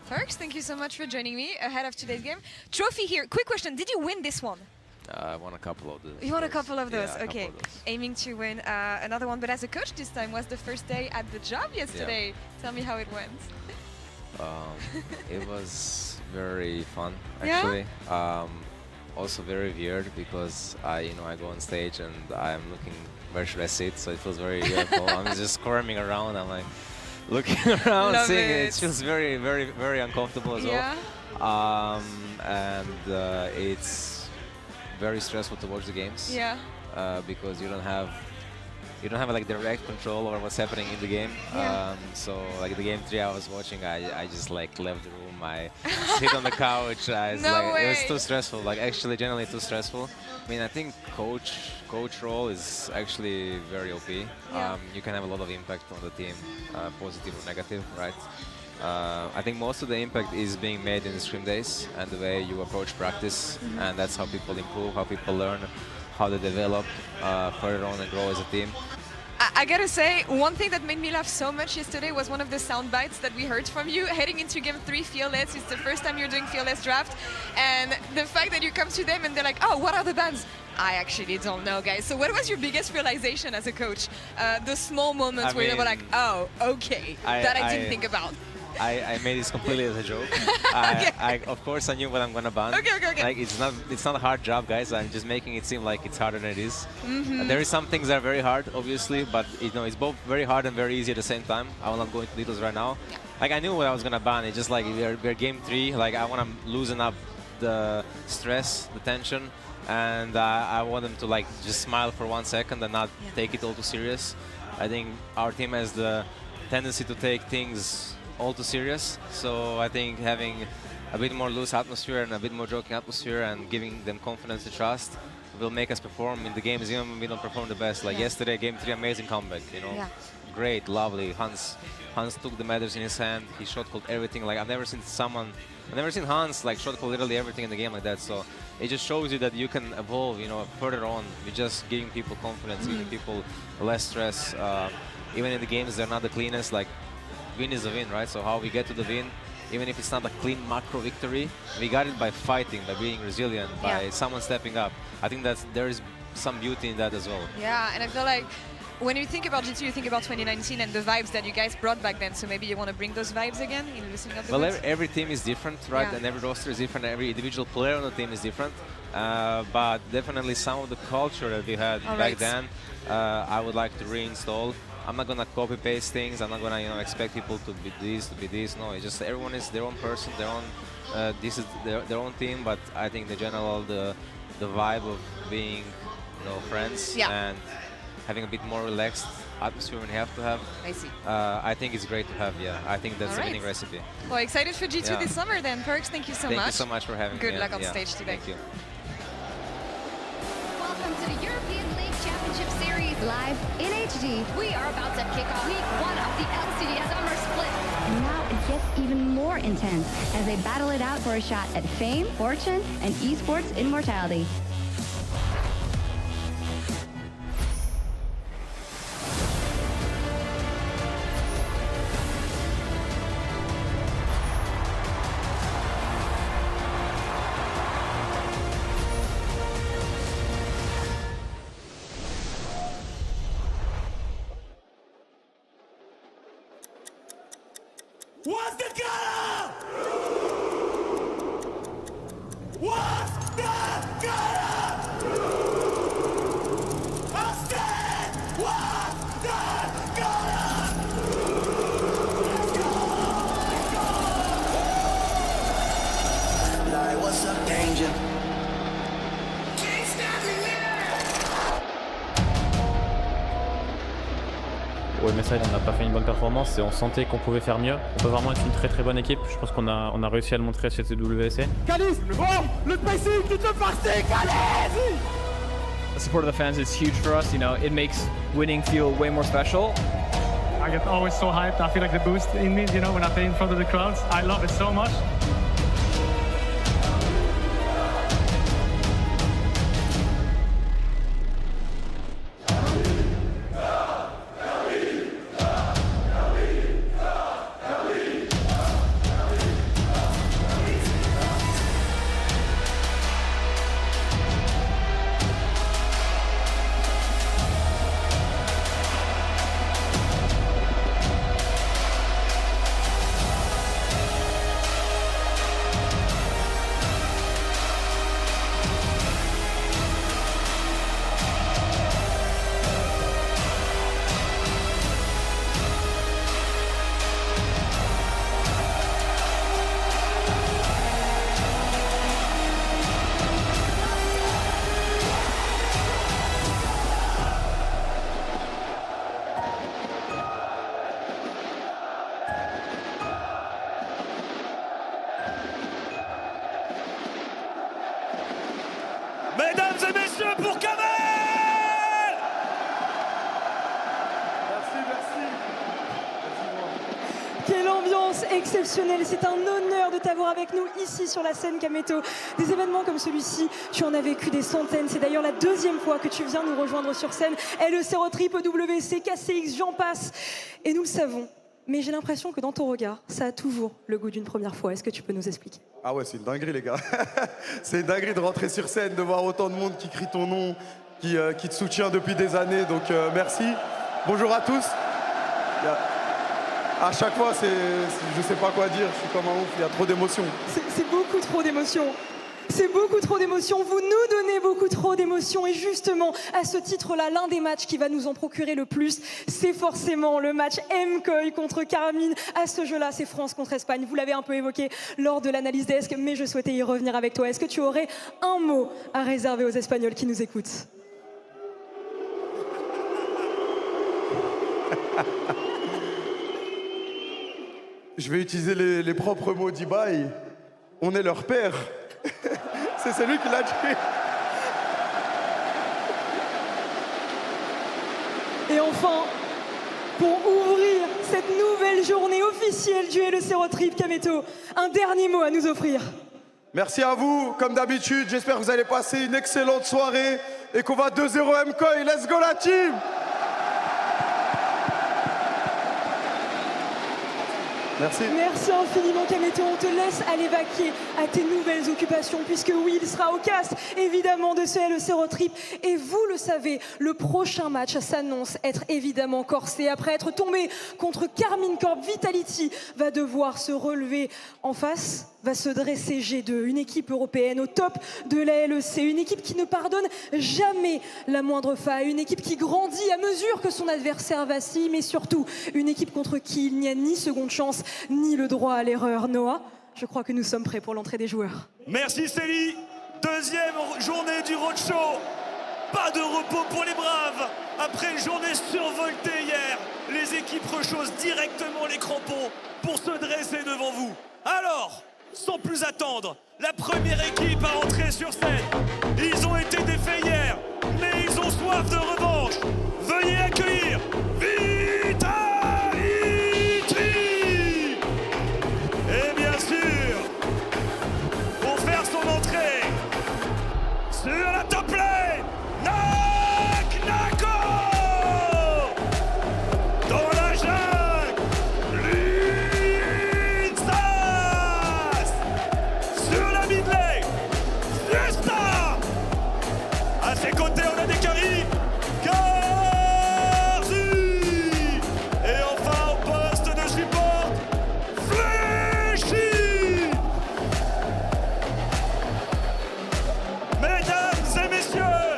Perks, thank you so much for joining me ahead of today's game. Trophy here. Quick question, did you win this one? I won a couple of those. You won a couple of those, Yeah, a okay. couple of those. Aiming to win another one, but as a coach this time, was the first day at the job yesterday. Tell me how it went. It was very fun, Yeah? actually. Also very weird because I go on stage and I'm looking where should I sit, so it feels very cool. I'm just squirming around. I'm like looking around, Love seeing it. it feels very, very, very uncomfortable as Yeah. well. And it's very stressful to watch the games. Yeah. Because you don't have like direct control over what's happening in the game. Yeah. So like the game 3 I was watching, I just like left the room. I sit on the couch. It was too stressful. Like actually, generally too stressful. I mean, I think coach role is actually very OP. Yeah. You can have a lot of impact on the team, positive or negative, right? I think most of the impact is being made in the scrim days and the way you approach practice, and that's how people improve, how people learn, how they develop further on and grow as a team. I gotta say, one thing that made me laugh so much yesterday was one of the sound bites that we heard from you heading into game 3 Fearless. It's the first time you're doing Fearless draft, and the fact that you come to them and they're like, oh, what are the bans? I actually don't know, guys. So what was your biggest realization as a coach? The small moments where you were like, oh, okay, that I didn't think about. I made this completely as a joke. I of course I knew what I'm gonna ban. Okay. Like it's not a hard job, guys. I'm just making it seem like it's harder than it is. Mhm. There is some things that are very hard, obviously, but it's both very hard and very easy at the same time. I will not go into details right now. Like I knew what I was gonna ban. It's just like we're game 3. Like I want to loosen up the stress, the tension, and I want them to like just smile for 1 second and not take it all too serious. I think our team has the tendency to take things all too serious, so I think having a bit more loose atmosphere and a bit more joking atmosphere and giving them confidence and trust will make us perform in the games even when we don't perform the best. Like yesterday, game 3, amazing comeback, great, lovely. Hans took the matters in his hand. He shot called everything. Like I've never seen Hans like shot call literally everything in the game like that. So it just shows you that you can evolve, further on with just giving people confidence, giving people less stress. Even in the games, they're not the cleanest. Like win is a win, right? So how we get to the win, even if it's not a clean macro victory, we got it by fighting, by being resilient, by someone stepping up. I think there is some beauty in that as well. Yeah, and I feel like when you think about G2, you think about 2019 and the vibes that you guys brought back then. So maybe you want to bring those vibes again in loosening up the boots? Every team is different, right? Yeah. And every roster is different. Every individual player on the team is different. But definitely some of the culture that we had back then, I would like to reinstall. I'm not gonna copy-paste things. I'm not gonna expect people to be this. No, it's just everyone is their own person, their own. This is their own team. But I think the general the vibe of being friends and having a bit more relaxed atmosphere when you have to have. I see. I think it's great to have. Yeah, I think that's the winning recipe. Well, excited for G2 this summer then. Perks, thank you so much. Thank you so much for having me. Good luck on stage today. Thank you. Welcome to the European League Championship Series live in HD. We are about to kick off week 1 of the LEC Summer Split. And now it gets even more intense as they battle it out for a shot at fame, fortune, and esports immortality. What's the color? What's the color? Austin! What's the color? Let's go! Like, what's up, danger? Can't stop me now! Ouais, mais ça, on n'a pas fait une bonne performance et on sentait qu'on pouvait faire mieux. On peut vraiment être une très bonne équipe. Je pense qu'on a réussi à le montrer chez WSC. Calice! Oh! Le pacing qui te partait, Calice! The support of the fans is huge for us. It makes winning feel way more special. I get always so hyped. I feel like the boost in me, when I play in front of the crowds. I love it so much. exceptionnel. C'est un honneur de t'avoir avec nous ici sur la scène, Kameto. Des événements comme celui-ci, tu en as vécu des centaines. C'est d'ailleurs la deuxième fois que tu viens nous rejoindre sur scène. LEC Roadtrips, EULCS, KCX, j'en passe. Et nous le savons. Mais j'ai l'impression que dans ton regard, ça a toujours le goût d'une première fois. Est-ce que tu peux nous expliquer? Ah ouais, c'est une dinguerie, les gars. C'est une dinguerie de rentrer sur scène, de voir autant de monde qui crie ton nom, qui te soutient depuis des années. Donc merci. Bonjour à tous. À chaque fois, je sais pas quoi dire. Je suis comme un ouf. Il y a trop d'émotions. C'est beaucoup trop d'émotions. C'est beaucoup trop d'émotions, vous nous donnez beaucoup trop d'émotions et justement, à ce titre-là, l'un des matchs qui va nous en procurer le plus, c'est forcément le match MKOI contre Carmine. À ce jeu-là, c'est France contre Espagne. Vous l'avez un peu évoqué lors de l'analyse desk, mais je souhaitais y revenir avec toi. Est-ce que tu aurais un mot à réserver aux Espagnols qui nous écoutent? Je vais utiliser les propres mots d'Ibai. On est leur père. C'est celui qui l'a tué. Et enfin, pour ouvrir cette nouvelle journée officielle du LEC Roadtrips, Kameto, un dernier mot à nous offrir. Merci à vous, comme d'habitude. J'espère que vous allez passer une excellente soirée et qu'on va 2-0 MKOI. Let's go la team! Merci. Merci infiniment, Kameto. On te laisse aller vaquer à tes nouvelles occupations, puisque oui, il sera au cast, évidemment, de ce LEC Roadtrips. Et vous le savez, le prochain match s'annonce être évidemment corsé. Après être tombé contre Carmine Corp, Vitality va devoir se relever en face. Va se dresser G2, une équipe européenne au top de la LEC, une équipe qui ne pardonne jamais la moindre faille, une équipe qui grandit à mesure que son adversaire vacille, mais surtout une équipe contre qui il n'y a ni seconde chance, ni le droit à l'erreur. Noah, je crois que nous sommes prêts pour l'entrée des joueurs. Merci Célie, deuxième journée du Roadshow. Pas de repos pour les Braves. Après une journée survoltée hier, les équipes rechaussent directement les crampons pour se dresser devant vous. Alors, sans plus attendre, la première équipe à entrer sur scène. Ils ont été défaits hier, mais ils ont soif de revanche. Veuillez accueillir Vitality. Et bien sûr, pour faire son entrée sur la top lane, Nako dans la jungle, sur la mid lane, Fiesta. À ses côtés, on a des carries, Garzi. Et enfin, au poste de support, Fléchi. Mesdames et messieurs,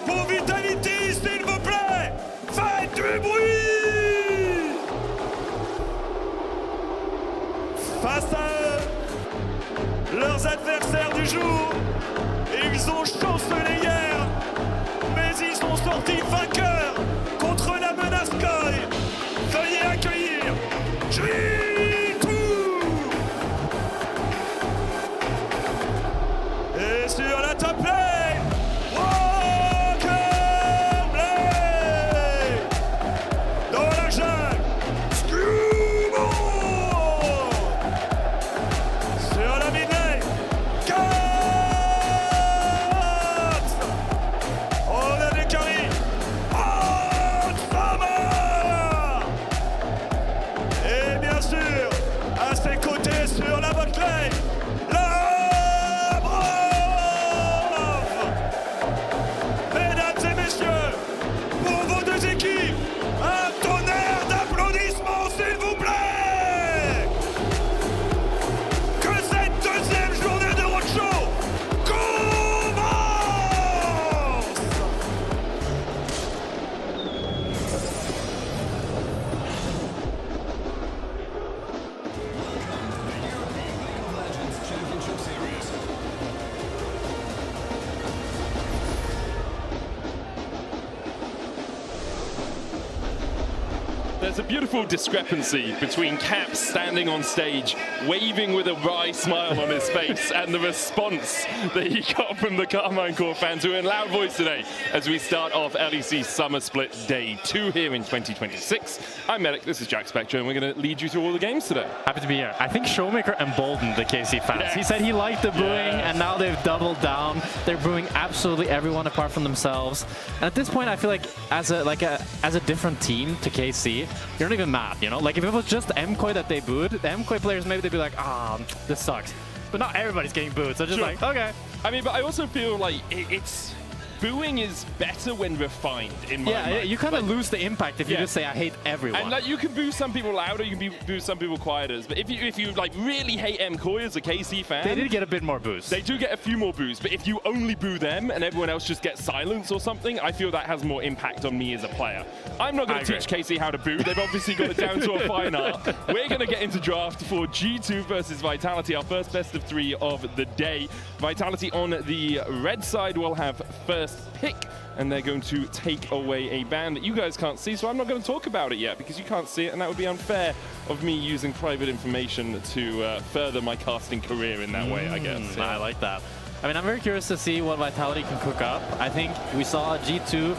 pour Vitality, s'il vous plaît, faites du bruit. Face à eux, leurs adversaires du jour, ils ont chancelé hier, mais ils sont sortis vainqueurs contre la menace KOI. Veuillez accueillir G2. Et sur la top lane, dans la jungle, Scubo. Sur la mid lane, Caps. On a des carries, et bien sûr, à ses côtés sur la bot lane, la Brave. Mesdames et messieurs, pour vos deux équipes, un tonnerre d'applaudissements, s'il vous plaît. Que cette deuxième journée de Roadshow commence. there's a beautiful discrepancy between Caps standing on stage, waving with a wry smile on his face, and the response that he got from the Carmine Corps fans who are in loud voice today as we start off LEC Summer Split Day 2 here in 2026. I'm Medic, this is Jack Spectre, and we're going to lead you through all the games today. Happy to be here. I think Showmaker emboldened the KC fans. Yes. He said he liked the booing, and now they've doubled down. They're booing absolutely everyone apart from themselves. And at this point, I feel like as a different team to KC, you're not even mad, you know? Like if it was just MKOI that they booed, the MKOI players maybe they'd be like, ah, this sucks. But not everybody's getting booed, so just like, okay. I mean, but I also feel like it's booing is better when refined in my mind. Yeah, you kind of lose the impact if you just say I hate everyone. And like you can boo some people louder, you can boo some people quieter. But if you like really hate MKOI as a KC fan, they did get a bit more boos. They do get a few more boos. But if you only boo them and everyone else just gets silence or something, I feel that has more impact on me as a player. I'm not going to teach KC how to boo. They've obviously got it down to a fine art. We're going to get into draft for G2 versus Vitality, our first best of 3 of the day. Vitality on the red side will have first pick, and they're going to take away a ban that you guys can't see, so I'm not going to talk about it yet because you can't see it, and that would be unfair of me using private information to further my casting career in that way, I guess. I like that. I mean, I'm very curious to see what Vitality can cook up. I think we saw G2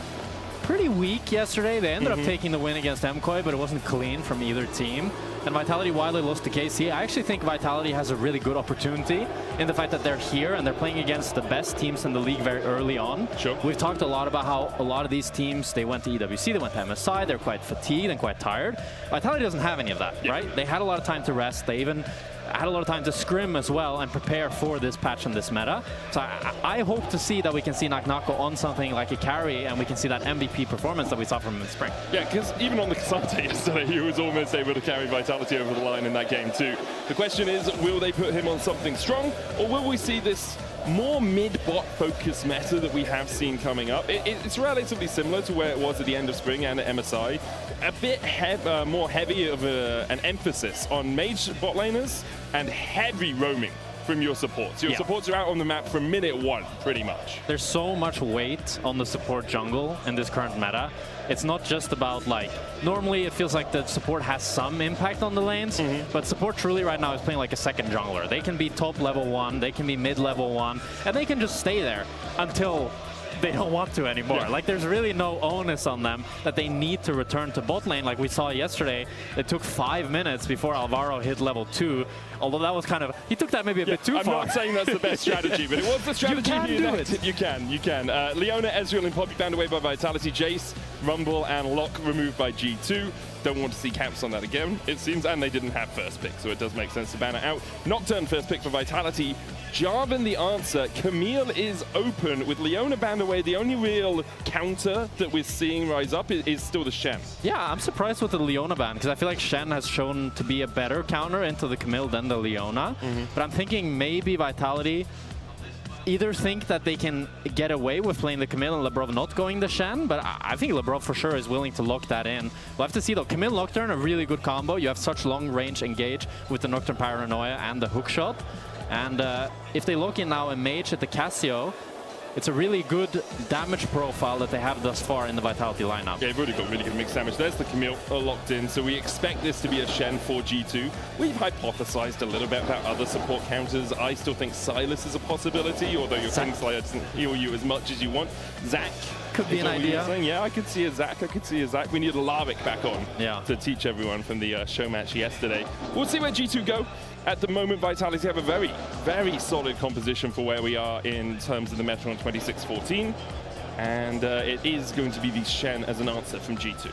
pretty weak yesterday. They ended up taking the win against MKOI, but it wasn't clean from either team. And Vitality widely lost to KC. I actually think Vitality has a really good opportunity in the fact that they're here and they're playing against the best teams in the league very early on. Sure. We've talked a lot about how a lot of these teams, they went to EWC, they went to MSI, they're quite fatigued and quite tired. Vitality doesn't have any of that, right? They had a lot of time to rest. They even had a lot of time to scrim as well and prepare for this patch and this meta. So I hope to see that we can see Naknako on something like a carry and we can see that MVP performance that we saw from him in spring. Yeah, because even on the Kasante yesterday, he was almost able to carry Vitality over the line in that game too. The question is, will they put him on something strong, or will we see this more mid-bot focused meta that we have seen coming up? It's relatively similar to where it was at the end of spring and at MSI. A bit more heavy of an emphasis on mage bot laners and heavy roaming from your supports. Your supports are out on the map from minute 1, pretty much. There's so much weight on the support jungle in this current meta. It's not just about like, normally it feels like the support has some impact on the lanes, but support truly right now is playing like a second jungler. They can be top level 1, they can be mid level 1, and they can just stay there until they don't want to anymore. Like there's really no onus on them that they need to return to bot lane. Like we saw yesterday, it took 5 minutes before Alvaro hit level 2. Although that was kind of, he took that maybe a bit too far. I'm not saying that's the best strategy, but it was the strategy. You can do it. You can. Leona, Ezreal, and Poppy banned away by Vitality. Jace, Rumble, and Locke removed by G2. Don't want to see Caps on that again, it seems, and they didn't have first pick, so it does make sense to ban it out. Nocturne first pick for Vitality. Jarvan the answer. Camille is open with Leona banned away. The only real counter that we're seeing rise up is still the Shen. Yeah, I'm surprised with the Leona ban because I feel like Shen has shown to be a better counter into the Camille than the Leona. But I'm thinking maybe Vitality either think that they can get away with playing the Camille and Lebrov not going the Shen, but I think Lebrov for sure is willing to lock that in. We'll have to see though. Camille Nocturne, a really good combo. You have such long range engage with the Nocturne Paranoia and the hookshot. And if they lock in now a mage at the Cassio, it's a really good damage profile that they have thus far in the Vitality lineup. Yeah, they've already got really good mixed damage. There's the Camille locked in, so we expect this to be a Shen for G2. We've hypothesized a little bit about other support counters. I still think Silas is a possibility, although your Kingslayer doesn't heal you as much as you want. Zac could be an idea. Yeah, I could see a Zac. We need a Larvic back on to teach everyone from the show match yesterday. We'll see where G2 go. At the moment, Vitality have a very, very solid composition for where we are in terms of the meta on 26-14. And it is going to be the Shen as an answer from G2.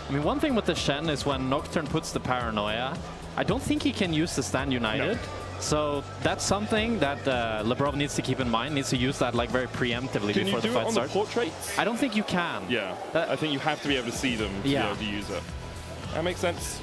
I mean, one thing with the Shen is when Nocturne puts the Paranoia, I don't think he can use the Stand United. No. So that's something that Lebrov needs to keep in mind, needs to use that like very preemptively before the fight starts. Can you do it on the portraits? I don't think you can. Yeah, I think you have to be able to see them to be able to use it. That makes sense.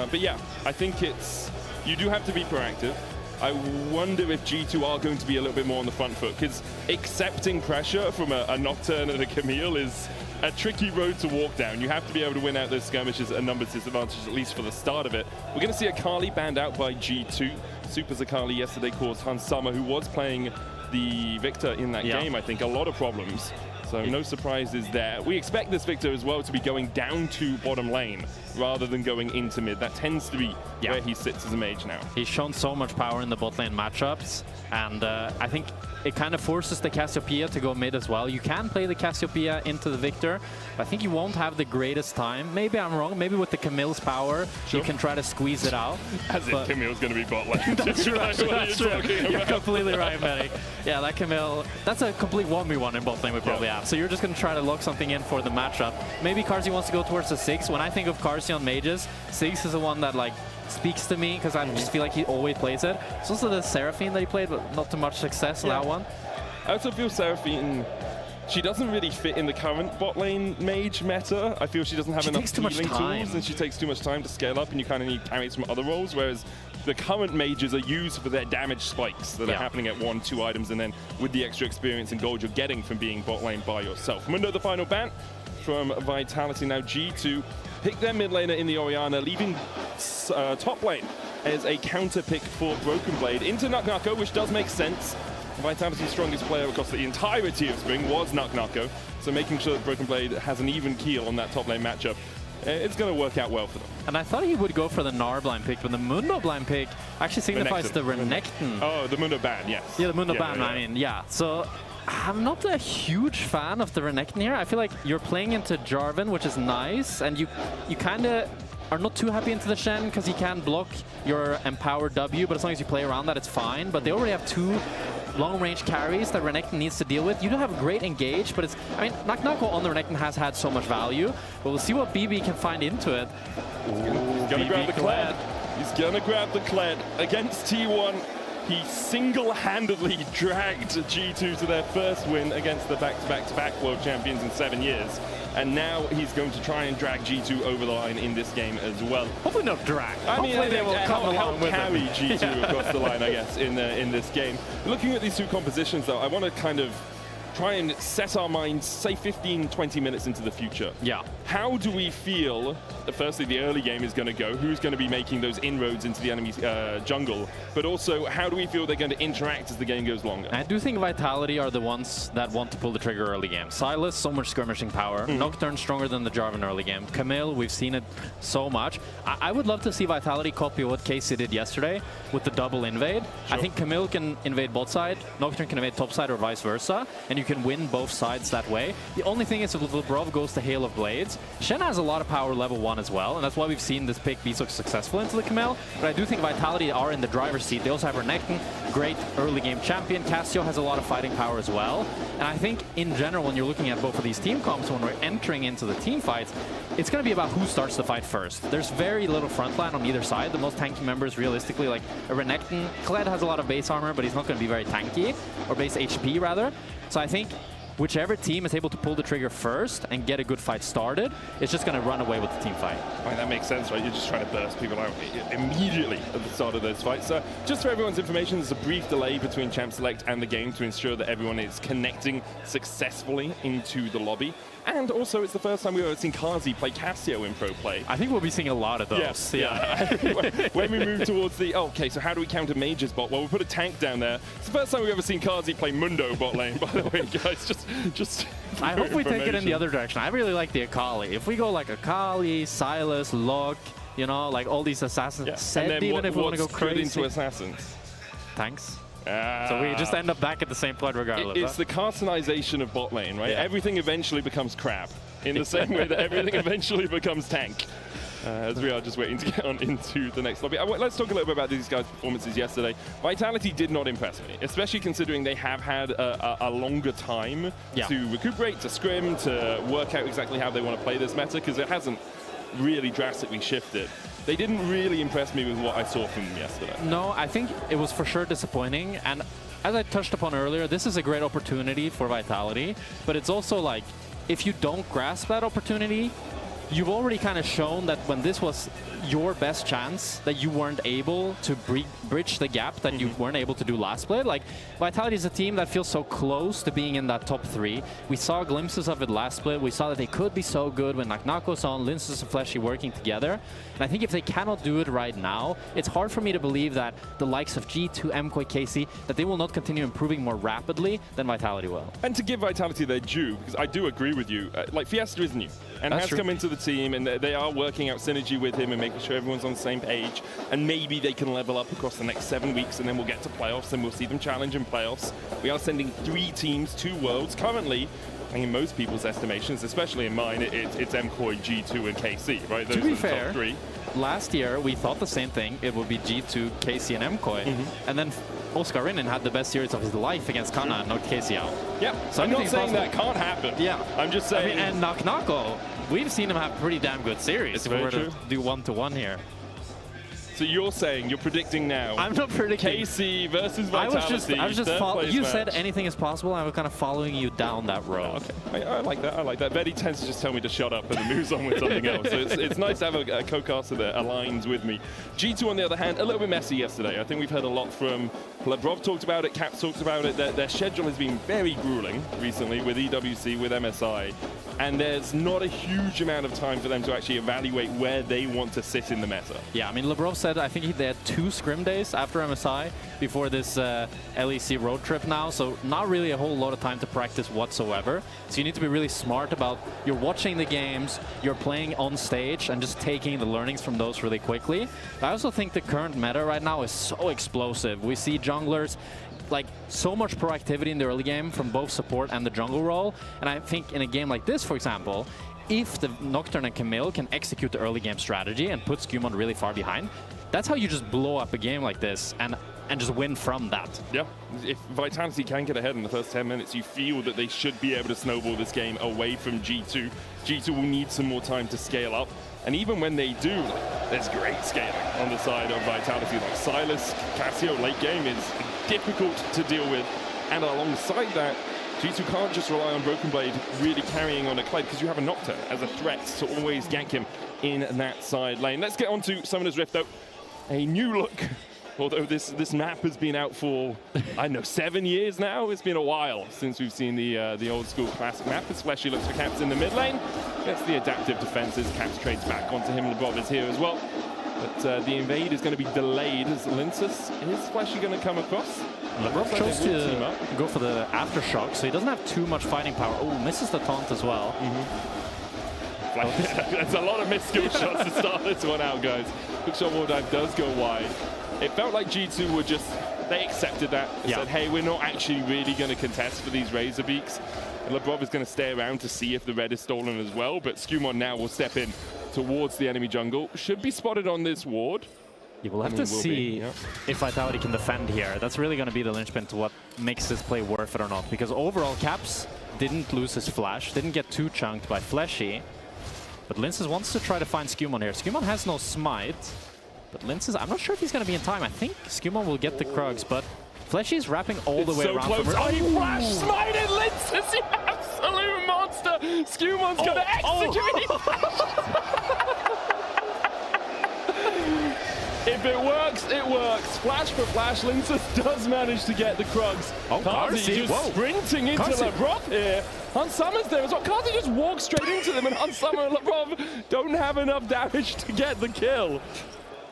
But yeah, I think it's... You do have to be proactive. I wonder if G2 are going to be a little bit more on the front foot, because accepting pressure from a Nocturne and a Camille is a tricky road to walk down. You have to be able to win out those skirmishes and numbers disadvantages, at least for the start of it. We're going to see Akali banned out by G2. Super Zakali yesterday caused Hans Summer, who was playing the Victor in that game, I think, a lot of problems. So no surprises there. We expect this Victor as well to be going down to bottom lane rather than going into mid. That tends to be where he sits as a mage now. He's shown so much power in the bot lane matchups, and I think it kind of forces the Cassiopeia to go mid as well. You can play the Cassiopeia into the Victor, but I think you won't have the greatest time. Maybe I'm wrong. Maybe with the Camille's power, you can try to squeeze it out. As if Camille's going to be bot lane. That's true. That's true. You're completely right, Medic. Yeah, that Camille, that's a complete 1v1 in bot lane we probably have. So you're just going to try to lock something in for the matchup. Maybe Carzzy wants to go towards the 6. When I think of Carzzy on mages, 6 is the one that like speaks to me because I just feel like he always plays it. It's also the Seraphine that he played, but not too much success in that one. I also feel Seraphine, she doesn't really fit in the current bot lane mage meta. I feel she doesn't have enough healing tools, and she takes too much time to scale up, and you kind of need carries from other roles, whereas the current mages are used for their damage spikes that are happening at 1, 2 items, and then with the extra experience and gold you're getting from being bot lane by yourself. Mundo, the final ban from Vitality. Now G2 pick their mid laner in the Orianna, leaving top lane as a counter pick for Broken Blade into Nuknuko, which does make sense. Vitality's strongest player across the entirety of Spring was Nuknuko, so making sure that Broken Blade has an even keel on that top lane matchup, it's going to work out well for them. And I thought he would go for the Gnar blind pick, but the Mundo blind pick actually signifies the Renekton. Oh, the Mundo ban, yes. Yeah, the Mundo ban, I mean, yeah. So I'm not a huge fan of the Renekton here. I feel like you're playing into Jarvan, which is nice, and you kind of are not too happy into the Shen because he can block your empowered W, but as long as you play around that, it's fine. But they already have 2 long-range carries that Renekton needs to deal with. You don't have great engage, but it's, I mean, Nuknuko on the Renekton has had so much value, but we'll see what BB can find into it. He's gonna grab the Kled. He's gonna grab the Kled against T1. He single-handedly dragged G2 to their first win against the back-to-back-to-back world champions in 7 years. And now he's going to try and drag G2 over the line in this game as well. Hopefully not drag. I mean, Hopefully they will come along with carry him. G2 across the line, I guess, in this game. Looking at these 2 compositions, though, I want to kind of try and set our minds, say 15, 20 minutes into the future. Yeah. How do we feel that firstly the early game is going to go? Who's going to be making those inroads into the enemy jungle? But also, how do we feel they're going to interact as the game goes longer? I do think Vitality are the ones that want to pull the trigger early game. Sylas, so much skirmishing power. Nocturne, stronger than the Jarvan early game. Camille, we've seen it so much. I would love to see Vitality copy what KC did yesterday with the double invade. I think Camille can invade bot side, Nocturne can invade top side or vice versa, and you can win both sides that way. The only thing is if Lebrov goes to Hail of Blades, Shen has a lot of power level 1 as well, and that's why we've seen this pick be so successful into the Camille. But I do think Vitality are in the driver's seat. They also have Renekton, great early game champion. Cassio has a lot of fighting power as well. And I think in general, when you're looking at both of these team comps, when we're entering into the team fights, it's going to be about who starts the fight first. There's very little frontline on either side. The most tanky members, realistically, like a Renekton. Kled has a lot of base armor, but he's not going to be very tanky, or base HP rather. So I think whichever team is able to pull the trigger first and get a good fight started is just going to run away with the team fight. I mean, that makes sense, right? You're just trying to burst people out immediately at the start of those fights. Just for everyone's information, there's a brief delay between Champ Select and the game to ensure that everyone is connecting successfully into the lobby. And also, it's the first time we've ever seen Carzzy play Cassio in pro play. I think we'll be seeing a lot of those. Yes, yeah. When we move towards the, okay, so how do we counter Mage's bot? Well, we'll put a tank down there. It's the first time we've ever seen Carzzy play Mundo bot lane, by the way, guys. Just I hope we take it in the other direction. I really like the Akali. If we go like Akali, Sylas, Locke, you know, like all these assassins, even if we want to go crazy. Into assassins? Tanks. So we just end up back at the same point regardless. It's the Cartonization of bot lane, right? Yeah. Everything eventually becomes crap in the same way that everything eventually becomes tank. As we are just waiting to get on into the next lobby. Let's talk a little bit about these guys' performances yesterday. Vitality did not impress me, especially considering they have had a longer time to recuperate, to scrim, to work out exactly how they want to play this meta, because it hasn't really drastically shifted. They didn't really impress me with what I saw from them yesterday. No, I think it was for sure disappointing. And as I touched upon earlier, this is a great opportunity for Vitality. But it's also like, if you don't grasp that opportunity, you've already kind of shown that when this was your best chance, that you weren't able to bridge the gap that you weren't able to do last split. Like, Vitality is a team that feels so close to being in that top 3. We saw glimpses of it last split. We saw that they could be so good when Naknako's on, Linces and Fleshy working together. And I think if they cannot do it right now, it's hard for me to believe that the likes of G2, MKOI, KC, that they will not continue improving more rapidly than Vitality will. And to give Vitality their due, because I do agree with you, like Fiesta is new and has come into the team, and they are working out synergy with him and making sure everyone's on the same page, and maybe they can level up across the next 7 weeks, and then we'll get to playoffs and we'll see them challenge in playoffs. We are sending 3 teams to Worlds currently. In most people's estimations, especially in mine, it's MKOI, G2, and KC, right? Those to be are the fair, top 3. Last year we thought the same thing. It would be G2, KC, and MKOI, and then Oscar Rinen had the best series of his life against Kana and knocked KC out. Yeah, so I'm not saying that can't happen. Yeah, I'm just saying. I mean, and Naknako, we've seen him have pretty damn good series. It's if we were very to true. do 1-to-1 here. So you're saying, you're predicting now. I'm not predicting. KC versus Vitality. I was just following. You said match. anything is possible. I was kind of following you down that road. Okay, I like that. I like that. Betty tends to just tell me to shut up and then moves on with something else. So it's nice to have a co-caster that aligns with me. G2, on the other hand, a little bit messy yesterday. I think we've heard a lot from Lebrov talked about it, Caps talked about it. Their schedule has been very grueling recently with EWC, with MSI. And there's not a huge amount of time for them to actually evaluate where they want to sit in the meta. Yeah, I mean, Lebrov said I think they had 2 scrim days after MSI before this LEC road trip now, so not really a whole lot of time to practice whatsoever. So you need to be really smart about, you're watching the games, you're playing on stage, and just taking the learnings from those really quickly. I also think the current meta right now is so explosive. We see junglers like so much proactivity in the early game from both support and the jungle role, and I think in a game like this, for example, if the Nocturne and Camille can execute the early game strategy and put Skumon really far behind, that's how you just blow up a game like this and just win from that. Yeah, if Vitality can get ahead in the first 10 minutes, you feel that they should be able to snowball this game away from G2. G2 will need some more time to scale up. And even when they do, there's great scaling on the side of Vitality. Like Silas, Cassio, late game is difficult to deal with. And alongside that, G2 can't just rely on Broken Blade really carrying on a Clyde, because you have a Nocturne as a threat to always gank him in that side lane. Let's get on to Summoner's Rift, though. A new look. Although this map has been out for, I don't know, 7 years now. It's been a while since we've seen the old school classic map. As Fleshy looks for Caps in the mid lane. Gets the adaptive defenses. Caps trades back onto him. Lebrov is here as well. But the invade is going to be delayed as Linces. Is Fleshy going to come across? Lebrov chose to go for the aftershock, so he doesn't have too much fighting power. Oh, misses the taunt as well. There's a lot of missed skill shots to start this one out, guys. Hookshot wall dive does go wide. It felt like G2 were just, they accepted that. They said, hey, we're not actually really going to contest for these Razor Beaks. And Lebrov is going to stay around to see if the red is stolen as well. But Skumon now will step in towards the enemy jungle. Should be spotted on this ward. You will have to see if Vitality can defend here. That's really going to be the linchpin to what makes this play worth it or not. Because overall, Caps didn't lose his flash, didn't get too chunked by Fleshy. But Linces wants to try to find Skumon here. Skumon has no smite. But Linces, I'm not sure if he's going to be in time. I think Skumon will get the Krugs, but Fleshy's wrapping all the way around. So close. Oh, he flash smited Linces, you absolute monster. Skumon's going to execute. If it works, it works. Flash for flash, Linces does manage to get the Krugs. Kazi just sprinting into Lebrov here. Hans Summer's there as well. Kazi just walks straight into them, and Hans Summer and Lebrov don't have enough damage to get the kill.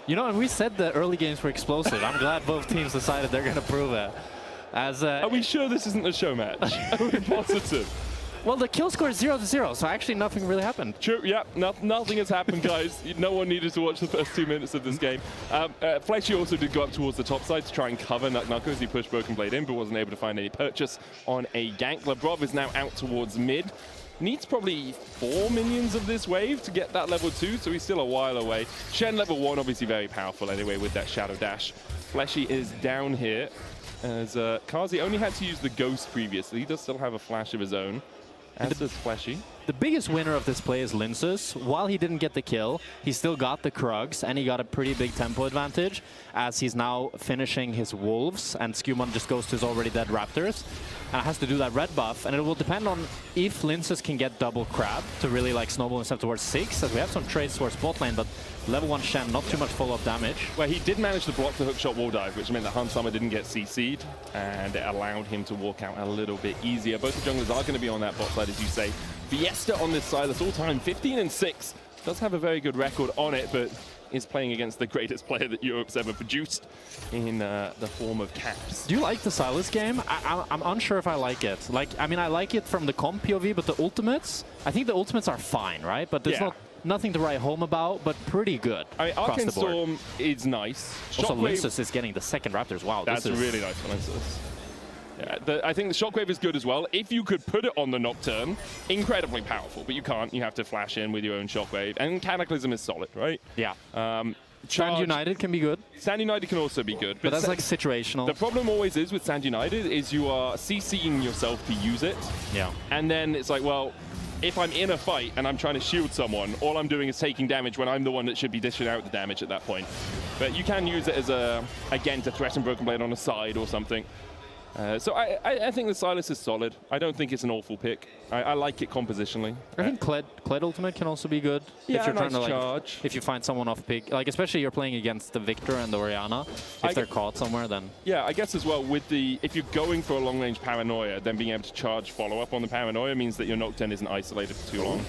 You know, and we said the early games were explosive. I'm glad both teams decided they're going to prove it. Are we sure this isn't a show match? Are we positive? Well, the kill score is 0-0, so actually nothing really happened. True, yeah, nothing has happened, guys. No one needed to watch the first 2 minutes of this game. Fleshy also did go up towards the top side to try and cover Naknako as he pushed Broken Blade in, but wasn't able to find any purchase on a gank. Lebrov is now out towards mid. Needs probably 4 minions of this wave to get that level 2, so he's still a while away. Shen level 1, obviously very powerful anyway with that Shadow Dash. Fleshy is down here, as Kazi only had to use the Ghost previously. He does still have a flash of his own, as does Fleshy. the biggest winner of this play is Linces. While he didn't get the kill, he still got the Krugs, and he got a pretty big tempo advantage, as he's now finishing his Wolves, and Skumon just goes to his already dead Raptors, and has to do that red buff, and it will depend on if Linces can get double Crab to really like snowball himself towards 6, as we have some trades towards bot lane, but level 1 Shen, not too much follow-up damage. Well, he did manage to block the hookshot wall dive, which meant that Hansama didn't get CC'd, and it allowed him to walk out a little bit easier. Both the junglers are going to be on that bot side, as you say. Fiesta on this side, that's all-time 15-6. Does have a very good record on it, but is playing against the greatest player that Europe's ever produced in the form of Caps. Do you like the Sylas game? I'm unsure if I like it. Like, I mean, I like it from the comp POV, but the ultimates, I think the ultimates are fine, right? But there's nothing to write home about, but pretty good. I mean, Arcane Storm is nice. Also, Linces is getting the second Raptors. Wow, that's really nice for Linces. Yeah, I think the Shockwave is good as well. If you could put it on the Nocturne, incredibly powerful, but you can't. You have to flash in with your own Shockwave. And Cataclysm is solid, right? Yeah. Sand United can be good. Sand United can also be good. But that's like situational. The problem always is with Sand United is you are CCing yourself to use it. Yeah. And then it's like, well, if I'm in a fight and I'm trying to shield someone, all I'm doing is taking damage when I'm the one that should be dishing out the damage at that point. But you can use it as again, to threaten Broken Blade on a side or something. So I think the Sylas is solid. I don't think it's an awful pick. I like it compositionally. I think Kled Ultimate can also be good. Yeah, if you're trying to charge. If you find someone off pick, like especially you're playing against the Victor and the Orianna. If they're caught somewhere, then yeah, I guess as well with if you're going for a long range Paranoia, then being able to charge follow up on the Paranoia means that your Nocturne isn't isolated for too long.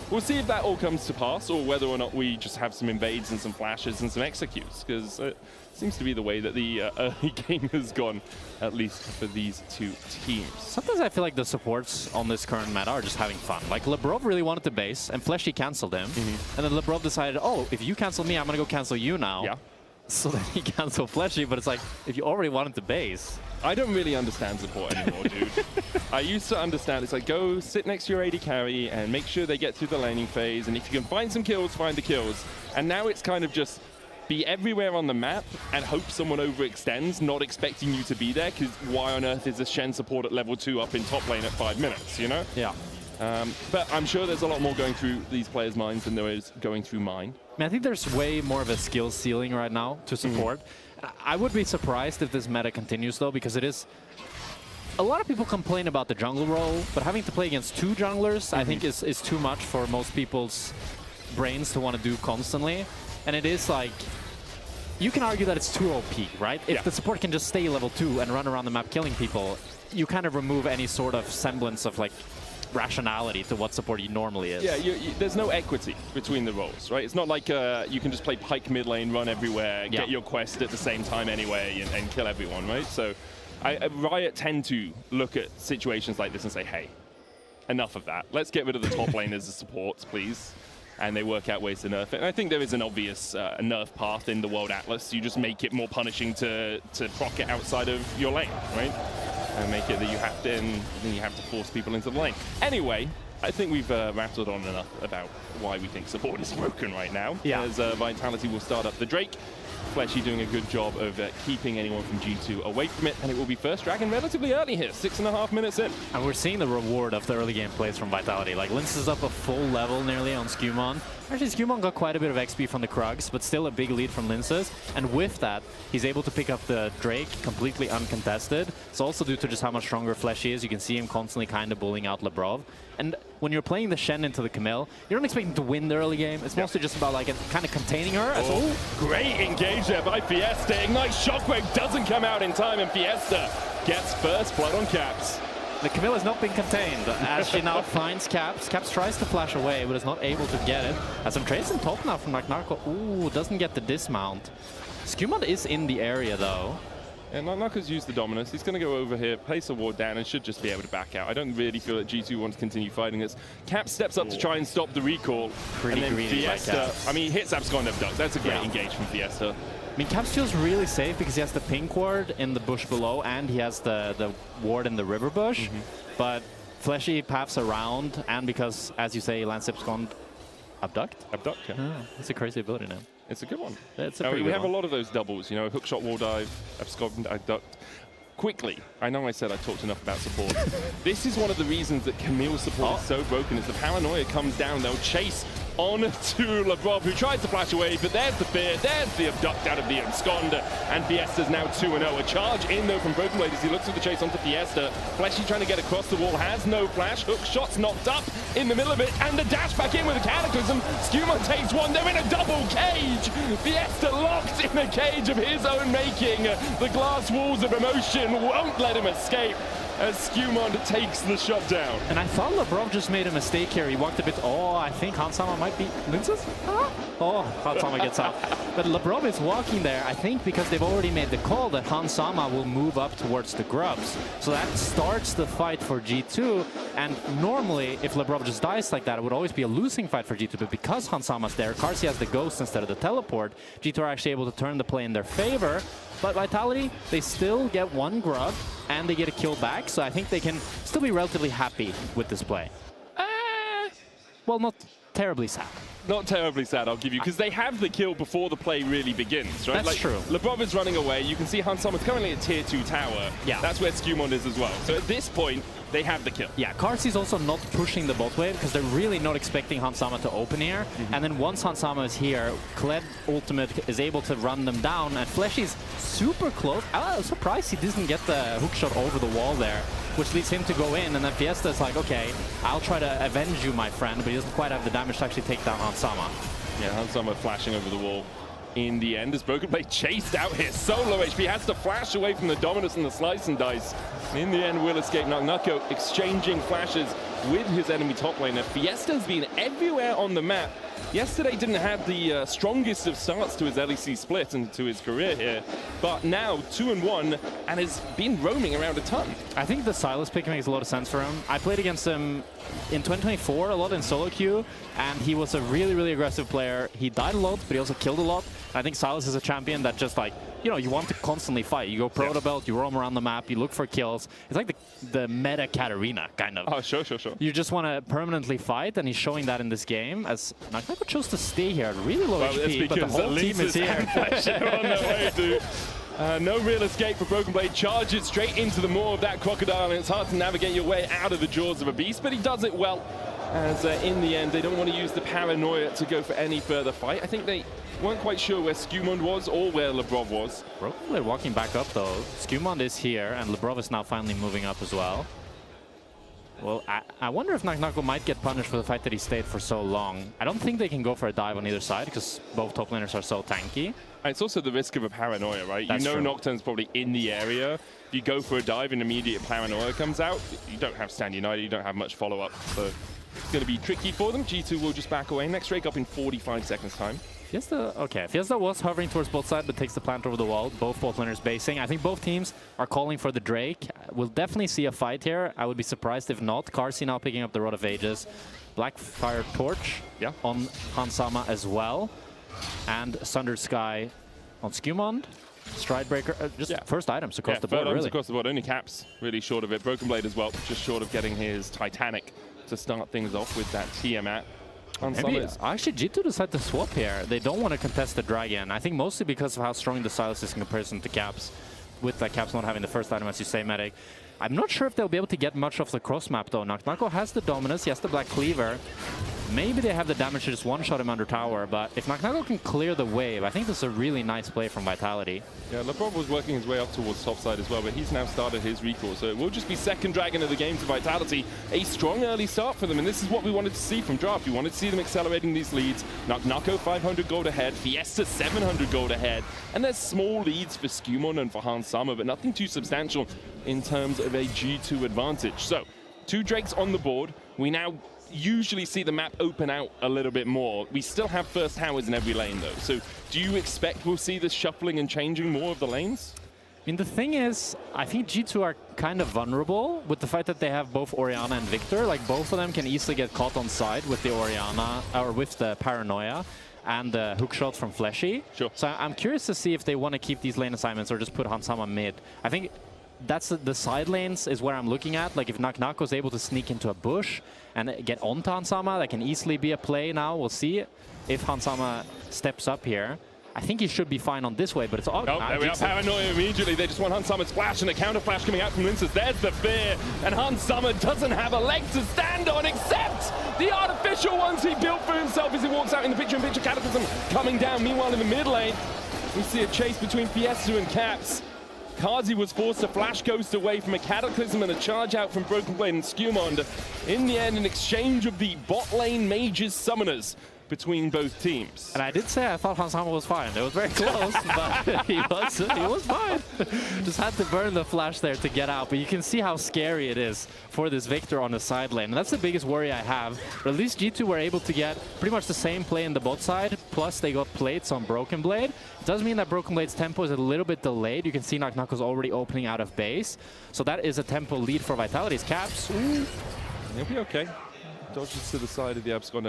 We'll see if that all comes to pass, or whether or not we just have some invades and some flashes and some executes, because it seems to be the way that the early game has gone, at least for these two teams. Sometimes I feel like the supports on this current meta are just having fun. Like Lebrov really wanted to base, and Fleshy cancelled him, and then Lebrov decided, oh, if you cancel me, I'm going to go cancel you now. Yeah. So then he canceled Fleshy, but it's like, if you already wanted to base. I don't really understand support anymore, dude. I used to understand. It's like, go sit next to your AD carry and make sure they get through the laning phase, and if you can find some kills, find the kills. And now it's kind of just be everywhere on the map and hope someone overextends, not expecting you to be there, because why on earth is a Shen support at level 2 up in top lane at 5 minutes, you know? Yeah. But I'm sure there's a lot more going through these players' minds than there is going through mine. I think there's way more of a skill ceiling right now to support. I would be surprised if this meta continues, though, because it is... A lot of people complain about the jungle role, but having to play against 2 junglers, I think is too much for most people's brains to want to do constantly. And it is like... You can argue that it's too OP, right? If the support can just stay level 2 and run around the map killing people, you kind of remove any sort of semblance of, like, rationality to what support normally is. Yeah, there's no equity between the roles, right? It's not like you can just play Pyke mid lane, run everywhere, get your quest at the same time anyway, and kill everyone, right? So Riot tend to look at situations like this and say, hey, enough of that. Let's get rid of the top laners as supports, please. And they work out ways to nerf it. And I think there is an obvious nerf path in the World Atlas. You just make it more punishing to proc it outside of your lane, right? And make it that you have to, and then you have to force people into the lane. Anyway, I think we've rattled on enough about why we think support is broken right now. Yeah. As Vitality will start up the Drake. Fleshy doing a good job of keeping anyone from G2 away from it, and it will be first dragon relatively early here, 6.5 minutes in. And we're seeing the reward of the early game plays from Vitality. Like, Lince is up a full level nearly on Skumon. Actually, Skumon got quite a bit of XP from the Krugs, but still a big lead from Lince's. And with that, he's able to pick up the Drake completely uncontested. It's also due to just how much stronger Fleshy is. You can see him constantly kind of bullying out Lebrov. And when you're playing the Shen into the Camille, you're not expecting to win the early game. It's mostly just about like kind of containing her. Oh, great engage there by Fiesta. Ignite Shockwave doesn't come out in time, and Fiesta gets first blood on Caps. The Camille has not been contained as she now finds Caps. Caps tries to flash away, but is not able to get it. Has some trades in top now from Narco. Ooh, doesn't get the dismount. Skumon is in the area though. And Narco's used the dominance. He's going to go over here, place a ward down, and should just be able to back out. I don't really feel that G2 wants to continue fighting this. Cap steps up to try and stop the recall. Pretty and then greedy by Fiesta, Caps. I mean, he hits Abscond Abduct. That's a great engage from Fiesta. I mean, Caps feels really safe because he has the pink ward in the bush below, and he has the ward in the river bush. But Fleshy paths around, and because, as you say, lance Abscond Abduct? Abduct, yeah. Oh, it's a crazy ability now. It's a good one. It's a we have one. a lot of those doubles, you know, hookshot wall dive, Abscond Abduct. quickly, I know I said I talked enough about support. This is one of the reasons that Camille's support is so broken. As the paranoia comes down, they'll chase on to LeBron, who tries to flash away, but there's the fear, there's the abduct out of the abscond, and Fiesta's now 2-0. A charge in, though, from Broken Blade as he looks for the chase onto Fiesta. Fleshy trying to get across the wall, has no flash. Hook shot's knocked up in the middle of it, and the dash back in with a Cataclysm. Skewmon takes one, they're in a double cage. Fiesta locked in a cage of his own making. The glass walls of emotion won't let him escape as Skewmon takes the shot down. And I thought Labrov just made a mistake here. He walked a bit. Oh, I think Hansama might be Linces? Oh, Hansama gets out. But Labrov is walking there, I think, because they've already made the call that Hansama will move up towards the grubs. So that starts the fight for G2. And normally, if Labrov just dies like that, it would always be a losing fight for G2. But because Hansama's there, Karsi has the ghost instead of the teleport, G2 are actually able to turn the play in their favor. But Vitality, they still get one grub, and they get a kill back, so I think they can still be relatively happy with this play. Well, not terribly sad. Not terribly sad, I'll give you, because they have the kill before the play really begins, right? That's true. Labrov is running away. You can see Hansama's currently at tier 2 tower. Yeah. That's where Skewmon is as well. So at this point, they have the kill. Yeah, Karsi's also not pushing the bot wave because they're really not expecting Hansama to open here. And then once Hansama is here, Kled ultimate is able to run them down, and Fleshy's super close. I was surprised he didn't get the hookshot over the wall there, which leads him to go in, and then Fiesta's like, okay, I'll try to avenge you, my friend, but he doesn't quite have the damage to actually take down Hansama. Yeah, Hansama flashing over the wall in the end as Broken Blade chased out here. So low HP, has to flash away from the Dominus and the Slice and Dice. And in the end, will escape. Nucko exchanging flashes with his enemy top laner. Fiesta's been everywhere on the map. Yesterday didn't have the strongest of starts to his LEC split and to his career here, but now 2-1 and has been roaming around a ton. I think the Silas pick makes a lot of sense for him. I played against him in 2024 a lot in solo queue, and he was a really, really aggressive player. He died a lot, but he also killed a lot. I think Silas is a champion that just like, you know, you want to constantly fight. You go pro to belt, you roam around the map, you look for kills. It's like the meta Katarina, kind of. Oh, sure. You just want to permanently fight, and he's showing that in this game as Nagnako chose to stay here at really low HP, but the whole team is here. On their way to no real escape for Broken Blade. Charges straight into the maw of that crocodile, and it's hard to navigate your way out of the jaws of a beast, but he does it well. As in the end, they don't want to use the paranoia to go for any further fight. I think they weren't quite sure where Skewmon was or where Labrov was. Broken Blade walking back up though. Skewmon is here, and Labrov is now finally moving up as well. Well, I wonder if Nagnako might get punished for the fact that he stayed for so long. I don't think they can go for a dive on either side because both top laners are so tanky. It's also the risk of a paranoia, right? That's you know true. Nocturne's probably in the area. If you go for a dive and immediate paranoia comes out, you don't have Stand United, you don't have much follow-up. So it's going to be tricky for them. G2 will just back away. Next rake up in 45 seconds time. Fiesta was hovering towards both sides, but takes the plant over the wall. Both laners basing. I think both teams are calling for the Drake. We'll definitely see a fight here. I would be surprised if not. Karsi now picking up the Rod of Ages. Blackfire Torch on Hansama as well. And Sundered Sky on Skewmon. Stridebreaker, first items across the board, really. Across the board, only Caps really short of it. Broken Blade as well, just short of getting his Titanic to start things off with that Tiamat. Maybe, actually, G2 decided to swap here. They don't want to contest the Dragon. I think mostly because of how strong the Silas is in comparison to Caps, with Caps not having the first item, as you say, Medic. I'm not sure if they'll be able to get much off the cross map, though. Nagnako has the Dominus, he has the Black Cleaver. Maybe they have the damage to just one-shot him under tower, but if Nagnako can clear the wave, I think this is a really nice play from Vitality. Yeah, Labrov was working his way up towards topside as well, but he's now started his recall, so it will just be second Dragon of the game to Vitality. A strong early start for them, and this is what we wanted to see from Draft. We wanted to see them accelerating these leads. Nagnako 500 gold ahead, Fiesta 700 gold ahead, and there's small leads for Skewmon and for Hansama, but nothing too substantial in terms of a G2 advantage. So, 2 Drakes on the board. We now usually see the map open out a little bit more. We still have first towers in every lane though. So do you expect we'll see this shuffling and changing more of the lanes? I mean, the thing is, I think G2 are kind of vulnerable with the fact that they have both Orianna and Victor. Like, both of them can easily get caught on side with the Orianna, or with the Paranoia and the hookshot from Fleshy. Sure. So I'm curious to see if they want to keep these lane assignments or just put Hansama mid. I think that's the side lanes is where I'm looking at. Like, if Nagnako is able to sneak into a bush and get onto Hansama, that can easily be a play now. We'll see if Hansama steps up here. I think he should be fine on this way, but it's all. Oh, there we are. Paranoia immediately. They just want Hans Summer's flash and a counter flash coming out from Linces. There's the fear. And Hans Summer doesn't have a leg to stand on except the artificial ones he built for himself as he walks out in the picture-in-picture Cataclysm coming down. Meanwhile, in the mid lane, we see a chase between Fiesta and Caps. Kazi was forced to flash ghost away from a Cataclysm and a charge out from Broken Blade and Skewmond. In the end, an exchange of the bot lane mages summoners between both teams. And I did say I thought Hans Summer was fine. It was very close, but he was fine. Just had to burn the flash there to get out. But you can see how scary it is for this Victor on the side lane. And that's the biggest worry I have. But at least G2 were able to get pretty much the same play in the bot side. Plus they got plates on Broken Blade. It does mean that Broken Blade's tempo is a little bit delayed. You can see Knock is already opening out of base. So that is a tempo lead for Vitality's Caps. Ooh. He'll be okay. Dodges to the side of the Abscond.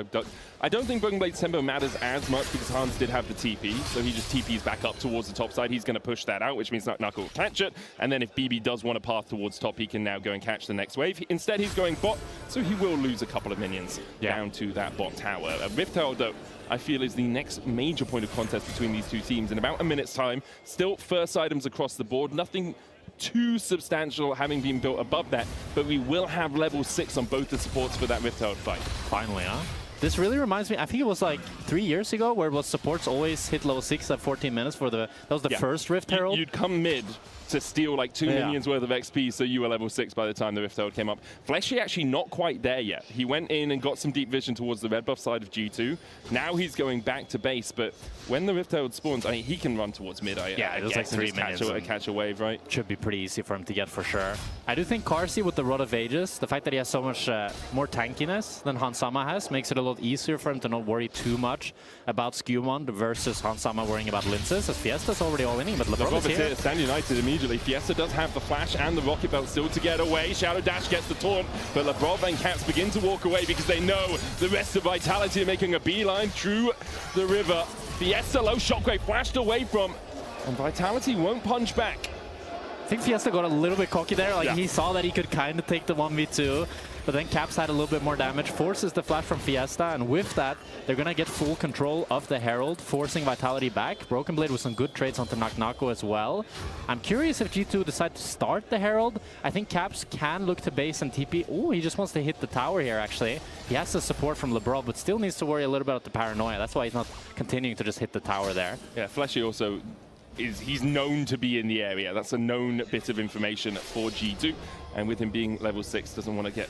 I don't think Broken Blade's tempo matters as much because Hans did have the TP, so he just TPs back up towards the top side. He's going to push that out, which means Knuckle will catch it. And then if BB does want a path towards top, he can now go and catch the next wave. Instead, he's going bot, so he will lose a couple of minions down to that bot tower. Rift Herald, though, I feel is the next major point of contest between these two teams. In about a minute's time, still first items across the board. Nothing too substantial having been built above that, but we will have level 6 on both the supports for that Rift Herald fight. Finally, huh? This really reminds me, I think it was like 3 years ago where it was supports always hit level 6 at 14 minutes for the, that was the first Rift Herald. You'd come mid to steal like 2 minions worth of XP, so you were level 6 by the time the Rift Herald came up. Fleshy actually not quite there yet. He went in and got some deep vision towards the red buff side of G2. Now he's going back to base, but when the Rift Herald spawns, I mean, he can run towards mid. It was like 3 minutes. Catch a wave, right? Should be pretty easy for him to get for sure. I do think Carsey with the Rod of Ages, the fact that he has so much more tankiness than Hans Summer has, makes it a lot easier for him to not worry too much about Skewmond versus Hans Summer worrying about Linces, as Fiesta's already all in, but LeBron is here. Stand United immediately. Fiesta does have the flash and the rocket belt still to get away. Shadow Dash gets the taunt, but LeBron and Caps begin to walk away because they know the rest of Vitality are making a beeline through the river. Fiesta low shockwave flashed away from, and Vitality won't punch back. I think Fiesta got a little bit cocky there. Like he saw that he could kind of take the 1v2, but then Caps had a little bit more damage, forces the flash from Fiesta, and with that, they're gonna get full control of the Herald, forcing Vitality back. Broken Blade with some good trades onto Nako as well. I'm curious if G2 decide to start the Herald. I think Caps can look to base and TP. Oh, he just wants to hit the tower here, actually. He has the support from LeBron, but still needs to worry a little bit about the paranoia. That's why he's not continuing to just hit the tower there. Yeah, Fleshy also he's known to be in the area. That's a known bit of information for G2. And with him being level 6, doesn't want to get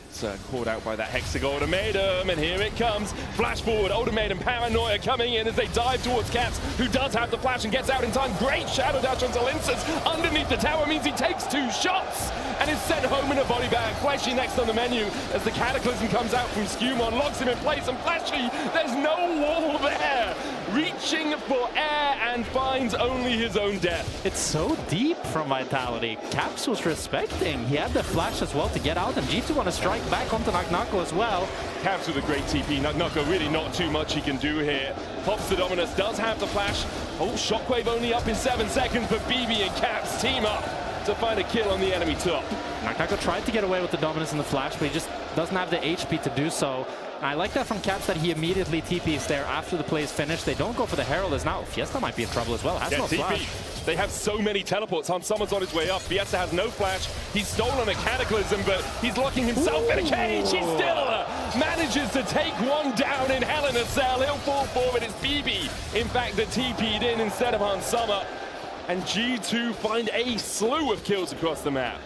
caught out by that Hexagon Ultimatum. And here it comes. Flash forward, Ultimatum, Paranoia coming in as they dive towards Caps, who does have the flash and gets out in time. Great Shadow Dash onto Linces. Underneath the tower means he takes 2 shots and is sent home in a body bag. Fleshy next on the menu as the Cataclysm comes out from Skewmon, locks him in place. And Fleshy, there's no wall there. Reaching for air and finds only his own death. It's so deep from Vitality. Caps was respecting. He had the flash as well to get out, and G2 want to strike back onto Nako as well. Caps with a great TP. Nako really not too much he can do here. Pops the Dominus, does have the flash. Oh, Shockwave only up in 7 seconds, but BB and Caps team up to find a kill on the enemy top. Nako tried to get away with the Dominus and the flash, but he just doesn't have the HP to do so. I like that from Caps that he immediately TPs there after the play is finished. They don't go for the Herald as now. Fiesta might be in trouble as well. Has no flash. They have so many teleports. Hans Summer's on his way up. Fiesta has no flash. He's stolen a Cataclysm, but he's locking himself in a cage. He still manages to take one down in Hell in a Cell. He'll fall forward. It's BB, in fact, that TP'd in instead of Hans Summer. And G2 find a slew of kills across the map.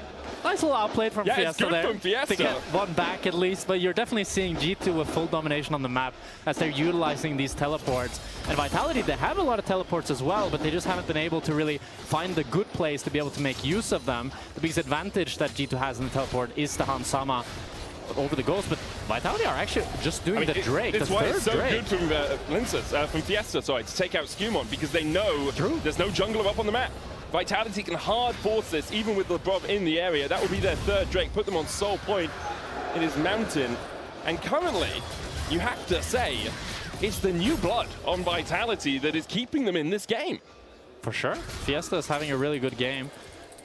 Nice little outplay from Fiesta it's good there from Fiesta. to get one back at least, but you're definitely seeing G2 with full domination on the map as they're utilizing these teleports. And Vitality, they have a lot of teleports as well, but they just haven't been able to really find the good place to be able to make use of them. The biggest advantage that G2 has in the teleport is the Hans Summer over the Ghost, but Vitality are actually just doing the Drake. That's why it's so good from Linces, from Fiesta, to take out Skewmon, because they know there's no jungler up on the map. Vitality can hard force this, even with LeBron in the area. That will be their 3rd Drake, put them on Soul Point in his mountain. And currently, you have to say, it's the new blood on Vitality that is keeping them in this game. For sure. Fiesta is having a really good game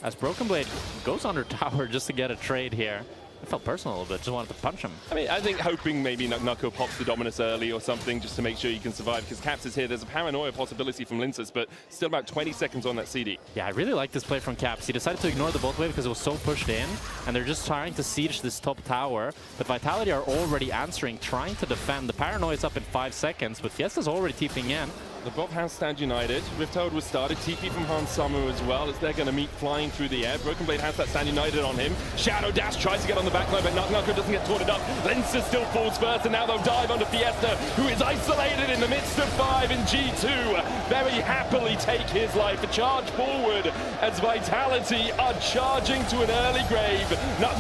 as Broken Blade goes under tower just to get a trade here. It felt personal a little bit, just wanted to punch him. I mean, I think hoping maybe Knuckle pops the Dominus early or something just to make sure you can survive, because Caps is here. There's a paranoia possibility from Linces, but still about 20 seconds on that CD. Yeah, I really like this play from Caps. He decided to ignore the bot wave because it was so pushed in, and they're just trying to siege this top tower. But Vitality are already answering, trying to defend. The paranoia is up in 5 seconds, but Fiesta's already TPing in. The bot has Stand United. Rifthold was started. TP from Hans Summer as well, as they're going to meet flying through the air. Broken Blade has that Stand United on him. Shadow Dash tries to get on the backline, but Knuckle doesn't get taunted up. Linces still falls first, and now they'll dive onto Fiesta, who is isolated in the midst of 5 in G2. Very happily take his life. A charge forward as Vitality are charging to an early grave.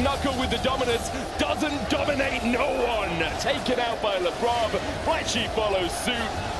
Knuckle with the dominance doesn't dominate no one. Taken out by LeBron. Fleshy follows suit.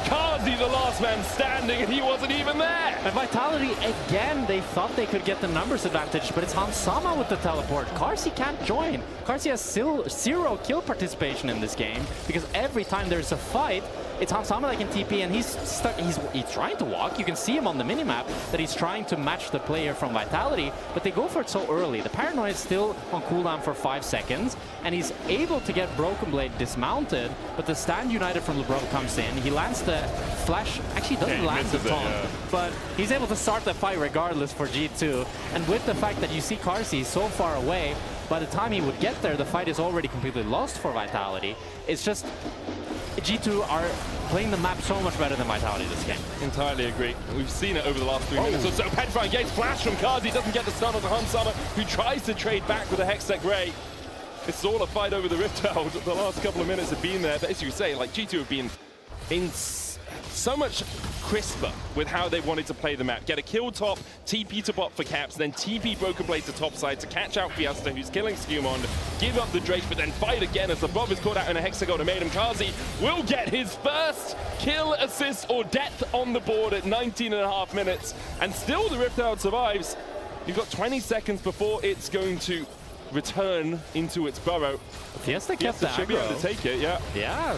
Kazi the last man standing, and he wasn't even there. And Vitality, again, they thought they could get the numbers advantage, but it's Hans Sama with the teleport. Carsey can't join. Carsey has 0 kill participation in this game, because every time there's a fight, it's Hans Sama that can TP, and he's stuck. He's trying to walk. You can see him on the minimap that he's trying to match the player from Vitality, but they go for it so early. The paranoia is still on cooldown for 5 seconds, and he's able to get Broken Blade dismounted, but the Stand United from LeBron comes in. He lands the flash. Actually, doesn't land the taunt, but he's able to start the fight regardless for G2. And with the fact that you see Carsey so far away, by the time he would get there, the fight is already completely lost for Vitality. It's just G2 are playing the map so much better than Vitality this game. Entirely agree. We've seen it over the last 3 minutes or so. Petrifying Gates flash from Kazi, doesn't get the stun on the Hans Summer, who tries to trade back with a Hextech Grey. It's all a fight over the Rifthold. The last couple of minutes have been there, but as you say, like G2 have been in so much crisper with how they wanted to play the map. Get a kill top, TP to bot for Caps, then TP Broken Blade to top side to catch out Fiesta, who's killing Skewmond, give up the Drake, but then fight again as the Bob is caught out in a Hexagon and made him. Kazi will get his first kill, assist, or death on the board at 19.5 minutes, and still the Rifthold survives. You've got 20 seconds before it's going to return into its burrow. Fiesta kept the should be able to take it, yeah. Yeah.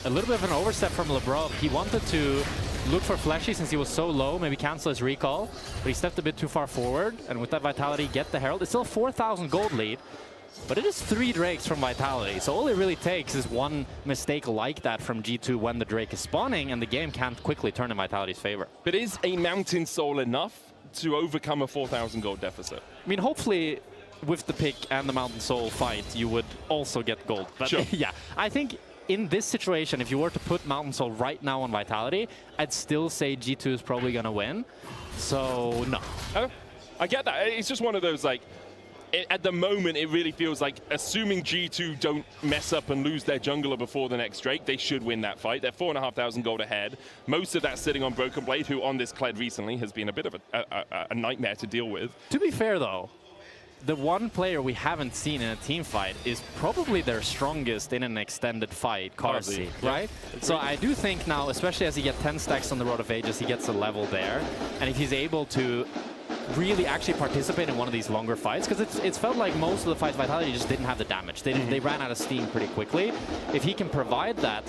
A little bit of an overstep from LeBron. He wanted to look for Fleshy since he was so low, maybe cancel his recall, but he stepped a bit too far forward, and with that Vitality, get the Herald. It's still a 4,000 gold lead, but it is 3 Drakes from Vitality, so all it really takes is one mistake like that from G2 when the Drake is spawning, and the game can't quickly turn in Vitality's favor. But is a Mountain Soul enough to overcome a 4,000 gold deficit? I mean, hopefully, with the pick and the Mountain Soul fight, you would also get gold. But sure. Yeah, I think in this situation, if you were to put Mountain Soul right now on Vitality, I'd still say G2 is probably going to win. So, no. Oh, I get that. It's just one of those, like, at the moment, it really feels like, assuming G2 don't mess up and lose their jungler before the next Drake, they should win that fight. They're 4,500 gold ahead. Most of that sitting on Broken Blade, who on this Kled recently has been a bit of a nightmare to deal with. To be fair, though, the one player we haven't seen in a team fight is probably their strongest in an extended fight, Carsey, right? Yeah. So I do think now, especially as he gets 10 stacks on the Road of Ages, he gets a level there. And if he's able to really actually participate in one of these longer fights, because it's felt like most of the fights Vitality just didn't have the damage. They ran out of steam pretty quickly. If he can provide that,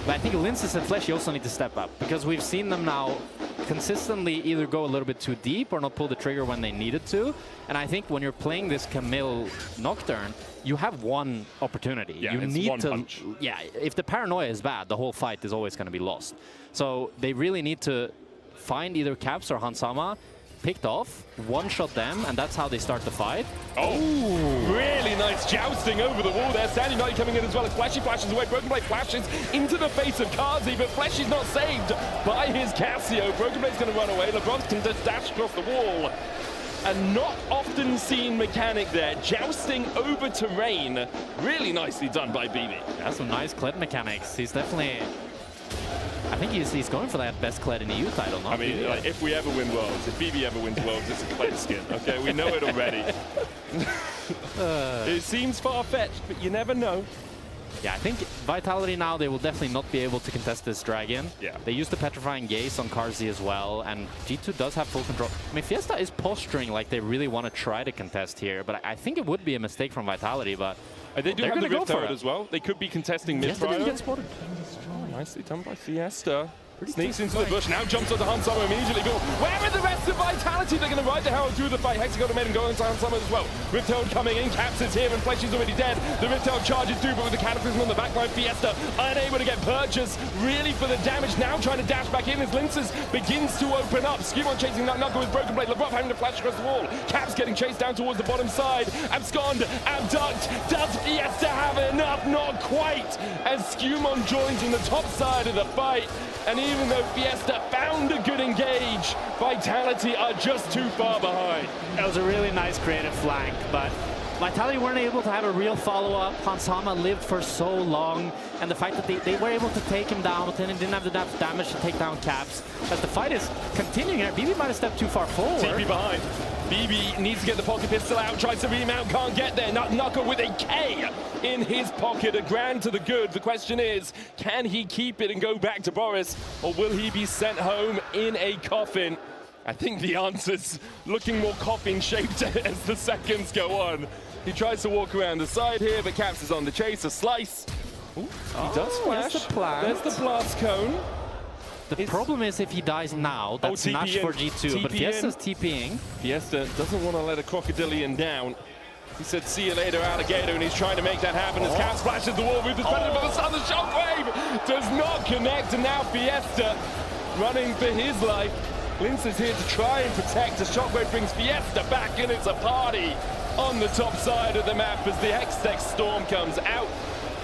but I think Linces and Fleshy also need to step up, because we've seen them now consistently either go a little bit too deep or not pull the trigger when they needed to. And I think when you're playing this Camille Nocturne, you have one opportunity. Yeah, you it's need one to punch. Yeah, if the paranoia is bad, the whole fight is always going to be lost. So they really need to find either Caps or Hansama, picked off, one-shot them, and that's how they start the fight. Oh, really nice jousting over the wall there. Stand United coming in as well as Fleshy flashes away. Broken Blade flashes into the face of Kazi, but Fleshy's not saved by his Casio. Broken Blade's going to run away. LeBron can just dash across the wall. A not often seen mechanic there, jousting over terrain. Really nicely done by BB. That's some nice Kled mechanics. He's definitely... I think he's going for that best Kled in the EU title, not I mean, like, if we ever win Worlds, if BB ever wins Worlds, it's a Kled skin, okay? We know it already. It seems far-fetched, but you never know. Yeah, I think Vitality now, they will definitely not be able to contest this Dragon. Yeah. They used the Petrifying Gaze on Carsey as well, and G2 does have full control. I mean, Fiesta is posturing like they really want to try to contest here, but I think it would be a mistake from Vitality, but they do have the Rift Turret as well. They could be contesting mid-prior. Fiesta didn't get spotted. Oh, nicely done by Fiesta. Sneaks into the bush, now jumps onto Hansama immediately. But where are the rest of Vitality? They're going to ride the Herald through the fight. Hexagon made him go into Hansama as well. Rift Herald coming in, Caps is here, and Flesh is already dead. The Rift Herald charges through, but with the Cataclysm on the backline, Fiesta unable to get purchase really for the damage. Now trying to dash back in as Linces begins to open up. Skewon chasing Knuckle with Broken Blade. LeBron having to flash across the wall. Caps getting chased down towards the bottom side. Abscond, abduct. Does Fiesta have enough? Not quite. As Skewon joins in the top side of the fight. And even though Fiesta found a good engage, Vitality are just too far behind. That was a really nice creative flank, but Vitality weren't able to have a real follow-up. Hansama lived for so long, and the fact that they were able to take him down, but then didn't have enough damage to take down Caps. As the fight is continuing here, BB might have stepped too far forward. TP behind. BB needs to get the pocket pistol out, tries to remount, can't get there. Knuckle with a K in his pocket, a grand to the good. The question is, can he keep it and go back to Boris, or will he be sent home in a coffin? I think the answer's looking more coffin-shaped as the seconds go on. He tries to walk around the side here, but Caps is on the chase, a slice. Ooh, he does flash. There's the blast cone. The problem is if he dies now, that's match for G2, but Fiesta's TPing. Fiesta doesn't want to let a Crocodilian down. He said, see you later, alligator, and he's trying to make that happen as Cap splashes the wall. Ruthless Predator, but the Southern Shockwave does not connect, and now Fiesta running for his life. Lince is here to try and protect as Shockwave brings Fiesta back, and it's a party on the top side of the map as the Hextech Storm comes out.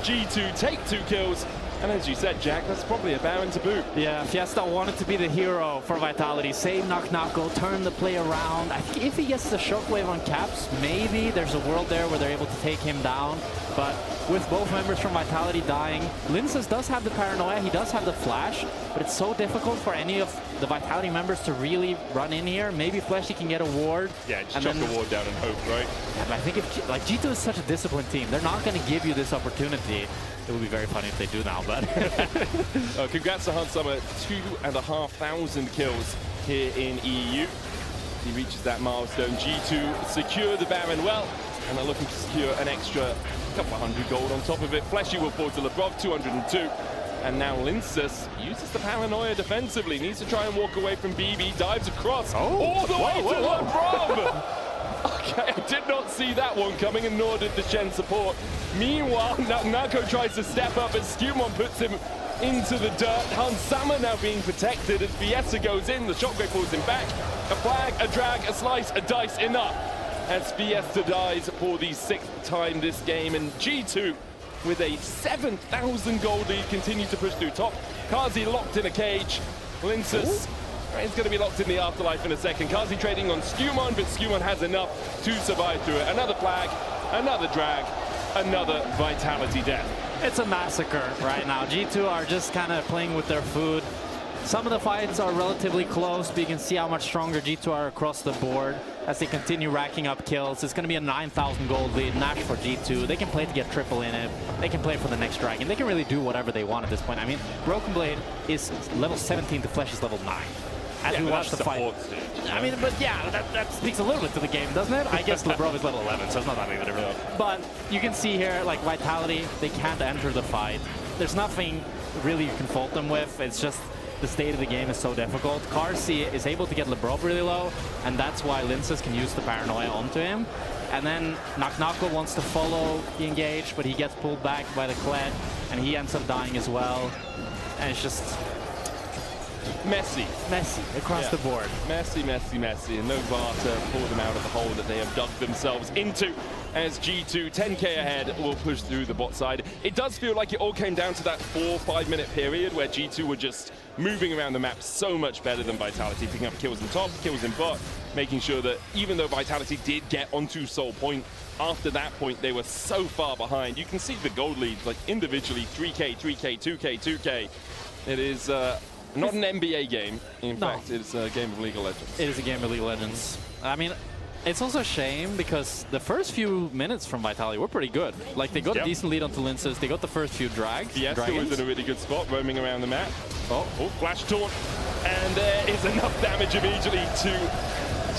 G2 take 2 kills. And as you said, Jack, that's probably a Baron to boot. Yeah, Fiesta wanted to be the hero for Vitality. Save Knuckle, turn the play around. I think if he gets the Shockwave on Caps, maybe there's a world there where they're able to take him down. But with both members from Vitality dying, Linces does have the paranoia, he does have the flash, but it's so difficult for any of the Vitality members to really run in here. Maybe Fleshy can get a ward. Yeah, just chuck the ward down and hope, right? Yeah, but I think if like G2 is such a disciplined team, they're not going to give you this opportunity. It would be very funny if they do now, but... Congrats to Hansama, 2,500 kills here in EU. He reaches that milestone. G2 secure the Baron well, and they're looking to secure an extra couple of hundred gold on top of it. Fleshy will fall to Lebrov, 202. And now Linces uses the paranoia defensively. Needs to try and walk away from BB, dives across all the way to Lebrov! Okay, I did not see that one coming, and nor did the Shen support. Meanwhile, Nako tries to step up as Skewon puts him into the dirt. Hansama now being protected as Fiesta goes in. The Shockwave pulls him back. A flag, a drag, a slice, a dice, enough. As Fiesta dies for the 6th time this game, and G2 with a 7,000 gold lead continue to push through top. Kazi locked in a cage. Linces is going to be locked in the afterlife in a second. Kazi trading on Skewon, but Skewon has enough to survive through it. Another flag, another drag, another Vitality death. It's a massacre right now. G2 are just kind of playing with their food. Some of the fights are relatively close, but you can see how much stronger G2 are across the board as they continue racking up kills. It's going to be a 9,000 gold lead, Nash for G2. They can play to get triple in it. They can play for the next dragon. They can really do whatever they want at this point. I mean, Broken Blade is level 17, the Flesh is level 9. As we watch the fight. I mean, but yeah, that speaks a little bit to the game, doesn't it? I guess LeBron is level 11, so it's not that big of a difference. But you can see here, like Vitality, they can't enter the fight. There's nothing really you can fault them with. It's just the state of the game is so difficult. Karsi is able to get LeBron really low, and that's why Linces can use the paranoia onto him. And then Knuckle wants to follow the engage, but he gets pulled back by the Kled, and he ends up dying as well. And it's just... messy across the board. Messy, and no VAR to pull them out of the hole that they have dug themselves into as G2, 10k ahead, will push through the bot side. It does feel like it all came down to that 4-5 minute period where G2 were just moving around the map so much better than Vitality, picking up kills in top, kills in bot, making sure that even though Vitality did get onto Soul Point, after that point they were so far behind. You can see the gold leads like individually 3k, 3k, 2k, 2k. It is not an NBA game. In fact, it's a game of League of Legends. It is a game of League of Legends. I mean, it's also a shame because the first few minutes from Vitality were pretty good. Like, they got a decent lead onto Linces. They got the first few drags. Fiesta was in a really good spot, roaming around the map. Oh, flash taunt. And there is enough damage immediately to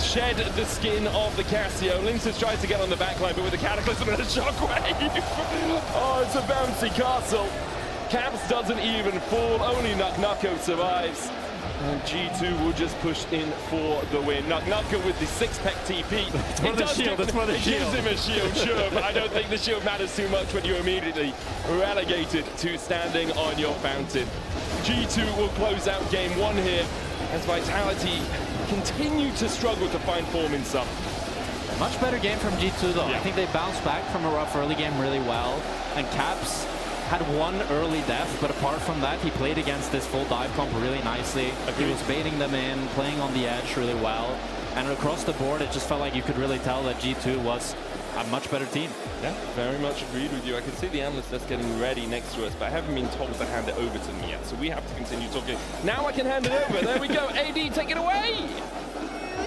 shed the skin of the Casio. Linces tries to get on the backline, but with the Cataclysm and a Shockwave. Oh, it's a bouncy castle. Caps doesn't even fall, only Nucko survives. And G2 will just push in for the win. Nucko with the 6-pec TP. That's for the shield, that's for the shield. It gives him a shield, sure, but I don't think the shield matters too much when you're immediately relegated to standing on your fountain. G2 will close out game 1 here as Vitality continue to struggle to find form in some. Much better game from G2 though. Yeah. I think they bounced back from a rough early game really well. And Caps had one early death, but apart from that, he played against this full dive comp really nicely. He was baiting them in, playing on the edge really well. And across the board, it just felt like you could really tell that G2 was a much better team. Yeah, very much agreed with you. I can see the analyst that's getting ready next to us, but I haven't been told to hand it over to me yet, so we have to continue talking. Now I can hand it over. There we go. AD, take it away.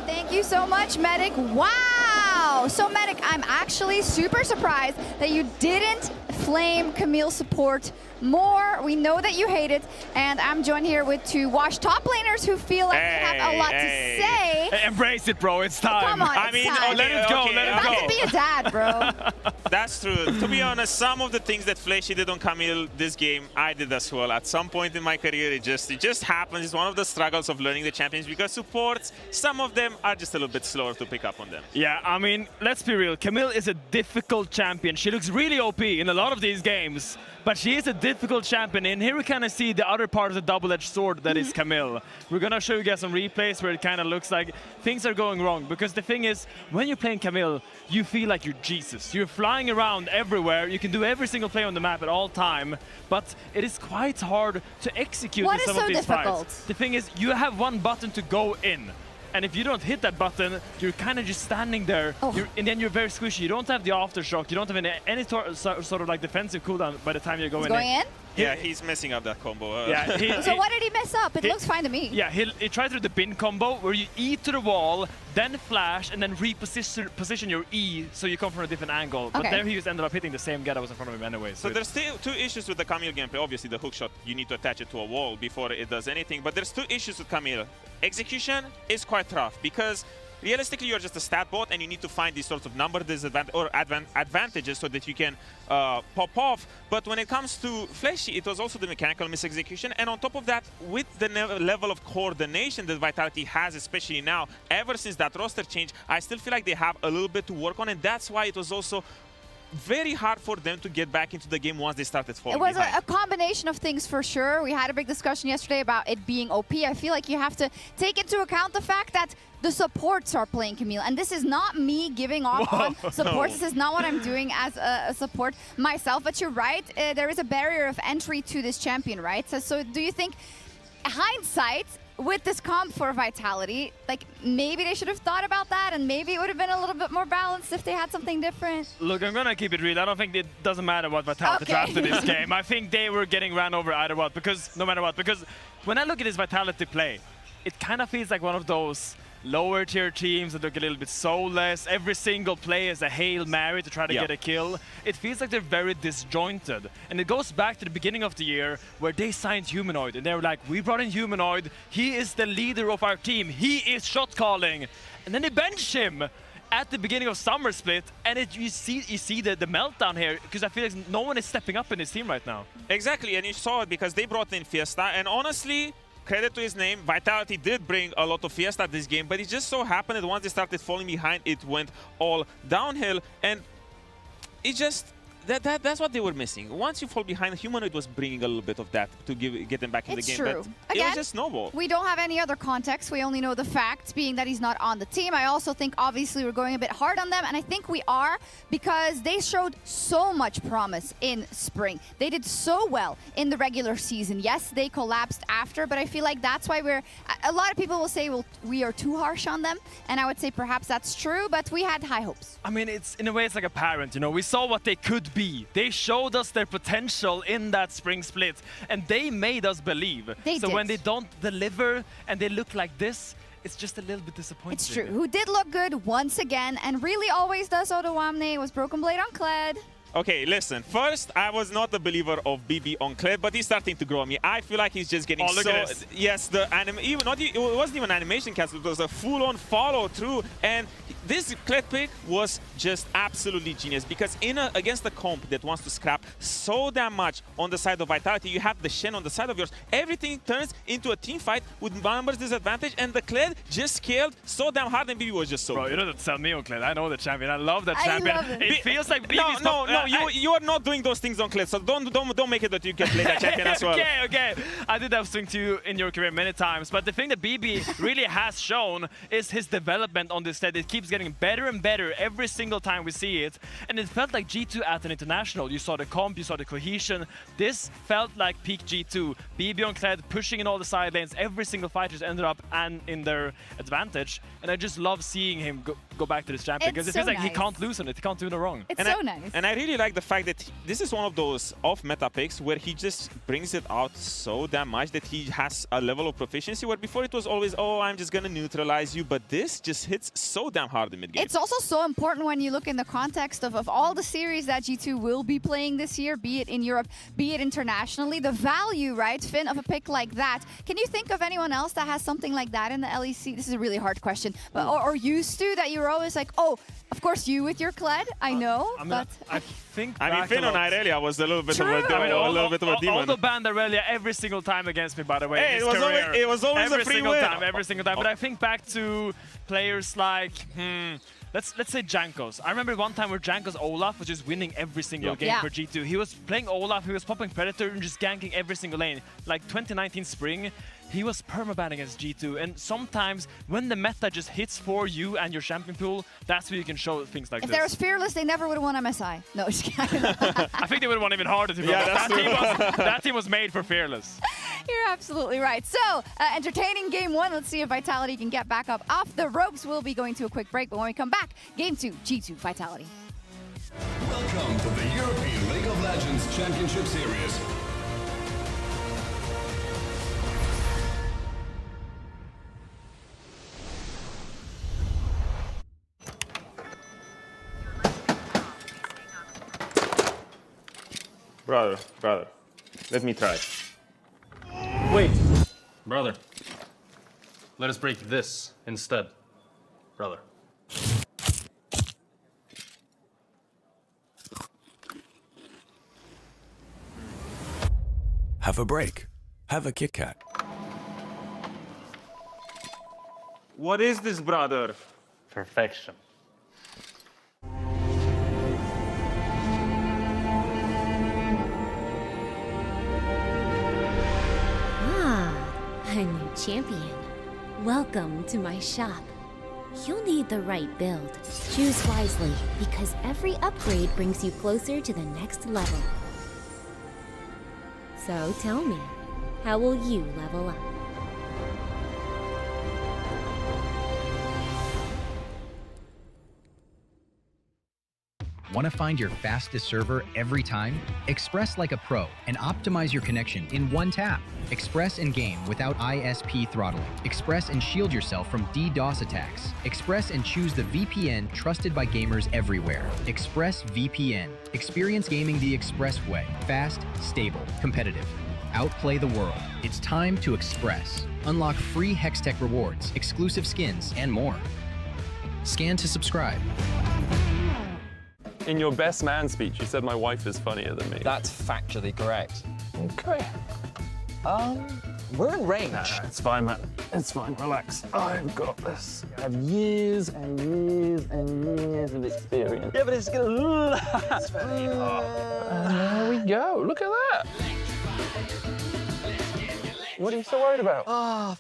Thank you so much, Medic. Wow! So, Medic, I'm actually super surprised that you didn't flame Camille support more. We know that you hate it, and I'm joined here with 2 washed top laners who feel like they have a lot to say. Embrace it, bro. It's time. Come on, I mean, time. let it go. You're Let it about go. to be a dad, bro. That's true. To be honest, some of the things that Fleshy did on Camille this game, I did as well. At some point in my career, it just happens. It's one of the struggles of learning the champions because supports, some of them are just a little bit slower to pick up on them. Yeah, I mean, let's be real. Camille is a difficult champion. She looks really OP in a lot of these games, but she is a difficult champion. And here we kind of see the other part of the double-edged sword that is Camille. We're going to show you guys some replays where it kind of looks like things are going wrong. Because the thing is, when you're playing Camille, you feel like you're Jesus. You're flying around everywhere. You can do every single play on the map at all time. But it is quite hard to execute in some of these fights. The thing is, you have one button to go in. And if you don't hit that button, you're kind of just standing there, and then you're very squishy. You don't have the aftershock. You don't have any sort of like defensive cooldown by the time you're going in. Yeah, he's messing up that combo. Yeah, so what did he mess up? It looks fine to me. Yeah, he tried to do the bin combo where you E to the wall, then flash, and then reposition your E so you come from a different angle. But there he just ended up hitting the same guy that was in front of him anyway. So there's still 2 issues with the Camille gameplay. Obviously, the hookshot, you need to attach it to a wall before it does anything. But there's 2 issues with Camille. Execution is quite rough because realistically, you're just a stat bot, and you need to find these sorts of number advantages so that you can pop off. But when it comes to Fleshy, it was also the mechanical misexecution. And on top of that, with the level of coordination that Vitality has, especially now, ever since that roster change, I still feel like they have a little bit to work on. And that's why it was also very hard for them to get back into the game once they started falling behind. It was a combination of things for sure. We had a big discussion yesterday about it being OP. I feel like you have to take into account the fact that the supports are playing Camille. And this is not me giving off on supports. This is not what I'm doing as a support myself. But you're right, there is a barrier of entry to this champion, right? So do you think, hindsight, with this comp for Vitality, like maybe they should have thought about that, and maybe it would have been a little bit more balanced if they had something different? Look, I'm gonna keep it real. I don't think it doesn't matter what Vitality drafted this game. I think they were getting ran over either what, because no matter what. Because when I look at this Vitality play, it kind of feels like one of those lower tier teams that look a little bit soulless. Every single play is a Hail Mary to try to get a kill. It feels like they're very disjointed. And it goes back to the beginning of the year where they signed Humanoid and they were like, we brought in Humanoid, he is the leader of our team, he is shot calling. And then they benched him at the beginning of Summer Split, and you see the meltdown here, because I feel like no one is stepping up in this team right now. Exactly, and you saw it because they brought in Fiesta, and honestly, credit to his name, Vitality did bring a lot of Fiesta this game, but it just so happened that once they started falling behind, it went all downhill, and it just... That's what they were missing. Once you fall behind, Humanoid was bringing a little bit of that to get them back in the game. True. But Again, it was just snowball. We don't have any other context. We only know the facts, being that he's not on the team. I also think, obviously, we're going a bit hard on them, and I think we are because they showed so much promise in spring. They did so well in the regular season. Yes, they collapsed after, but I feel like that's why a lot of people will say, well, we are too harsh on them, and I would say perhaps that's true, but we had high hopes. I mean, in a way, it's like a parent, you know. We saw what they could be. They showed us their potential in that spring split, and they made us believe. So when they don't deliver and they look like this, it's just a little bit disappointing. It's true. Who did look good once again, and really always does Odoamne, was Broken Blade on Kled. Okay, listen. First, I was not a believer of BB on Kled, but he's starting to grow on me. I feel like he's just getting look at this. Yes, it wasn't even animation cast. It was a full-on follow-through, and this Kled pick was just absolutely genius because against a comp that wants to scrap so damn much on the side of Vitality, you have the Shen on the side of yours. Everything turns into a team fight with numbers disadvantage, and the Kled just scaled so damn hard, and BB was just so Bro, good. you know that sell me on Kled. I know the champion. I love that champion. love it. It feels like BB's No, you are not doing those things on Kled, so don't make it that you can play that champion as well. Okay. I did have swing to you in your career many times, but the thing that BB really has shown is his development on this set. It keeps getting better and better every single time we see it, and it felt like G2 at an international. You saw the comp, you saw the cohesion. This felt like peak G2. BB on Kled pushing in all the side lanes. Every single fighter's ended up and in their advantage, and I just love seeing him go back to this champion because it feels like he can't lose on it. He can't do no wrong. It's so nice. And I really like the fact that this is one of those off-meta picks where he just brings it out so damn much that he has a level of proficiency where before it was always, oh, I'm just gonna neutralize you, but this just hits so damn hard in mid-game. It's also so important when you look in the context of all the series that G2 will be playing this year, be it in Europe, be it internationally. The value, right, Finn, of a pick like that. Can you think of anyone else that has something like that in the LEC? This is a really hard question, but or used to, that you were always like, oh, of course you with your Kled, I know, but I think I mean, Finn on Irelia was a little bit of a demon. Although banned Irelia every single time against me, by the way. Hey, it was always a free win. Every single time. But I think back to players like, let's say Jankos. I remember one time where Jankos Olaf was just winning every single game for G2. He was playing Olaf, he was popping Predator and just ganking every single lane. Like 2019 spring, he was permaban against G2, and sometimes when the meta just hits for you and your champion pool, that's where you can show things like if this. there was Fearless, they never would have won MSI. No, just kidding. I think they would have won even harder, to be honest. That team was made for Fearless. You're absolutely right. So, entertaining game one. Let's see if Vitality can get back up off the ropes. We'll be going to a quick break, but when we come back, game two, G2 Vitality. Welcome to the European League of Legends Championship Series. Brother, let me try. Wait, brother. Let us break this instead, brother. Have a break. Have a Kit Kat. What is this, brother? Perfection. A new champion. Welcome to my shop. You'll need the right build. Choose wisely, because every upgrade brings you closer to the next level. So tell me, how will you level up? Want to find your fastest server every time? Express like a pro and optimize your connection in one tap. Express and game without ISP throttling. Express and shield yourself from DDoS attacks. Express and choose the VPN trusted by gamers everywhere. Express VPN. Experience gaming the Express way. Fast, stable, competitive. Outplay the world. It's time to Express. Unlock free Hextech rewards, exclusive skins, and more. Scan to subscribe. In your best man speech, you said my wife is funnier than me. That's factually correct. Okay. We're in range. No, it's fine, man. It's fine. Relax. I've got this. I have years and years and years of experience. Yeah, but it's gonna last. There we go. Look at that. What are you so worried about? Oh,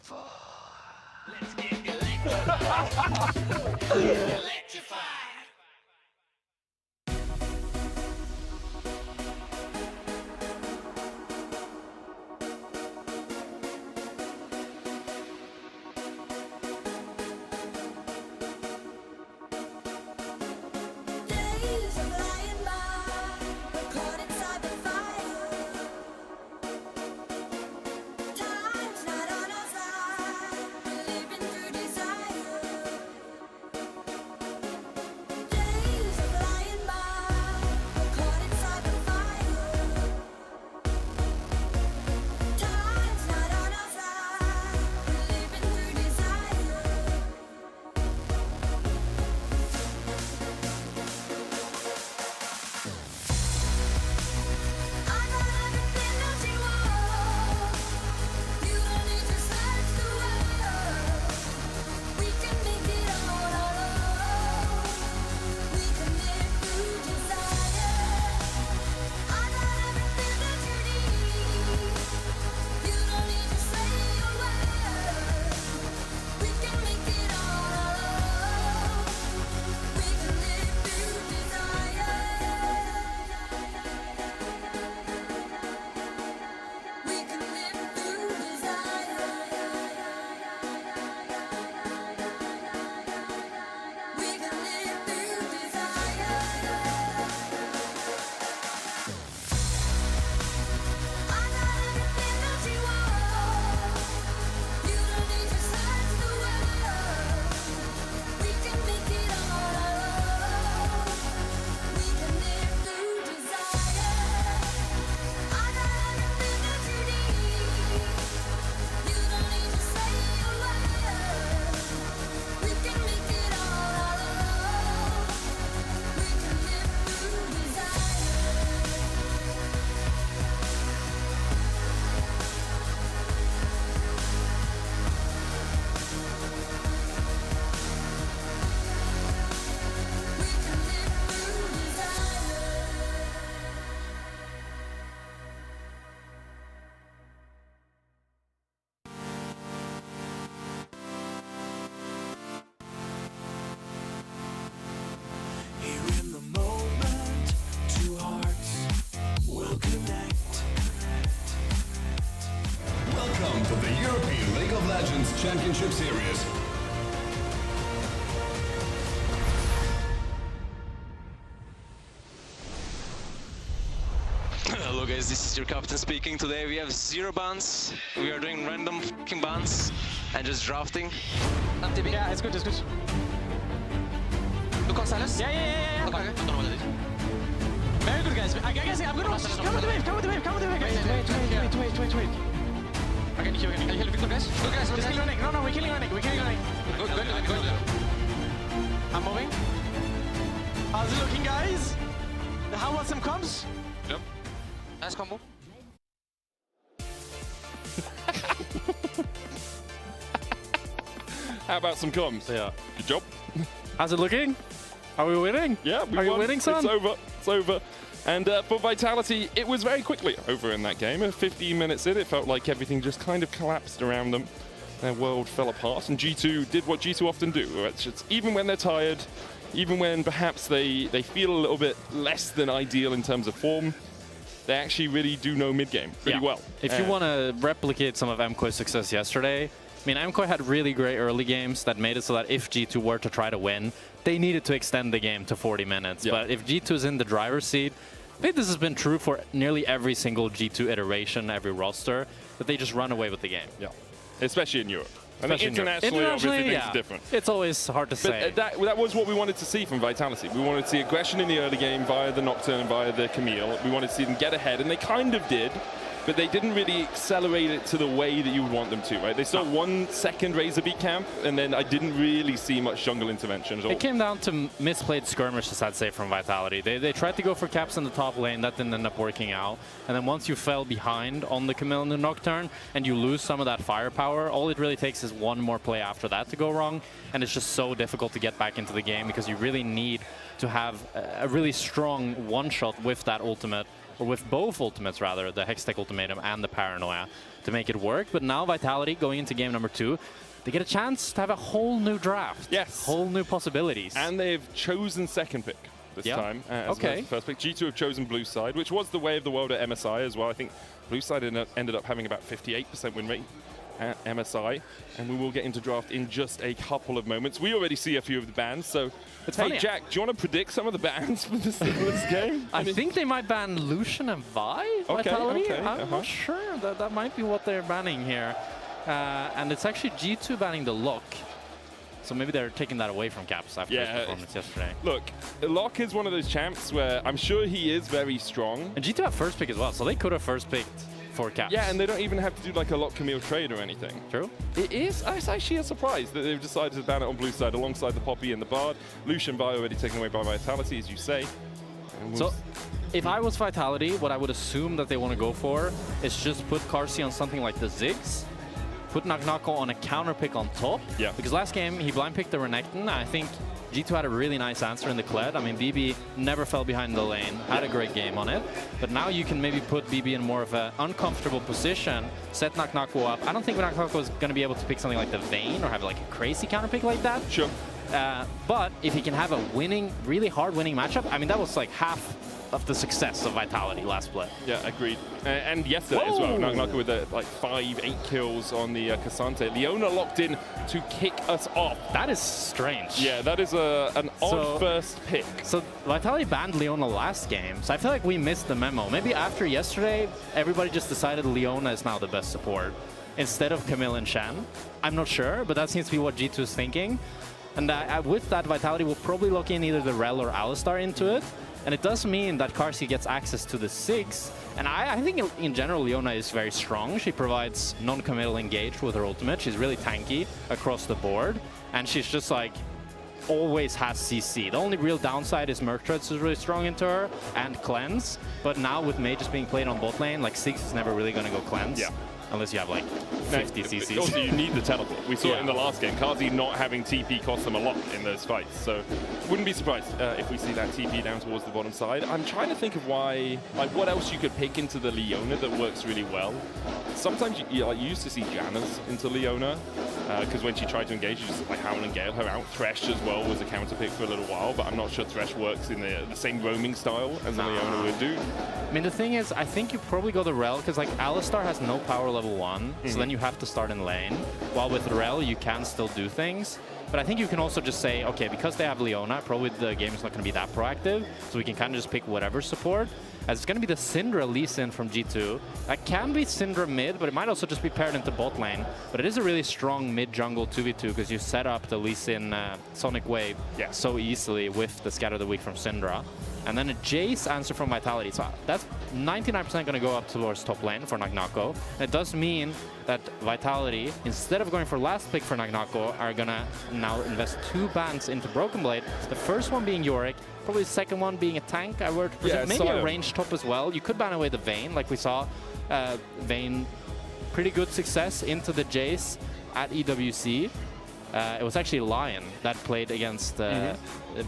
Championship Series. Hello guys, this is your captain speaking. Today we have 0 bans. We are doing random fucking bans and just drafting. Yeah, it's good, it's good. Look on Silas? Yeah. Okay. Very good, guys. I'm gonna come with the wave, come with the wave, wait. I can heal Victor, guys. Good guys, Just kill Reneg. No, we're killing Reneg. Good. I'm moving. How's it looking, guys? How about some comms? Yep. Nice combo. How about some comms? Yeah. Good job. How's it looking? Are we winning? Yeah, we Are you won. winning, son? It's over. And for Vitality, it was very quickly over in that game. 15 minutes in, it felt like everything just kind of collapsed around them. Their world fell apart, and G2 did what G2 often do. It's just, even when they're tired, even when perhaps they feel a little bit less than ideal in terms of form, they actually really do know mid-game really well. If you want to replicate some of MKOI's success yesterday, I mean, MKOI had really great early games that made it so that if G2 were to try to win, they needed to extend the game to 40 minutes. But if G2 is in the driver's seat, I think this has been true for nearly every single G2 iteration, every roster, that they just run away with the game. Yeah, especially in Europe. I mean, internationally, obviously, things are different. It's always hard to say. But that was what we wanted to see from Vitality. We wanted to see aggression in the early game via the Nocturne and via the Camille. We wanted to see them get ahead, and they kind of did. But they didn't really accelerate it to the way that you would want them to, right? They saw 1 second Razor beat camp, and then I didn't really see much jungle intervention at all. It came down to misplayed skirmishes, I'd say, from Vitality. They tried to go for caps in the top lane. That didn't end up working out. And then once you fell behind on the Camille and the Nocturne, and you lose some of that firepower, all it really takes is one more play after that to go wrong. And it's just so difficult to get back into the game because you really need to have a really strong one-shot with that ultimate, or with both ultimates rather, the Hextech Ultimatum and the Paranoia, to make it work. But now Vitality, going into game number 2, they get a chance to have a whole new draft. Yes. Whole new possibilities. And they've chosen second pick this time. As the first pick. G2 have chosen blue side, which was the way of the world at MSI as well. I think blue side ended up having about 58% win rate at MSI, and we will get into draft in just a couple of moments. We already see a few of the bans, so it's hey, funny. Jack, do you want to predict some of the bans for this game? I think they might ban Lucian and Vi. Vitality. Okay, I'm not sure. That might be what they're banning here. And it's actually G2 banning the Lock. So maybe they're taking that away from Caps after his performance yesterday. Look, Locke is one of those champs where I'm sure he is very strong. And G2 have first pick as well, so they could have first picked for Caps. Yeah, and they don't even have to do like a Locke Camille trade or anything. True. It's actually a surprise that they've decided to ban it on blue side alongside the Poppy and the Bard. Lucian Vi already taken away by Vitality, as you say. So, if I was Vitality, what I would assume that they want to go for is just put Carsey on something like the Ziggs, put Nagnako on a counter pick on top. Yeah. Because last game, he blind picked the Renekton. I think G2 had a really nice answer in the Kled. I mean, BB never fell behind the lane, had a great game on it. But now you can maybe put BB in more of an uncomfortable position, set Nagnako up. I don't think Nagnako is going to be able to pick something like the Vayne or have like a crazy counter pick like that. Sure. But if he can have a winning, really hard winning matchup, I mean, that was like half of the success of Vitality last split. Yeah, agreed. And yesterday as well, Nagnako with like 5-8 kills on the Cassante. Leona locked in to kick us off. That is strange. Yeah, that is an odd first pick. So Vitality banned Leona last game, so I feel like we missed the memo. Maybe after yesterday, everybody just decided Leona is now the best support instead of Camille and Shen. I'm not sure, but that seems to be what G2 is thinking. And with that, Vitality will probably lock in either the Rel or Alistar into it. And it does mean that Carsey gets access to the 6. And I think in general, Leona is very strong. She provides non-committal engage with her ultimate. She's really tanky across the board. And she's just like, always has CC. The only real downside is Murktreads is really strong into her, and Cleanse. But now with mages being played on bot lane, like 6 is never really going to go Cleanse. Yeah. Unless you have like 50 CCs. Also, you need the teleport. We saw it in the last game. Carsey not having TP cost them a lot in those fights. So wouldn't be surprised if we see that TP down towards the bottom side. I'm trying to think of why, like what else you could pick into the Leona that works really well. Sometimes you used to see Janna's into Leona because when she tried to engage, you just like Howl and Gale her out. Thresh as well was a counter pick for a little while, but I'm not sure Thresh works in the same roaming style as a Leona would do. I mean, the thing is, I think you probably go the Rel because like Alistar has no power level 1, so then you you have to start in lane. While with Rel, you can still do things. But I think you can also just say, okay, because they have Leona, probably the game is not going to be that proactive, so we can kind of just pick whatever support. As it's going to be the Syndra Lee Sin from G2. That can be Syndra mid, but it might also just be paired into bot lane. But it is a really strong mid-jungle 2v2 because you set up the Lee Sin Sonic Wave so easily with the Scatter the Weak from Syndra. And then a Jace answer from Vitality. So that's 99% going to go up towards top lane for Nagnako. And it does mean that Vitality, instead of going for last pick for Nagnako, are going to now invest 2 bans into Broken Blade. The first one being Yorick, probably the second one being a tank, I would presume. Maybe a range top as well. You could ban away the Vayne, like we saw. Vayne, pretty good success into the Jace at EWC. It was actually Lion that played against the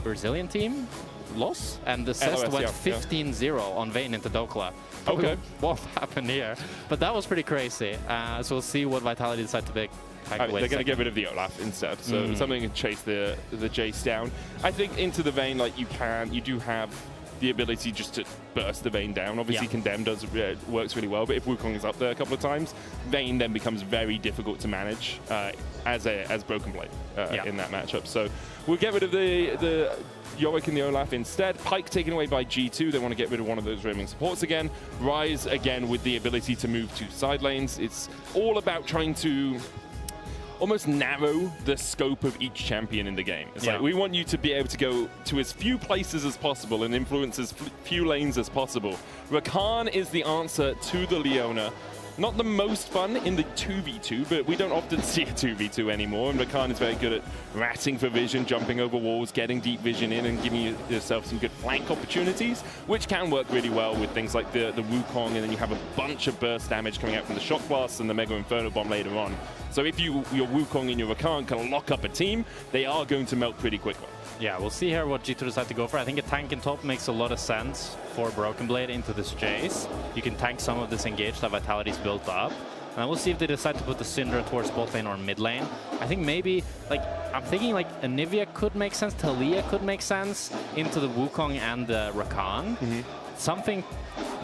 Brazilian team. Loss, and the Cest went 15-0 on Vayne into Dokla. Okay. What happened here? But that was pretty crazy. So we'll see what Vitality decide to pick. They're going to get rid of the Olaf instead, so something can chase the Jace down. I think into the Vayne, like you do have the ability just to burst the Vayne down. Obviously, Condemn works really well, but if Wukong is up there a couple of times, Vayne then becomes very difficult to manage as Broken Blade in that matchup. So we'll get rid of the Yorick and the Olaf instead. Pyke taken away by G2. They want to get rid of one of those roaming supports again. Ryze again with the ability to move to side lanes. It's all about trying to almost narrow the scope of each champion in the game. It's like we want you to be able to go to as few places as possible and influence as few lanes as possible. Rakan is the answer to the Leona. Not the most fun in the 2v2, but we don't often see a 2v2 anymore, and Rakan is very good at ratting for vision, jumping over walls, getting deep vision in, and giving yourself some good flank opportunities, which can work really well with things like the Wukong, and then you have a bunch of burst damage coming out from the Shock Blast and the Mega Inferno Bomb later on. So if your Wukong and your Rakan can lock up a team, they are going to melt pretty quickly. Yeah, we'll see here what G2 decide to go for. I think a tank in top makes a lot of sense for Broken Blade into this Jace. You can tank some of this engage that Vitality's built up. And we'll see if they decide to put the Syndra towards bot lane or mid lane. I think maybe, like, I'm thinking like Anivia could make sense, Talia could make sense into the Wukong and the Rakan. Something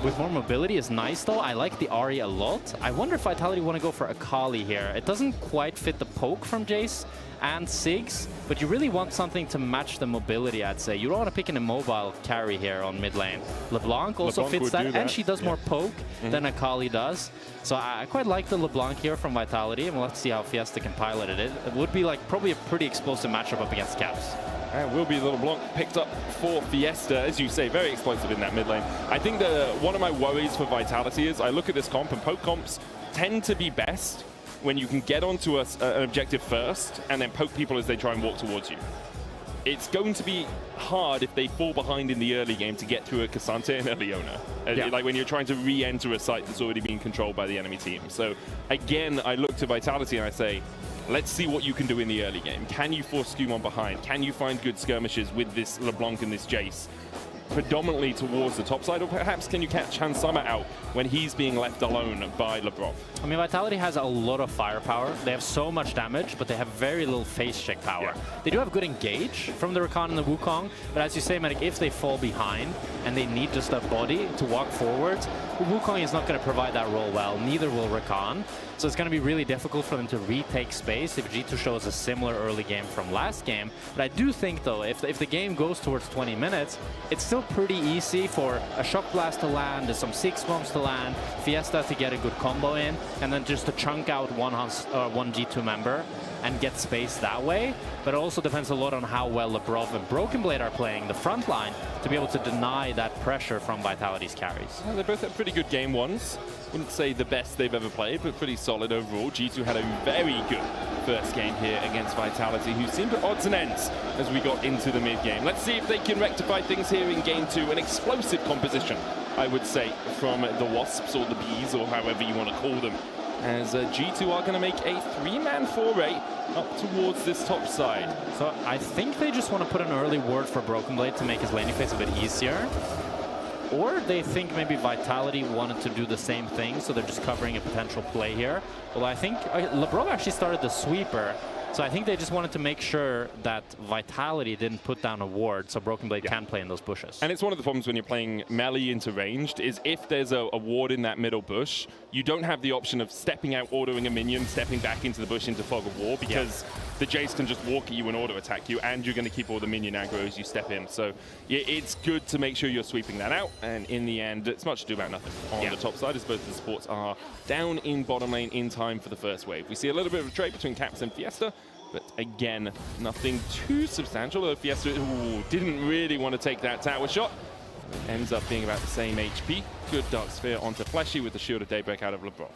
with more mobility is nice though. I like the Ahri a lot. I wonder if Vitality want to go for Akali here. It doesn't quite fit the poke from Jace and Ziggs, but you really want something to match the mobility, I'd say. You don't want to pick an immobile carry here on mid lane. LeBlanc also fits that, and she does more poke than Akali does. So I quite like the LeBlanc here from Vitality, and let's see how Fiesta can pilot it. It would be like probably a pretty explosive matchup up against Caps. And will be the LeBlanc picked up for Fiesta, as you say, very explosive in that mid lane. I think one of my worries for Vitality is I look at this comp, and poke comps tend to be best when you can get onto an objective first and then poke people as they try and walk towards you. It's going to be hard if they fall behind in the early game to get through a Cassante and a Leona. Like when you're trying to re-enter a site that's already being controlled by the enemy team. So again, I look to Vitality and I say, let's see what you can do in the early game. Can you force Skumon behind? Can you find good skirmishes with this LeBlanc and this Jace? Predominantly towards the top side, or perhaps can you catch Hans Sommer out when he's being left alone by LeBron? I mean, Vitality has a lot of firepower. They have so much damage, but they have very little face check power. They do have good engage from the Rakan and the Wukong, but as you say, Medic, if they fall behind and they need just a body to walk forwards, Wukong is not going to provide that role well, neither will Rakan. So it's going to be really difficult for them to retake space if G2 shows a similar early game from last game. But I do think, though, if the game goes towards 20 minutes, it's still pretty easy for a Shock Blast to land, some 6 bombs to land, Fiesta to get a good combo in, and then just to chunk out one G2 member and get space that way. But it also depends a lot on how well Lebrov and Broken Blade are playing the front line to be able to deny that pressure from Vitality's carries. Well, they both had pretty good game ones. Wouldn't say the best they've ever played, but pretty solid overall. G2 had a very good first game here against Vitality, who seemed at odds and ends as we got into the mid-game. Let's see if they can rectify things here in game 2. An explosive composition, I would say, from the Wasps or the Bees, or however you want to call them, as G2 are going to make a 3-man foray up towards this top side. So I think they just want to put an early ward for Broken Blade to make his laning phase a bit easier. Or they think maybe Vitality wanted to do the same thing, so they're just covering a potential play here. Well, I think Lebrov actually started the sweeper, So I think they just wanted to make sure that Vitality didn't put down a ward, so Broken Blade can play in those bushes. And it's one of the problems when you're playing melee into ranged, is if there's a ward in that middle bush, you don't have the option of stepping out, autoing a minion, stepping back into the bush into Fog of War, because the Jace can just walk at you and auto attack you, and you're going to keep all the minion aggro as you step in. So yeah, it's good to make sure you're sweeping that out, and in the end, it's much to do about nothing on the top side, as both the supports are down in bottom lane in time for the first wave. We see a little bit of a trade between Caps and Fiesta, but again, nothing too substantial, though Fiesta didn't really want to take that tower shot. It ends up being about the same HP. Good Dark Sphere onto Fleshy with the Shield of Daybreak out of Lebrov.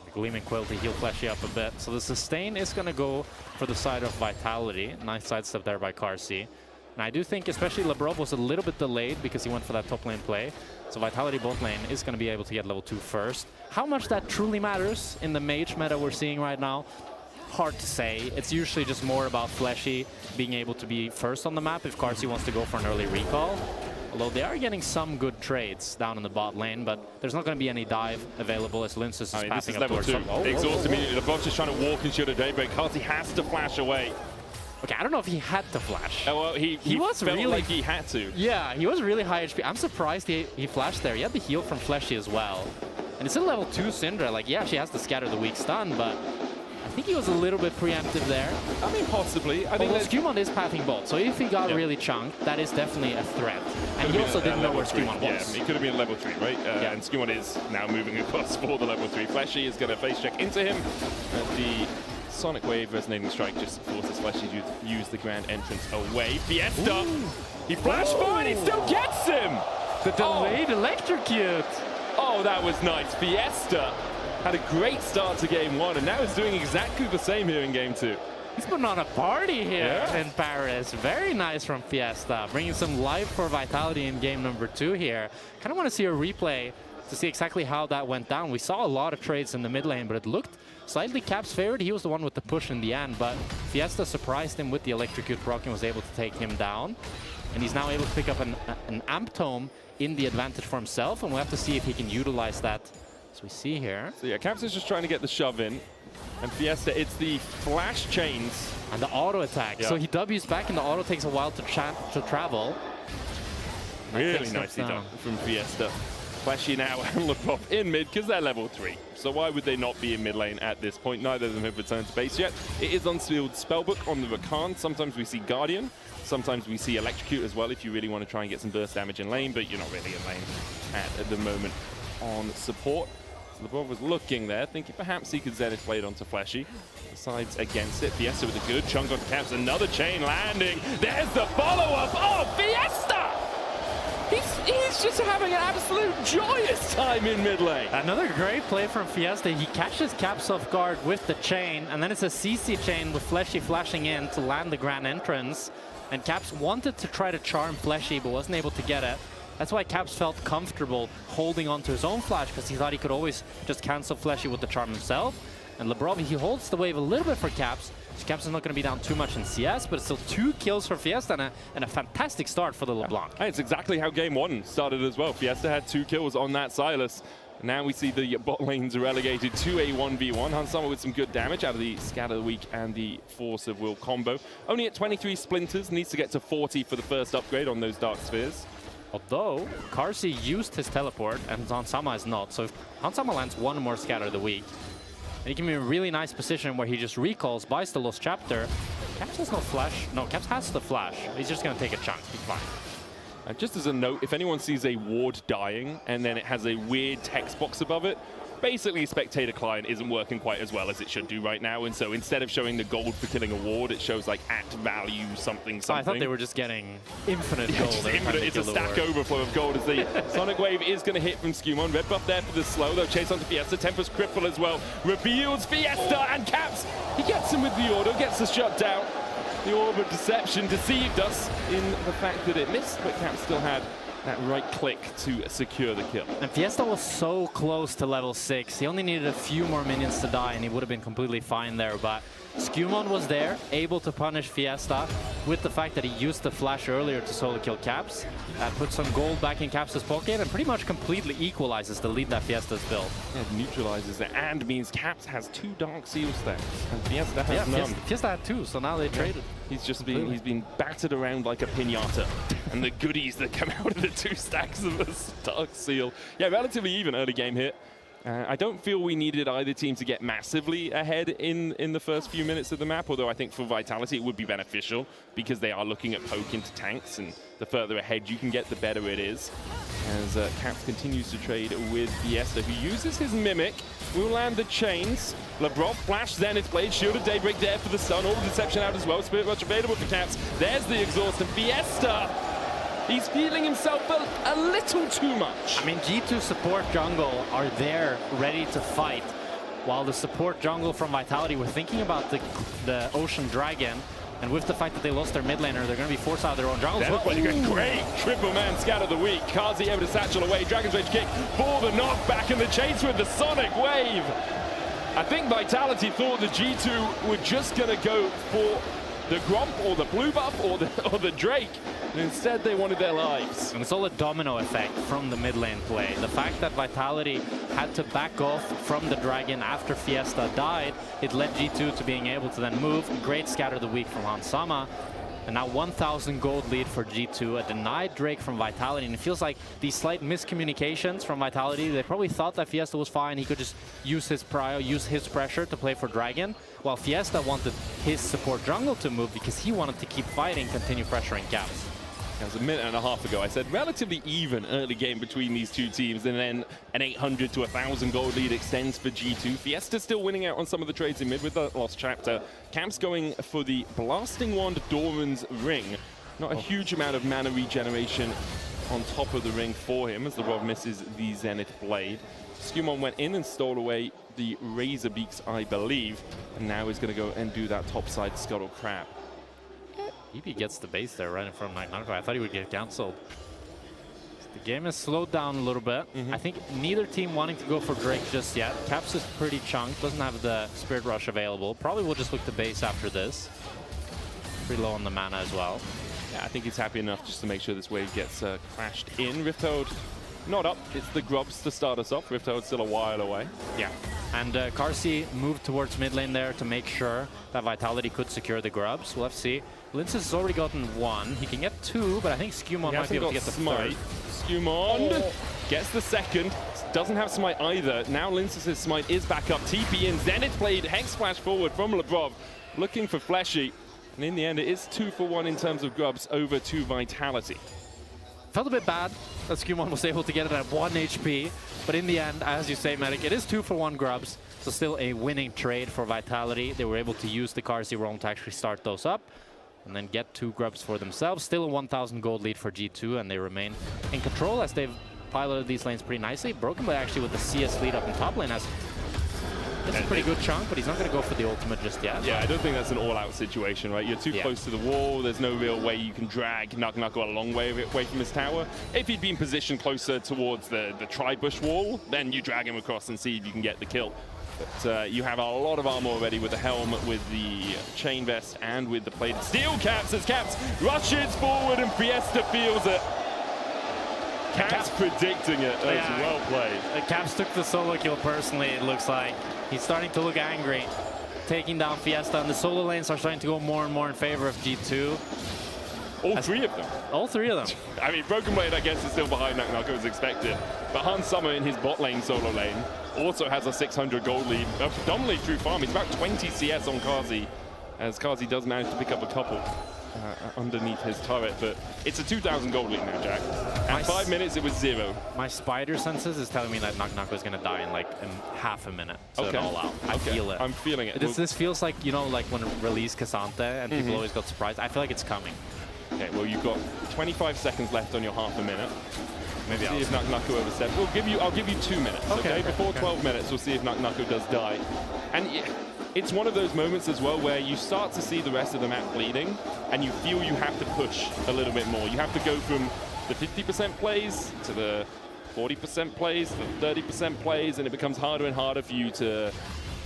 The Gleaming Quill to heal Fleshy up a bit. So the sustain is going to go for the side of Vitality. Nice sidestep there by Carsey. And I do think especially Lebrov was a little bit delayed because he went for that top lane play. So Vitality bot lane is going to be able to get level 2 first. How much that truly matters in the mage meta we're seeing right now, hard to say. It's usually just more about Fleshy being able to be first on the map if Carsey wants to go for an early recall. Although they are getting some good trades down in the bot lane, but there's not going to be any dive available as Linces is passing up towards some... Exhaust immediately. Lebrov's just trying to walk and Shield of Daybreak. Carsey has to flash away. Okay, I don't know if he had to flash. Oh, well, he was felt really, like he had to. Yeah, he was really high HP. I'm surprised he flashed there. He had the heal from Fleshy as well. And it's a level 2 Syndra. Like, yeah, she has to scatter the weak stun, but I think he was a little bit preemptive there. I mean, possibly. I think Skewmon is pathing bot, so if he got really chunked, that is definitely a threat. And he also didn't know where Skewmon was. Yeah, he could have been level 3, right? And Skewmon is now moving across for the level 3. Fleshy is going to face check into him. The Sonic Wave Resonating Strike just forces Fleshy to use the grand entrance away. Fiesta! Ooh. He flashed forward, he still gets him! The delayed electrocute! Oh, that was nice. Fiesta had a great start to game 1, and now is doing exactly the same here in game 2. He's putting on a party here in Paris. Very nice from Fiesta, bringing some life for Vitality in game number 2 here. Kind of want to see a replay to see exactly how that went down. We saw a lot of trades in the mid lane, but it looked slightly Caps favored. He was the one with the push in the end, but Fiesta surprised him with the electrocute proc and was able to take him down. And he's now able to pick up an Amp Tome in the advantage for himself, and we'll have to see if he can utilize that. As we see here. So yeah, Caps is just trying to get the shove in. And Fiesta, it's the flash chains. And the auto attack. Yeah. So he W's back and the auto takes a while to travel. Really nicely done from Fiesta. Fleshy now and Lebrov in mid because they're level 3. So why would they not be in mid lane at this point? Neither of them have returned to base yet. It is unsealed Spellbook on the Rakan. Sometimes we see Guardian. Sometimes we see Electrocute as well if you really want to try and get some burst damage in lane, but you're not really in lane at the moment on support. So Lebrov was looking there, thinking perhaps he could Zenith Blade onto Fleshy. Decides against it. Fiesta with a good chunk on Caps. Another chain landing. There's the follow-up. Oh, Fiesta! He's just having an absolute joyous time in mid lane. Another great play from Fiesta. He catches Caps off guard with the chain, and then it's a CC chain with Fleshy flashing in to land the grand entrance. And Caps wanted to try to charm Fleshy, but wasn't able to get it. That's why Caps felt comfortable holding onto his own flash, because he thought he could always just cancel Fleshy with the charm himself. And Lebrov, he holds the wave a little bit for Caps. So Caps is not going to be down too much in CS, but it's still 2 kills for Fiesta and a fantastic start for the LeBlanc. Hey, it's exactly how game 1 started as well. Fiesta had 2 kills on that Silas. Now we see the bot lanes relegated to a 1v1. Hansama with some good damage out of the Scatter the Weak and the Force of Will combo. Only at 23 splinters, needs to get to 40 for the first upgrade on those Dark Spheres. Although, Carsey used his teleport and Hansama is not. So if Hansama lands 1 more Scatter the Weak, and he can be in a really nice position where he just recalls, buys the Lost Chapter. Caps has no flash. No, Caps has the flash. He's just going to take a chunk. He's fine. Just as a note, if anyone sees a ward dying and then it has a weird text box above it, basically Spectator Client isn't working quite as well as it should do right now. And so instead of showing the gold for killing a ward, it shows like at value something. I thought they were just getting infinite gold. It's a stack overflow of gold as the Sonic Wave is going to hit from Skewmon. Red buff there for the slow, though. Chase onto Fiesta. Tempest Cripple as well. Reveals Fiesta and Caps. He gets him with the auto, gets the shutdown. The Orb of Deception deceived us in the fact that it missed, but Caps still had that right click to secure the kill. And Fiesta was so close to level 6. He only needed a few more minions to die, and he would have been completely fine there. But Skewmon was there, able to punish Fiesta with the fact that he used the flash earlier to solo kill Caps. That puts some gold back in Caps' pocket and pretty much completely equalizes the lead that Fiesta's built. It neutralizes it and means Caps has 2 Dark Seal stacks and Fiesta has none. Fiesta had 2, so now they traded. He's been battered around like a piñata, and the goodies that come out of the 2 stacks of the Dark Seal. Yeah, relatively even early game hit. I don't feel we needed either team to get massively ahead in the first few minutes of the map, although I think for Vitality it would be beneficial because they are looking at poke into tanks, and the further ahead you can get, the better it is. As Caps continues to trade with Fiesta, who uses his Mimic, will land the chains. Labrov flash, Zenith Blade, Shield of Daybreak there for the stun, all the Deception out as well, Spirit Rush available for Caps. There's the exhaust, and Fiesta, he's feeling himself a little too much. I mean, G2 support jungle are there, ready to fight, while the support jungle from Vitality were thinking about the Ocean Dragon, and with the fact that they lost their mid laner, they're going to be forced out of their own jungle. Great triple man scat of the week. Kazi able to satchel away, Dragon's Rage kick for the knockback, and the chase with the Sonic Wave. I think Vitality thought the G2 were just going to go for the Gromp or the blue buff or the Drake. And instead they wanted their lives. And it's all a domino effect from the mid lane play. The fact that Vitality had to back off from the Dragon after Fiesta died, it led G2 to being able to then move. Great scatter of the week from Hansama. And now 1,000 gold lead for G2, a denied Drake from Vitality. And it feels like these slight miscommunications from Vitality, they probably thought that Fiesta was fine. He could just use his prio, use his pressure to play for Dragon, while Fiesta wanted his support jungle to move because he wanted to keep fighting, continue pressuring Caps. That was a minute and a half ago. I said relatively even early game between these two teams, and then an 800 to 1,000 gold lead extends for G2. Fiesta still winning out on some of the trades in mid with the Lost Chapter. Caps going for the Blasting Wand Doran's Ring. Not a huge amount of mana regeneration on top of the ring for him as the Rob misses the Zenith Blade. Skewmon went in and stole away the Razor Beaks, I believe, and now he's going to go and do that topside Scuttle Crab. EB gets the base there right in front of Nagnako. I thought he would get cancelled. The game has slowed down a little bit. I think neither team wanting to go for Drake just yet. Caps is pretty chunked, doesn't have the Spirit Rush available. Probably will just look to base after this. Pretty low on the mana as well. Yeah, I think he's happy enough just to make sure this wave gets crashed in. Rifthold not up, it's the Grubs to start us off. Rifthold's still a while away. Yeah, and Karsi moved towards mid lane there to make sure that Vitality could secure the Grubs. We'll have to see. Linces has already gotten 1. He can get 2, but I think Skewmon might be able to get the Smite. 3rd. Skewmon gets the 2nd. Doesn't have Smite either. Now Linces' Smite is back up. TP in. Zenith Blade, Hex Flash forward from Labrov. Looking for Fleshy. And in the end, it is 2 for 1 in terms of Grubs over to Vitality. Felt a bit bad that Skewmon was able to get it at 1 HP, but in the end, as you say, Medic, it is 2 for 1 Grubs, so still a winning trade for Vitality. They were able to use the Karsi roam to actually start those up, and then get 2 Grubs for themselves. Still a 1,000 gold lead for G2, and they remain in control as they've piloted these lanes pretty nicely. Broken Blade actually with the CS lead up in top lane has it's a pretty good chunk, but he's not going to go for the ultimate just yet. Yeah, I don't think that's an all-out situation, right? You're too close to the wall. There's no real way you can drag Nagnako a long way away from his tower. If he'd been positioned closer towards the tri-bush wall, then you drag him across and see if you can get the kill. But you have a lot of armor already with the helm, with the chain vest, and with the plated steel. Caps as Caps rushes forward and Fiesta feels it. Caps predicting it as well played. Caps took the solo kill personally, it looks like. He's starting to look angry, taking down Fiesta, and the solo lanes are starting to go more and more in favor of G2. All 3 of them. All 3 of them. I mean, Broken Blade, I guess, is still behind Nagnako as expected. But Hansama in his bot lane solo lane also has a 600 gold lead, predominantly through farm. He's about 20 CS on Kazi, as Kazi does manage to pick up a couple underneath his turret. But it's a 2,000 gold lead now, Jack. At 5 minutes, it was 0. My spider senses is telling me that Nagnako is going to die in like half a minute. So it all out. I feel it. I'm feeling it. This feels like, you know, like when it released Cassante and people always got surprised. I feel like it's coming. Okay, well, you've got 25 seconds left on your half a minute. Maybe see if Nagnako oversteps. I'll give you 2 minutes, okay? Before 12 minutes, we'll see if Nagnako does die. And it's one of those moments as well where you start to see the rest of the map bleeding, and you feel you have to push a little bit more. You have to go from the 50% plays to the 40% plays, to the 30% plays, and it becomes harder and harder for you to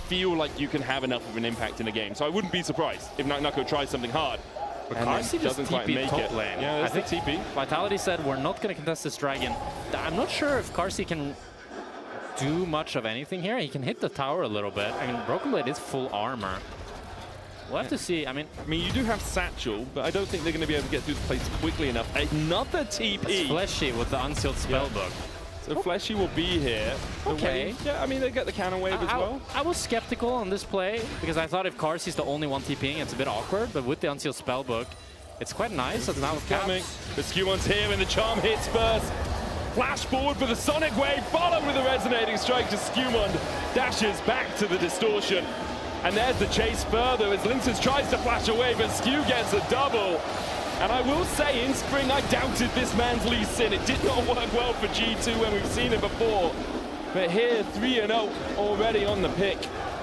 feel like you can have enough of an impact in a game. So I wouldn't be surprised if Nako tries something hard. But and Carsey just doesn't quite TP'd make top it. lane. Yeah, I think TP. Vitality said we're not going to contest this dragon. I'm not sure if Carsey can do much of anything here. He can hit the tower a little bit. I mean, Broken Blade is full armor. We'll have to see. I mean, you do have Satchel, but I don't think they're going to be able to get through the plates quickly enough. Another TP. It's Fleshy with the unsealed spellbook. So Fleshy will be here. Okay. Yeah, I mean, they get the counter wave as well. I was skeptical on this play because I thought if Carsey's the only one TPing, it's a bit awkward. But with the unsealed spellbook, it's quite nice. It's now coming. The Skew-One's here and the charm hits first. Flash forward for the Sonic Wave, followed with a resonating strike to Skew-One. Dashes back to the distortion. And there's the chase further as Linces tries to flash away, but Skew gets a double. And I will say, in spring, I doubted this man's Lee Sin. It did not work well for G2 when we've seen it before. But here, 3-0 already on the pick.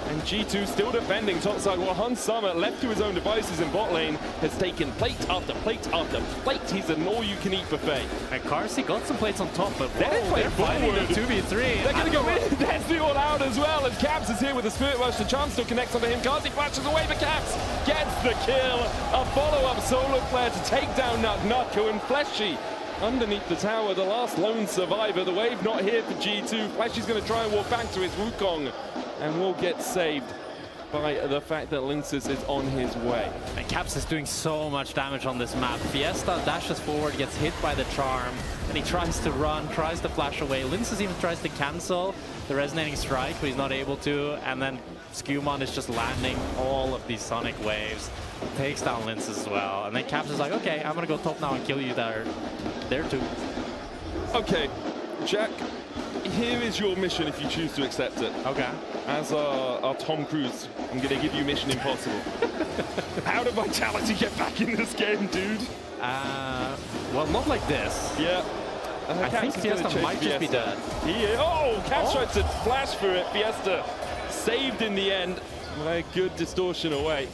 And G2 still defending topside, while Hans Summer, left to his own devices in bot lane, has taken plate after plate after plate. He's an all-you-can-eat buffet. And Carsey got some plates on top, but they're fighting the 2v3. They're going to go in. There's the all-out as well, and Caps is here with a Spirit Rush. The charm still connects onto him. Carsey flashes away, but Caps gets the kill. A follow-up solar flare to take down Nako and Fleshy. Underneath the tower, the last lone survivor. The wave not here for G2. Fleshy's going to try and walk back to his Wukong and will get saved by the fact that Linces is on his way. And Caps is doing so much damage on this map. Fiesta dashes forward, gets hit by the charm, and he tries to run, tries to flash away. Linces even tries to cancel the resonating strike, but he's not able to. And then Skew-Mon is just landing all of these Sonic waves. Takes down Linces as well. And then Caps is like, okay, I'm going to go top now and kill you there too. Okay, Jack, here is your mission if you choose to accept it. Okay. As our Tom Cruise, I'm going to give you Mission Impossible. How did Vitality get back in this game, dude? Well, not like this. Yeah. I think Fiesta might just be dead. Caps tried to flash for it. Fiesta saved in the end by a good distortion away.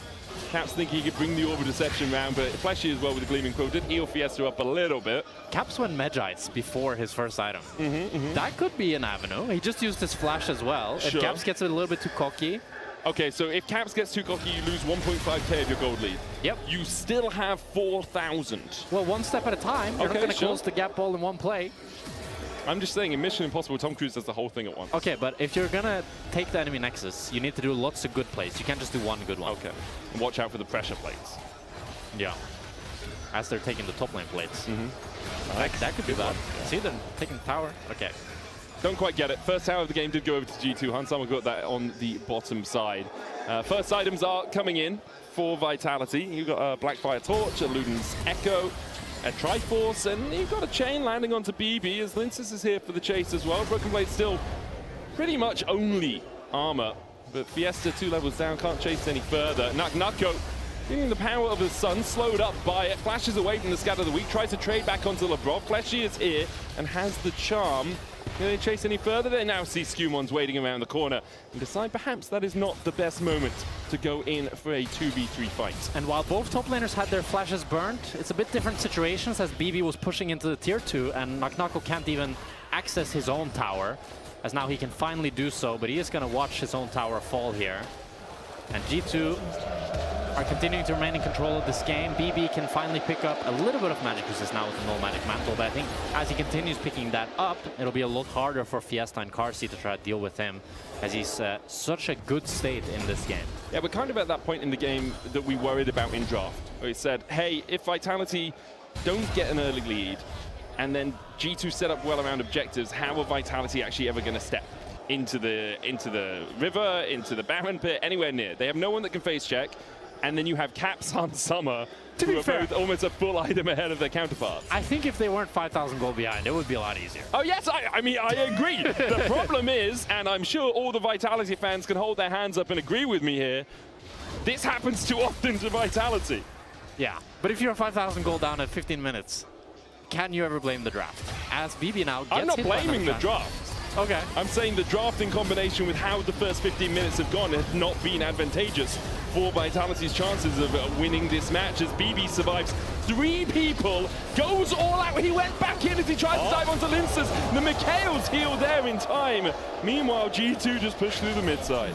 Caps thinking he could bring the Orb of Deception round, but Flashy as well with the Gleaming Quill did heal Fiesta up a little bit. Caps went Magites before his first item. That could be an avenue. He just used his flash as well. Sure. If Caps gets a little bit too cocky. Okay, so if Caps gets too cocky, you lose 1.5k of your gold lead. Yep. You still have 4,000. Well, one step at a time. You're not going to close the gap all in one play. I'm just saying, in Mission Impossible, Tom Cruise does the whole thing at once. Okay, but if you're going to take the enemy Nexus, you need to do lots of good plays. You can't just do one good one. Okay. And watch out for the pressure plates. Yeah. As they're taking the top lane plates. That could be bad. See them taking the tower? Okay. Don't quite get it. First tower of the game did go over to G2. Hans Summer got that on the bottom side. First items are coming in for Vitality. You've got a Blackfire Torch, a Luden's Echo, a Triforce, and you've got a chain landing onto BB as Linces is here for the chase as well. Broken Blade still pretty much only armor, but Fiesta 2 levels down, can't chase any further. Nako, feeling the power of the sun, slowed up by it, flashes away from the Scatter of the Weak, tries to trade back onto LeBron. Fleshy is here and has the charm. Can they chase any further? They now see Skew-Mon's waiting around the corner and decide perhaps that is not the best moment to go in for a 2v3 fight. And while both top laners had their flashes burnt, it's a bit different situations as BB was pushing into the tier 2 and Nako can't even access his own tower, as now he can finally do so, but he is going to watch his own tower fall here. And G2 are continuing to remain in control of this game. BB can finally pick up a little bit of magic resist now with the Null Magic Mantle, but I think as he continues picking that up, it'll be a lot harder for Fiesta and Carsey to try to deal with him, as he's such a good state in this game. Yeah, we're kind of at that point in the game that we worried about in draft, where he said, hey, if Vitality don't get an early lead, and then G2 set up well around objectives, how are Vitality actually ever going to step into the river, into the Baron Pit, anywhere near? They have no one that can face check. And then you have Caps on Summer, who are both almost a full item ahead of their counterparts. I think if they weren't 5,000 gold behind, it would be a lot easier. Oh yes, I mean, I agree. The problem is, and I'm sure all the Vitality fans can hold their hands up and agree with me here, this happens too often to Vitality. Yeah, but if you're 5,000 gold down at 15 minutes, can you ever blame the draft? As BB now gets I'm not hit by blaming the another draft. Okay. I'm saying the draft in combination with how the first 15 minutes have gone has not been advantageous for Vitality's chances of winning this match, as BB survives 3 people, goes all out. He went back in as he tries to dive onto Linces. The Mikhail's healed there in time. Meanwhile, G2 just pushed through the mid side.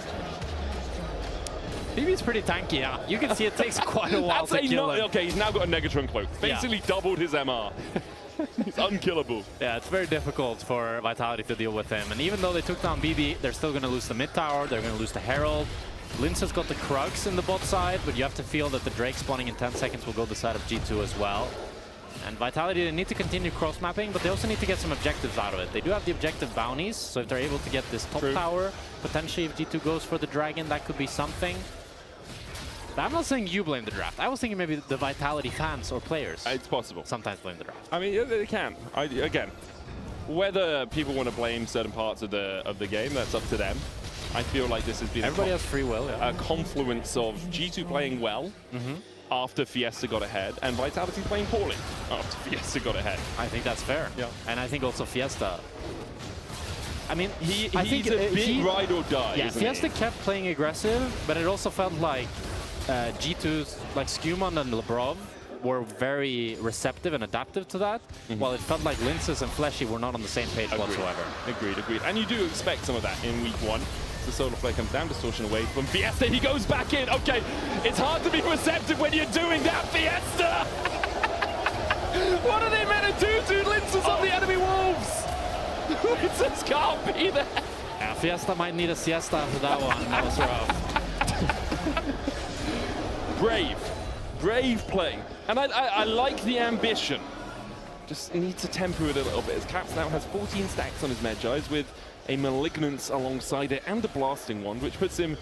BB's pretty tanky, yeah. You can see it takes quite a while to kill him. Okay, he's now got a Negatron cloak. Basically doubled his MR. He's unkillable. Yeah, it's very difficult for Vitality to deal with him. And even though they took down BB, they're still going to lose the mid tower. They're going to lose the Herald. Linz has got the Krugs in the bot side, but you have to feel that the Drake spawning in 10 seconds will go the side of G2 as well. And Vitality, they need to continue cross-mapping, but they also need to get some objectives out of it. They do have the objective bounties, so if they're able to get this top tower, potentially if G2 goes for the Dragon, that could be something. But I'm not saying you blame the draft. I was thinking maybe the Vitality fans or players. It's possible. Sometimes blame the draft. I mean, yeah, they can. Again, whether people want to blame certain parts of the game, that's up to them. I feel like this has been everybody has free will. Yeah. A confluence of G2 playing well after Fiesta got ahead, and Vitality playing poorly after Fiesta got ahead. I think that's fair. Yeah. And I think also Fiesta. I mean, he's a big ride or die. Yeah, Fiesta kept playing aggressive, but it also felt like G2's, like Skumon and Lebrov, were very receptive and adaptive to that, while it felt like Linces and Fleshy were not on the same page whatsoever. Agreed. And you do expect some of that in week 1. The Solar Flare comes down, distortion away from Fiesta. He goes back in. Okay, it's hard to be receptive when you're doing that, Fiesta! What are they meant to do to Linces on the enemy wolves? Linces can't be there. Yeah, Fiesta might need a siesta after that one. That was rough. Brave play. And I like the ambition. Just need to temper it a little bit, as Caps now has 14 stacks on his Medjais with a Malignance alongside it and a Blasting Wand, which puts him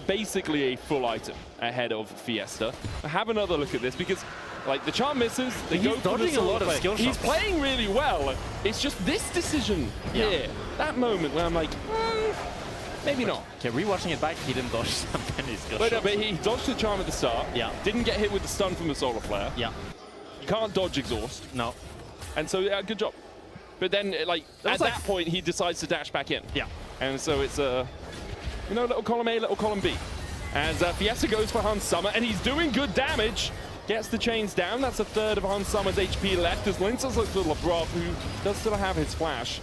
basically a full item ahead of Fiesta. Have another look at this, because like the charm misses, they go for dodging a lot of skill shots. He's playing really well. It's just this decision here, that moment where I'm like, maybe not. Okay, rewatching it back, he didn't dodge some penny skill shots. But he dodged the charm at the start. Yeah. Didn't get hit with the stun from the Solar Flare. Yeah. You can't dodge exhaust. No. And so, yeah, good job. But then, like, at that point, he decides to dash back in. Yeah. And so it's little column A, little column B. As Fiesta goes for Hans Summer, and he's doing good damage. Gets the chains down. That's a third of Hans Summer's HP left, as Linces looks to Lebrov, who does still have his flash.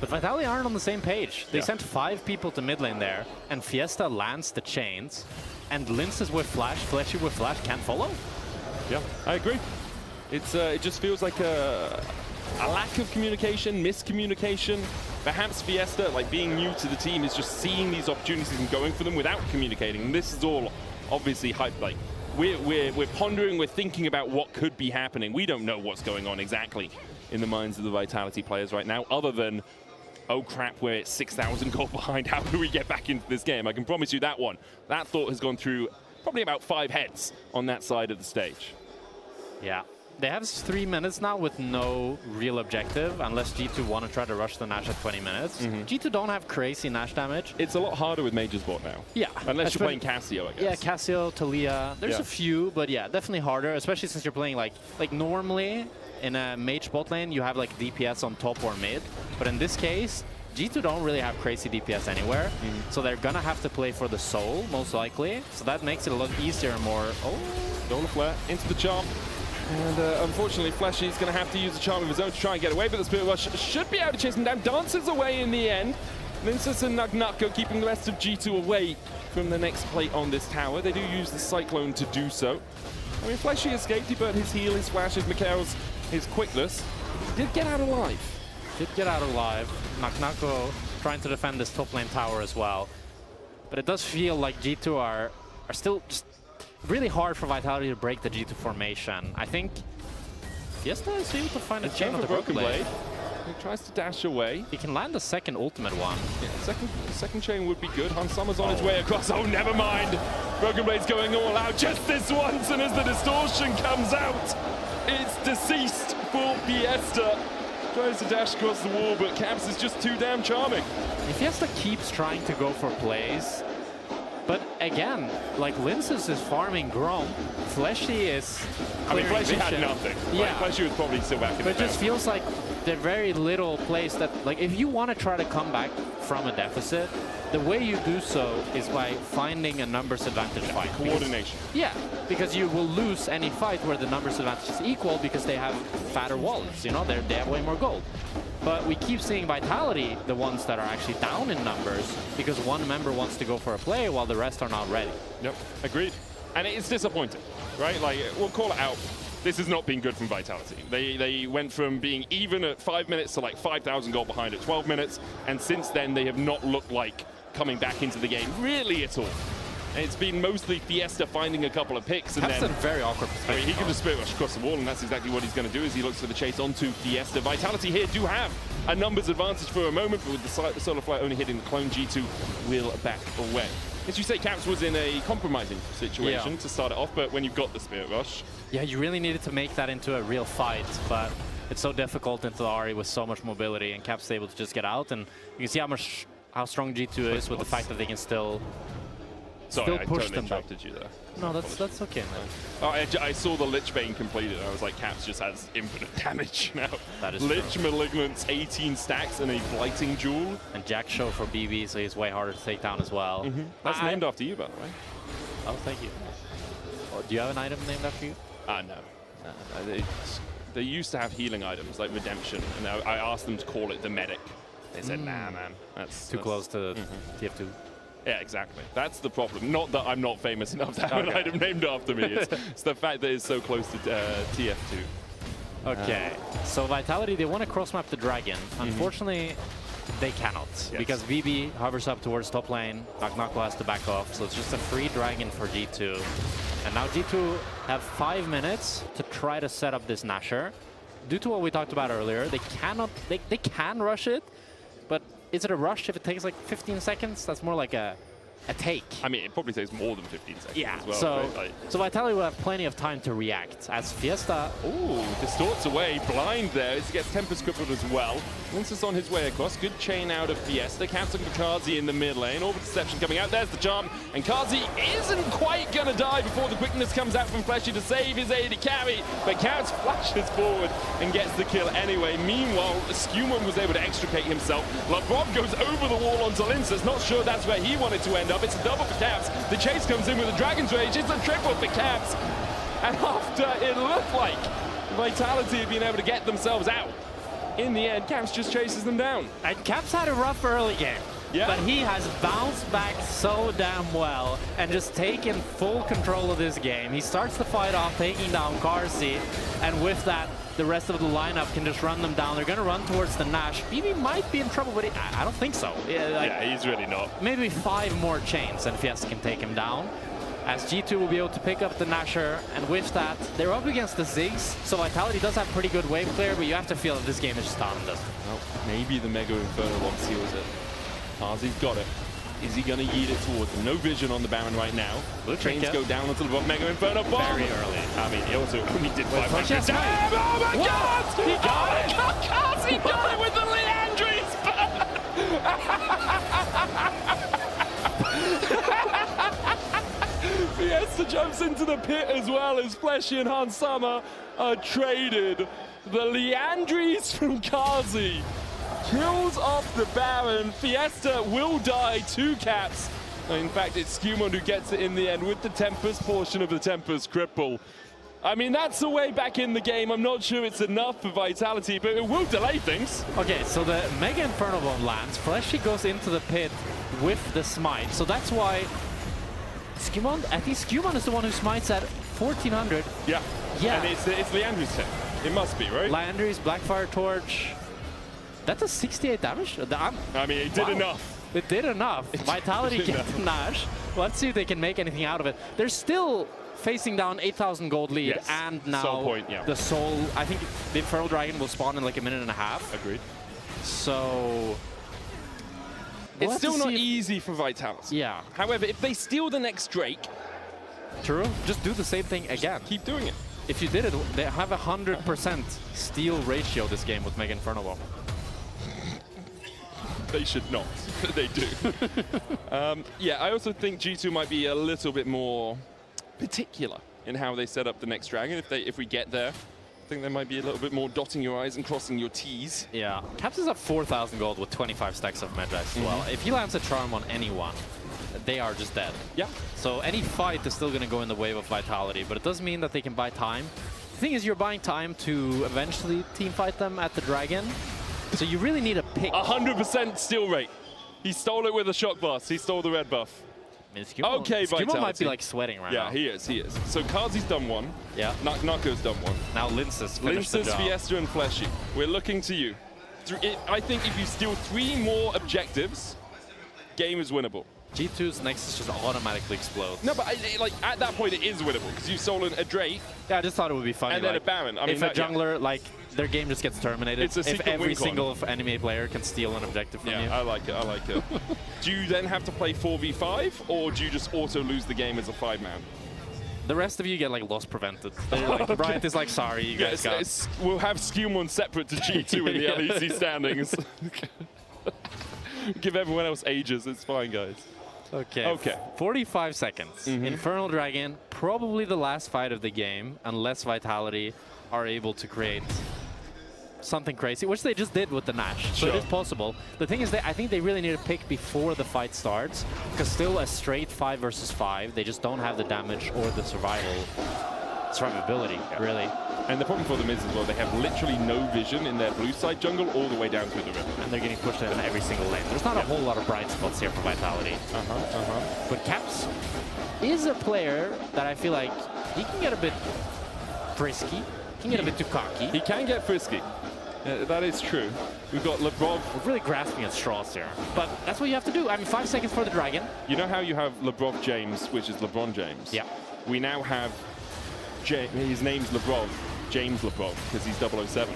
But Vitality aren't on the same page. They sent 5 people to mid lane there, and Fiesta lands the chains, and Linces with flash, Fleshy with flash can't follow. Yeah, I agree. It's it just feels like a lack of communication, miscommunication. Perhaps Fiesta, like being new to the team, is just seeing these opportunities and going for them without communicating. And this is all obviously hype. Like we're pondering, we're thinking about what could be happening. We don't know what's going on exactly in the minds of the Vitality players right now, other than, oh crap, we're 6,000 gold behind. How do we get back into this game? I can promise you that one. That thought has gone through probably about 5 heads on that side of the stage. Yeah. They have 3 minutes now with no real objective, unless G2 want to try to rush the Nash at 20 minutes. G2 don't have crazy Nash damage. It's a lot harder with Mage's bot now. Yeah. Unless you're playing Cassio, I guess. Yeah, Cassio, Talia. There's a few, but yeah, definitely harder, especially since you're playing like normally in a Mage bot lane, you have like DPS on top or mid. But in this case, G2 don't really have crazy DPS anywhere, so they're gonna have to play for the soul, most likely. So that makes it a lot easier and more... Oh, Solar Flare into the charm. And unfortunately, Fleshy's going to have to use the charm of his own to try and get away, but the Spirit Rush should be able to chase him down. Dances away in the end. Linces and Nugnutko keeping the rest of G2 away from the next plate on this tower. They do use the Cyclone to do so. I mean, Fleshy escaped, he burnt his heal, his flash, his Mikael's, his quickness. He did get out alive. Nugnutko trying to defend this top lane tower as well. But it does feel like G2 are still just really hard for Vitality to break the G2 formation. I think Fiesta is able to find a chain on the Broken Blade. He tries to dash away. He can land the second ultimate one. Yeah, second chain would be good. Hans Summer's on his way across. Oh, never mind. Broken Blade's going all out just this once, and as the distortion comes out, it's deceased for Fiesta. Tries to dash across the wall, but Caps is just too damn charming. Fiesta keeps trying to go for plays. But again, like Linces is farming Grom, Fleshy is. I mean, Fleshy had nothing. Yeah, like, Fleshy was probably still back in but it just feels like there are very little plays that, like, if you want to try to come back from a deficit, the way you do so is by finding a numbers advantage fight. Coordination. Because you will lose any fight where the numbers advantage is equal because they have fatter wallets, you know, they have way more gold. But we keep seeing Vitality, the ones that are actually down in numbers, because one member wants to go for a play while the rest are not ready. Yep, agreed. And it's disappointing, right? Like, we'll call it out. This has not been good from Vitality. They went from being even at 5 minutes to like 5,000 gold behind at 12 minutes, and since then they have not looked like coming back into the game really at all. And it's been mostly Fiesta finding a couple of picks, and That's then a very awkward I mean, he can position. just spirit rush across the wall, and that's exactly what he's going to do as he looks for the chase onto Fiesta. Vitality here do have a numbers advantage for a moment, but with the Solar Flight only hitting the clone, G2 will back away. As you say, Caps was in a compromising situation to start it off, but when you've got the Spirit Rush... Yeah, you really needed to make that into a real fight, but it's so difficult into the Ahri with so much mobility, and Caps able to just get out, and you can see how strong G2 is with the fact that they can still Sorry, push I totally them back. interrupted you there. No, that's okay, man. Oh, I saw the Lich Bane completed, and I was like, Caps just has infinite damage now. That is Lich true. Malignance, 18 stacks, and a Blighting Jewel. And Jack Show for BB, so he's way harder to take down as well. That's named after you, by the way. Oh, thank you. Oh, do you have an item named after you? No. They used to have healing items, like Redemption, and I asked them to call it the Medic. They said, nah, man. That's too close to TF2. Yeah, exactly. That's the problem. Not that I'm not famous enough to have an item named after me. It's the fact that it's so close to TF2. Okay, so Vitality, they want to cross-map the Dragon. Unfortunately, they cannot, because BB hovers up towards top lane, Knock has to back off, so it's just a free Dragon for G2. And now G2 have 5 minutes to try to set up this Nasher. Due to what we talked about earlier, they can rush it, but is it a rush if it takes like 15 seconds? That's more like a take. I mean, it probably takes more than 15 seconds as well. So, right? Like, so Vitality will have plenty of time to react, as Fiesta... Ooh, distorts away, blind there, as he gets Tempest crippled as well. Once it's on his way across, good chain out of Fiesta, canceling for Kazi in the mid lane, Orbital Deception coming out, there's the charm, and Kazi isn't quite gonna die before the quickness comes out from Fleshy to save his AD carry, but Caps flashes forward and gets the kill anyway. Meanwhile, Skewman was able to extricate himself. LeBron goes over the wall onto Linces, not sure that's where he wanted to end up. It's a double for Caps. The chase comes in with a Dragon's Rage. It's a triple for Caps. And after it looked like Vitality had been able to get themselves out, in the end, Caps just chases them down. And Caps had a rough early game. Yeah. But he has bounced back so damn well and just taken full control of this game. He starts the fight off, taking down Carsey, and with that, the rest of the lineup can just run them down. They're going to run towards the Nash. BB might be in trouble, but I don't think so. Yeah, he's really not. Maybe 5 more chains and Fiesta can take him down, as G2 will be able to pick up the Nasher, and with that, they're up against the Ziggs, so Vitality does have pretty good wave clear, but you have to feel that this game is just on them. Well, maybe the Mega Inferno one seals it. Kazi's got it. Is he going to yeet it towards him? No vision on the Baron right now. Chains go down onto the Mega Inferno bomb. Very early. I mean, he also only did 500 Yes, damage. Oh my God! He got it! Kazi got it with the Leandry's Fiesta jumps into the pit as well as Fleshy and Hansama are traded. The Leandry's from Kazi kills off the Baron. Fiesta will die 2 Caps. In fact, it's Skewmon who gets it in the end with the Tempest portion of the Tempest cripple. I mean, that's the way back in the game. I'm not sure it's enough for Vitality, but it will delay things. Okay, so the Mega Inferno Bomb lands. Fleshy goes into the pit with the smite. So that's why Skewmon, I think Skewmon is the one who smites at 1400. Yeah. Yeah. And it's Leandry's turn. It must be, right? Leandry's Blackfire Torch. That does 68 damage? I mean, it did enough. It did enough. Vitality gets Nash. Let's see if they can make anything out of it. They're still facing down 8,000 gold lead, and now Soul point, yeah. the Soul, I think the Infernal Dragon will spawn in like a minute and a half. Agreed. So... It's still not easy for Vitality. Yeah. However, if they steal the next Drake... True. Just do the same thing again. Keep doing it. If you did it, they have 100% steal ratio this game with Mega Inferno Bomb. They should not, but they do. Yeah, I also think G2 might be a little bit more particular in how they set up the next Dragon. If we get there, I think there might be a little bit more dotting your I's and crossing your T's. Yeah, Caps is at 4,000 gold with 25 stacks of Medrice as well. If he lands a Charm on anyone, they are just dead. Yeah. So any fight is still going to go in the wave of Vitality, but it does mean that they can buy time The thing is, you're buying time to eventually teamfight them at the Dragon. So you really need a pick. 100% steal rate. He stole it with a shock blast. He stole the red buff. I mean, Skimo might be like sweating right now. Yeah, he is. So Kazi's done one. Yeah. Nako's done one. Now Linces finished the job. Fiesta, and Fleshy. We're looking to you. I think if you steal 3 more objectives, game is winnable. G2's Nexus just automatically explodes. No, but like at that point it is winnable because you've stolen a Drake. Yeah, I just thought it would be funny. And then a Baron. I mean, if a jungler, like, their game just gets terminated. It's a if every win con. single enemy player can steal an objective from you. Yeah, I like it. Do you then have to play 4v5 or do you just auto lose the game as a 5-man? The rest of you get like loss prevented. Like, Bryant is like, sorry, you guys got. We'll have Skewmon separate to G2 in the LEC standings. Give everyone else ages. It's fine, guys. Okay. 45 seconds. Infernal Dragon, probably the last fight of the game, unless Vitality are able to create something crazy, which they just did with the Nash. So it is possible. The thing is that I think they really need to pick before the fight starts, because still a straight 5 versus 5, they just don't have the damage or the survivability, really. And the problem for them is as well, they have literally no vision in their blue side jungle all the way down through the river. And they're getting pushed in every single lane. There's not a whole lot of bright spots here for Vitality. But Caps is a player that I feel like he can get a bit frisky. He can get a bit too cocky. He can get frisky. That is true. We've got Lebrov. We're really grasping at straws here. But that's what you have to do. I mean, 5 seconds for the Dragon. You know how you have Lebrov James, which is LeBron James? Yeah. We now have his name's Lebrov. James Lebrov, because he's 007.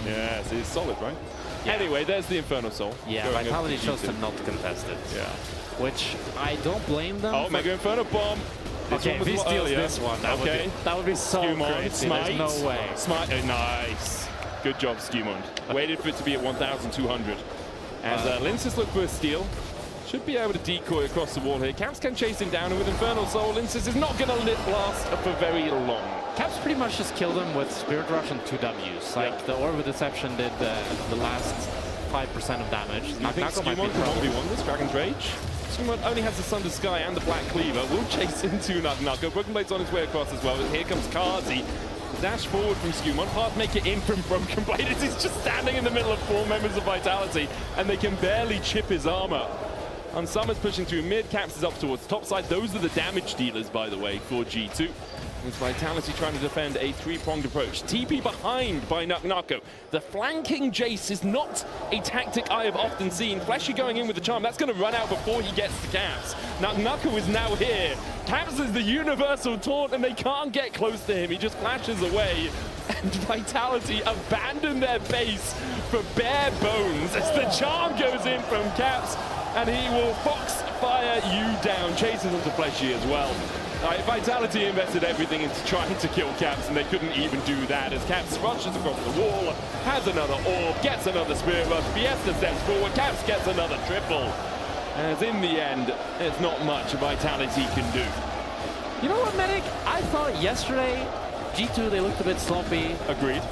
Yes, it's solid, right? Yeah. Anyway, there's the Infernal Soul. Yeah, Vitality chose to not contest it. Yeah. Which I don't blame them. Oh, Mega Inferno Bomb. Okay, if he steals this one, that would be so crazy. Smite. There's no way. Smite. Nice. Good job, Skewmon. Waited for it to be at 1,200. As Linces look for a steal. Should be able to decoy across the wall here. Caps can chase him down, and with Infernal Soul, Linces is not going to last for very long. Caps pretty much just killed him with Spirit Rush and 2 Ws. Like, the Orb of Deception did the last 5% of damage. I think Skewmon can 1v1 this Dragon's Rage. Skewmon only has the Sunder Sky and the Black Cleaver. Will chase into Nako. Broken Blade's on his way across as well. Here comes Kazi. Dash forward from Skewmon. Hard to make it in from Broken Blade as he's just standing in the middle of 4 members of Vitality, and they can barely chip his armor. Unsummer's pushing through mid, Caps is up towards top side. Those are the damage dealers, by the way, for G2. With Vitality trying to defend a 3-pronged approach. TP behind by Nako. The flanking Jace is not a tactic I have often seen. Fleshy going in with the charm. That's going to run out before he gets to Caps. Nako is now here. Caps is the universal taunt, and they can't get close to him. He just flashes away. And Vitality abandon their base for bare bones as the charm goes in from Caps, and he will foxfire you down. Chases onto Fleshy as well. Vitality invested everything into trying to kill Caps, and they couldn't even do that as Caps rushes across the wall, has another orb, gets another Spirit Rush, Fiesta steps forward, Caps gets another triple. As in the end, there's not much Vitality can do. You know what, Medic? I thought yesterday, G2, they looked a bit sloppy. Agreed.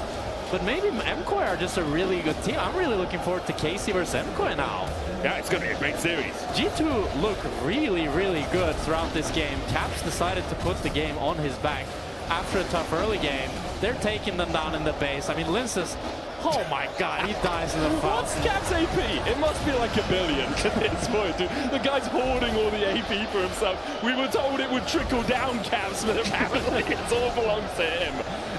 But maybe MKOI are just a really good team. I'm really looking forward to KC versus MKOI now. Yeah, it's going to be a great series. G2 look really, really good throughout this game. Caps decided to put the game on his back after a tough early game. They're taking them down in the base. I mean, Linces, oh my god, he dies in the fountain. What's Caps AP? It must be like $1 billion at this point, dude. The guy's hoarding all the AP for himself. We were told it would trickle down Caps, but apparently it all belongs to him.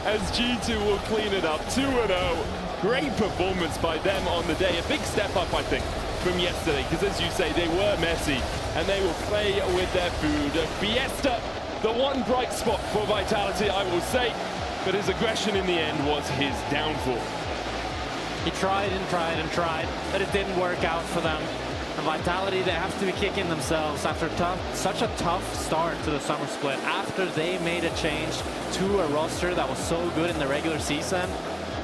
As G2 will clean it up, 2-0. Great performance by them on the day. A big step up, I think, from yesterday, because as you say, they were messy, and they will play with their food. Fiesta, the one bright spot for Vitality, I will say, but his aggression in the end was his downfall. He tried and tried and tried, but it didn't work out for them. And Vitality, they have to be kicking themselves after such a tough start to the Summer Split. After they made a change to a roster that was so good in the regular season,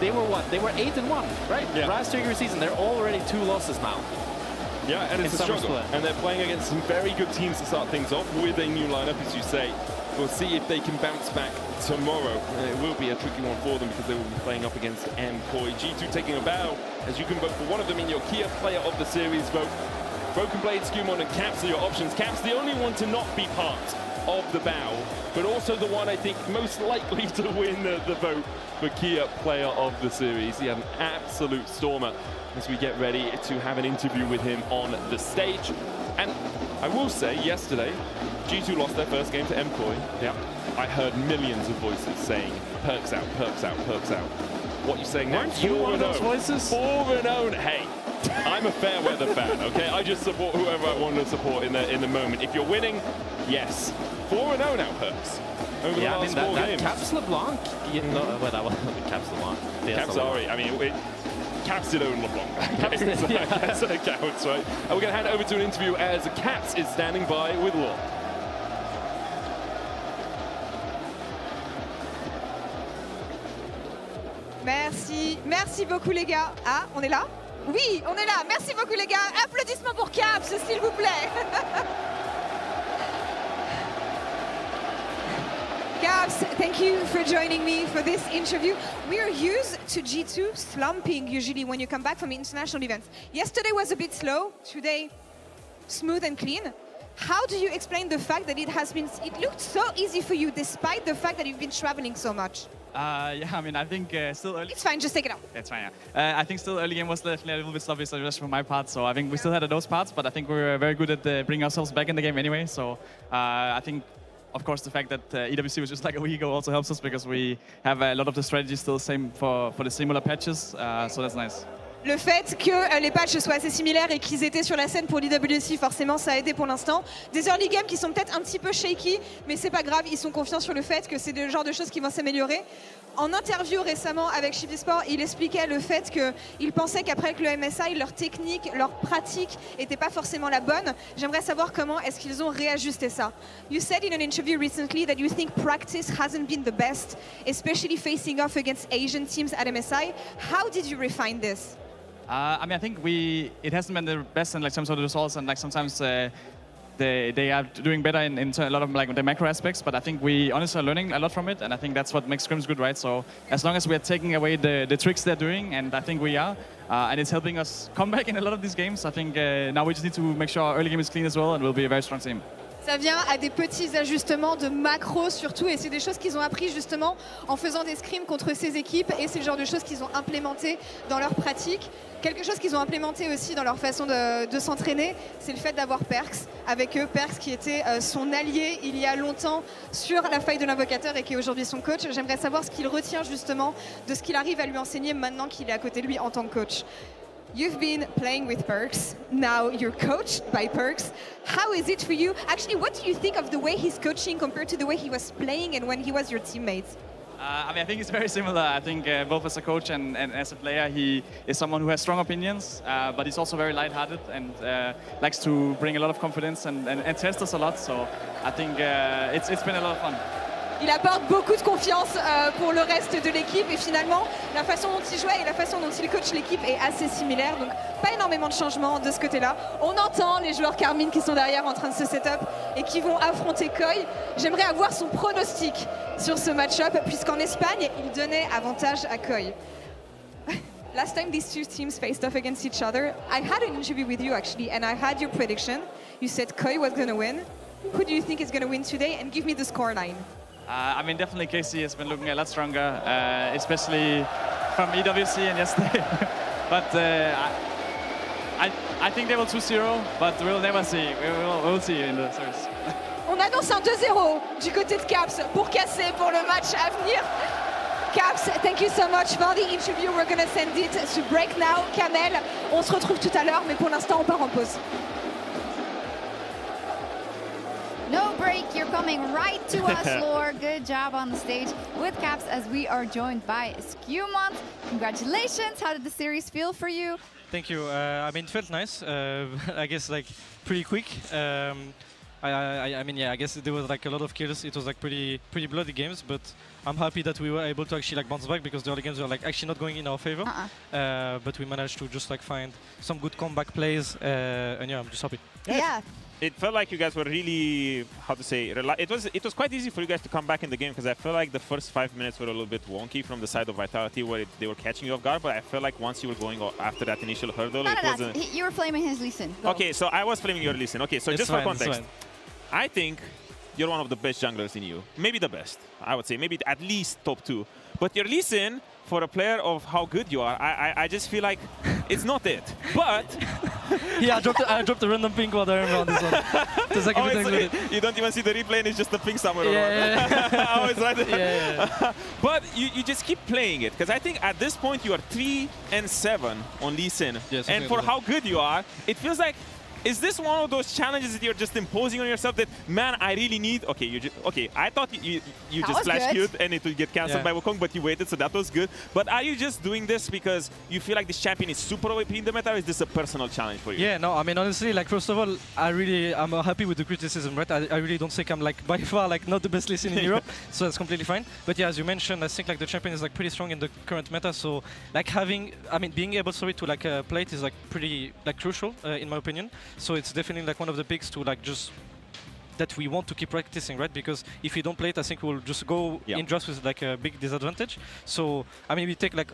they were what? They were 8-1, right? Yeah. Last regular season, they're already 2 losses now. Yeah, and it's a struggle. And they're playing against some very good teams to start things off with a new lineup, as you say. We'll see if they can bounce back tomorrow. It will be a tricky one for them because they will be playing up against MKOI. G2 taking a bow, as you can vote for one of them in your Kia Player of the Series vote. Broken Blade, Skewmon, and Caps are your options. Caps, the only one to not be part of the bow, but also the one I think most likely to win the vote for Kia Player of the Series. He had an absolute stormer as we get ready to have an interview with him on the stage. And I will say, yesterday, G2 lost their first game to MKOI. Yeah. I heard millions of voices saying, perks out, perks out, perks out. What are you saying now? Weren't you one of those voices? 4-0. Hey, I'm a fair weather fan, okay? I just support whoever I want to support in the moment. If you're winning, yes. 4-0 now, perks. Over the last four games. Caps LeBlanc. Well, that wasn't Caps LeBlanc. Caps, sorry. I mean, Caps did own LeBlanc. Okay, so I guess that counts, right? And we're going to hand over to an interview as Caps is standing by with Law. Merci beaucoup les gars. Ah, on est là? Oui, on est là. Merci beaucoup les gars. Applaudissements pour Caps, s'il vous plaît. Caps, thank you for joining me for this interview. We are used to G2 slumping usually when you come back from international events. Yesterday was a bit slow, today smooth and clean. How do you explain the fact that it looked so easy for you despite the fact that you've been traveling so much? Yeah, I mean, I think still early. It's fine, just take it out. It's fine, yeah. I think still early game was definitely a little bit sloppy, so just for my part. So I think we still had those parts, but I think we were very good at bringing ourselves back in the game anyway. So I think, of course, the fact that EWC was just like a week ago also helps us because we have a lot of the strategies still the same for the similar patches, so that's nice. Le fait que les patchs soient assez similaires et qu'ils étaient sur la scène pour l'EWC, forcément, ça a aidé pour l'instant. Des early games qui sont peut-être un petit peu shaky, mais c'est pas grave, ils sont confiants sur le fait que c'est le genre de choses qui vont s'améliorer. En interview récemment avec Chibi Sport, il expliquait le fait qu'il pensait qu'après le MSI, leur technique, leur pratique n'était pas forcément la bonne. J'aimerais savoir comment est-ce qu'ils ont réajusté ça. You said in an interview recently that you think practice hasn't been the best, especially facing off against Asian teams at MSI. How did you refine this? I mean, I think it hasn't been the best in like some sort of results, and like sometimes they are doing better in a lot of like the macro aspects. But I think we honestly are learning a lot from it, and I think that's what makes scrims good, right? So as long as we are taking away the tricks they're doing, and I think we are, and it's helping us come back in a lot of these games. I think now we just need to make sure our early game is clean as well, and we'll be a very strong team. Ça vient à des petits ajustements de macro surtout, et c'est des choses qu'ils ont appris justement en faisant des scrims contre ces équipes, et c'est le genre de choses qu'ils ont implémenté dans leur pratique. Quelque chose qu'ils ont implémenté aussi dans leur façon de s'entraîner, c'est le fait d'avoir Perks avec eux. Perks qui était son allié il y a longtemps sur la faille de l'invocateur et qui est aujourd'hui son coach. J'aimerais savoir ce qu'il retient justement de ce qu'il arrive à lui enseigner maintenant qu'il est à côté de lui en tant que coach. You've been playing with Perks, now you're coached by Perks. How is it for you? Actually, what do you think of the way he's coaching compared to the way he was playing and when he was your teammate? I mean, I think it's very similar. I think both as a coach and as a player, he is someone who has strong opinions, but he's also very lighthearted and likes to bring a lot of confidence and test us a lot. So I think it's been a lot of fun. Il apporte beaucoup de confiance pour le reste de l'équipe et finalement la façon dont il jouait et la façon dont il coach l'équipe est assez similaire, donc pas énormément de changements de ce côté-là. On entend les joueurs Carmine qui sont derrière en train de se set-up et qui vont affronter KOI. J'aimerais avoir son pronostic sur ce match-up puisqu'en Espagne il donnait avantage à KOI. Last time these two teams faced off against each other, I had an interview with you actually and I had your prediction. You said KOI was going to win. Who do you think is going to win today? And give me the scoreline. I mean, definitely KC has been looking a lot stronger, especially from EWC and yesterday. But I think they will 2-0, but we'll never see. We'll see in the series. On annonce un 2-0 du côté de Caps pour casser pour le match à venir. Caps, thank you so much for the interview. We're going to send it to break now. Kamel, on se retrouve tout à l'heure, mais pour l'instant, on part en pause. No break, you're coming right to us, Lore. Good job on the stage with Caps as we are joined by Skewmont. Congratulations, how did the series feel for you? Thank you. I mean, it felt nice. I guess like pretty quick. I mean, yeah, I guess there was like a lot of kills. It was like pretty bloody games, but I'm happy that we were able to actually like bounce back because the other games were like actually not going in our favor. But we managed to just like find some good comeback plays, and yeah, I'm just happy. Yeah. It felt like you guys were really, how to say, it was quite easy for you guys to come back in the game because I feel like the first 5 minutes were a little bit wonky from the side of Vitality where they were catching you off guard, but I felt like once you were going after that initial hurdle, None of that. You were flaming his Lee Sin. Okay, so I was flaming your Lee Sin. Okay, so just for context, I think you're one of the best junglers in EU. Maybe the best, I would say. Maybe at least top 2. But your Lee Sin, for a player of how good you are, I just feel like it's not it. But yeah, I dropped a random pink water on this one. Just like you don't even see the replay and it's just the pink somewhere around. I always like it. Yeah. But you just keep playing it, because I think at this point you are 3-7 on Lee Sin. Yes, and for how good you are, it feels like, is this one of those challenges that you're just imposing on yourself that, man, I really need... Okay, I thought you just flash queued and it would get cancelled by Wukong, but you waited, so that was good. But are you just doing this because you feel like this champion is super OP in the meta, or is this a personal challenge for you? Yeah, no, I mean, honestly, like, first of all, I'm happy with the criticism, right? I really don't think I'm, like, by far, like, not the best listen in Europe, so that's completely fine. But yeah, as you mentioned, I think, like, the champion is, like, pretty strong in the current meta, so, like, being able, to, like, play it is, like, pretty, like, crucial, in my opinion. So it's definitely like one of the picks to like just that we want to keep practicing, right? Because if we don't play it, I think we'll just go in drafts with like a big disadvantage. So I mean, we take like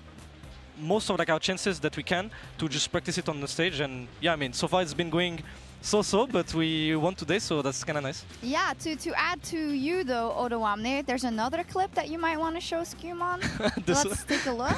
most of like our chances that we can to just practice it on the stage. And yeah, I mean, so far it's been going so-so, but we won today, so that's kind of nice. Yeah, to add to you though, Odawamne, there's another clip that you might want to show Skewmon. Let's take a look.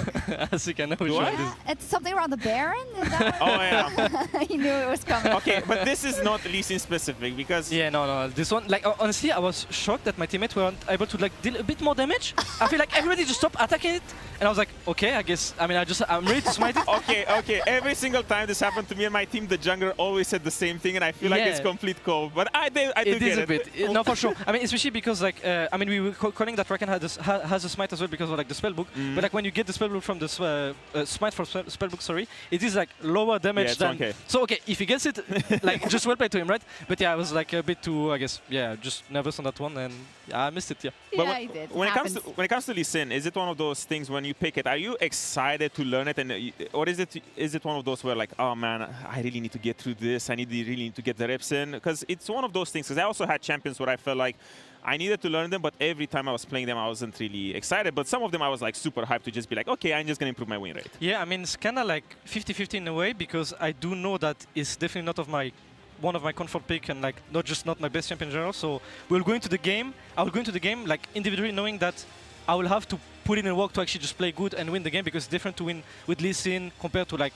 I think I know which one it is. It's something around the Baron. Is that oh yeah. He knew it was coming. Okay, but this is not Lee Sin specific, because no, this one, like, honestly, I was shocked that my teammates weren't able to like deal a bit more damage. I feel like everybody just stopped attacking it, and I was like, okay, I guess, I mean, I'm ready to smite it. Okay. Every single time this happened to me and my team, the jungler always said the same thing, and I feel like it's complete co. But I do get it. It is a bit. No, for sure. I mean, especially because like, I mean, we were calling that Rakan has a smite as well because of like the spellbook. But like when you get the spellbook from the smite for spellbook, sorry, it is like lower damage than. Okay. So okay, if he gets it, like just well played to him, right? But yeah, I was like a bit too, I guess, yeah, just nervous on that one, and I missed it. Yeah. But yeah, you did. When it comes to Lee Sin, is it one of those things when you pick it? Are you excited to learn it, and or is it one of those where like, oh man, I really need to get through this. I really need to get the reps in, because it's one of those things. Because I also had champions where I felt like I needed to learn them, but every time I was playing them, I wasn't really excited. But some of them I was like super hyped to just be like, okay, I'm just gonna improve my win rate. Yeah, I mean, it's kind of like 50-50 in a way, because I do know that it's definitely not one of my comfort pick, and like not my best champion in general. So we'll go into the game. I will go into the game like individually, knowing that I will have to put in a work to actually just play good and win the game, because it's different to win with Lee Sin compared to like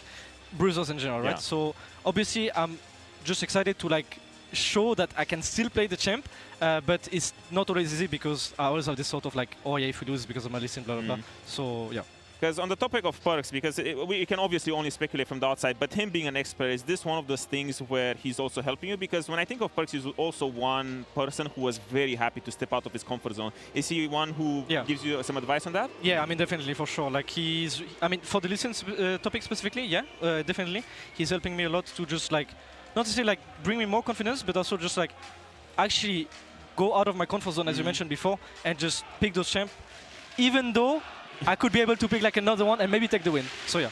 bruisers in general, right? So obviously I'm just excited to like show that I can still play the champ, but it's not always easy, because I always have this sort of like, oh yeah, if we lose because of my Lee Sin, blah blah blah. So yeah. Because on the topic of Perks, because we can obviously only speculate from the outside, but him being an expert, is this one of those things where he's also helping you? Because when I think of Perks, he's also one person who was very happy to step out of his comfort zone. Is he one who gives you some advice on that? Yeah, I mean, definitely, for sure. Like I mean, for the Lee Sin topic specifically, yeah, definitely. He's helping me a lot to just like, not to say like bring me more confidence, but also just like actually go out of my comfort zone, as you mentioned before, and just pick those champ, even though I could be able to pick like another one and maybe take the win. So yeah.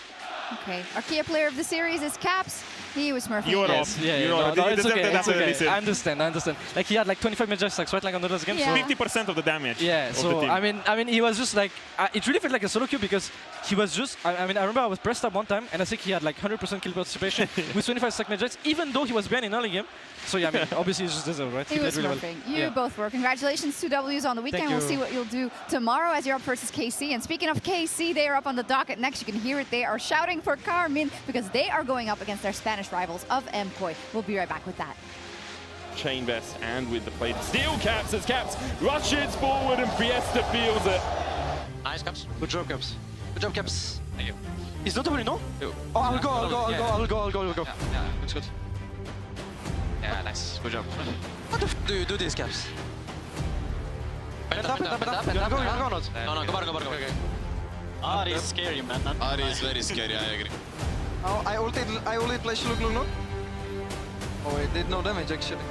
Okay. Our key player of the series is Caps. He was smurfing. You're off. Yeah, no, it's okay. It's okay. I understand. Like he had like 25 major stacks, right? Like on the last game. Yeah. 50% of the damage. Yeah. So I mean, he was just like, it really felt like a solo queue, because he was just. I mean, I remember I was pressed up one time, and I think he had like 100% kill participation with 25 stack majors, even though he was behind in early game. So yeah, I mean, obviously he just deserved, right? He was smurfing. You both were. Congratulations, 2 Ws on the weekend. We'll see what you'll do tomorrow as you're up versus KC. And speaking of KC, they are up on the docket next. You can hear it. They are shouting for Carmin, because they are going up against their Spanish rivals of MKOI. We'll be right back with that. Chain vest and with the plate steel Caps as Caps rushes forward and Fiesta feels it. Nice, Caps. Good job, Caps. Good job, Caps. Thank you. He's not really, no? Oh, I'll go. Yeah, looks good. Yeah, nice. Good job. What the f do you do this, Caps? Penta, you wanna go or not? No, go back. Okay. Ari is scary, man. Ari is very scary, I agree. Oh, I ulted flash look, no? Oh, it did no damage, actually.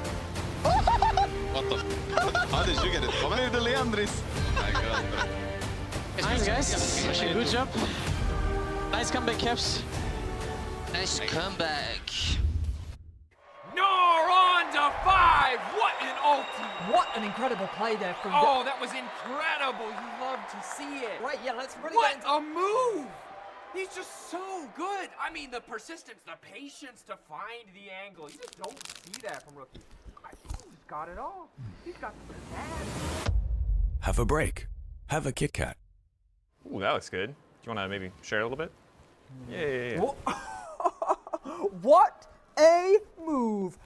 What the f? How did you get it? Play the Leandris. My god, bro. Nice, guys. Actually, good job. Nice comeback, Caps. Nice comeback. On to 5! What an ulti! What an incredible play there from... Oh, that was incredible! You love to see it. Right, yeah, let's really What a move! He's just so good. I mean, the persistence, the patience to find the angle. You just don't see that from rookies. I think he's got it all. Have a break. Have a Kit Kat. Ooh, that looks good. Do you want to maybe share a little bit? Yeah. What a move!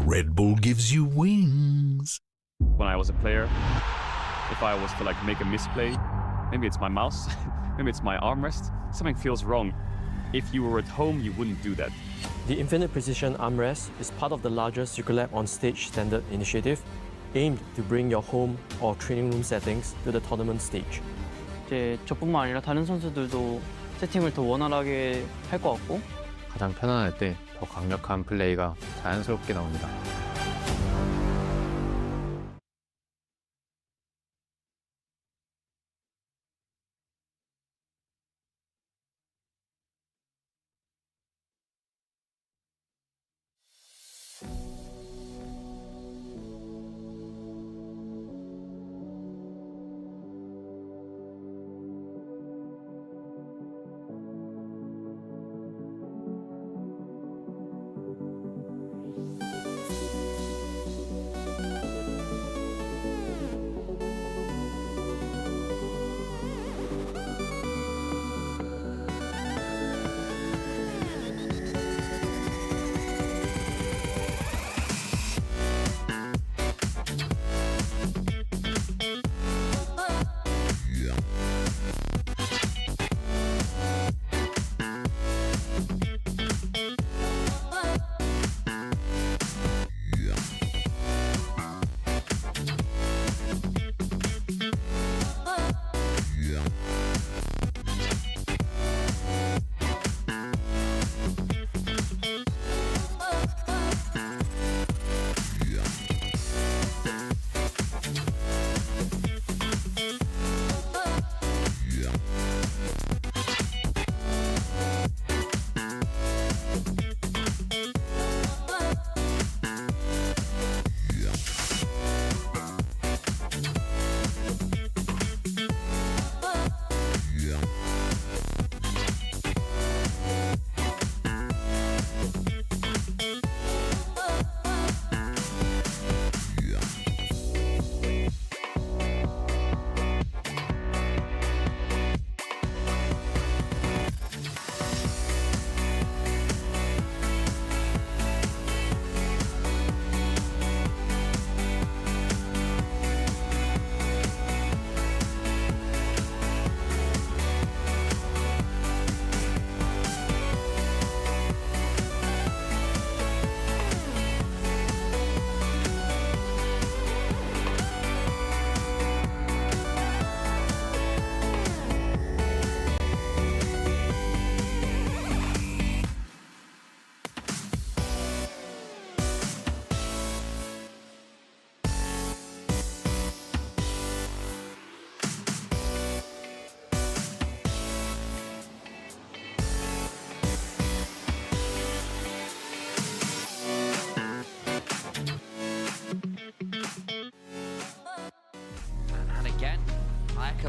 Red Bull gives you wings. When I was a player, if I was to like make a misplay, maybe it's my mouse, maybe it's my armrest, something feels wrong. If you were at home, you wouldn't do that. The Infinite Precision Armrest is part of the larger Circulab on Stage standard initiative, aimed to bring your home or training room settings to the tournament stage. 이제 저뿐만 아니라 다른 선수들도 세팅을 더 원활하게 할 것 같고 가장 편안할 때 더 강력한 플레이가 자연스럽게 나옵니다.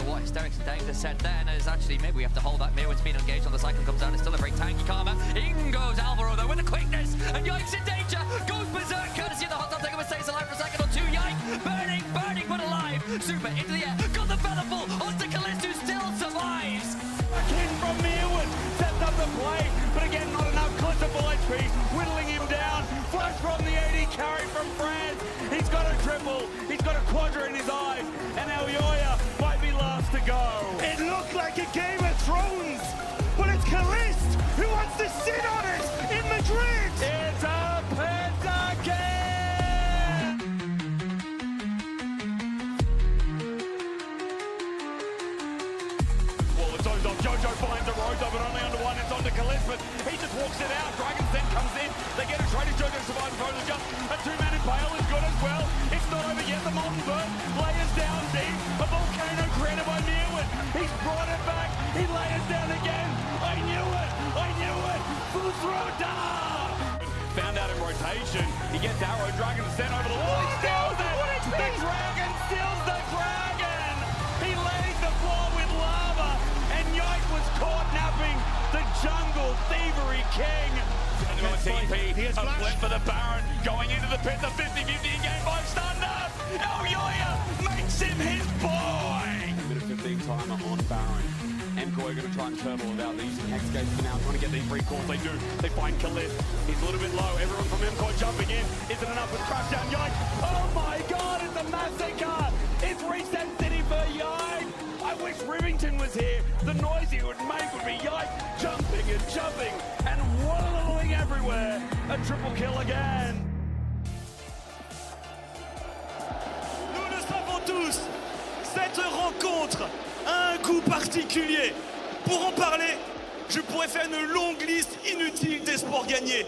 What hysterics and Danger said there, and is actually maybe we have to hold that Mirwan's been engaged on the cycle, comes down, it's still a very tanky karma. In goes Alvaro though with the quickness, and Yikes in danger, goes berserk, courtesy of the hot top, taking stays alive for a second or two. Yike, burning but alive. Super into the air, got the feather fall onto Callisto, still survives. Back in from Mirwan, sets up the play, but again not enough. Collectible HP, whittling him down. Flash from the AD carry from France. He's got a triple, he's got a quadra in his eyes, and now Yoya might be last to go. It looked like a Game of Thrones, but it's Calist who wants to sit on it in Madrid. It's a pentakill! Well, it's owned off. Jojo finds a Rojo, but only under one. It's on to Calist, but he just walks it out. Dragon's Den comes in. They get a trade. Jojo survives the jump. A two-man impale is good as well. It's not over yet. The Molten Bird layers down deep. A volcano created by Mirwan. He's brought it back. He layers down again. I knew it. I knew it. Fusroda! Found out in rotation. He gets arrow. Dragon's Den over the wall. He steals it. The Dragon steals king. TP, a flip for the Baron, going into the pit, the 50-50 in game 5 stunned up. EULCS makes him his boy. Minute 15 timer on Baron. MKOI going to try and turtle it out. They're using Hexgate for now, trying to get these recalls. They do. They find Khalid. He's a little bit low. Everyone from MKOI jumping in. Isn't enough with Crashdown. Yike. Oh my god, it's a massacre. It's Reset City for Yike. I wish Rivington was here. The noise he would make would be Yike jumping and jumping and wallowing everywhere. A triple kill again. Nous le savons tous, cette rencontre a un goût particulier. Pour en parler, je pourrais faire une longue liste inutile des sports gagnés.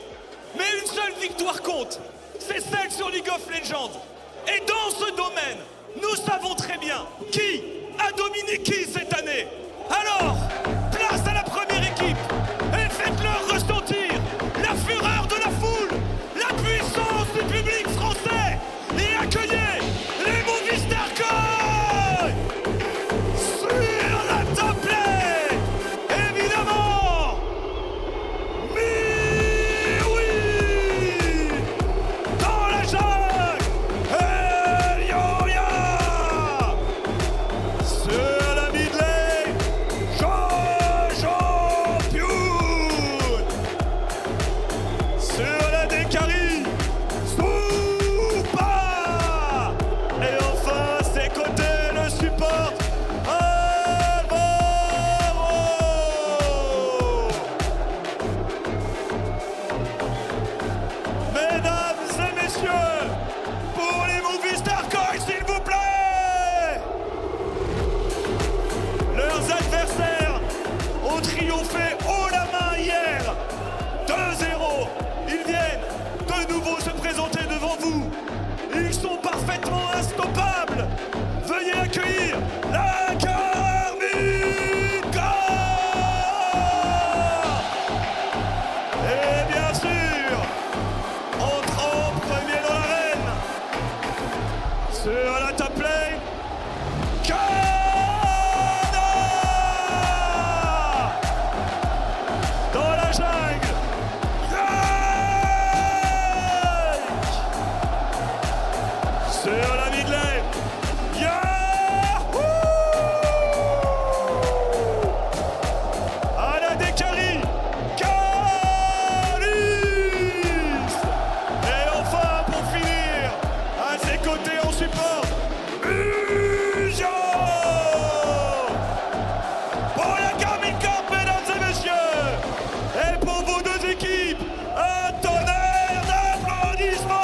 Mais une seule victoire compte, c'est celle sur League of Legends. Et dans ce domaine, nous savons très bien qui a dominé qui cette année. Alors, place à la première équipe et faites-leur ressentir la fureur de la foule, la puissance du public français et accueillez les Movistar Coy sur la top lane, évidemment. Mais oui, dans la jungle, EULCS sur la mid lane, champion sur la décarie, Soupa. Et enfin, ses côtés le supportent, Alvaro. Mesdames et messieurs, pour les Movistar Coy, s'il vous plaît. Leurs adversaires ont triomphé haut la main hier. 2-0. Ils viennent de nouveau se présenter devant vous. Ils sont parfaitement instoppables. Veuillez accueillir la Carmine Corps. Et bien sûr, entrant premier dans l'arène, sur la top lane, dans la jungle, Yike. Sur la mid lane, Yahoo. À la décarie, Calis. Et enfin, pour finir, à ses côtés en support, Ujo. Pour la Carmine Corp, mesdames et messieurs. Et pour vos deux équipes, un tonnerre d'applaudissements.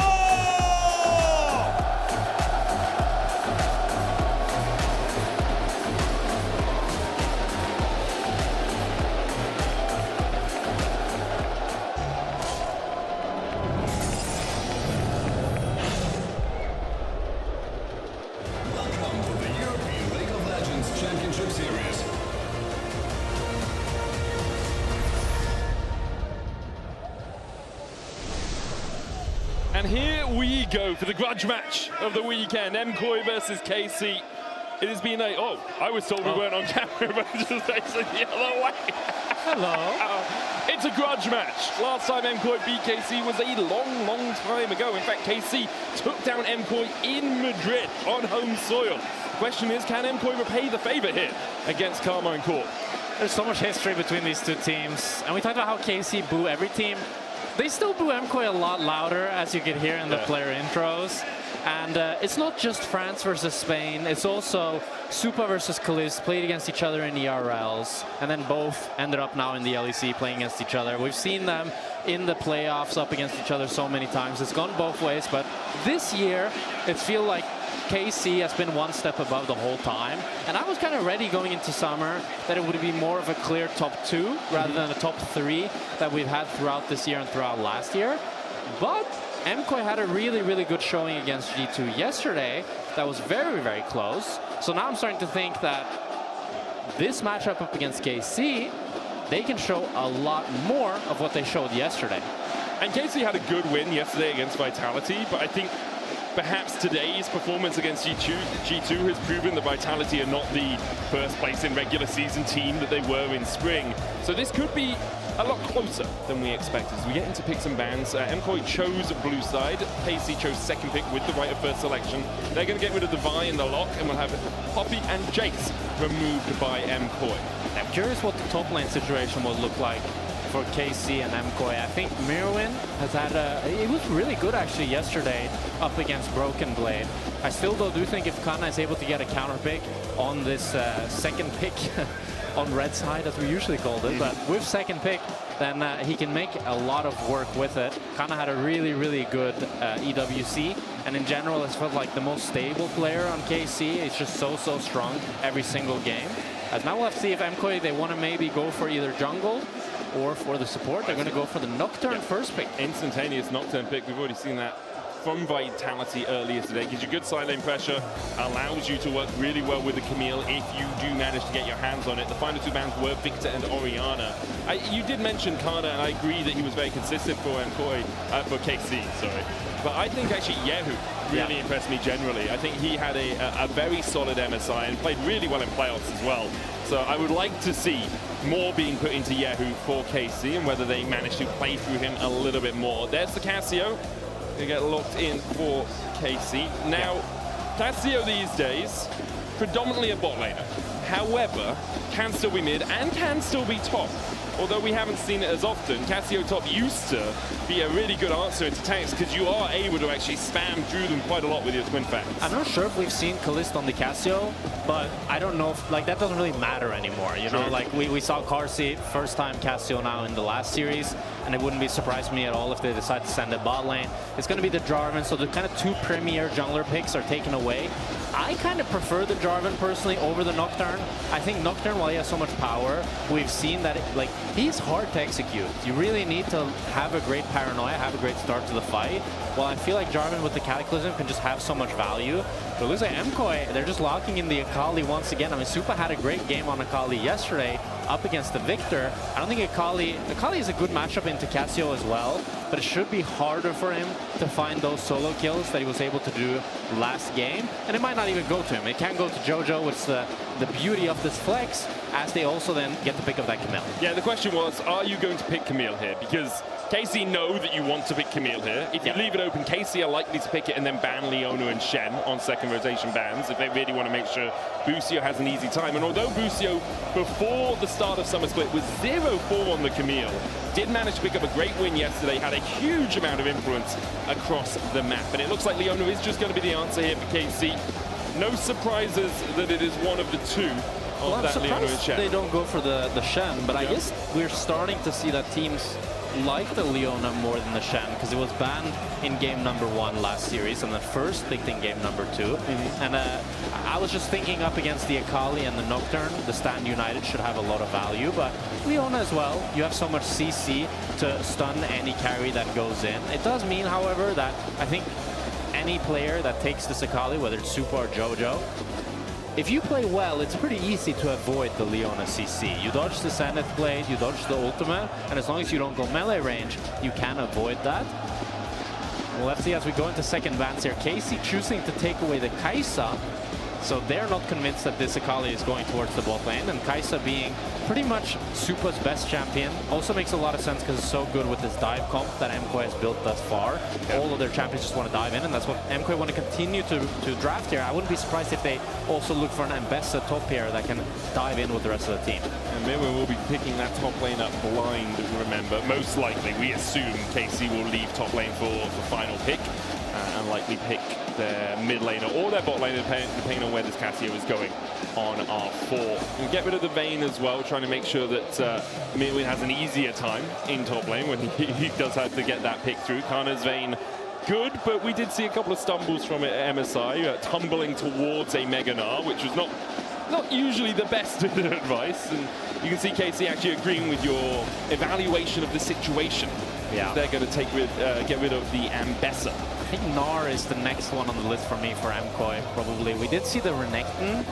Welcome to the European League of Legends Championship Series. And here we go for the grudge match of the weekend. MKOI versus KC. It has been a... Oh, I was told we weren't on camera, but just facing the other way. Hello. It's a grudge match. Last time MKOI beat KC was a long, long time ago. In fact, KC took down MKOI in Madrid on home soil. Question is, can MKOI repay the favor here against Carmine Corp? There's so much history between these two teams. And we talked about how KC boo every team. They still boo MKOI a lot louder, as you could hear in the player intros. And it's not just France versus Spain. It's also Supa versus Kalis played against each other in ERLs. And then both ended up now in the LEC playing against each other. We've seen them in the playoffs up against each other so many times. It's gone both ways. But this year, it feels like KC has been one step above the whole time. And I was kind of ready going into summer that it would be more of a clear top 2 rather than a top 3 that we've had throughout this year and throughout last year. But MKOI had a really, really good showing against G2 yesterday that was very, very close. So now I'm starting to think that this matchup up against KC, they can show a lot more of what they showed yesterday. And KC had a good win yesterday against Vitality, but I think perhaps today's performance against G2 has proven that Vitality are not the first place in regular season team that they were in spring. So this could be a lot closer than we expected. As we get into picks and bans, MKOI chose blue side, KC chose second pick with the right of first selection. They're going to get rid of the Vi in the lock, and we'll have Poppy and Jace removed by MKOI. I'm curious what the top lane situation will look like for KC and MKOI. I think Mirwin has had it was really good actually yesterday up against Broken Blade. I still though do think if Kana is able to get a counter pick on this second pick on red side, as we usually called it, but with second pick, then he can make a lot of work with it. Kana had a really, really good EWC, and in general has felt like the most stable player on KC. He's just so strong every single game. As now we'll have to see if MKOI, they want to maybe go for either jungle or for the support. They're going to go for the Nocturne first pick. Instantaneous Nocturne pick. We've already seen that from Vitality earlier today. Gives you good side lane pressure, allows you to work really well with the Camille if you do manage to get your hands on it. The final two bans were Victor and Orianna. You did mention Kana, and I agree that he was very consistent for MKOI, for KC, sorry. But I think actually Yehu really impressed me generally. I think he had a very solid MSI and played really well in playoffs as well. So I would like to see more being put into Yehu for KC and whether they manage to play through him a little bit more. There's the Cassio. They get locked in for KC. Now, Cassio these days, predominantly a bot laner. However, can still be mid and can still be top. Although we haven't seen it as often, Cassio top used to be a really good answer into tanks because you are able to actually spam through them quite a lot with your twin fangs. I'm not sure if we've seen Kalist on the Cassio, but I don't know if, like, that doesn't really matter anymore, you know? Like, we saw Carsey first time Cassio now in the last series, and it wouldn't be surprised me at all if they decide to send a bot lane. It's going to be the Jarvan, so the kind of two premier jungler picks are taken away. I kind of prefer the Jarvan personally over the Nocturne. I think Nocturne, while he has so much power, we've seen that he's hard to execute. You really need to have a great paranoia, have a great start to the fight. While I feel like Jarvan with the Cataclysm can just have so much value. But it looks like MKOI, they're just locking in the Akali once again. I mean, Supa had a great game on Akali yesterday up against the Victor. I don't think Akali is a good matchup into Cassio as well, but it should be harder for him to find those solo kills that he was able to do last game. And it might not even go to him. It can go to Jojo, which is the beauty of this flex, as they also then get to pick up that Camille. Yeah, the question was, are you going to pick Camille here? Because KC know that you want to pick Camille here. If you leave it open, KC are likely to pick it and then ban Leona and Shen on second rotation bans if they really want to make sure Busio has an easy time. And although Busio, before the start of Summer Split, was 0-4 on the Camille, did manage to pick up a great win yesterday, had a huge amount of influence across the map. And it looks like Leona is just going to be the answer here for KC. No surprises that it is one of the two. Well, I'm surprised they don't go for the Shen, but I guess we're starting to see that teams like the Leona more than the Shen, because it was banned in game number 1 last series and the first picked in game number 2. And I was just thinking up against the Akali and the Nocturne, the Stand United should have a lot of value, but Leona as well, you have so much CC to stun any carry that goes in. It does mean, however, that I think any player that takes this Akali, whether it's Supa or Jojo, if you play well, it's pretty easy to avoid the Leona CC. You dodge the Zenith Blade, you dodge the ultimate, and as long as you don't go melee range, you can avoid that. Well, let's see as we go into second bans here. KC choosing to take away the Kai'Sa, so they're not convinced that this Akali is going towards the bot lane, and Kai'Sa being pretty much Supa's best champion also makes a lot of sense because it's so good with this dive comp that MKOI has built thus far. All of their champions just want to dive in, and that's what MKOI want to continue to draft here. I wouldn't be surprised if they also look for an Ambessa top here that can dive in with the rest of the team. And Mirwin will be picking that top lane up blind, remember. Most likely, we assume KC will leave top lane for final pick and likely pick their mid laner or their bot laner, depending on where this Cassio is going on R4. And get rid of the Vayne as well, trying to make sure that Mirwin has an easier time in top lane when he does have to get that pick through. Kana's Vayne, good, but we did see a couple of stumbles from it at MSI, tumbling towards a Mega Gnar, which was not usually the best advice. And you can see KC actually agreeing with your evaluation of the situation. Yeah, they're going to get rid of the Ambessa. I think Gnar is the next one on the list for me for MKOI, probably. We did see the Renekton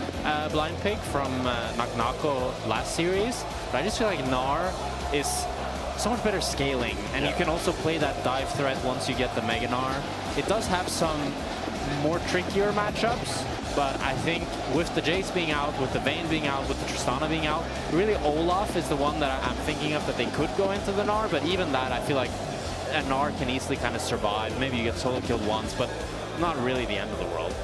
blind pick from Naknako last series, but I just feel like Gnar is so much better scaling, and you can also play that dive threat once you get the Mega Gnar. It does have some more trickier matchups, But I think with the Jace being out, with the Vayne being out, with the Tristana being out, really Olaf is the one that I'm thinking of that they could go into the Gnar, but even that, I feel like a Gnar can easily kind of survive. Maybe you get solo killed once, but not really the end of the world.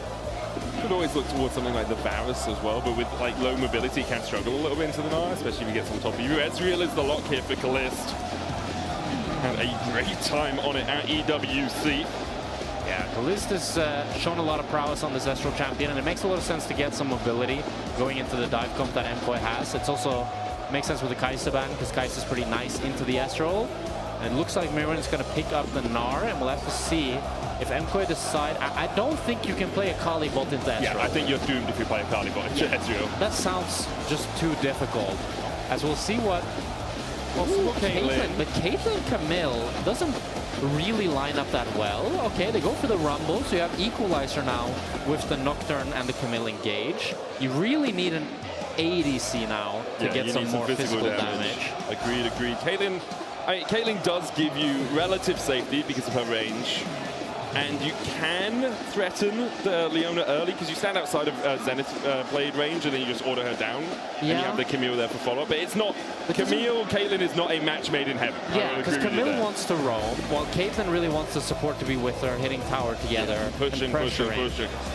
Could always look towards something like the Varus as well, but with like low mobility can struggle a little bit into the Gnar, especially if you get some top of you. Ezreal is the lock here for Kalist. Had a great time on it at EWC. Yeah, Kalist has shown a lot of prowess on this Ezreal champion, and it makes a lot of sense to get some mobility going into the dive comp that MKOI has. It's also makes sense with the Kai'Sa ban, because Kai'Sa is pretty nice into the Ezreal. And it looks like Mirren is going to pick up the Gnar, and we'll have to see if MKOI decide. I don't think you can play a Kali bot into Ezreal. Yeah, I think you're doomed if you play a Kali bot into Ezreal. That sounds just too difficult. As we'll see what possible Caitlyn. But Caitlyn Camille doesn't really line up that well. Okay, they go for the Rumble, so you have Equalizer now with the Nocturne and the Camille engage. You really need an ADC now to get some more physical damage. Agreed. Caitlyn does give you relative safety because of her range. And you can threaten the Leona early because you stand outside of Zenith blade range and then you just order her down. And you have the Camille there for follow-up. But it's not... Caitlyn is not a match made in heaven. Yeah, because Camille wants to roam, while Caitlyn really wants the support to be with her, hitting tower together. Yeah, pushing.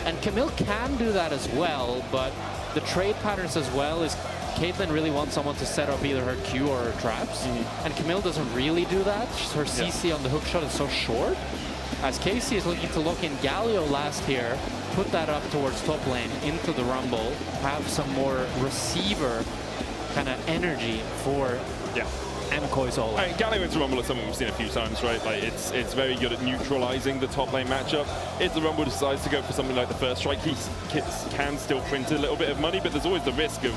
And Camille can do that as well, but the trade patterns as well is Caitlyn really wants someone to set up either her Q or her traps. And Camille doesn't really do that. Her CC on the hookshot is so short. As KC is looking to lock in Galio last here, put that up towards top lane into the Rumble, have some more receiver kind of energy for MKOI's all. Galio into Rumble is something we've seen a few times, right? Like it's very good at neutralizing the top lane matchup. If the Rumble decides to go for something like the first strike, he can still print a little bit of money, but there's always the risk of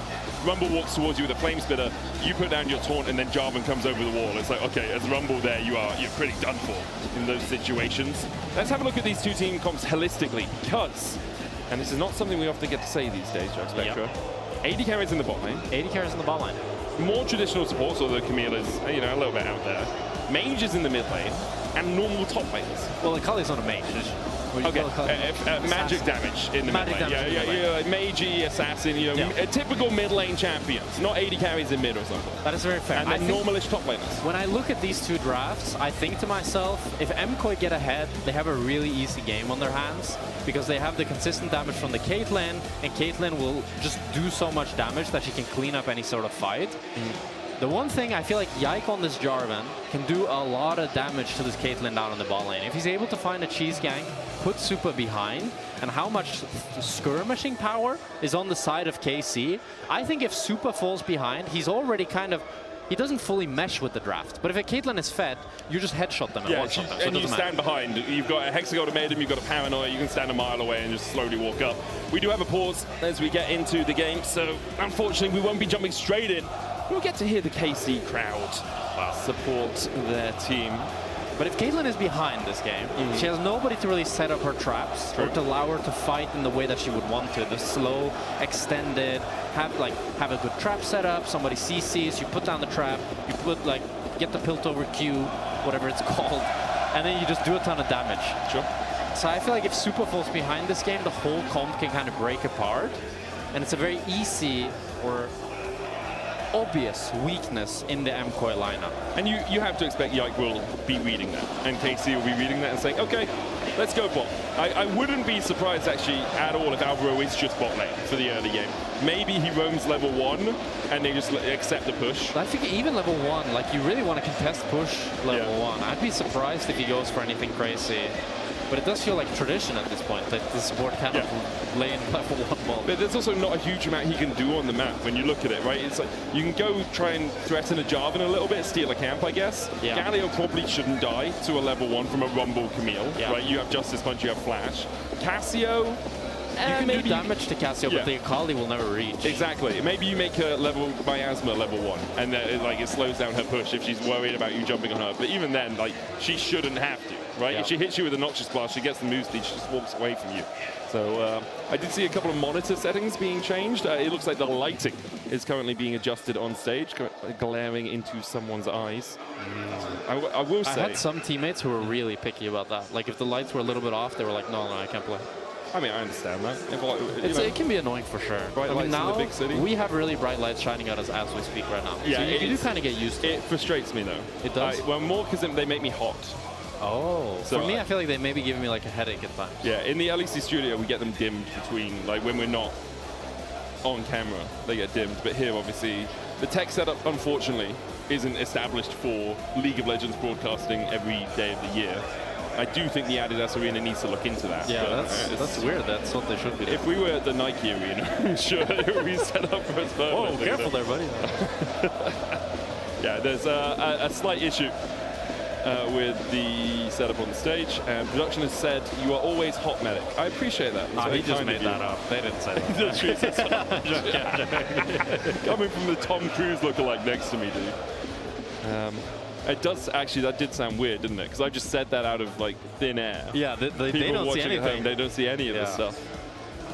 Rumble walks towards you with a flame spitter, you put down your taunt, and then Jarvan comes over the wall. It's like, okay, as Rumble there, you're pretty done for in those situations. Let's have a look at these two team comps holistically, because, and this is not something we often get to say these days, Jack Spectra, AD carries in the bot lane. AD carries in the bot lane. More traditional supports, although Camille is, a little bit out there. Mages in the mid lane, and normal top laners. Well, Akali's not a mage. Okay, magic damage in the mid lane. Yeah, magey, assassin, typical mid lane champions. Not 80 carries in mid or something. That is very fair. And then normalish top laners. When I look at these two drafts, I think to myself, if MKOI get ahead, they have a really easy game on their hands because they have the consistent damage from the Caitlyn, and Caitlyn will just do so much damage that she can clean up any sort of fight. The one thing, I feel like Yike on this Jarvan can do a lot of damage to this Caitlyn down in the bot lane. If he's able to find a cheese gank, put Supa behind, and how much skirmishing power is on the side of KC, I think if Supa falls behind, he's already kind of... He doesn't fully mesh with the draft, but if a Caitlyn is fed, you just headshot them and one-shot them. And you stand behind. You've got a Hexagol to Maiden, you've got a Paranoia, you can stand a mile away and just slowly walk up. We do have a pause as we get into the game, so unfortunately we won't be jumping straight in. We'll get to hear the KC crowd support their team. But if Caitlyn is behind this game, she has nobody to really set up her traps or to allow her to fight in the way that she would want to. The slow, extended, have a good trap set up, somebody CCs, you put down the trap, you put get the Piltover Q, whatever it's called, and then you just do a ton of damage. Sure. So I feel like if Supa falls behind this game, the whole comp can kind of break apart. And it's a very easy or obvious weakness in the MKOI lineup. And you have to expect Yike will be reading that, and KC will be reading that and saying, okay, let's go bot. I wouldn't be surprised actually at all if Alvaro is just bot lane for the early game. Maybe he roams level 1 and they just accept the push. I think even level 1, you really want to contest push level 1. I'd be surprised if he goes for anything crazy. But it does feel like tradition at this point, that the support cannot lay in level 1 ball. But there's also not a huge amount he can do on the map when you look at it, right? It's like you can go try and threaten a Jarvan a little bit, steal a camp, I guess. Galio probably shouldn't die to a level 1 from a Rumble Camille, right? You have Justice Punch, you have Flash. Cassio, you can do damage to Cassio, but the Akali will never reach. Exactly. Maybe you make her Miasma level 1, and it slows down her push if she's worried about you jumping on her. But even then, she shouldn't have to, right? If she hits you with a Noxious Blast, she gets the move speed, she just walks away from you. So I did see a couple of monitor settings being changed. It looks like the lighting is currently being adjusted on stage, glaring into someone's eyes. I will say... I had some teammates who were really picky about that. If the lights were a little bit off, they were like, no, I can't play. I mean, I understand that. It can be annoying for sure. Bright I mean, lights now in the big city. we have really bright lights shining at us as we speak right now. Yeah, so you do kind of get used to it. It frustrates me though. It does? Well, more because they make me hot. Oh. So for me, I feel like they may be giving me like a headache at times. Yeah, in the LEC studio, we get them dimmed between, like when we're not on camera, they get dimmed. But here, obviously, the tech setup, unfortunately, isn't established for League of Legends broadcasting every day of the year. I do think the Adidas Arena needs to look into that. Yeah, that's weird. That's what they should be doing. If we were at the Nike Arena, I'm sure it would be set up for us. Whoa, careful there, buddy. Yeah, there's a slight issue with the setup on the stage. And production has said, you are always hot, medic. I appreciate that. He just made that up. They didn't say that. Coming from the Tom Cruise lookalike next to me, dude. It does actually, that did sound weird, didn't it? Because I just said that out of like thin air. Yeah, they don't see anything. At home, they don't see any of this stuff.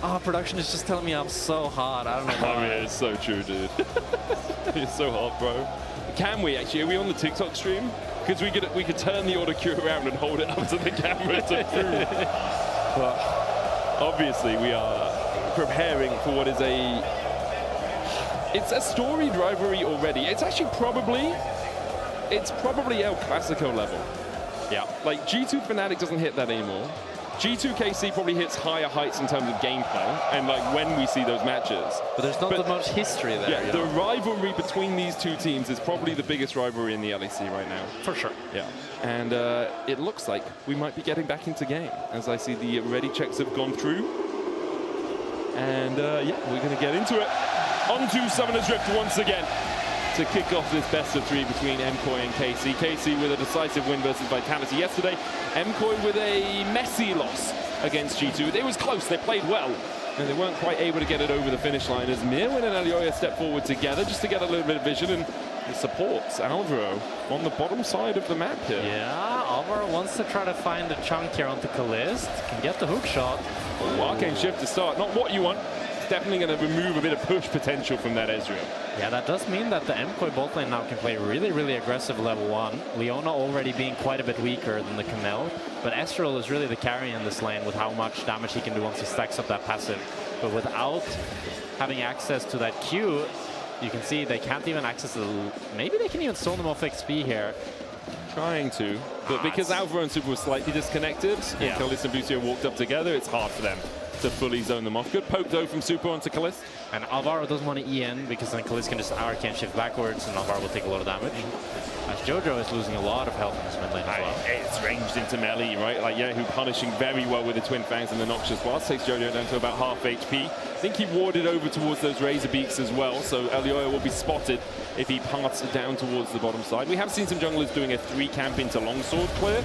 Oh, production is just telling me I'm so hot. I don't know why. I mean, it's so true, dude. It's so hot, bro. Can we actually? Are we on the TikTok stream? Because we could turn the auto cue around and hold it up to the camera to prove. But obviously, we are preparing for what is it's a storied rivalry already. It's actually probably El Clasico level. Yeah. Like G2 Fnatic doesn't hit that anymore. G2 KC probably hits higher heights in terms of gameplay and like when we see those matches. But there's not that much history there. Yeah, the rivalry between these two teams is probably the biggest rivalry in the LEC right now. For sure. Yeah. And it looks like we might be getting back into game as I see the ready checks have gone through. And yeah, we're going to get into it. Onto Summoner's Rift once again to kick off this best of three between MKOI and KC. KC with a decisive win versus Vitality yesterday. MKOI with a messy loss against G2. It was close, they played well, and they weren't quite able to get it over the finish line as Mirwin and Alioya step forward together just to get a little bit of vision, and it supports Alvaro on the bottom side of the map here. Yeah, Alvaro wants to try to find a chunk here onto Kalist. Can get the hook shot. Oh, Arcane Shift to start. Not what you want. Definitely going to remove a bit of push potential from that Ezreal. Yeah, that does mean that the MKOI bot lane now can play really, really aggressive level 1. Leona already being quite a bit weaker than the Camille, but Ezreal is really the carry in this lane with how much damage he can do once he stacks up that passive. But without having access to that Q, you can see they can't even access the... Maybe they can even stone them off XP here. Trying to, but because Alvaro and Super were slightly disconnected, and Kalist and Busio walked up together, it's hard for them to fully zone them off. Good poke though from Super onto Kalist. And Alvaro doesn't want to EN because then Kalist can just Arcane Shift backwards and Alvaro will take a lot of damage. As Jojo is losing a lot of health in this mid lane as well. It's ranged into melee, right? Like Yehu punishing very well with the Twin Fangs and the Noxious Blast. Takes Jojo down to about half HP. I think he warded over towards those Razor Beaks as well, so Alioya will be spotted if he parts down towards the bottom side. We have seen some junglers doing a 3-camp into Longsword clear,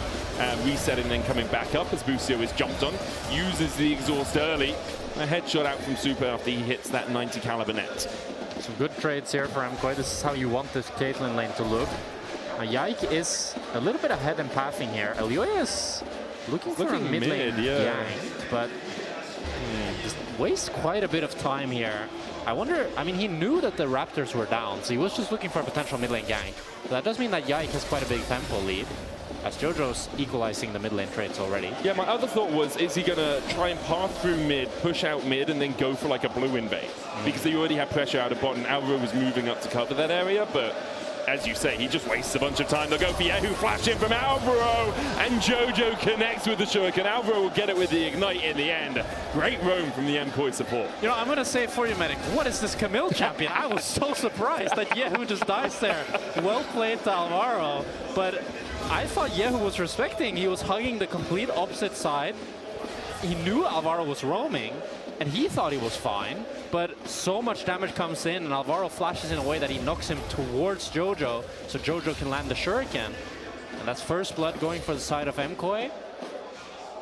resetting and then coming back up as Busio is jumped on. Uses the exhaust early. A headshot out from Super after he hits that 90 caliber net. Some good trades here for MKOI. This is how you want this Caitlyn lane to look. Yike is a little bit ahead in pathing here. Alioya is looking for a mid lane gank, but just wastes quite a bit of time here. I wonder, I mean, he knew that the Raptors were down, so he was just looking for a potential mid lane gank. But that does mean that Yike has quite a big tempo lead, as Jojo's equalizing the mid lane trades already. Yeah, my other thought was, is he going to try and path through mid, push out mid, and then go for like a blue invade? Because they already have pressure out of bot, and Alvaro was moving up to cover that area, but as you say, he just wastes a bunch of time. They'll go for Yehu, flash in from Alvaro, and Jojo connects with the Shuriken. Alvaro will get it with the Ignite in the end. Great roam from the MKOI support. You know, I'm going to say it for you, Medic. What is this Camille champion? I was so surprised that Yehu just dies there. Well played to Alvaro, but I thought Yehu was respecting. He was hugging the complete opposite side. He knew Alvaro was roaming, and he thought he was fine, but so much damage comes in, and Alvaro flashes in a way that he knocks him towards Jojo, so Jojo can land the Shuriken. And that's first blood going for the side of MKOI.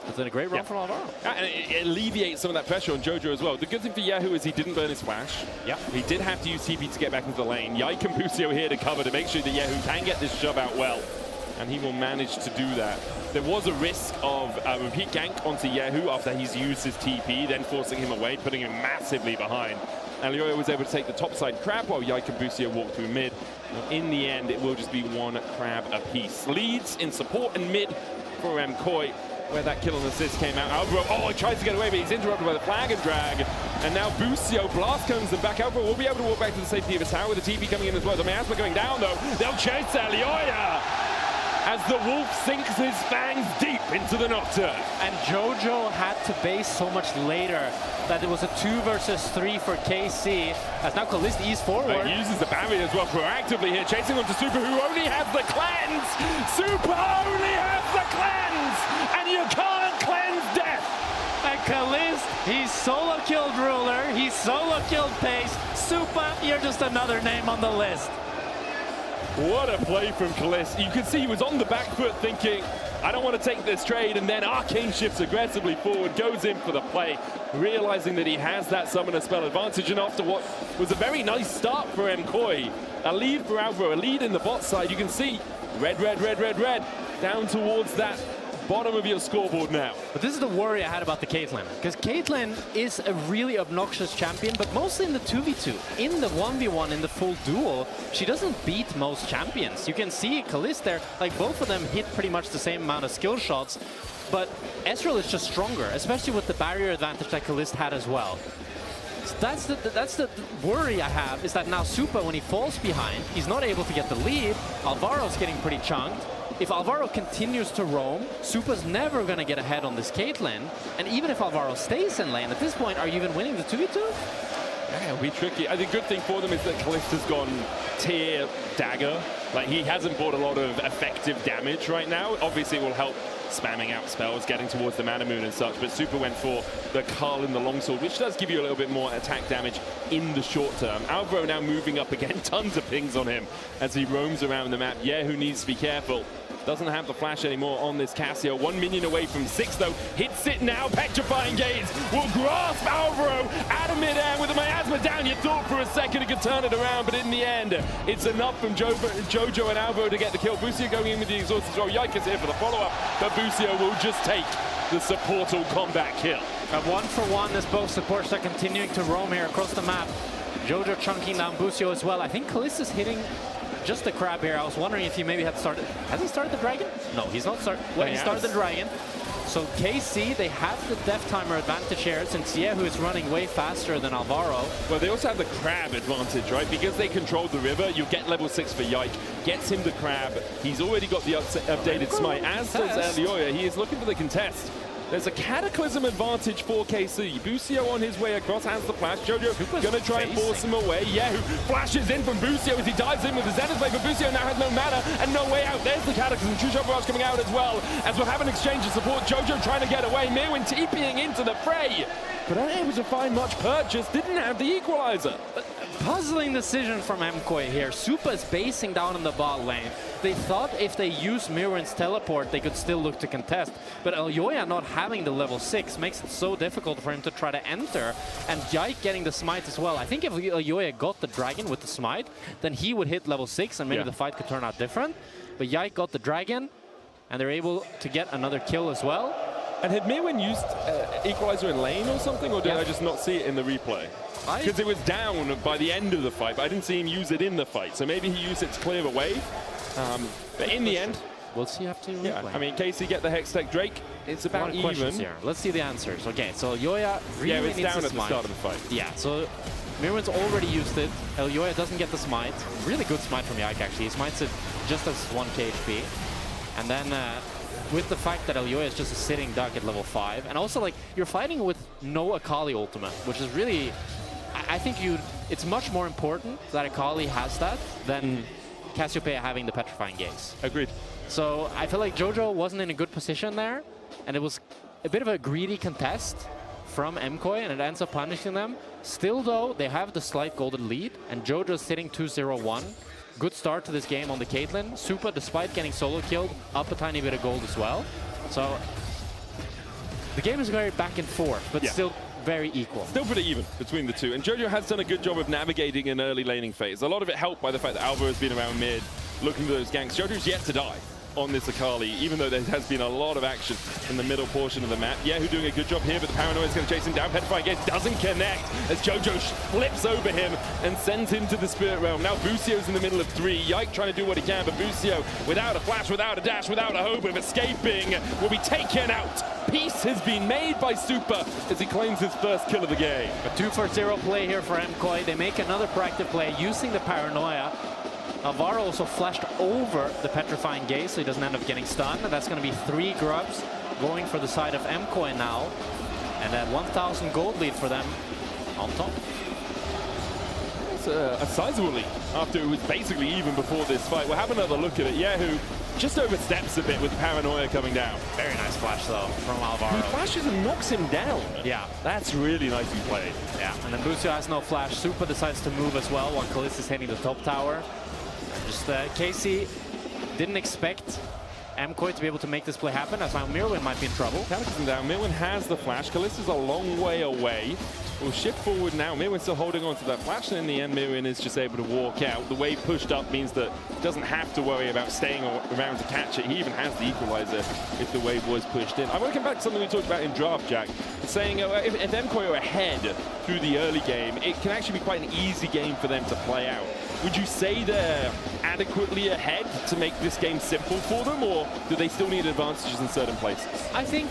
It's been a great run from Alvaro. And it alleviates some of that pressure on Jojo as well. The good thing for Yehu is he didn't burn his flash. Yeah. He did have to use TP to get back into the lane. Yike and Busio here to cover to make sure that Yehu can get this shove out well. And he will manage to do that. There was a risk of a repeat gank onto Yehu after he's used his TP, then forcing him away, putting him massively behind. Alioya was able to take the topside crab while Yike and Busio walked through mid. In the end, it will just be one crab apiece. Leads in support and mid for MKOI. where that kill and assist came out. Alvaro, oh, he tries to get away, but he's interrupted by the flag and drag. And now Busio blast comes them back. Alvaro will be able to walk back to the safety of his tower with the TP coming in as well. The miasma going down though. They'll chase EULCS as the wolf sinks his fangs deep into the Nocturne. And Jojo had to base so much later that it was a 2 versus 3 for KC, as now Kalist ease forward. He uses the barrier as well proactively here, chasing onto Super, who only has the cleanse. Super only has the cleanse, and you can't cleanse death. And Kalist, he's solo killed Ruler, he's solo killed Pace. Super, you're just another name on the list. What a play from Kalist. You could see he was on the back foot thinking, I don't want to take this trade, and then Arcane shifts aggressively forward, goes in for the play, realizing that he has that summoner spell advantage, and after what was a very nice start for MKOI, a lead for Alvaro, a lead in the bot side, you can see red, down towards that bottom of your scoreboard now. But this is the worry I had about the Caitlyn, because Caitlyn is a really obnoxious champion, but mostly in the 2v2. In the 1v1, in the full duel, she doesn't beat most champions. You can see Kalist there, like both of them hit pretty much the same amount of skill shots, but Ezreal is just stronger, especially with the barrier advantage that Kalist had as well. So that's the worry I have, is that now Super, when he falls behind, he's not able to get the lead. Alvaro's getting pretty chunked. If Alvaro continues to roam, Super's never going to get ahead on this Caitlyn. And even if Alvaro stays in lane, at this point, are you even winning the 2v2? Yeah, it'll be tricky. I think the good thing for them is that Kalist has gone tier dagger. Like, he hasn't bought a lot of effective damage right now. Obviously, it will help spamming out spells, getting towards the Mana Moon and such, but Super went for the Carl in the longsword, which does give you a little bit more attack damage in the short term. Alvaro now moving up again, tons of pings on him as he roams around the map. Yeah, who needs to be careful. Doesn't have the flash anymore on this Cassio. 1 minion away from 6 though. Hits it now. Petrifying Gaze will grasp Alvaro out of midair with the miasma down. You thought for a second he could turn it around, but in the end, it's enough from Jojo and Alvaro to get the kill. Busio going in with the exhaust as well. Yike is here for the follow-up, but Busio will just take the supportal combat kill. And 1-for-1 as both supports are continuing to roam here across the map. Jojo chunking down Busio as well. I think Kalist is hitting just the crab here. I was wondering if he maybe had started. Has he started the dragon? No, he's not started. Well, he started the dragon. So KC, they have the death timer advantage here, since Yehu is running way faster than Alvaro. Well, they also have the crab advantage, right? Because they control the river, you get level 6 for Yike. Gets him the crab. He's already got the updated smite, as does EULCS. He is looking for the contest. There's a Cataclysm advantage for KC. Busio on his way across, has the flash. Jojo going to try and force him away. Yehu flashes in from Busio as he dives in with the Zenith Blade, but Busio now has no mana and no way out. There's the Cataclysm. True Shot Barrage coming out as well, as we'll have an exchange of support. Jojo trying to get away. Mirwin TPing into the fray, but unable to find much purchase. Didn't have the equalizer. Puzzling decision from MKOI here. Super is basing down in the bot lane. They thought if they use Mirwin's teleport, they could still look to contest. But EULCS not having the level 6 makes it so difficult for him to try to enter. And Yike getting the smite as well. I think if EULCS got the dragon with the smite, then he would hit level 6 and maybe the fight could turn out different. But Yike got the dragon, and they're able to get another kill as well. And had Mirwin used equalizer in lane or something, or did I just not see it in the replay? Because it was down by the end of the fight, but I didn't see him use it in the fight. So maybe he used it to clear a wave. But in the end, we'll see after replay. I mean, KC get the Hextech Drake. It's about even. Here. Let's see the answers. Okay, so EULCS really it's needs down the at the start of the fight. Yeah, so Mirwin's already used it. EULCS doesn't get the smite. Really good smite from Yike, actually. He smites it just as 1k HP. And then with the fact that EULCS is just a sitting duck at level 5, and also like you're fighting with no Akali ultimate, which is really, I think it's much more important that Akali has that than Cassiopeia having the Petrifying Gaze. Agreed. So I feel like Jojo wasn't in a good position there, and it was a bit of a greedy contest from MKOI, and it ends up punishing them. Still though, they have the slight golden lead, and Jojo's sitting 2-0-1. Good start to this game on the Caitlyn. Super, despite getting solo killed, up a tiny bit of gold as well. So the game is very back and forth, but still very equal. Still pretty even between the two. And Jojo has done a good job of navigating an early laning phase. A lot of it helped by the fact that Alvaro has been around mid, looking for those ganks. Jojo's yet to die. on this Akali, even though there has been a lot of action in the middle portion of the map. Yehu doing a good job here, but the Paranoia is going to chase him down. Petrifying Gaze doesn't connect as Jojo flips over him and sends him to the Spirit Realm. Now Busio's in the middle of 3. Yike trying to do what he can, but Busio, without a flash, without a dash, without a hope of escaping, will be taken out. Peace has been made by Super as he claims his first kill of the game. A 2-for-0 play here for MKOI. They make another proactive play using the Paranoia. Alvaro also flashed over the Petrifying Gaze, so he doesn't end up getting stunned. That's going to be 3 grubs going for the side of MKOI now. And that 1,000 gold lead for them on top. It's a sizable lead after it was basically even before this fight. We'll have another look at it. Yehu just oversteps a bit with Paranoia coming down. Very nice flash, though, from Alvaro. He flashes and knocks him down. Yeah. That's really nicely played. Yeah, and then Busio has no flash. Super decides to move as well while Kalista is hitting the top tower. Just KC didn't expect MKOI to be able to make this play happen. That's why Mirwin might be in trouble. Kalista's down. Mirwin has the flash. Kalista's a long way away. We'll shift forward now. Mirwin's still holding on to that flash, and in the end, Mirwin is just able to walk out. The wave pushed up means that he doesn't have to worry about staying around to catch it. He even has the equalizer if the wave was pushed in. I want to come back to something we talked about in Draft, Jack. Saying if MKOI are ahead through the early game, it can actually be quite an easy game for them to play out. Would you say they're adequately ahead to make this game simple for them, or do they still need advantages in certain places? I think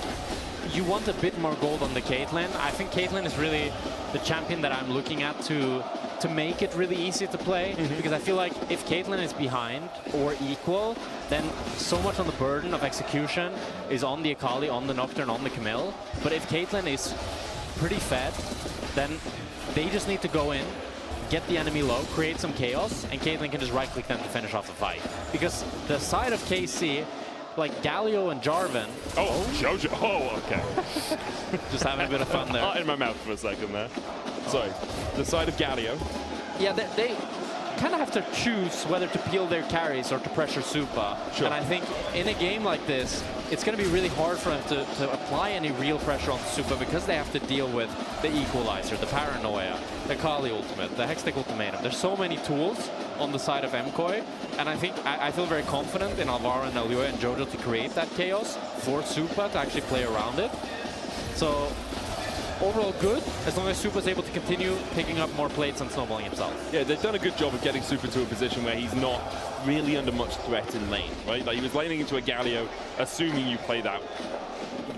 you want a bit more gold on the Caitlyn. I think Caitlyn is really the champion that I'm looking at to make it really easy to play, because I feel like if Caitlyn is behind or equal, then so much on the burden of execution is on the Akali, on the Nocturne, on the Camille. But if Caitlyn is pretty fed, then they just need to go in, get the enemy low, create some chaos, and Caitlyn can just right-click them to finish off the fight. Because the side of KC, like Galio and Jarvan... Oh, Jojo. Oh, okay. Just having a bit of fun there. Heart in my mouth for a second there. Sorry. The side of Galio. Yeah, they kind of have to choose whether to peel their carries or to pressure Supa. Sure. And I think in a game like this, it's going to be really hard for them to apply any real pressure on Supa because they have to deal with the Equalizer, the Paranoia, the Kali Ultimate, the Hextech Ultimatum. There's so many tools on the side of MKOI, and I think I feel very confident in Alvaro and Alioya and Jojo to create that chaos for Supa to actually play around it. So overall good, as long as Supa's able to continue picking up more plates and snowballing himself. Yeah, they've done a good job of getting Supa to a position where he's not really under much threat in lane, right? Like he was laning into a Galio, assuming you play that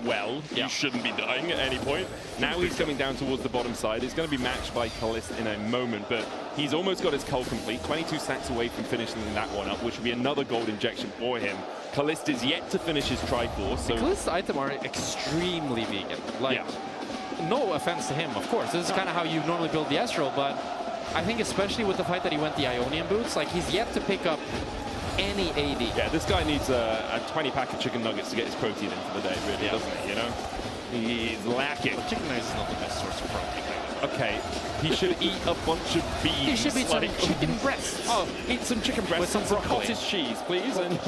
well, you shouldn't be dying at any point. Now he's coming down towards the bottom side. He's going to be matched by Kalista in a moment, but he's almost got his cull complete. 22 stacks away from finishing that one up, which will be another gold injection for him. Kalista's yet to finish his Triforce. So Kalista's items are extremely vegan. Like, no offense to him, of course. This is kind of how you normally build the Astral, but I think especially with the fact that he went the Ionian boots, like he's yet to pick up any AD. Yeah, this guy needs a 20-pack of chicken nuggets to get his protein in for the day, really, doesn't he, you know? He's lacking. Well, chicken nuggets is not the best source of protein. Okay, he should eat a bunch of beans. He should eat some chicken breasts. Oh, eat some chicken breasts with some cottage cheese, please. And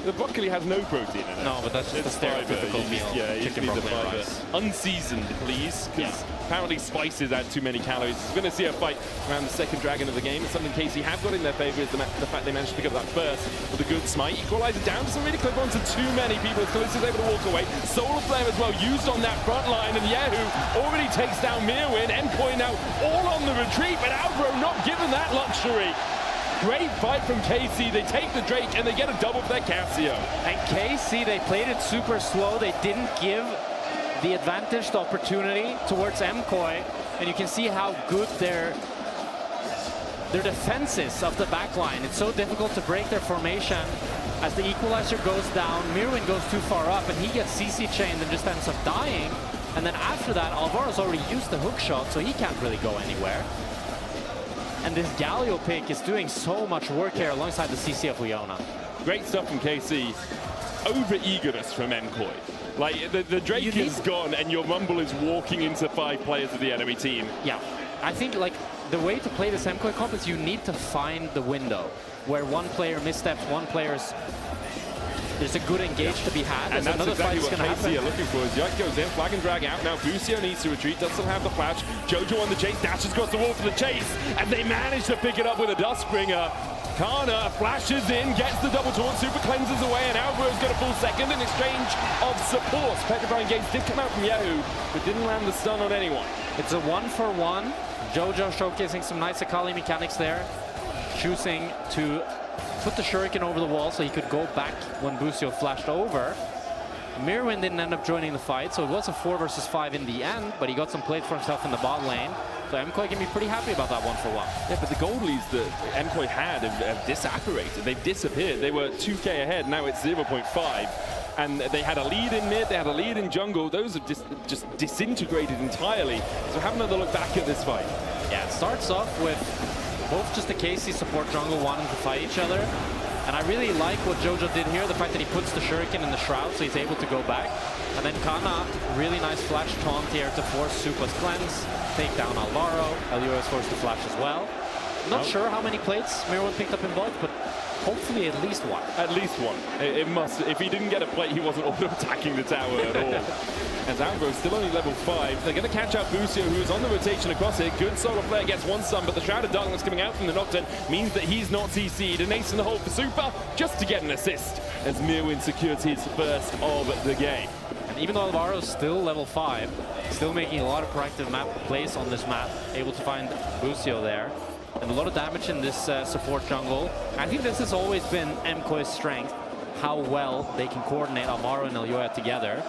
the broccoli has no protein in it. No, but that's just a stereotypical meal. Yeah, you chicken need the broccoli and fiber. rice. Unseasoned, please, because apparently spices add too many calories. We're going to see a fight around the second dragon of the game. It's something KC have got in their favor is the fact they managed to pick up that first with a good smite. Equalizer down, doesn't really clip onto too many people. Kalista's able to walk away. Solar Flare as well used on that front line, and Yehu already takes down Mirwin. MKOI now all on the retreat, but Alvaro not given that luxury. Great fight from KC. They take the Drake and they get a double for their Cassio. And KC, they played it super slow. They didn't give the advantage, the opportunity towards MKOI. And you can see how good their defense is of the backline. It's so difficult to break their formation. As the Equalizer goes down, Mirwin goes too far up and he gets CC chained and just ends up dying. And then after that, Alvaro's already used the hook shot, so he can't really go anywhere. And this Galio pick is doing so much work here alongside the CC of Leona. Great stuff from KC. Over-eagerness from MKOI. Like, the Drake is gone and your Rumble is walking into 5 players of the enemy team. Yeah, I think like the way to play this MKOI comp is you need to find the window where one player missteps, one player's... There's a good engage to be had. And that's exactly what KC are happen. looking for. As Yike goes in, flag and drag out. Now Busio needs to retreat, does still have the flash. Jojo on the chase, dashes across the wall for the chase, and they manage to pick it up with a Dustbringer. Kana flashes in, gets the double taunt, super cleanses away, and Alvaro's got a full second in exchange of support. Petrifying Gaze did come out from Yahoo, but didn't land the stun on anyone. It's a 1-for-1. Jojo showcasing some nice Akali mechanics there, choosing to put the shuriken over the wall so he could go back when Busio flashed over. Mirwin didn't end up joining the fight, so it was a 4 versus 5 in the end, but he got some plates for himself in the bot lane. So MKOI can be pretty happy about that 1-for-1. Yeah, but the gold leads that MKOI had have disapparated. They've disappeared. They were 2k ahead, now it's 0.5. And they had a lead in mid, they had a lead in jungle. Those have just disintegrated entirely. So have another look back at this fight. Yeah, it starts off with both just the KC support jungle wanting to fight each other. And I really like what Jojo did here, the fact that he puts the shuriken in the shroud so he's able to go back. And then Kana, really nice flash taunt here to force Supa's cleanse, take down Alvaro. Elio is forced to flash as well. Not sure how many plates Mirwin picked up in both, but hopefully at least one. At least one. It must. If he didn't get a plate, he wasn't auto-attacking the tower at all. As Alvaro's still only level 5. They're going to catch out Busio, who's on the rotation across it. Good solo player gets one stun, but the Shroud of Darkness coming out from the Nocturne means that he's not CC'd. An ace in the hole for Super, just to get an assist, as Mirwin secures his first of the game. And even though Alvaro's still level 5, still making a lot of proactive map plays on this map, able to find Busio there. And a lot of damage in this support jungle. I think this has always been MKOI's strength, how well they can coordinate Alvaro and Elioya together.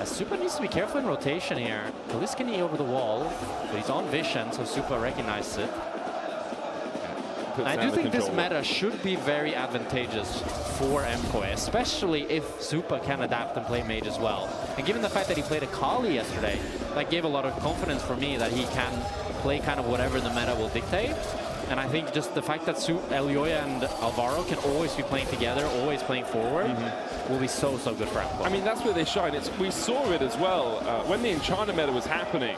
Super needs to be careful in rotation here. Kalis can E over the wall, but he's on vision, so Super recognizes it. I do think this meta should be very advantageous for MKOI, especially if Super can adapt and play mage as well. And given the fact that he played Akali yesterday, that gave a lot of confidence for me that he can play kind of whatever the meta will dictate. And I think just the fact that Elioya and Alvaro can always be playing together, always playing forward, will be so good for MKOI. I mean, that's where they shine. We saw it as well when the Enchanter meta was happening.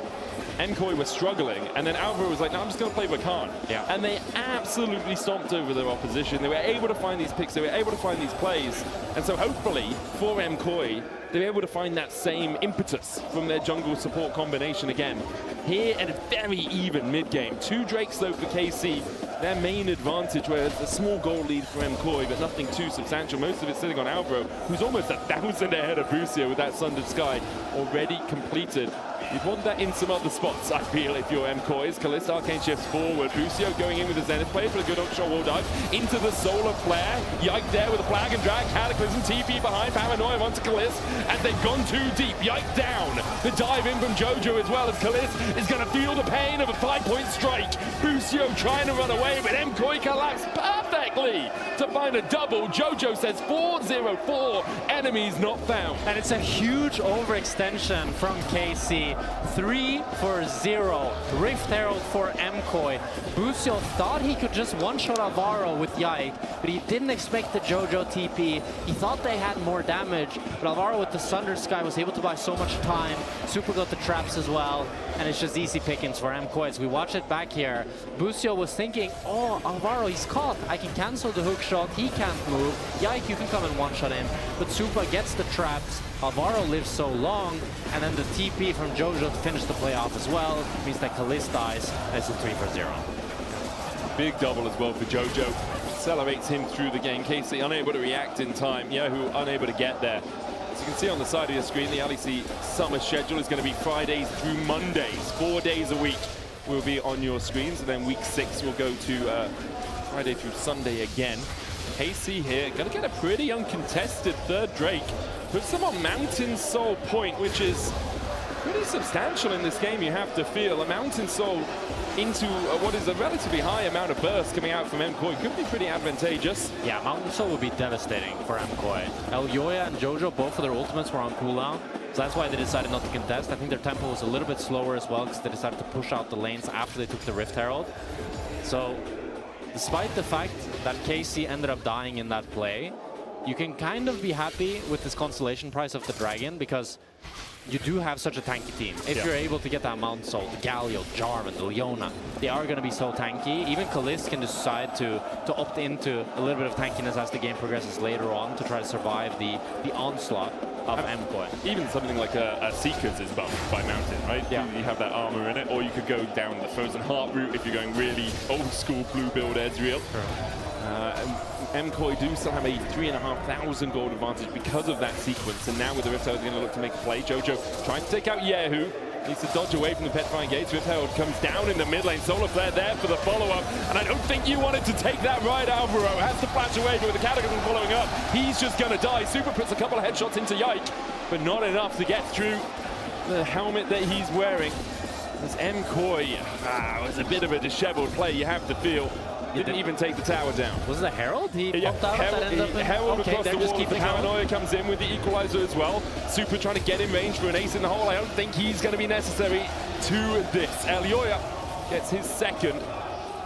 MKOI was struggling, and then Alvaro was like, no, I'm just going to play Rakan. Yeah. And they absolutely stomped over their opposition. They were able to find these picks, they were able to find these plays. And so hopefully, for MKOI, they're able to find that same impetus from their jungle support combination again. Here at a very even mid-game. 2 Drakes though for KC. Their main advantage, where it's a small goal lead for MKOI, but nothing too substantial. Most of it sitting on Alvaro, who's almost 1,000 ahead of Busio with that Sundered Sky already completed. You'd want that in some other spots, I feel, if you're MKOI's. Kalista Arcane shifts forward. Busio going in with the Zenith play for a good upshot wall dive. Into the Solar Flare. Yike there with a flag and drag. Cataclysm TP behind. Paranoia onto Kalis. And they've gone too deep. Yike down. The dive in from Jojo as well, as Kalis is going to feel the pain of a 5-point strike. Busio trying to run away, but MKOI collapsed perfectly to find a double. Jojo says 4-0-4. Enemies not found. And it's a huge overextension from KC. 3-0. Rift Herald for MKOI. Busio thought he could just one-shot Alvaro with Yike, but he didn't expect the Jojo TP. He thought they had more damage, but Alvaro with the Sundered Sky was able to buy so much time. Super got the traps as well, and it's just easy pickings for MKOI. As we watch it back here, Busio was thinking, oh, Alvaro, he's caught. I can cancel the hook shot. He can't move. Yike, you can come and one-shot him. But Super gets the traps. Alvaro lives so long, and then the TP from Jojo to finish the play off as well means that Kalis dies, and it's a 3-0. Big double as well for Jojo. Accelerates him through the game. KC unable to react in time. Yahoo unable to get there. As you can see on the side of your screen, the LEC summer schedule is going to be Fridays through Mondays. 4 days a week will be on your screens, and then week 6 will go to Friday through Sunday again. KC here, going to get a pretty uncontested third Drake. Puts them on Mountain Soul point, which is pretty substantial in this game, you have to feel. A Mountain Soul into what is a relatively high amount of burst coming out from MKOI could be pretty advantageous. Yeah, Mountain Soul would be devastating for MKOI. Elioya and Jojo, both of their ultimates were on cooldown, so that's why they decided not to contest. I think their tempo was a little bit slower as well, because they decided to push out the lanes after they took the Rift Herald. So, despite the fact that KC ended up dying in that play, you can kind of be happy with this consolation prize of the Dragon, because you do have such a tanky team. If you're able to get that Mountain Soul, the Galio, Jarvan, the Leona, they are going to be so tanky. Even Kalis can decide to opt into a little bit of tankiness as the game progresses later on to try to survive the onslaught of MKOI. Even something like a Seekers is buffed by Mountain, right? Yeah. You have that armor in it, or you could go down the Frozen Heart route if you're going really old school blue build Ezreal. MKOI do still have a 3,500 gold advantage because of that sequence, and now with the Rift Herald going to look to make a play. Jojo trying to take out Yehu. Needs to dodge away from the Petrifying Gates. Rift Herald comes down in the mid lane. Solar Flare there for the follow-up. And I don't think you wanted to take that right, Alvaro. Has to flash away, but with the Cataclysm following up, he's just going to die. Super puts a couple of headshots into Yike, but not enough to get through the helmet that he's wearing. This MKOI was a bit of a disheveled play, you have to feel. Didn't even take the tower down. Was it a Herald? He popped out that ended up in... Herald Okay, across the they're just wall. The keeping going. Paranoia comes in with the equalizer as well. Super trying to get in range for an ace in the hole. I don't think he's going to be necessary to this. Elioya gets his second.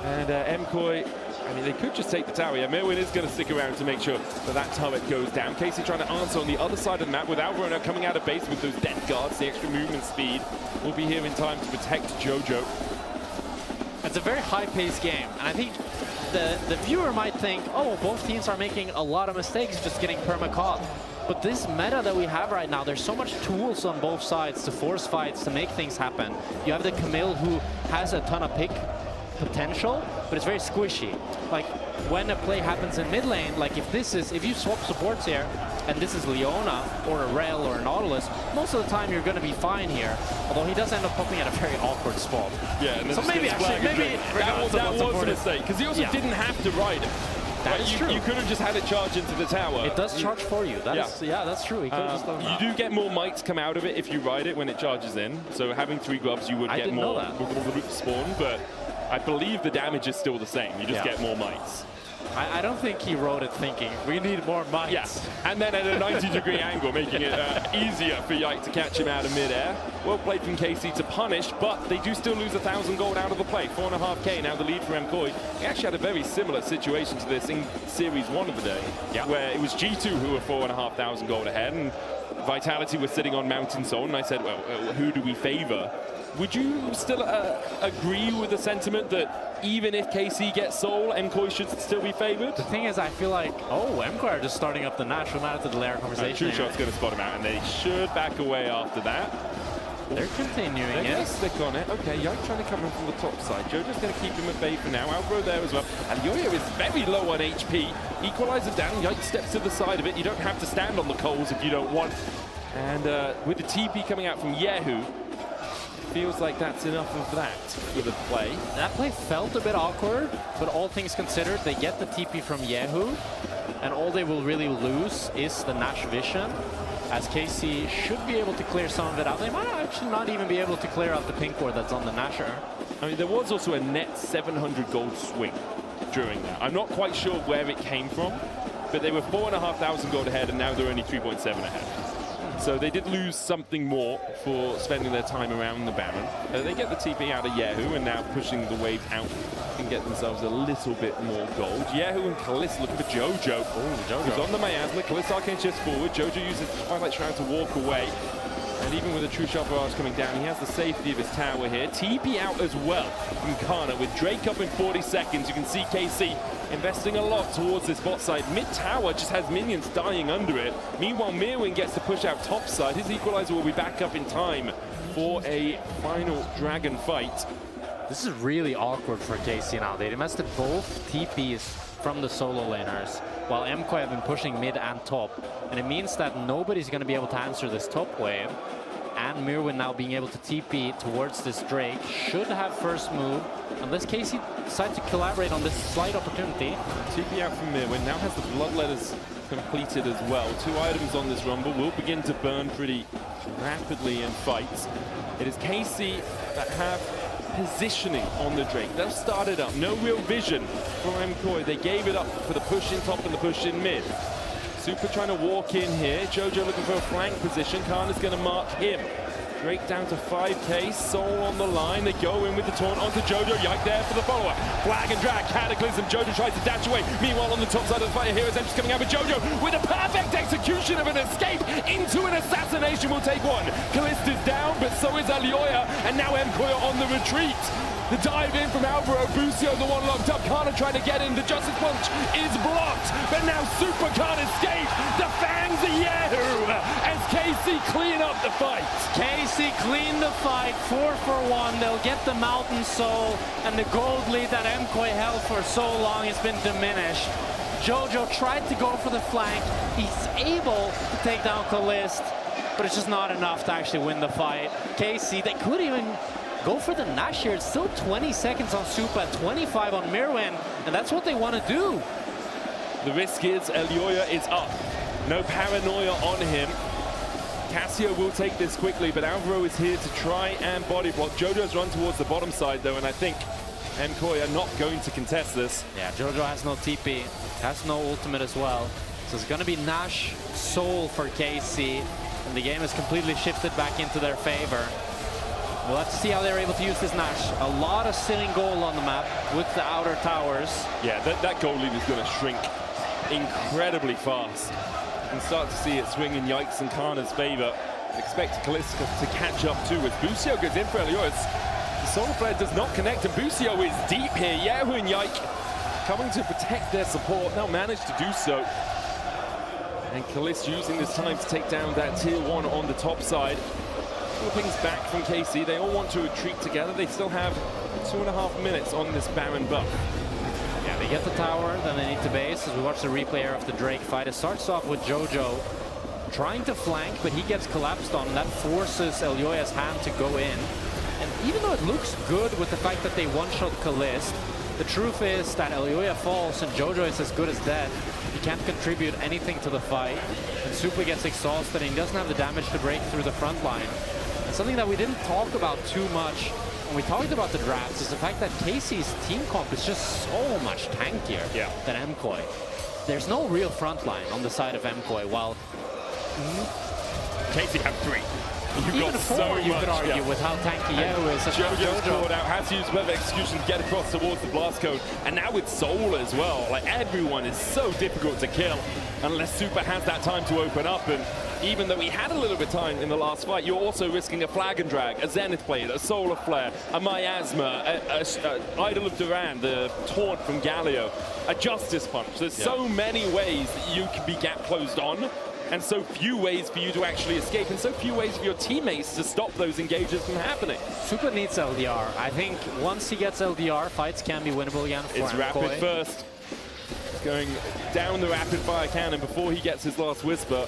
And MKOI, I mean, they could just take the tower. Yeah, Mirwin is going to stick around to make sure that that turret goes down. Casey trying to answer on the other side of the map with Alvaro coming out of base with those death guards. The extra movement speed will be here in time to protect Jojo. It's a very high-paced game, and I think the viewer might think, oh, both teams are making a lot of mistakes just getting perma-caught. But this meta that we have right now, there's so much tools on both sides to force fights, to make things happen. You have the Camille who has a ton of pick potential, but it's very squishy. Like, when a play happens in mid lane, like if you swap supports here, and this is Leona, or a Rail, or a Nautilus, most of the time you're going to be fine here. Although he does end up popping at a very awkward spot. Yeah, and so maybe that was a mistake, because he also didn't have to ride it. That is true. You could have just had it charge into the tower. It does charge for you. Yeah, that's true. He could have just done that. You do get more mites come out of it if you ride it when it charges in. So having 3 gloves, you would get more spawn, but I believe the damage is still the same. You just get more mites. I don't think he wrote it thinking, we need more mites. Yes, and then at a 90-degree angle, making it easier for Yike to catch him out of midair. Well played from KC to punish, but they do still lose 1,000 gold out of the play. 4.5k now the lead for MKOI. He actually had a very similar situation to this in Series 1 of the day, where it was G2 who were 4,500 gold ahead, and Vitality was sitting on Mountain Soul, and I said, well, who do we favor? Would you still agree with the sentiment that even if KC gets Soul, MKOI should still be favored? The thing is, I feel like, MKOI are just starting up the natural matter to the layer conversation. True Shot's going to spot him out, and they should back away after that. They're continuing it. They're going to stick on it. Okay, Yike trying to come in from the top side. Jojo's going to keep him at bay for now. Alvaro there as well. And Yoyo is very low on HP. Equalizer down. Yike steps to the side of it. You don't have to stand on the coals if you don't want. And with the TP coming out from Yehu, feels like that's enough of that for the play. That play felt a bit awkward, but all things considered, they get the TP from Yehu, and all they will really lose is the Nash vision, as KC should be able to clear some of it out. They might actually not even be able to clear out the pink ward that's on the Nasher. I mean, there was also a net 700 gold swing during that. I'm not quite sure where it came from, but they were 4,500 gold ahead, and now they're only 3.7 ahead. So they did lose something more for spending their time around the Baron. They get the TP out of Yehu, and now pushing the wave out and get themselves a little bit more gold. Yehu and Kaliss looking for Jojo. Jojo's on the Miasma. Kaliss Arcane shifts forward. Jojo uses Twilight Shroud to walk away. And even with a True Shot Barrage coming down, he has the safety of his tower here. TP out as well from Kana. With Drake up in 40 seconds, you can see KC investing a lot towards this bot side. Mid-tower just has minions dying under it. Meanwhile, Mirwin gets to push out top side. His equalizer will be back up in time for a final dragon fight. This is really awkward for KC now. They invested both TPs from the solo laners, while MKOI have been pushing mid and top. And it means that nobody's going to be able to answer this top wave. And Mirwin now being able to TP towards this Drake should have first move, unless KC decides to collaborate on this slight opportunity. TP out from Mirwin, now has the Bloodletters completed as well. 2 items on this Rumble will begin to burn pretty rapidly in fights. It is KC that have positioning on the Drake. They've started up, no real vision for MKOI. They gave it up for the push in top and the push in mid. Super trying to walk in here. Jojo looking for a flank position. Kana's going to mark him. Drake down to 5k. Soul on the line. They go in with the taunt onto Jojo. Yike there for the follow-up. Flag and drag. Cataclysm. Jojo tries to dash away. Meanwhile, on the top side of the fight, Heroes Entrance coming out with Jojo with a perfect execution of an escape into an assassination. Will take one. Callista's down, but so is Elioya. And now MKOI on the retreat. The dive in from Alvaro. Busio, the one locked up. Kana trying to get in. The Justice Punch is blocked. But now Super can't escape. The fangs of Yehu as KC KC clean up the fight. KC clean the fight, 4 for 1. They'll get the Mountain Soul, and the gold lead that MKOI held for so long has been diminished. Jojo tried to go for the flank. He's able to take down Kalist, but it's just not enough to actually win the fight. KC, they could even go for the Nash here. It's still 20 seconds on Supa, 25 on Mirwin, and that's what they want to do. The risk is EULCS is up. No paranoia on him. Cassio will take this quickly, but Alvaro is here to try and body block. Jojo's run towards the bottom side, though, and I think MKOI are not going to contest this. Yeah, Jojo has no TP, has no ultimate as well. So it's going to be Nash Soul for KC, and the game is completely shifted back into their favor. We'll have to see how they're able to use this Nash. A lot of sitting goal on the map with the outer towers. Yeah, that goal lead is going to shrink incredibly fast. You can start to see it swing in Yikes and Kana's favor. Expect Kalista to catch up too as Busio goes in for EULCS. The Solar Flare does not connect, and Busio is deep here. Yahoo and Yike coming to protect their support. They'll manage to do so. And Kalist using this time to take down that tier 1 on the top side. Things back from KC. They all want to retreat together. They still have 2.5 minutes on this Baron buff. Yeah, they get the tower, then they need to base. As we watch the replay of the Drake fight, it starts off with Jojo trying to flank, but he gets collapsed on, and that forces EULCS' hand to go in. And even though it looks good with the fact that they one-shot Kalist, the truth is that EULCS falls and Jojo is as good as dead. He can't contribute anything to the fight, and Super gets exhausted, and he doesn't have the damage to break through the front line. Something that we didn't talk about too much when we talked about the drafts is the fact that KC's team comp is just so much tankier than MKOI. There's no real front line on the side of MKOI, while KC have 3. You've even got 4 so you much, could argue with how tanky Yahoo is. Jojo's caught out, has to use perfect execution to get across towards the blast code, and now with Soul as well. Like, everyone is so difficult to kill unless Super has that time to open up. And even though he had a little bit of time in the last fight, you're also risking a flag and drag, a Zenith Blade, a Solar Flare, a Miasma, a Idol of Duran, the taunt from Galio, a Justice Punch. There's so many ways that you can be gap closed on, and so few ways for you to actually escape, and so few ways for your teammates to stop those engages from happening. Super needs LDR. I think once he gets LDR, fights can be winnable again for It's MKOI. rapid first. Going down the rapid fire cannon before he gets his last Whisper.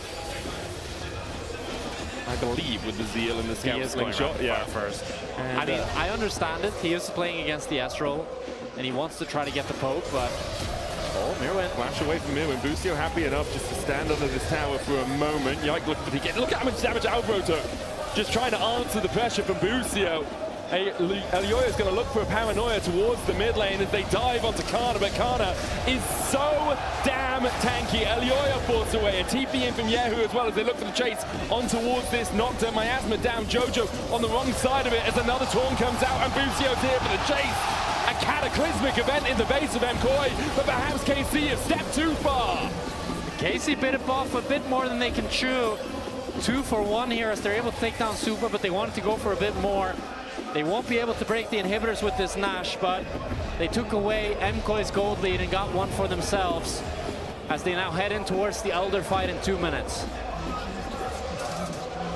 I believe with the Zeal and the Scout Slingshot. Yeah, first. And, I mean, I understand it. He is playing against the Astral, and he wants to try to get the poke, but Mirwin. Flash away from Mirwin. Busio happy enough just to stand under this tower for a moment. Yike looking to be getting. Look at how much damage Alvaro took. Just trying to answer the pressure from Busio. EULCS is going to look for a paranoia towards the mid lane as they dive onto Kana, but Kana is so damn tanky. EULCS forced away, a TP in from Yahoo as well as they look for the chase on towards this Nocturne. Miasma down, Jojo on the wrong side of it as another Taunt comes out, and Busio's here for the chase. A cataclysmic event in the base of MKOI, but perhaps KC has stepped too far. KC bit it off a bit more than they can chew. 2 for 1 here as they're able to take down Super, but they wanted to go for a bit more. They won't be able to break the inhibitors with this Nash, but they took away MKOI's gold lead and got one for themselves as they now head in towards the Elder fight in 2 minutes.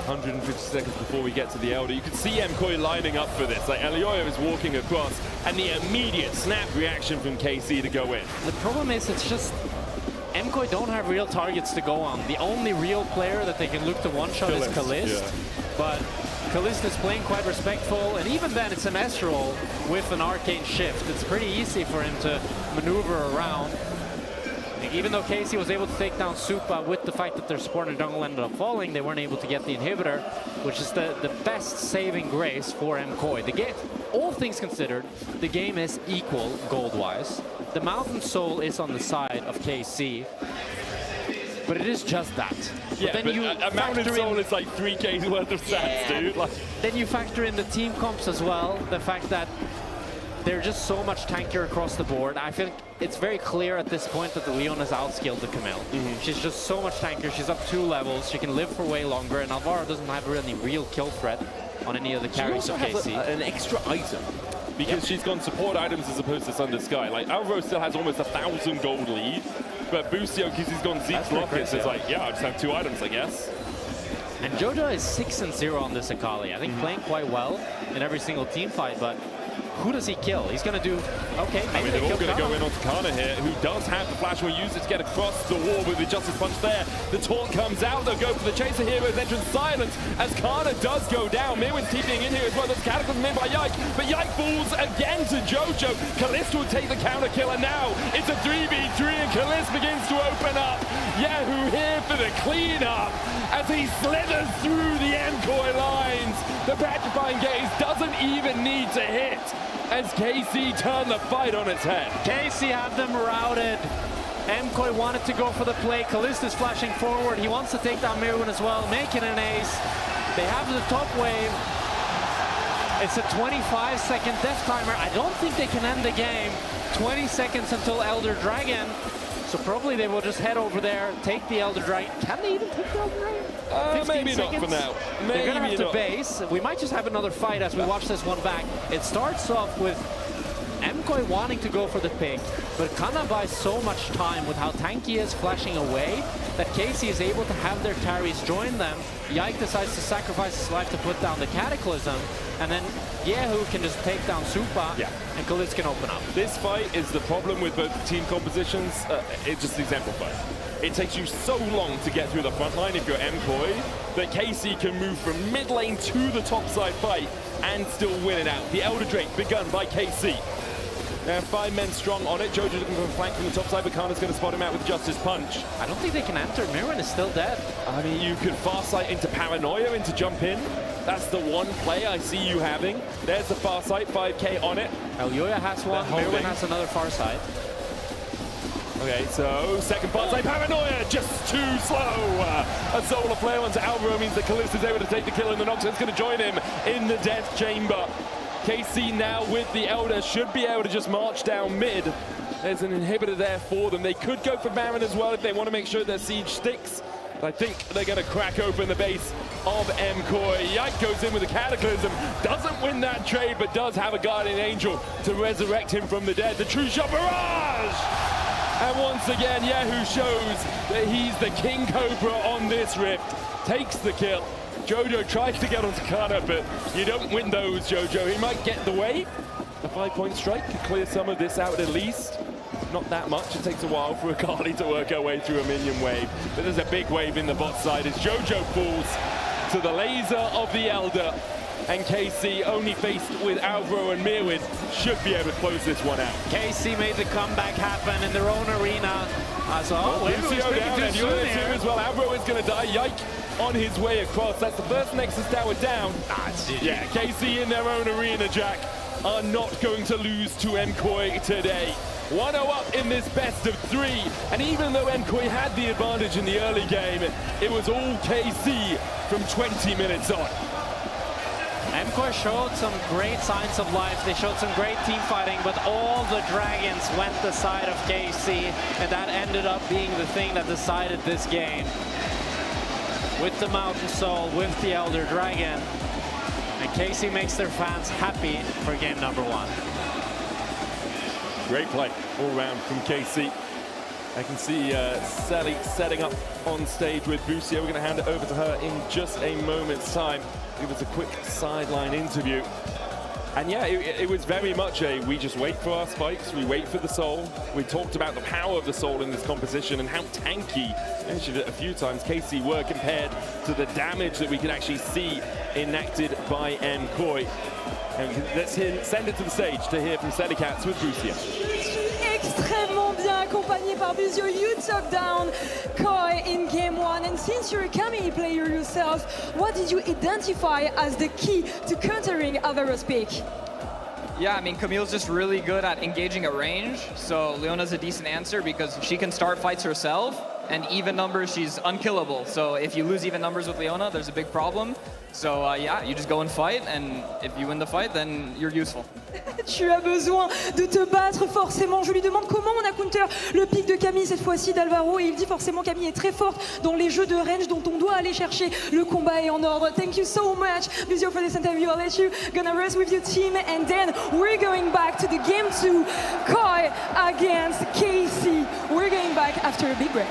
150 seconds before we get to the Elder. You can see MKOI lining up for this. Like, EULCS is walking across, and the immediate snap reaction from KC to go in. The problem is it's just MKOI don't have real targets to go on. The only real player that they can look to one-shot is Kalist, but Kalist is playing quite respectful, and even then it's an S-roll with an arcane shift. It's pretty easy for him to maneuver around. Even though KC was able to take down Supa, with the fact that their support and jungle ended up falling, they weren't able to get the inhibitor, which is the best saving grace for MKOI. The game, all things considered, the game is equal gold-wise. The Mountain Soul is on the side of KC, but it is just that. Yeah, but a Mountain Soul is like 3K's worth of stats, dude. Like, then you factor in the team comps as well, the fact that they're just so much tankier across the board. I think it's very clear at this point that the Leon has outskilled the Camille. She's just so much tankier. She's up 2 levels. She can live for way longer, and Alvaro doesn't have any real kill threat on any of the carries of KC. She also has an extra item because she's gone support items as opposed to Thunder Sky. Like, Alvaro still has almost 1,000 gold lead, but Busio, because he's gone Zeke's Lockets, is like, yeah, I just have 2 items, I guess. And Jojo is 6-0 on this Akali. I think playing quite well in every single team fight, but who does he kill? He's going to do, okay, maybe they're all going to go in onto Kana here, who does have the flash, will use it to get across the wall with the Justice Punch there. The taunt comes out, they'll go for the Chaser Heroes entrance silence as Kana does go down. Mirwin's TPing in here as well. There's Cataclysm in by Yike, but Yike falls again to Jojo. Kalist will take the counter kill, and now it's a 3v3 and Kalist begins to open up. Yahoo here for the cleanup as he slithers through the MKOI lines. The Petrifying Gaze doesn't even need to hit as KC turned the fight on its head. KC had them routed. MKOI wanted to go for the play. Kalist is flashing forward. He wants to take down Mirwin as well, making an ace. They have the top wave. It's a 25-second death timer. I don't think they can end the game. 20 seconds until Elder Dragon. So probably they will just head over there, take the Elder Dragon. Can they even take the Elder Dragon? Maybe not for now. They're going to have to base. We might just have another fight as we watch this one back. It starts off with MKOI wanting to go for the pick, but Kana buys so much time with how tanky is flashing away that KC is able to have their carries join them. Yike decides to sacrifice his life to put down the Cataclysm, and then Yahoo can just take down Supa, and Kalist can open up. This fight is the problem with both the team compositions. It just exemplifies. It takes you so long to get through the front line if you're MKOI that KC can move from mid lane to the top side fight and still win it out. The Elder Drake begun by KC. They're 5 men strong on it. Jojo looking for a flank from the top side, but Kana's going to spot him out with Justice Punch. I don't think they can enter. Mirwin is still dead. I mean, you could Farsight into Paranoia, into Jump In. That's the one play I see you having. There's the Farsight, 5k on it. Elyoya has one, Mirwin has another Farsight. Okay, so second Farsight, Paranoia, just too slow. A Solar Flare onto Alvaro means that Kalist is able to take the kill, and the Noxus is going to join him in the Death Chamber. KC now with the Elder should be able to just march down mid. There's an inhibitor there for them. They could go for Baron as well if they want to make sure their siege sticks. But I think they're going to crack open the base of MKOI. Yike goes in with a Cataclysm. Doesn't win that trade, but does have a Guardian Angel to resurrect him from the dead. The True Shot Barrage! And once again, Yahoo shows that he's the King Cobra on this rift. Takes the kill. Jojo tries to get onto Kana, but you don't win those, Jojo. He might get the wave. A 5-point strike could clear some of this out at least. Not that much. It takes a while for Akali to work her way through a minion wave. But there's a big wave in the bot side as Jojo falls to the laser of the Elder. And KC, only faced with Alvaro and Mirwin, should be able to close this one out. KC made the comeback happen in their own arena. Lucio down, and you're here as well. Alvaro is going to die. Yike on his way across. That's the first Nexus Tower down. Yeah, KC in their own arena, Jack, are not going to lose to MKOI today. 1-0 up in this best of 3. And even though MKOI had the advantage in the early game, it was all KC from 20 minutes on. MKOI showed some great signs of life. They showed some great team fighting, but all the dragons went the side of KC, and that ended up being the thing that decided this game. With the Mountain Soul, with the Elder Dragon, and KC makes their fans happy for game number 1. Great play all round from KC. I can see Sally setting up on stage with Busia. We're going to hand it over to her in just a moment's time. Give us a quick sideline interview. And yeah, it was very much a, we just wait for our spikes, we wait for the soul. We talked about the power of the soul in this composition and how tanky, I mentioned it a few times, KC were compared to the damage that we can actually see enacted by MKOI. And let's send it to the stage to hear from Selicats with Busia. Extrêmement bien accompagné par Busio. You took down Koi in game 1, and since you're a Camille player yourself, what did you identify as the key to countering Alvaro's pick? Yeah, I mean, Camille's just really good at engaging a range, so Leona's a decent answer because she can start fights herself, and even numbers, she's unkillable. So if you lose even numbers with Leona, there's a big problem. So yeah, you just go and fight, and if you win the fight, then you're useful. Tu as besoin de te battre forcément. Je lui demande comment on a counter le pick de Camille cette fois-ci d'Alvaro, et il dit forcément Camille est très forte dans les jeux de range dont on doit aller chercher. Le combat est en ordre. Thank you so much, Busio, for this interview. I'll let you gonna rest with your team, and then we're going back to the game 2. Koi against KC. We're going back after a big break.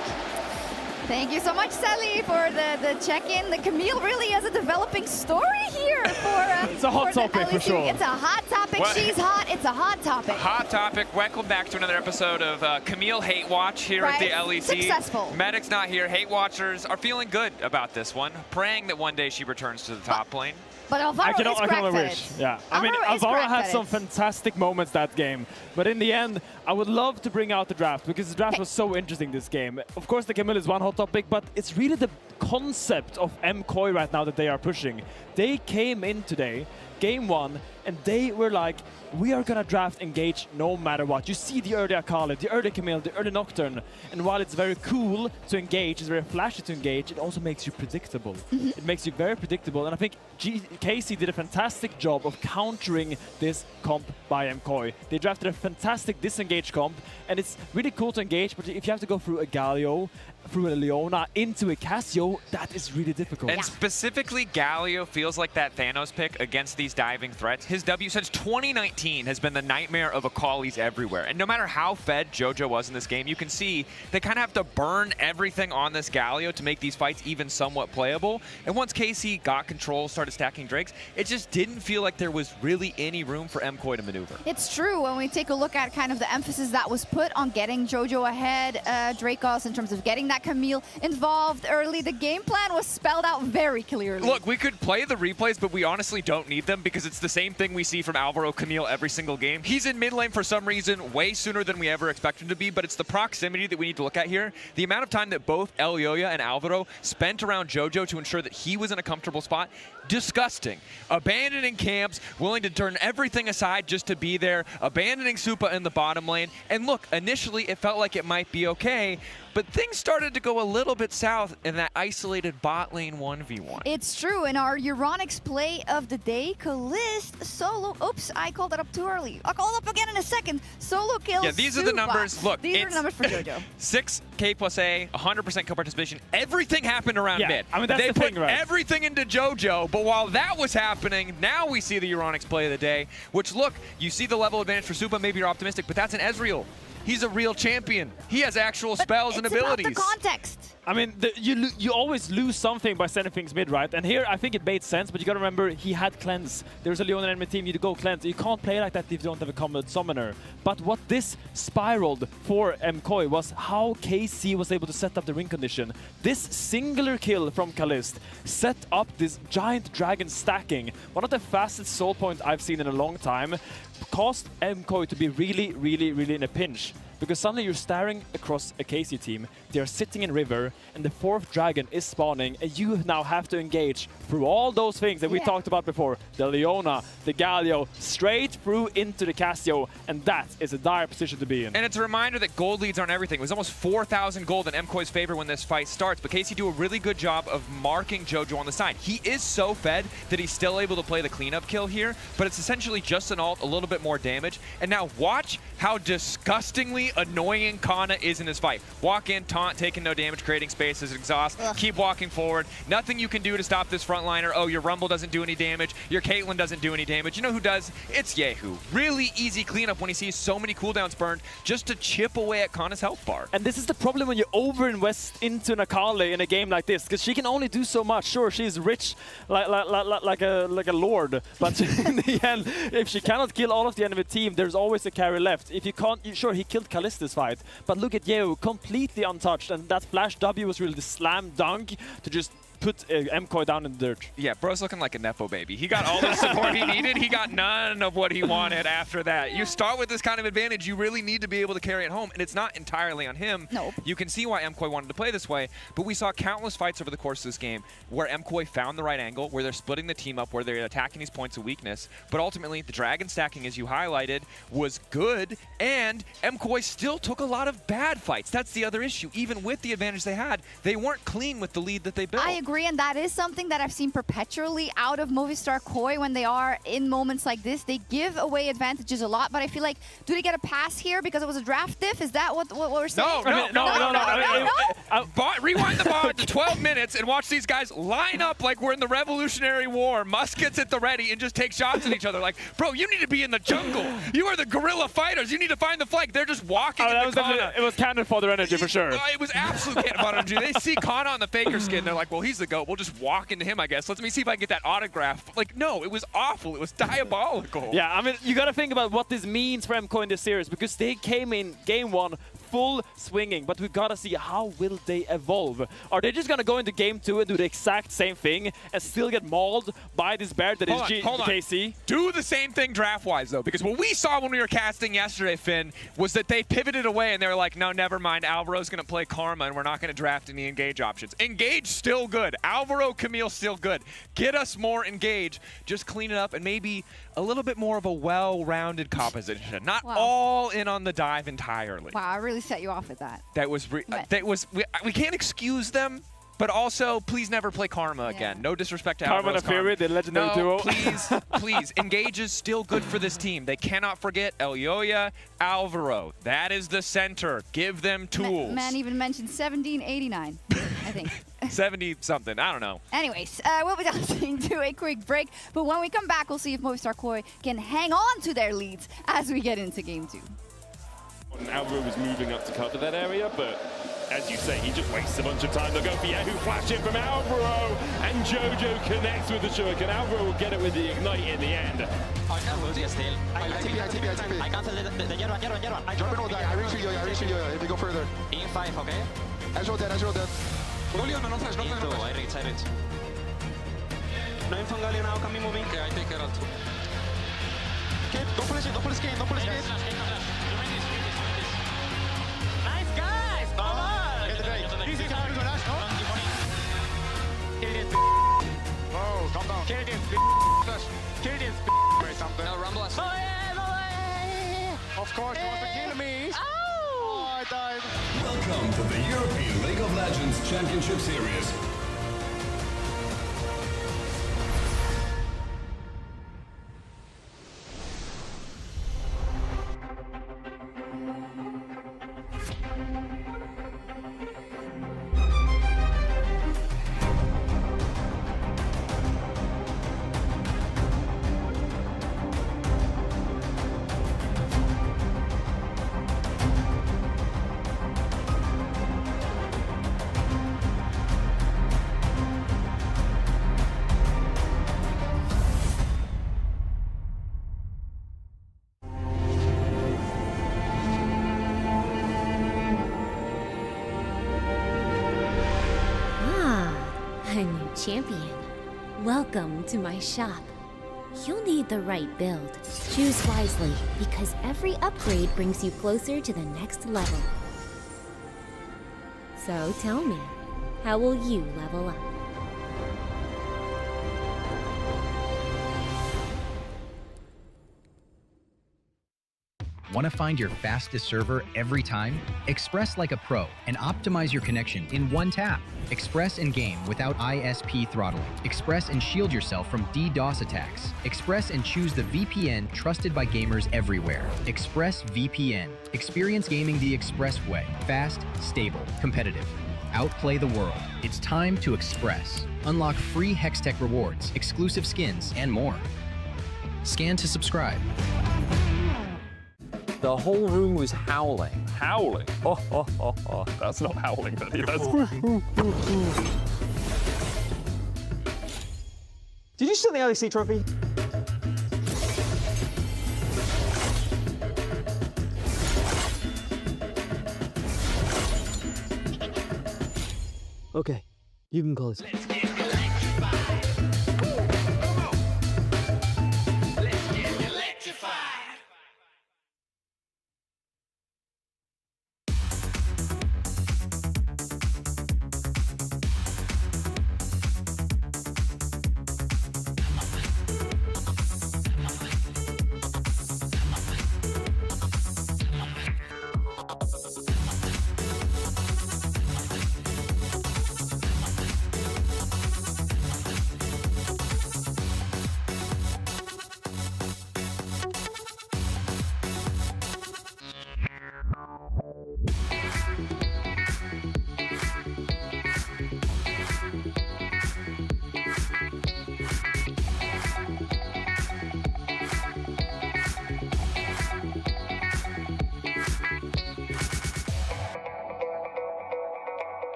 Thank you so much, Sally, for the check-in. The Camille really has a developing story here for it's a hot topic for sure. It's a hot topic. Well, she's hot. It's a hot topic. Hot topic. Welcome back to another episode of Camille Hate Watch here at the LEC. Successful. Medic's not here. Hate Watchers are feeling good about this one, praying that one day she returns to the top lane. But Alvaro I can only wish. Yeah, I mean, Alvaro had some fantastic moments that game, but in the end, I would love to bring out the draft because the draft was so interesting this game. Of course, the Camille is one hot topic, but it's really the concept of MKOI right now that they are pushing. They came in today, game 1, and they were like, we are gonna draft Engage no matter what. You see the early Akali, the early Camille, the early Nocturne, and while it's very cool to engage, it's very flashy to engage, it also makes you predictable. It makes you very predictable, and I think KC did a fantastic job of countering this comp by MKOI. They drafted a fantastic disengage comp, and it's really cool to engage, but if you have to go through a Galio, through a Leona, into a Cassio, that is really difficult. And specifically, Galio feels like that Thanos pick against these diving threats. His W since 2019 has been the nightmare of Akali's everywhere. And no matter how fed JoJo was in this game, you can see they kind of have to burn everything on this Galio to make these fights even somewhat playable. And once KC got control, started stacking Drakes, it just didn't feel like there was really any room for MKOI to maneuver. It's true. When we take a look at kind of the emphasis that was put on getting JoJo ahead, Dracos, in terms of getting that Camille involved early, the game plan was spelled out very clearly. Look, we could play the replays, but we honestly don't need them because it's the same thing we see from Alvaro Camille every single game. He's in mid lane for some reason way sooner than we ever expect him to be, but it's the proximity that we need to look at here. The amount of time that both Elyoya and Alvaro spent around JoJo to ensure that he was in a comfortable spot, disgusting. Abandoning camps, willing to turn everything aside just to be there, abandoning Supa in the bottom lane. And look, initially it felt like it might be okay, but things started to go a little bit south in that isolated bot lane 1v1. It's true. In our Euronics play of the day, Kalist solo. Oops, I called that up too early. I'll call it up again in a second. Solo kills. Yeah, these are the numbers. Look, these are the numbers for JoJo. 6K plus A, 100% kill participation. Everything happened around mid. I mean, that's they the put thing, right? everything into JoJo, but while that was happening, now we see the Euronics play of the day, which, look, you see the level advantage for Supa. Maybe you're optimistic, but that's an Ezreal. He's a real champion. He has actual spells and abilities. It's about the context. I mean, you always lose something by sending things mid, right? And here, I think it made sense, but you gotta remember, he had cleanse. There's a Leona enemy team, you need to go cleanse. You can't play like that if you don't have a combat summoner. But what this spiraled for MKOI was how KC was able to set up the ring condition. This singular kill from Kalist set up this giant dragon stacking. One of the fastest soul points I've seen in a long time. Caused MKOI to be really, really, really in a pinch. Because suddenly you're staring across a KC team, they're sitting in river, and the 4th dragon is spawning, and you now have to engage through all those things that we talked about before. The Leona, the Galio, straight through into the Cassio, and that is a dire position to be in. And it's a reminder that gold leads aren't everything. It was almost 4,000 gold in MKOI's favor when this fight starts, but KC do a really good job of marking JoJo on the side. He is so fed that he's still able to play the cleanup kill here, but it's essentially just an ult, a little bit more damage. And now watch how disgustingly annoying Kana is in this fight. Walk in, taunt, taking no damage, creating space as exhaust, keep walking forward. Nothing you can do to stop this frontliner. Oh, your Rumble doesn't do any damage. Your Caitlyn doesn't do any damage. You know who does? It's Yehu. Really easy cleanup when he sees so many cooldowns burned just to chip away at Kana's health bar. And this is the problem when you over-invest into an Akali in a game like this, because she can only do so much. Sure, she's rich like a lord, but in the end, if she cannot kill all of the enemy team, there's always a carry left. If you can't, sure, he killed Kalist this fight, but look at Yehu, completely untouched, and that flash W was really the slam dunk to just put MKOI down in the dirt. Yeah, bro's looking like a Nepo baby. He got all the support he needed. He got none of what he wanted after that. You start with this kind of advantage, you really need to be able to carry it home, and it's not entirely on him. No. You can see why MKOI wanted to play this way, but we saw countless fights over the course of this game where MKOI found the right angle, where they're splitting the team up, where they're attacking these points of weakness, but ultimately the dragon stacking, as you highlighted, was good, and MKOI still took a lot of bad fights. That's the other issue. Even with the advantage they had, they weren't clean with the lead that they built. I agree. agree, and that is something that I've seen perpetually out of Movistar KOI when they are in moments like this. They give away advantages a lot, but I feel like, do they get a pass here because it was a draft diff? Is that what we're saying? No. Rewind the bar to 12 minutes and watch these guys line up like we're in the Revolutionary War, muskets at the ready, and just take shots at each other. Like, bro, you need to be in the jungle. You are the guerrilla fighters. You need to find the flag. They're just walking in the Kana. It was cannon fodder energy for sure. It was absolute cannon fodder energy. They see Kana on the Faker skin. They're like, well, he's the GOAT. We'll just walk into him, I guess. Let me see if I can get that autograph. Like, no, it was awful. It was diabolical. Yeah, I mean, you got to think about what this means for MKOI in this series, because they came in game one full swinging, but we got to see how will they evolve. Are they just going to go into game two and do the exact same thing and still get mauled by this bear that is KC? Do the same thing draft-wise, though, because what we saw when we were casting yesterday, Finn, was that they pivoted away and they were like, no, never mind. Alvaro's going to play Karma, and we're not going to draft any Engage options. Engage, still good. Alvaro, Camille, still good. Get us more Engage. Just clean it up and maybe a little bit more of a well-rounded composition. Not all in on the dive entirely. Wow, I really set you off with that. We can't excuse them, but also please never play Karma again. No disrespect to Karma and Fury, the legendary duo. Please. Engage is still good for this team. They cannot forget Elyoya, Alvaro. That is the center. Give them tools. Man even mentioned 1789, I think. 70-something. I don't know. Anyways, we'll be dancing to a quick break, but when we come back, we'll see if Movistar KOI can hang on to their leads as we get into game two. Alvaro was moving up to cover that area, but as you say, he just wastes a bunch of time. They'll go for Yahoo flash in from Alvaro, and Jojo connects with the Shuriken. Alvaro will get it with the Ignite in the end. I cancel the Yerwan. I reach Ilyoya. If we go further. In 5, okay? Ezreal dead. No Leon, no flash. I reach. No info Galio now, can be moving. Okay, I take Herald. Okay, don't pull his game. Nice guys! Come on! Get the Drake. Easy time to dash, no? Kill this Oh, calm down. Kill this flash. Kill this Wait, something. No, Rumble us. Of course, you want to kill me. Oh, I died. Welcome to the European League of Legends Championship Series. A new champion. Welcome to my shop. You'll need the right build. Choose wisely, because every upgrade brings you closer to the next level. So tell me, how will you level up? Want to find your fastest server every time? Express like a pro and optimize your connection in one tap. Express in game without ISP throttling. Express and shield yourself from DDoS attacks. Express and choose the VPN trusted by gamers everywhere. Express VPN. Experience gaming the Express way. Fast, stable, competitive. Outplay the world. It's time to Express. Unlock free Hextech rewards, exclusive skins, and more. Scan to subscribe. The whole room was howling. Howling? Oh. That's not howling, but that's... Did you steal the LEC trophy? Okay, you can call it.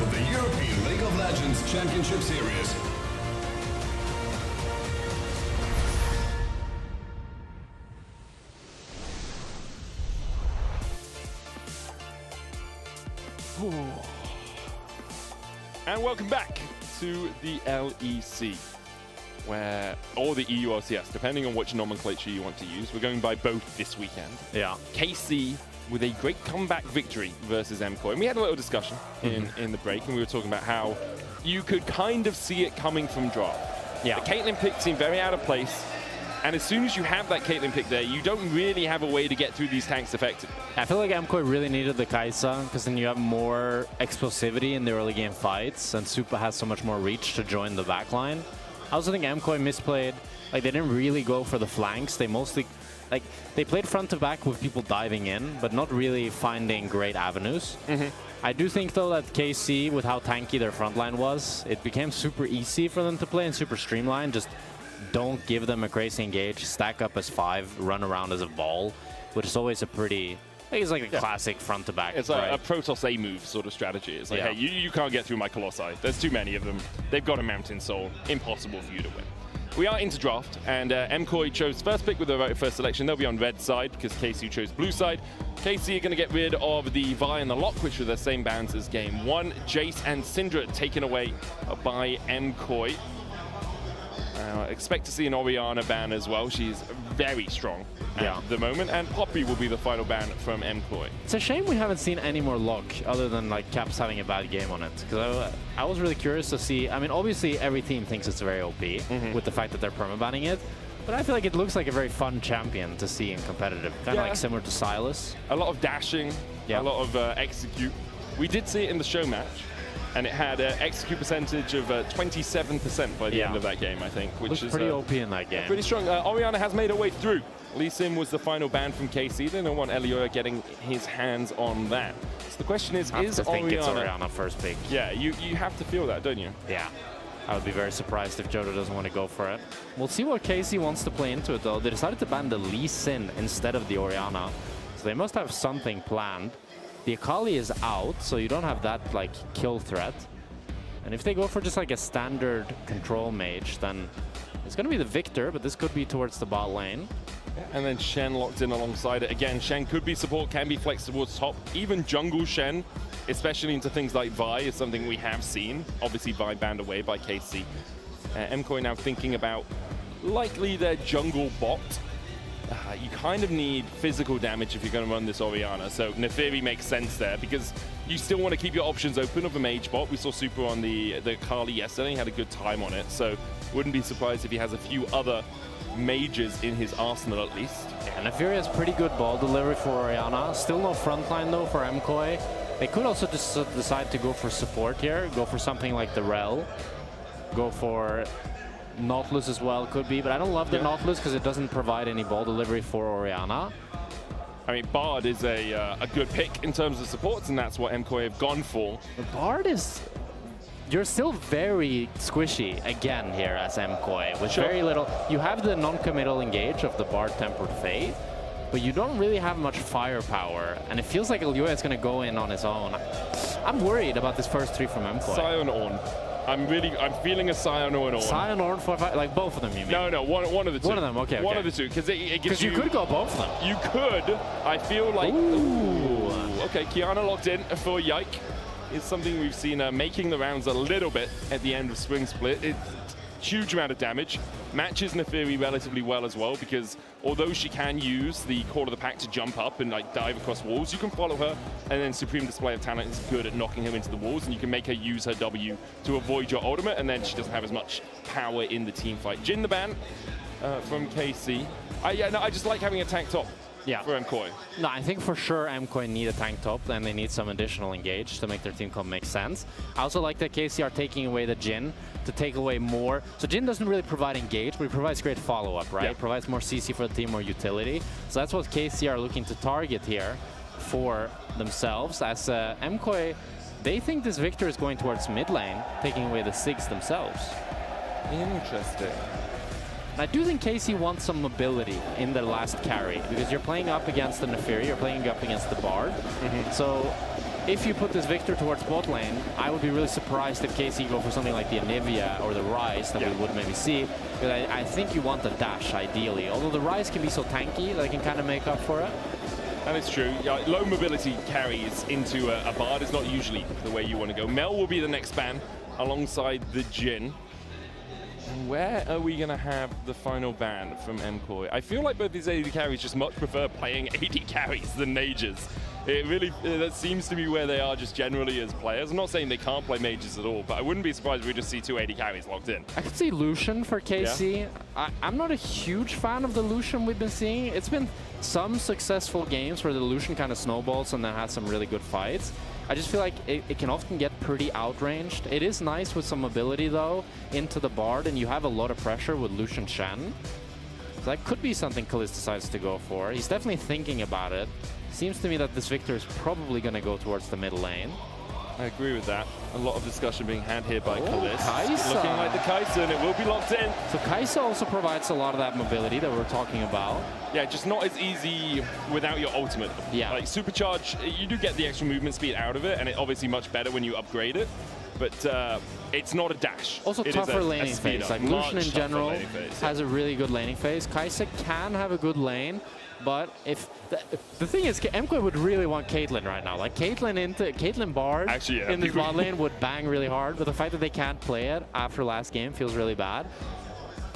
of the European League of Legends Championship Series. And welcome back to the LEC, or the EULCS, depending on which nomenclature you want to use. We're going by both this weekend. Yeah. KC with a great comeback victory versus MKOI. And we had a little discussion in the break, and we were talking about how you could kind of see it coming from draft. Yeah. The Caitlyn pick seemed very out of place. And as soon as you have that Caitlyn pick there, you don't really have a way to get through these tanks effectively. I feel like MKOI really needed the Kai'Sa, because then you have more explosivity in the early game fights, and Supa has so much more reach to join the backline. I also think MKOI misplayed. Like, they didn't really go for the flanks. They mostly, like, they played front to back with people diving in, but not really finding great avenues. I do think, though, that KC, with how tanky their front line was, it became super easy for them to play and super streamlined. Just don't give them a crazy engage, stack up as 5, run around as a ball, which is always a pretty, I think it's like a classic front to back. It's like a Protoss A move sort of strategy. It's like, hey, you can't get through my Colossi. There's too many of them. They've got a Mountain Soul. Impossible for you to win. We are into draft, and MKOI chose first pick with the first selection. They'll be on red side because KC chose blue side. KC are going to get rid of the Vi and the Lock, which are the same bans as game 1. Jace and Syndra taken away by MKOI. Expect to see an Orianna ban as well. She's very strong at the moment, and Poppy will be the final ban from MKOI. It's a shame we haven't seen any more Lock other than like Caps having a bad game on it. Because I was really curious to see. I mean, obviously every team thinks it's very OP with the fact that they're permabanning it. But I feel like it looks like a very fun champion to see in competitive. Kind of like similar to Sylas. A lot of dashing, a lot of execute. We did see it in the show match. And it had an execute percentage of 27% by the end of that game, I think. Which is pretty OP in that game. Pretty strong. Orianna has made her way through. Lee Sim was the final ban from KC. They don't want Elioya getting his hands on that. So the question is I think it's Orianna first pick. Yeah, you have to feel that, don't you? Yeah. I would be very surprised if Jodo doesn't want to go for it. We'll see what KC wants to play into it, though. They decided to ban the Lee Sin instead of the Orianna. So they must have something planned. The Akali is out, so you don't have that like kill threat. And if they go for just like a standard control mage, then it's going to be the Victor, but this could be towards the bot lane. And then Shen locked in alongside it. Again, Shen could be support, can be flexed towards top. Even jungle Shen, especially into things like Vi, is something we have seen. Obviously, Vi banned away by KC. MKOI now thinking about likely their jungle bot. You kind of need physical damage if you're going to run this Orianna, so Neferi makes sense there because you still want to keep your options open of a mage bot. We saw Super on the Kali yesterday, he had a good time on it, so wouldn't be surprised if he has a few other mages in his arsenal at least. Yeah, Neferi has pretty good ball delivery for Orianna. Still no frontline though for MKOI. They could also just decide to go for support here, go for something like the Rel, go for Nautilus as well, could be, but I don't love the Nautilus because it doesn't provide any ball delivery for Orianna. I mean, Bard is a good pick in terms of supports, and that's what MKOI have gone for. The Bard is... You're still very squishy again here as MKOI, with very little... You have the non-committal engage of the Bard Tempered Fate, but you don't really have much firepower, and it feels like Elioya is going to go in on his own. I'm worried about this first 3 from MKOI. Sion Ornn. I'm feeling a Sion or an Ornn. Sion Ornn for like both of them, you mean? No, one of the two. One of them, okay. One of the two, because it gives you... Because you could go both of them. You could. I feel like... Ooh. Okay, Kiana locked in for Yike. It's something we've seen making the rounds a little bit at the end of Spring Split. It's huge amount of damage. Matches Neferi relatively well as well, because although she can use the Core of the Pack to jump up and like dive across walls, you can follow her, and then Supreme Display of Talent is good at knocking her into the walls, and you can make her use her W to avoid your ultimate, and then she doesn't have as much power in the team fight. Jin the ban from KC. I just like having a tank top. For MKOI. No, I think for sure MKOI need a tank top, and they need some additional engage to make their team comp make sense. I also like that KC are taking away the Jin to take away more. So Jin doesn't really provide engage, but he provides great follow-up, right? It provides more CC for the team, more utility. So that's what KC are looking to target here for themselves. As MKOI, they think this Victor is going towards mid lane, taking away the Sigs themselves. Interesting. I do think KC wants some mobility in their last carry, because you're playing up against the Neferi, you're playing up against the Bard. So if you put this Victor towards bot lane, I would be really surprised if KC go for something like the Anivia or the Ryze that we would maybe see. But I think you want the dash, ideally. Although the Ryze can be so tanky that it can kind of make up for it. That is true. Yeah, low mobility carries into a Bard is not usually the way you want to go. Mel will be the next ban alongside the Jhin. And where are we going to have the final ban from MKOI? I feel like both these AD carries just much prefer playing AD carries than mages. It really, that seems to be where they are just generally as players. I'm not saying they can't play mages at all, but I wouldn't be surprised if we just see 2 AD carries locked in. I could see Lucian for KC. Yeah. I'm not a huge fan of the Lucian we've been seeing. It's been some successful games where the Lucian kind of snowballs and then has some really good fights. I just feel like it can often get pretty outranged. It is nice with some mobility though into the Bard, and you have a lot of pressure with Lucian Shen. So that could be something Kalisz decides to go for. He's definitely thinking about it. Seems to me that this Victor is probably going to go towards the middle lane. I agree with that. A lot of discussion being had here by Kalisz. Kai'Sa. Looking like the Kai'Sa, and it will be locked in. So Kai'Sa also provides a lot of that mobility that we're talking about. Yeah, just not as easy without your ultimate. Yeah. Like Supercharge, you do get the extra movement speed out of it, and it's obviously much better when you upgrade it. But it's not a dash. Also it tougher laning phase. Like Lucian in general has a really good laning phase. Kai'Sa can have a good lane, but if the thing is, MKOI would really want Caitlyn right now. Like Caitlyn Bard in this bot lane would bang really hard, but the fact that they can't play it after last game feels really bad.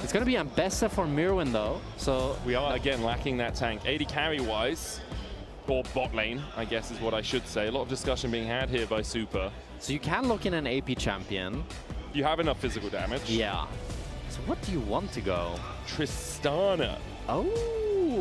It's going to be Ambessa for Mirwin though, so we are again lacking that tank. AD carry wise, or bot lane, I guess is what I should say. A lot of discussion being had here by Super. So you can look in an AP champion. You have enough physical damage. Yeah. So what do you want to go? Tristana. Oh.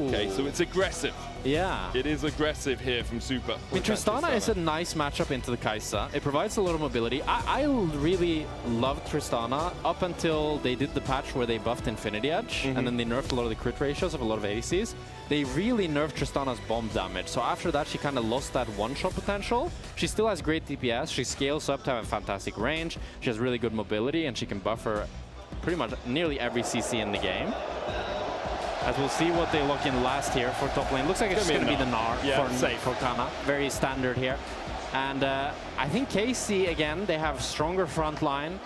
Okay, so it's aggressive. Yeah. It is aggressive here from Super. I mean, Tristana is a nice matchup into the Kai'Sa. It provides a lot of mobility. I really loved Tristana up until they did the patch where they buffed Infinity Edge, and then they nerfed a lot of the crit ratios of a lot of ADCs. They really nerfed Tristana's bomb damage. So after that, she kind of lost that one-shot potential. She still has great DPS. She scales up to have a fantastic range. She has really good mobility, and she can buffer pretty much nearly every CC in the game. As we'll see what they look in last here for top lane. Looks like it's going to be the Gnar for Kana. Very standard here. And I think KC, again, they have stronger front line,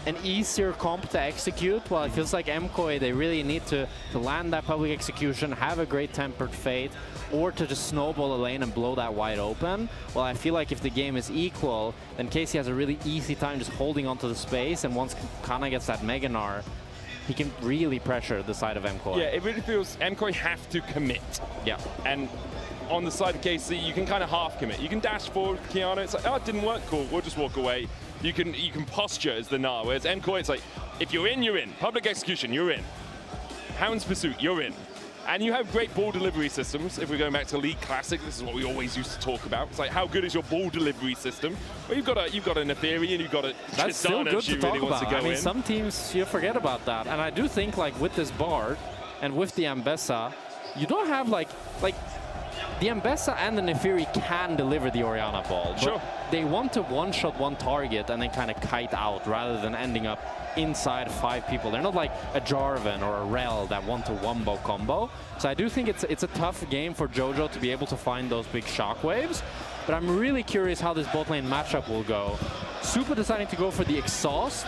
an easier comp to execute. While it feels like MKOI, they really need to land that public execution, have a great tempered fate, or to just snowball a lane and blow that wide open. Well, I feel like if the game is equal, then KC has a really easy time just holding onto the space. And once Kana gets that Mega Gnar, he can really pressure the side of MKOI. Yeah, it really feels MKOI have to commit. Yeah. And on the side of KC, you can kind of half commit. You can dash forward with Kiana. It's like, oh, it didn't work. Cool. We'll just walk away. You can posture as the Gnar. Whereas MKOI, it's like, if you're in, you're in. Public execution, you're in. Hound's Pursuit, you're in. And you have great ball delivery systems. If we're going back to League Classic, this is what we always used to talk about. It's like, how good is your ball delivery system? Well, you've got a Neferi and you've got a That's still good to talk really about. I mean, some teams, you forget about that. And I do think, like, with this Bard and with the Ambessa, you don't have, like the Ambessa and the Neferi can deliver the Orianna ball. But sure. They want to one-shot one target and then kind of kite out rather than ending up inside 5 people. They're not like a Jarvan or a Rel that want to wombo combo. So I do think it's a tough game for JoJo to be able to find those big shockwaves. But I'm really curious how this bot lane matchup will go. Super deciding to go for the exhaust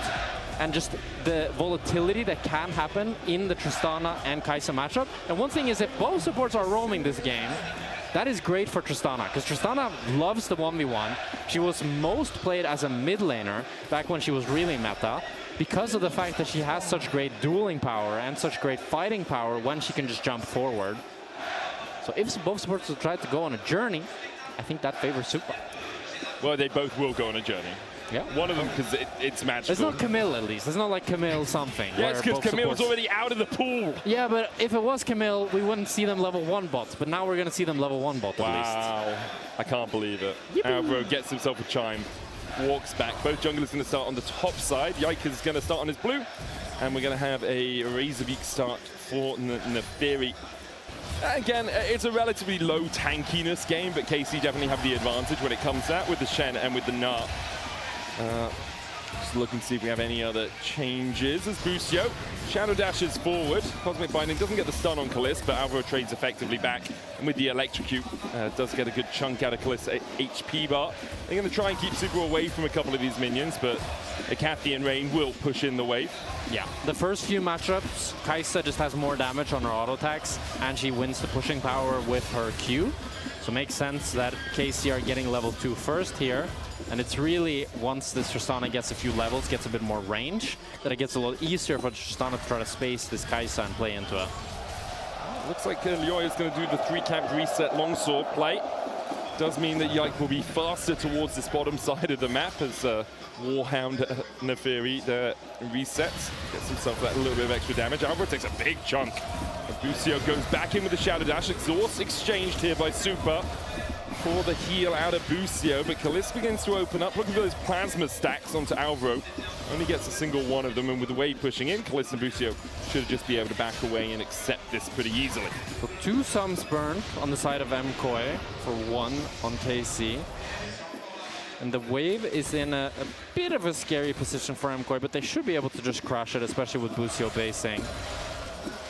and just the volatility that can happen in the Tristana and Kai'Sa matchup. And one thing is, if both supports are roaming this game, that is great for Tristana, because Tristana loves the 1v1. She was most played as a mid laner back when she was really meta, because of the fact that she has such great dueling power and such great fighting power when she can just jump forward. So if both supports will try to go on a journey, I think that favors Super. Well, they both will go on a journey. Yeah. One of them, because it's magical. It's not Camille, at least. It's not like Camille something. Yeah, it's because Camille's already out of the pool. Yeah, but if it was Camille, we wouldn't see them level 1 bots. But now we're going to see them level 1 bot, at least. Wow. I can't believe it. Alvaro gets himself a chime, walks back. Both junglers going to start on the top side. Yike is going to start on his blue. And we're going to have a Razorbeak start for Neferi. Again, it's a relatively low tankiness game, but KC definitely have the advantage when it comes to that with the Shen and with the Gnar. Just looking to see if we have any other changes as Busio shadow dashes forward. Cosmic Binding doesn't get the stun on Kalist, but Alvaro trades effectively back. And with the Electrocute, does get a good chunk out of Kalist's HP bar. They're going to try and keep Super away from a couple of these minions, but Cathy and Rain will push in the wave. Yeah, the first few matchups, Kai'Sa just has more damage on her auto attacks, and she wins the pushing power with her Q. So it makes sense that KC are getting level 2 first here. And it's really, once this Tristana gets a few levels, gets a bit more range, that it gets a lot easier for Tristana to try to space this Kai'Sa and play into it. Looks like Lyoya is going to do the 3-camp reset longsword play. Does mean that Yike will be faster towards this bottom side of the map as Warhound Neferi resets. Gets himself that little bit of extra damage. Alvaro takes a big chunk. Busio goes back in with the Shadow Dash. Exhaust exchanged here by Super for the heal out of Busio, but Kalist begins to open up, looking for those plasma stacks onto Alvaro. Only gets a single one of them, and with the wave pushing in, Kalist and Busio should just be able to back away and accept this pretty easily. So 2 sums burned on the side of MKOI for 1 on KC. And the wave is in a bit of a scary position for MKOI, but they should be able to just crush it, especially with Busio basing.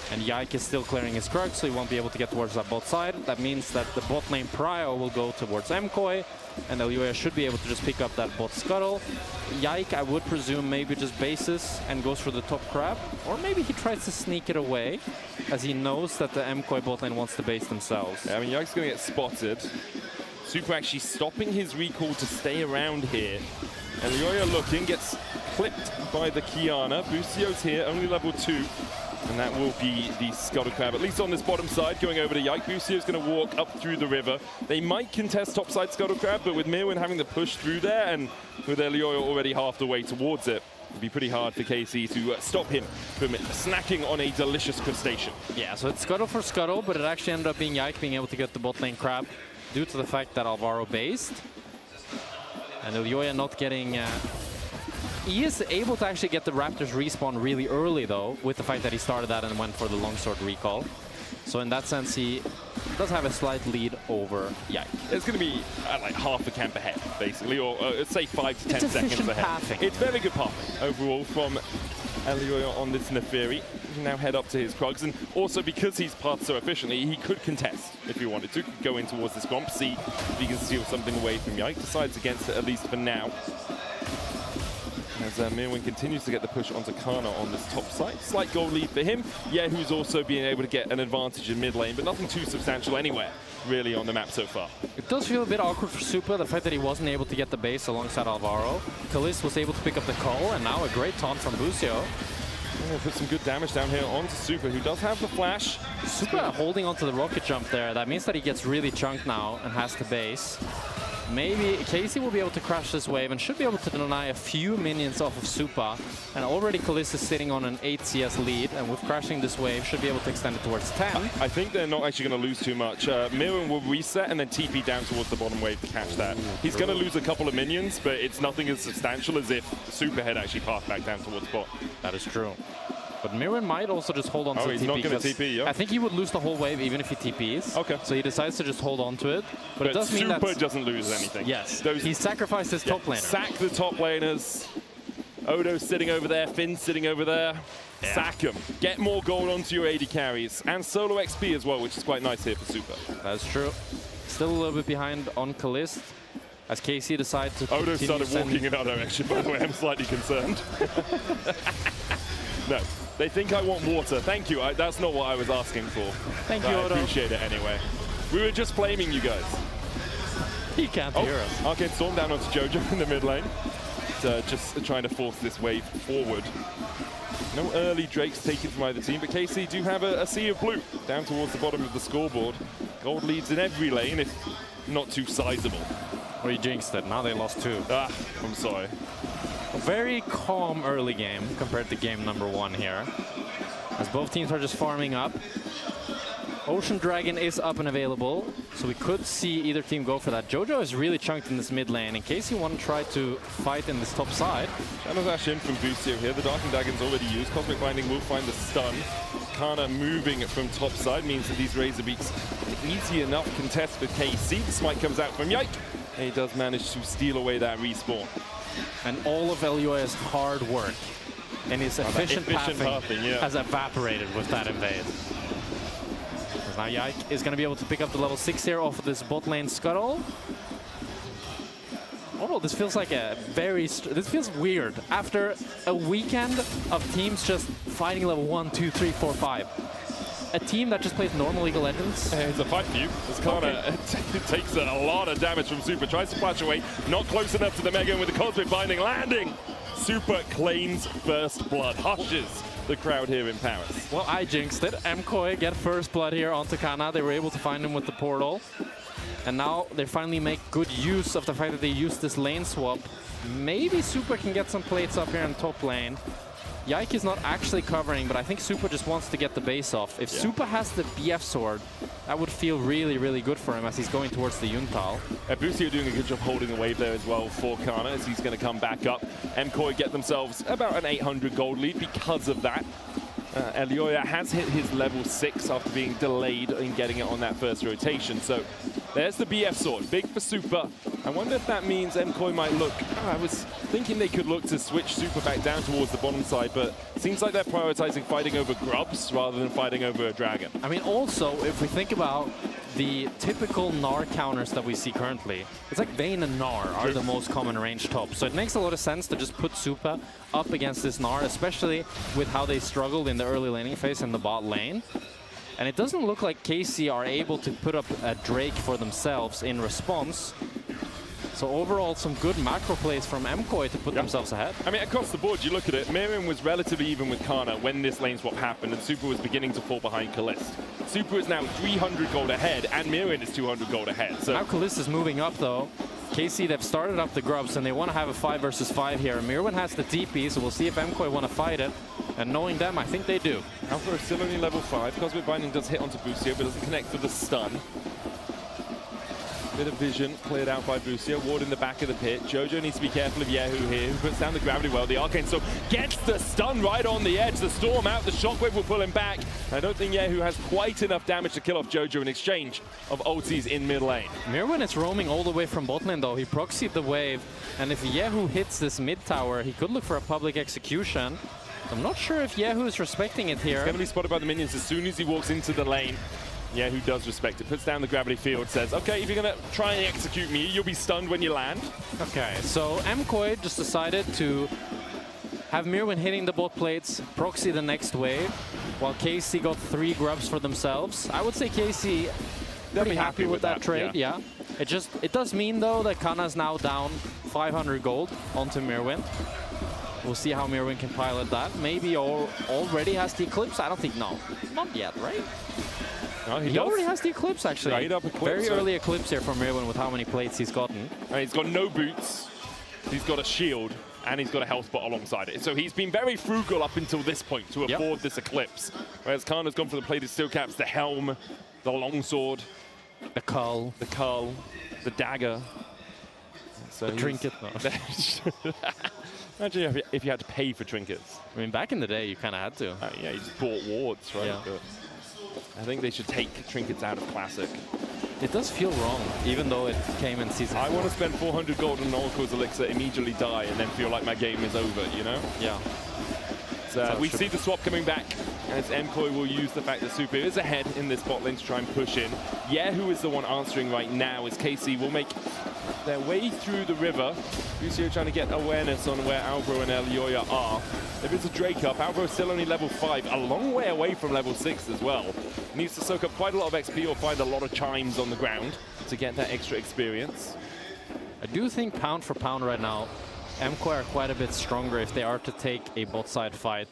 And Yike is still clearing his Krug, so he won't be able to get towards that bot side. That means that the bot lane prio will go towards MKOI, and Lyoya should be able to just pick up that bot scuttle. Yike, I would presume, maybe just bases and goes for the top crab, or maybe he tries to sneak it away, as he knows that the MKOI bot lane wants to base themselves. Yeah, I mean, Yike's going to get spotted. Super actually stopping his recall to stay around here. And Lyoya looking, gets clipped by the Kiana. Busio's here, only level 2. And that will be the Scuttle Crab, at least on this bottom side, going over to Yike. Busio's going to walk up through the river. They might contest topside Scuttle Crab, but with Mirwin having to push through there, and with their Lyoya already half the way towards it, it'd be pretty hard for KC to stop him from snacking on a delicious crustacean. Yeah, so it's Scuttle for Scuttle, but it actually ended up being Yike being able to get the bot lane Crab due to the fact that Alvaro based. And Lyoya not getting... He is able to actually get the Raptors respawn really early, though, with the fact that he started that and went for the longsword recall. So in that sense, he does have a slight lead over Yike. It's going to be like half a camp ahead, basically, or let's say 5 to 10 seconds ahead. Pathing. It's very good pathing overall from Lyoya on this Neferi. He can now head up to his Krugs, and also because he's pathed so efficiently, he could contest if he wanted to. Go in towards this Gromp, see if he can steal something away from Yike. Decides against it, at least for now. As Mirwin continues to get the push onto Kana on this top side. Slight goal lead for him. Yeah, who's also being able to get an advantage in mid lane, but nothing too substantial anywhere, really, on the map so far. It does feel a bit awkward for Super, the fact that he wasn't able to get the base alongside Alvaro. Kalist was able to pick up the call, and now a great taunt from Busio. We'll put some good damage down here onto Super, who does have the flash. Super holding onto the rocket jump there. That means that he gets really chunked now and has to base. Maybe KC will be able to crash this wave and should be able to deny a few minions off of Supa. And already Kalist is sitting on an 8 CS lead, and with crashing this wave, should be able to extend it towards 10. I think they're not actually going to lose too much. Mirwin will reset and then TP down towards the bottom wave to catch that. He's going to lose a couple of minions, but it's nothing as substantial as if Super had actually passed back down towards bot. That is true. But Mirwin might also just hold on to the TP. He's not going to TP, yeah. I think he would lose the whole wave even if he TPs. Okay. So he decides to just hold on to it. But it does mean that Super doesn't lose anything. Yes. He sacrificed his top laner. Sack the top laners. Odo's sitting over there. Finn's sitting over there. Yeah. Sack them. Get more gold onto your AD carries. And solo XP as well, which is quite nice here for Super. That's true. Still a little bit behind on Kalist. As KC decides to Odo started walking in our direction, by the way. I'm slightly concerned. No. They think I want water. Thank you. That's not what I was asking for. Thank you, Odo. I appreciate it anyway. We were just blaming you guys. He can't hear us. Arcane Storm down onto Jojo in the mid lane. Just trying to force this wave forward. No early Drakes taken from either team, but KC do have a sea of blue down towards the bottom of the scoreboard. Gold leads in every lane, if not too sizable. Well, you jinxed it. Now they lost 2. I'm sorry. A very calm early game compared to game number 1 here, as both teams are just farming up. Ocean Dragon is up and available, so we could see either team go for that. Jojo is really chunked in this mid lane in case you want to try to fight in this top side. Shadow Dash in from Busio here. The Darkened Dagon's already used. Cosmic Binding will find the stun. Kana moving from top side means that these Razor Beaks easy enough contest for KC. The smite comes out from Yike. He does manage to steal away that respawn. And all of EULCS' hard work and his efficient pathing has evaporated with that invade. Now Yike is going to be able to pick up the level 6 here off of this bot lane scuttle. Oh, this feels like a this feels weird. After a weekend of teams just fighting level 1, 2, 3, 4, 5. A team that just plays normal League of Legends. It's a fight for you. This Kana takes a lot of damage from Super. Tries to flash away. Not close enough to the Mega with the Cosmic Binding. Landing. Super claims first blood. Hushes the crowd here in Paris. Well, I jinxed it. MKOI get first blood here onto Kana. They were able to find him with the portal. And now they finally make good use of the fact that they used this lane swap. Maybe Super can get some plates up here in top lane. Yike is not actually covering, but I think Super just wants to get the base off. If Super has the BF sword, that would feel really, really good for him as he's going towards the Yuntal. Busio doing a good job holding the wave there as well for Kana as he's going to come back up. MKOI get themselves about an 800 gold lead because of that. EULCS has hit his level 6 after being delayed in getting it on that first rotation. So there's the BF sword, big for Super. I wonder if that means MKOI might look, I was thinking they could look to switch Super back down towards the bottom side, but it seems like they're prioritizing fighting over grubs rather than fighting over a dragon. I mean, also, if we think about the typical Gnar counters that we see currently, it's like Vayne and Gnar are the most common range tops. So it makes a lot of sense to just put Super up against this Gnar, especially with how they struggled in the early laning phase in the bot lane. And it doesn't look like KC are able to put up a Drake for themselves in response. So overall, some good macro plays from MKOI to put themselves ahead. I mean, across the board, you look at it, Miriam was relatively even with Kana when this lane swap happened, and Super was beginning to fall behind Kalist. Super is now 300 gold ahead, and Miriam is 200 gold ahead. So now Kalist is moving up, though. KC, they've started up the grubs, and they want to have a 5 versus 5 here. Mirwin has the TP, so we'll see if MKOI want to fight it. And knowing them, I think they do. Alpha is still only level 5. Cosmic Binding does hit onto Busio, but doesn't connect for the stun. Bit of vision cleared out by Busio. Ward in the back of the pit. Jojo needs to be careful of Yehu here, who puts down the gravity well. The Arcane Storm gets the stun right on the edge. The Storm out. The Shockwave will pull him back. I don't think Yehu has quite enough damage to kill off Jojo in exchange of ultis in mid lane. Mirwin is roaming all the way from bot lane, though. He proxied the wave. And if Yehu hits this mid tower, he could look for a public execution. I'm not sure if Yehu is respecting it here. He's going to be spotted by the minions as soon as he walks into the lane. Yeah, who does respect it. Puts down the gravity field, says, okay, if you're going to try and execute me, you'll be stunned when you land. Okay, so MKOI just decided to have Mirwin hitting the bot plates, proxy the next wave, while KC got 3 grubs for themselves. I would say KC pretty happy with that trade, yeah. It does mean, though, that Kana's now down 500 gold onto Mirwin. We'll see how Mirwin can pilot that. Maybe already has the Eclipse? I don't think, no. Not yet, right? No, he already has the Eclipse, actually. Yeah, very early Eclipse here from Mirwin with how many plates he's gotten. He's got no boots, he's got a shield, and he's got a health bot alongside it. So he's been very frugal up until this point to afford this Eclipse. Whereas Kana's gone for the plated steel caps, the helm, the longsword, the curl, the dagger. So the trinket. Imagine if you had to pay for trinkets. I mean, back in the day, you kind of had to. Yeah, you just bought wards, right? Yeah. But I think they should take trinkets out of Classic. It does feel wrong, even though it came in Season 4. I want to spend 400 gold on an Oracle's Elixir, immediately die, and then feel like my game is over, you know? Yeah. So we see the swap coming back, as MKOI will use the fact that Super is ahead in this bot lane to try and push in. Who is the one answering right now, as KC will make their way through the river. Busio trying to get awareness on where Alvaro and EULCS are. If it's a Drake up, Alvaro's still only level 5, a long way away from level 6 as well. Needs to soak up quite a lot of XP or find a lot of chimes on the ground to get that extra experience. I do think pound for pound right now, MKOI are quite a bit stronger if they are to take a bot side fight.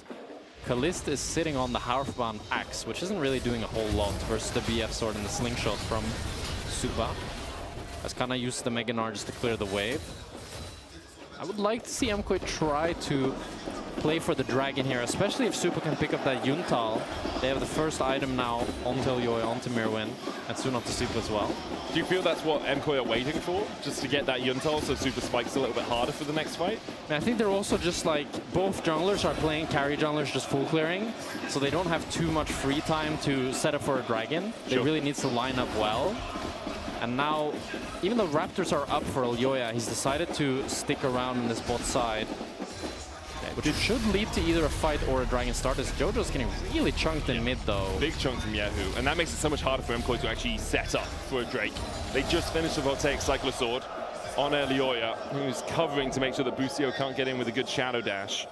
Kalist is sitting on the Halfbound Axe, which isn't really doing a whole lot versus the BF sword and the slingshot from Suba. As Kana used the Mega Gnar just to clear the wave. I would like to see MKOI try to play for the dragon here, especially if Super can pick up that Yuntal. They have the first item now onto EULCS, onto Mirwin, and soon onto Super as well. Do you feel that's what MKOI are waiting for? Just to get that Yuntal so Super spikes a little bit harder for the next fight? I think they're also just like, both junglers are playing carry junglers just full clearing, so they don't have too much free time to set up for a dragon. They really need to line up well. And now, even though Raptors are up for Elyoya, he's decided to stick around on this bot side, which should lead to either a fight or a Dragon start, as Jojo's getting really chunked in mid, though. Big chunk from Yahoo, and that makes it so much harder for MKOI to actually set up for a Drake. They just finished the Voltaic Cycler Sword on Elyoya, who's covering to make sure that Busio can't get in with a good Shadow Dash.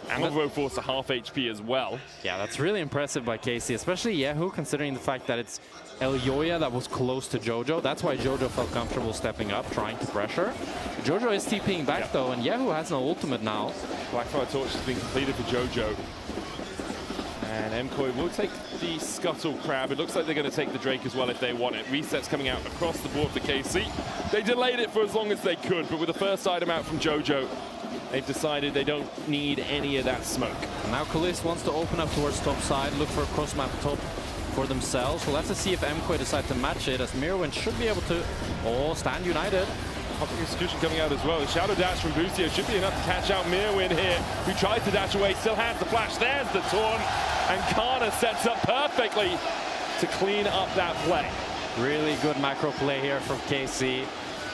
Alvaro forced to half HP as well. Yeah, that's really impressive by KC, especially Yahoo, considering the fact that it's Elyoya that was close to Jojo. That's why Jojo felt comfortable stepping up, trying to pressure. Jojo is TPing back though, and Yahoo has no ultimate now. Blackfire Torch has been completed for Jojo. And MKOI will take the Scuttle Crab. It looks like they're going to take the Drake as well if they want it. Resets coming out across the board for KC. They delayed it for as long as they could, but with the first item out from Jojo, they've decided they don't need any of that smoke. And now Kalist wants to open up towards top side, look for a cross map top for themselves. We'll have to see if MKOI decide to match it, as Mirwin should be able to stand united. Public execution coming out as well. The Shadow Dash from Busio should be enough to catch out Mirwin here, who tried to dash away, still has the flash. There's the taunt, and Kana sets up perfectly to clean up that play. Really good macro play here from KC.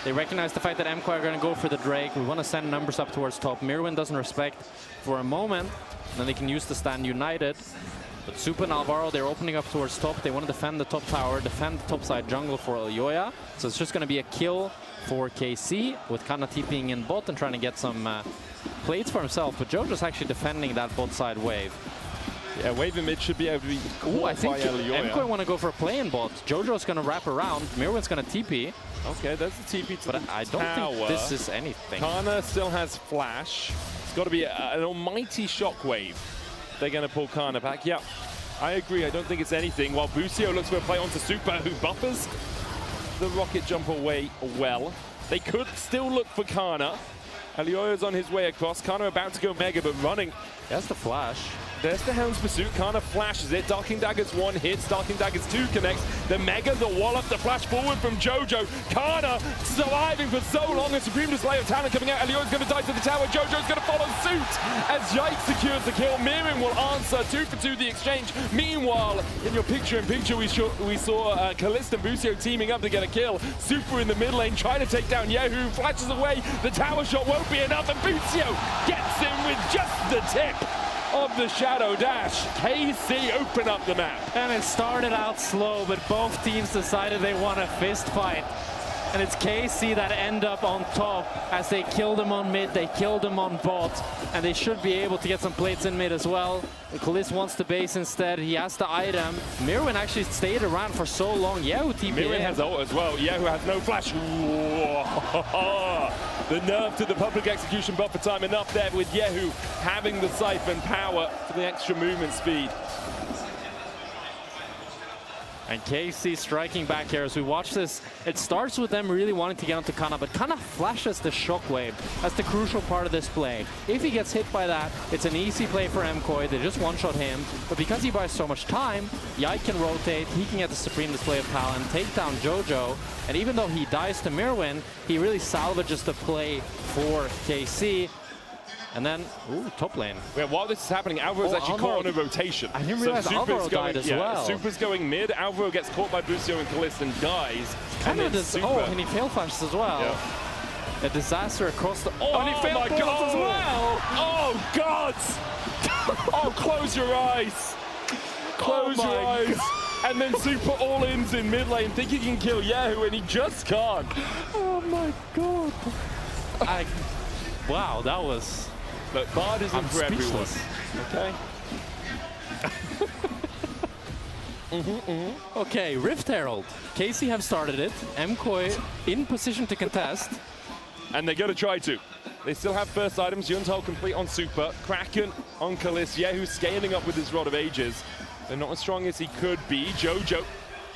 They recognize the fact that MKOI are going to go for the Drake. We want to send numbers up towards top. Mirwin doesn't respect for a moment, and then they can use the stand united. But Super and Alvaro, they're opening up towards top. They want to defend the top tower, defend the top side jungle for Elyoya. So it's just going to be a kill for KC, with Kana TPing in bot and trying to get some plates for himself. But Jojo's actually defending that bot side wave. Yeah, wave in mid should be able to be caught I think by Elyoya. MKOI want to go for a play in bot. Jojo's going to wrap around. Mirwin's going to TP. Okay, there's the TP to but I don't think this is anything. Kana still has flash. It's got to be an almighty shockwave. They're going to pull Kana back. Yeah, I agree. I don't think it's anything. While Busio looks for a play onto Super, who buffers the rocket jump away well. They could still look for Kana. Elyoya's on his way across. Kana about to go mega, but running. That's the flash. There's the Helm's Pursuit. Kana flashes it. Darking Daggers 1 hits. Darking Daggers 2 connects. The Mega, the wallop, the flash forward from Jojo. Kana surviving for so long. A supreme display of talent coming out. Elyoya's going to dive to the tower. Jojo's going to follow suit as Yikes secures the kill. Mirin will answer. 2 for 2 the exchange. Meanwhile, in your picture-in-picture, we saw Kalist and Busio teaming up to get a kill. Super in the mid lane trying to take down Yahoo. Flashes away. The tower shot won't be enough, and Busio gets him with just the tip of the Shadow Dash. KC open up the map. And it started out slow, but both teams decided they want a fist fight. And it's KC that end up on top as they killed him on mid, they killed him on bot, and they should be able to get some plates in mid as well. Kalist wants the base instead. He has the item. Mirwin actually stayed around for so long. Yahoo TP. Mirwin has ult as well. Yahoo has no flash. The nerf to the public execution buffer time. Enough there with Yahoo having the siphon power for the extra movement speed. And KC striking back here as we watch this. It starts with them really wanting to get onto Kana, but Kana flashes the shockwave. That's the crucial part of this play. If he gets hit by that, it's an easy play for MKOI. They just one-shot him. But because he buys so much time, Yike can rotate. He can get the supreme display of talent, take down Jojo. And even though he dies to Mirwin, he really salvages the play for KC. And then, ooh, top lane. Yeah, while this is happening, Alvaro's actually caught on a rotation. I didn't realize Alvaro died as well. Super's going mid, Alvaro gets caught by Busio and Kalist and dies. And then Super. Oh, and he fail flashes as well. Yeah. A disaster across the... Oh, and he fail flashes as well! Oh, God! Oh, close your eyes! Close your eyes! And then Super all-ins in mid lane, think he can kill Yahoo, and he just can't. Oh, my God. Wow, that was... But Bard isn't for everyone. Okay. Okay, Rift Herald. KC have started it. MKOI in position to contest. And they're going to try to. They still have first items. Yuntal complete on Super. Kraken on Kalist. Yahoo scaling up with his Rod of Ages. They're not as strong as he could be. Jojo,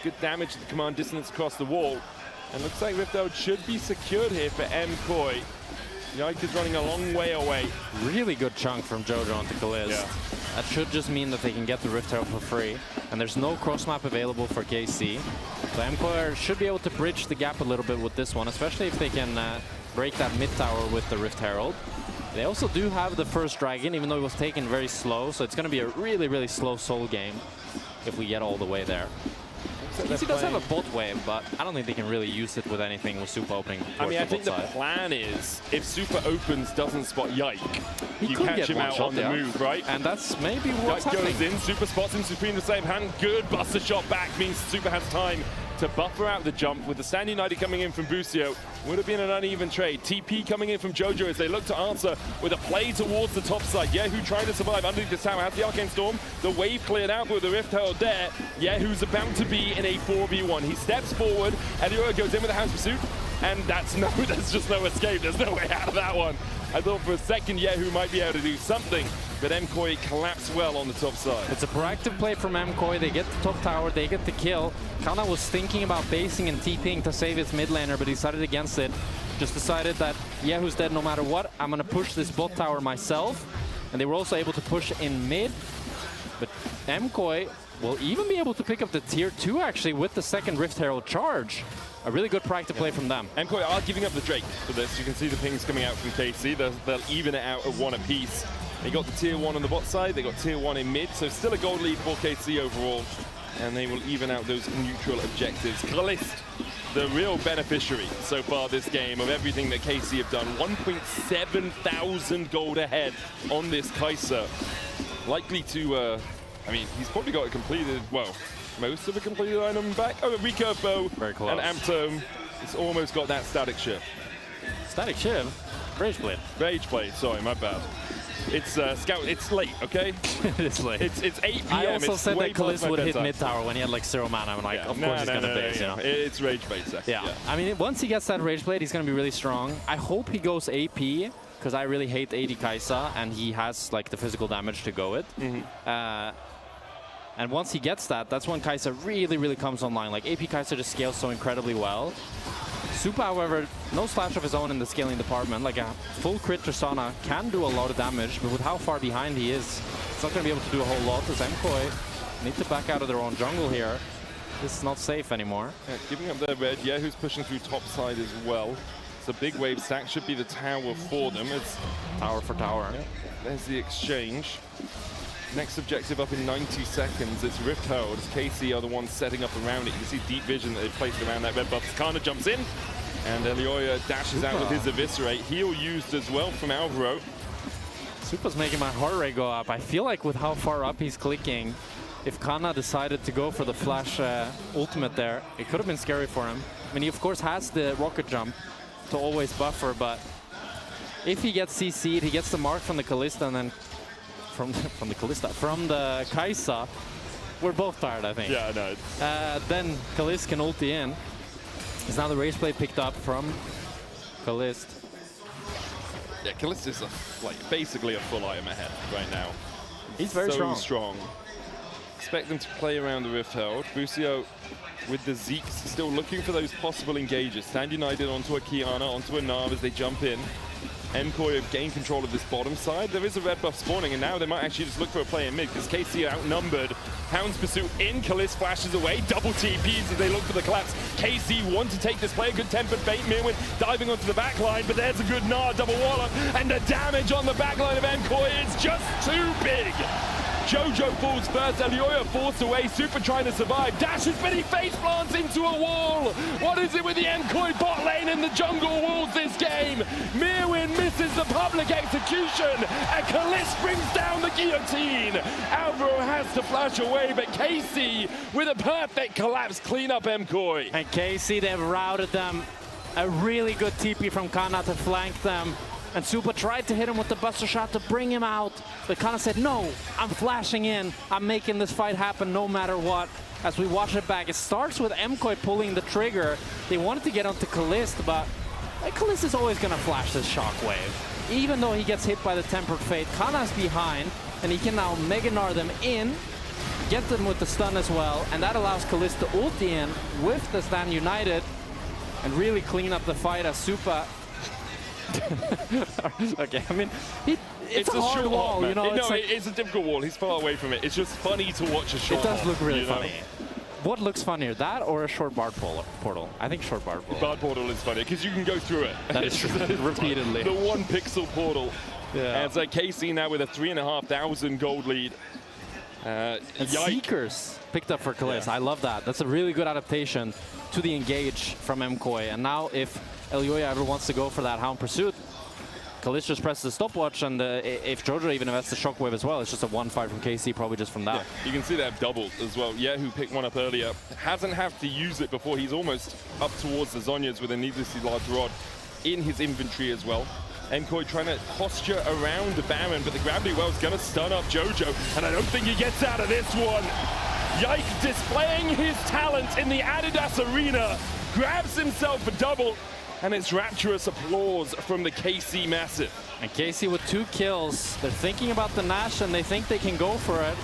good damage to the command distance across the wall. And looks like Rift Herald should be secured here for MKOI. Yike is running a long way away. Really good chunk from Jojo onto Kalist. Yeah. That should just mean that they can get the Rift Herald for free. And there's no cross map available for KC. So MKOI should be able to bridge the gap a little bit with this one, especially if they can break that mid tower with the Rift Herald. They also do have the first dragon, even though it was taken very slow. So it's going to be a really, really slow soul game if we get all the way there. He does have a bot wave, but I don't think they can really use it with anything with Super opening. I mean, I think the side. plan is if Super opens, doesn't spot Yike, He you could catch get him one out shot, on the yeah. move, right? And that's maybe what's Yike happening. goes in, Super spots him, Supreme the same hand. Good buster shot back means Super has time to buffer out the jump. With the Stand United coming in from Busio, would have been an uneven trade. TP coming in from Jojo as they look to answer with a play towards the top side. Yehu trying to survive underneath the tower, has the Arcane Storm. The wave cleared out with the Rift Herald there. Yehu's about to be in a 4v1. He steps forward, Elioa goes in with a Hound's Pursuit, and there's just no escape. There's no way out of that one. I thought for a second Yehu might be able to do something, but MKOI collapsed well on the top side. It's a proactive play from MKOI. They get the top tower, they get the kill. Kana was thinking about basing and TPing to save his mid laner, but decided against it. Just decided that Yehu's dead no matter what. I'm going to push this bot tower myself. And they were also able to push in mid. But MKOI will even be able to pick up the tier 2 actually with the second Rift Herald charge. A really good proactive play from them. MKOI are giving up the Drake for this. You can see the pings coming out from KC. They'll even it out at 1 apiece. They got the tier 1 on the bot side. They got tier 1 in mid. So still a gold lead for KC overall. And they will even out those neutral objectives. Kalist, the real beneficiary so far this game of everything that KC have done. 1.7 thousand gold ahead on this Kai'Sa. Likely to, I mean, he's probably got it completed, well, most of a completed item back. Oh, a recurve bow and Amptome. It's almost got that static shift. Static shift? Rage Blade. Rage Blade, sorry, my bad. It's Scout, it's late, okay? It's late. It's 8 p.m. I also it's said way that past Kalist my would hit bedtime. mid tower when he had like 0 mana. I'm like, of course he's going to base, you know? It's Rage Blade second. Yeah. I mean, once he gets that Rage Blade, he's going to be really strong. I hope he goes AP, because I really hate AD Kai'Sa, and he has like the physical damage to go it. And once he gets that, that's when Kai'Sa really comes online. Like AP Kai'Sa just scales so incredibly well. Supa, however, no slash of his own in the scaling department. Like a full crit Tristana can do a lot of damage, but with how far behind he is, it's not going to be able to do a whole lot. As MKOI need to back out of their own jungle here. This is not safe anymore. Yeah, giving up their red. Yehu's pushing through top side as well. It's a big wave stack. Should be the tower for them. It's tower for tower. Yeah, there's the exchange. Next objective up in 90 seconds. It's Rift Herald. KC are the ones setting up around it. You can see deep vision that they've placed around that red buff. Kana jumps in, and Elioa dashes out with his Eviscerate. Heal used as well from Alvaro. Supa's making my heart rate go up. I feel like with how far up he's clicking, if Kana decided to go for the flash ultimate there, it could have been scary for him. I mean, he of course has the rocket jump to always buffer, but if he gets CC'd, he gets the mark from the Kalista, and then from the Kai'Sa, we're both tired, I think. Yeah, I know. Then Kalist can ulti in. Is now the Rage Blade picked up from Kalist. Yeah, Kalist is basically a full item ahead right now. He's very strong. Expect them to play around the Rift Herald. Busio with the Zeeks still looking for those possible engages. Stand United onto a Kiana, onto a Nav as they jump in. MKOI have gained control of this bottom side. There is a red buff spawning, and now they might actually just look for a play in mid, because KC are outnumbered. Hound's Pursuit in, Kalist flashes away, double TPs as they look for the collapse. KC want to take this play, a good tempered bait. Mirwin diving onto the back line, but there's a good Nard double wallop, and the damage on the back line of MKOI is just too big. Jojo falls first, Elioa forced away, Super trying to survive, dashes, but he face plants into a wall. What is it with the MKOI bot lane and the jungle walls this game? Mirwin misses the public execution, and Kalist brings down the guillotine. Alvaro has to flash away, but KC with a perfect collapse clean up MKOI. And KC, they've routed them. A really good TP from Kana to flank them. And Supa tried to hit him with the buster shot to bring him out, but Kana said, no, I'm flashing in. I'm making this fight happen no matter what. As we watch it back, it starts with MKOI pulling the trigger. They wanted to get onto Kalist, but Kalist is always going to flash this shockwave. Even though he gets hit by the Tempered Fate, Kana's behind, and he can now Mega Gnar them in, get them with the stun as well, and that allows Kalist to ulti in with the Stand United and really clean up the fight as Supa. Okay, I mean, it's a hard short wall, you know. No, it's a difficult wall. He's far away from it. It's just funny to watch a short It does look really you know? funny. What looks funnier, that or a short bard portal? I think short bard portal. Bard portal is funny because you can go through it. That is true. Repeatedly. The 1 pixel portal. Yeah. And it's like KC now with a 3,500 gold lead. And Seekers picked up for Kalist. I love that. That's a really good adaptation to the engage from MKOI. And now if EULCS ever wants to go for that Hound Pursuit, Kalist just presses the stopwatch, and if Jojo even invests the Shockwave as well, it's just a 1-5 from KC, probably just from that. Yeah, you can see they've doubled as well. Who picked one up earlier, hasn't had to use it before. He's almost up towards the Zhonyas with a needlessly large rod in his inventory as well. MKOI trying to posture around the Baron, but the Gravity Well's going to stun up Jojo, and I don't think he gets out of this one. Yike displaying his talent in the Adidas Arena, grabs himself a double, and it's rapturous applause from the KC Massive. And KC with 2 kills. They're thinking about the Nash, and they think they can go for it.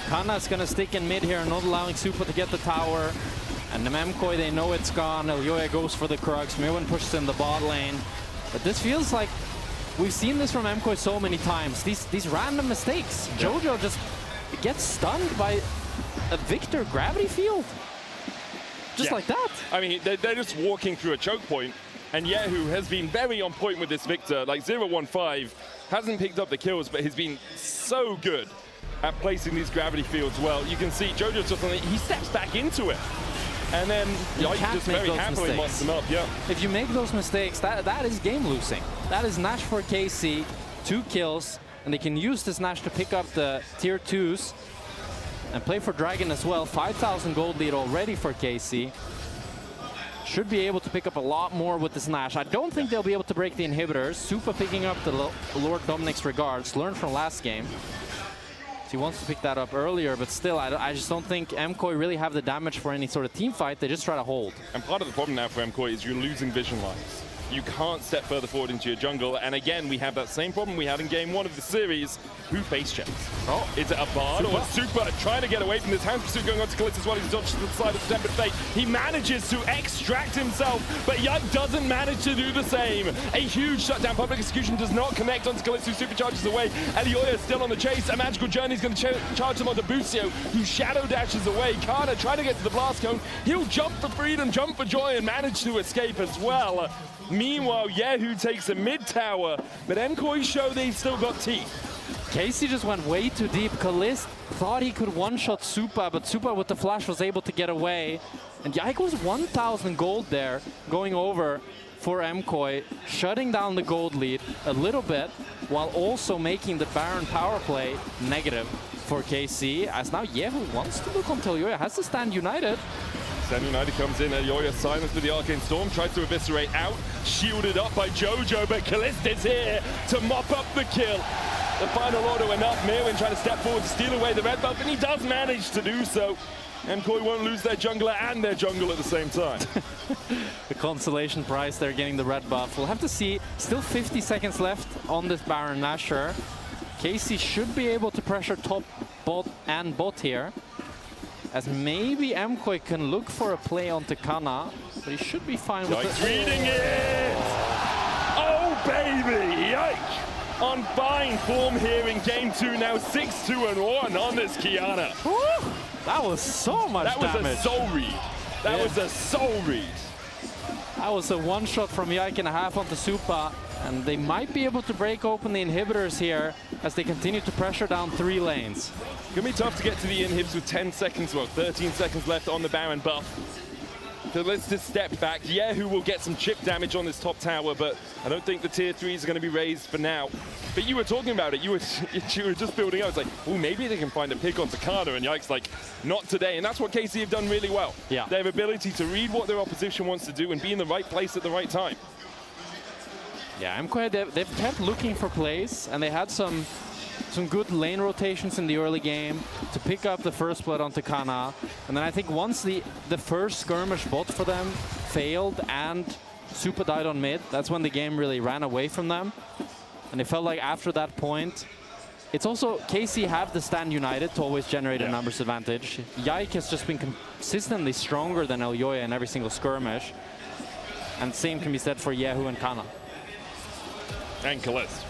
Kana's going to stick in mid here, not allowing Supa to get the tower. And the MKOI, they know it's gone. EULCS goes for the Crux. Mirwin pushes in the bot lane. But this feels like we've seen this from MKOI so many times. These random mistakes. Jojo just gets stunned by a Victor gravity field. Just like that. I mean, they're just walking through a choke point, and Yehu has been very on point with this Victor. Like 0-1-5, hasn't picked up the kills, but has been so good at placing these gravity fields well. You can see Jojo just he steps back into it, and then Yike just very happily mops them up. Yeah. If you make those mistakes, that is game losing. That is Nash for KC, 2 kills, and they can use this Nash to pick up the tier 2s. And play for Dragon as well. 5,000 gold lead already for KC. Should be able to pick up a lot more with this Nash. I don't think they'll be able to break the inhibitors. Supa picking up the Lord Dominic's regards. Learned from last game. He wants to pick that up earlier, but still, I just don't think MKOI really have the damage for any sort of team fight. They just try to hold. And part of the problem now for MKOI is you're losing vision lines. You can't step further forward into your jungle. And again, we have that same problem we had in game 1 of the series. Who face checks? Oh, is it a Bard or Supa trying to get away from this Hound Pursuit going on to Kalist as well? He's dodged to the side of the Tempered Fate. He manages to extract himself, but Yike doesn't manage to do the same. A huge shutdown. Public Execution does not connect onto Kalist, who supercharges away. EULCS still on the chase. A Magical Journey is going to charge him onto Bucio, who shadow dashes away. Kana trying to get to the Blast Cone. He'll jump for freedom, jump for joy, and manage to escape as well. Meanwhile, Yehu takes a mid tower, but MKOI show they've still got teeth. KC just went way too deep. Kalist thought he could one-shot Supa, but Supa with the flash was able to get away. And Yike was 1,000 gold there, going over for MKOI, shutting down the gold lead a little bit, while also making the Baron power play negative for KC, as now Yehu wants to look until EULCS has to stand united. Stand United comes in, EULCS silenced with the Arcane Storm, tries to eviscerate out, shielded up by Jojo, but Kalist is here to mop up the kill. The final auto enough, Mirwin trying to step forward to steal away the red buff, and he does manage to do so. MKOI won't lose their jungler and their jungle at the same time. The consolation prize, they're getting the red buff. We'll have to see, still 50 seconds left on this Baron Nashor. KC should be able to pressure top, bot, and bot here. As maybe MKOI can look for a play onto Kana, but he should be fine with it. Reading it! Oh, baby! Yike! On fine form here in game 2, now 6-2-1 on this Kiana. Woo! That was so much damage. That was a soul read. That was a soul read. That was a one-shot from Yike and a half onto Supa, and they might be able to break open the inhibitors here as they continue to pressure down 3 lanes. Gonna be tough to get to the inhibs with 10 seconds, well, 13 seconds left on the Baron buff. So let's just step back. Yehu will get some chip damage on this top tower, but I don't think the tier 3s are going to be raised for now. But you were talking about it. You were just building up. It's like, oh, maybe they can find a pick on Takada, and Yike's like, not today. And that's what KC have done really well. Yeah. Their ability to read what their opposition wants to do and be in the right place at the right time. Yeah, MKOI, they've kept looking for plays, and they had some good lane rotations in the early game to pick up the first blood onto Kana. And then I think once the first skirmish bot for them failed and Supa died on mid, that's when the game really ran away from them. And it felt like after that point, it's also KC have the stand united to always generate a numbers advantage. Yike has just been consistently stronger than EULCS in every single skirmish. And same can be said for Yehu and Kana. And Kalist.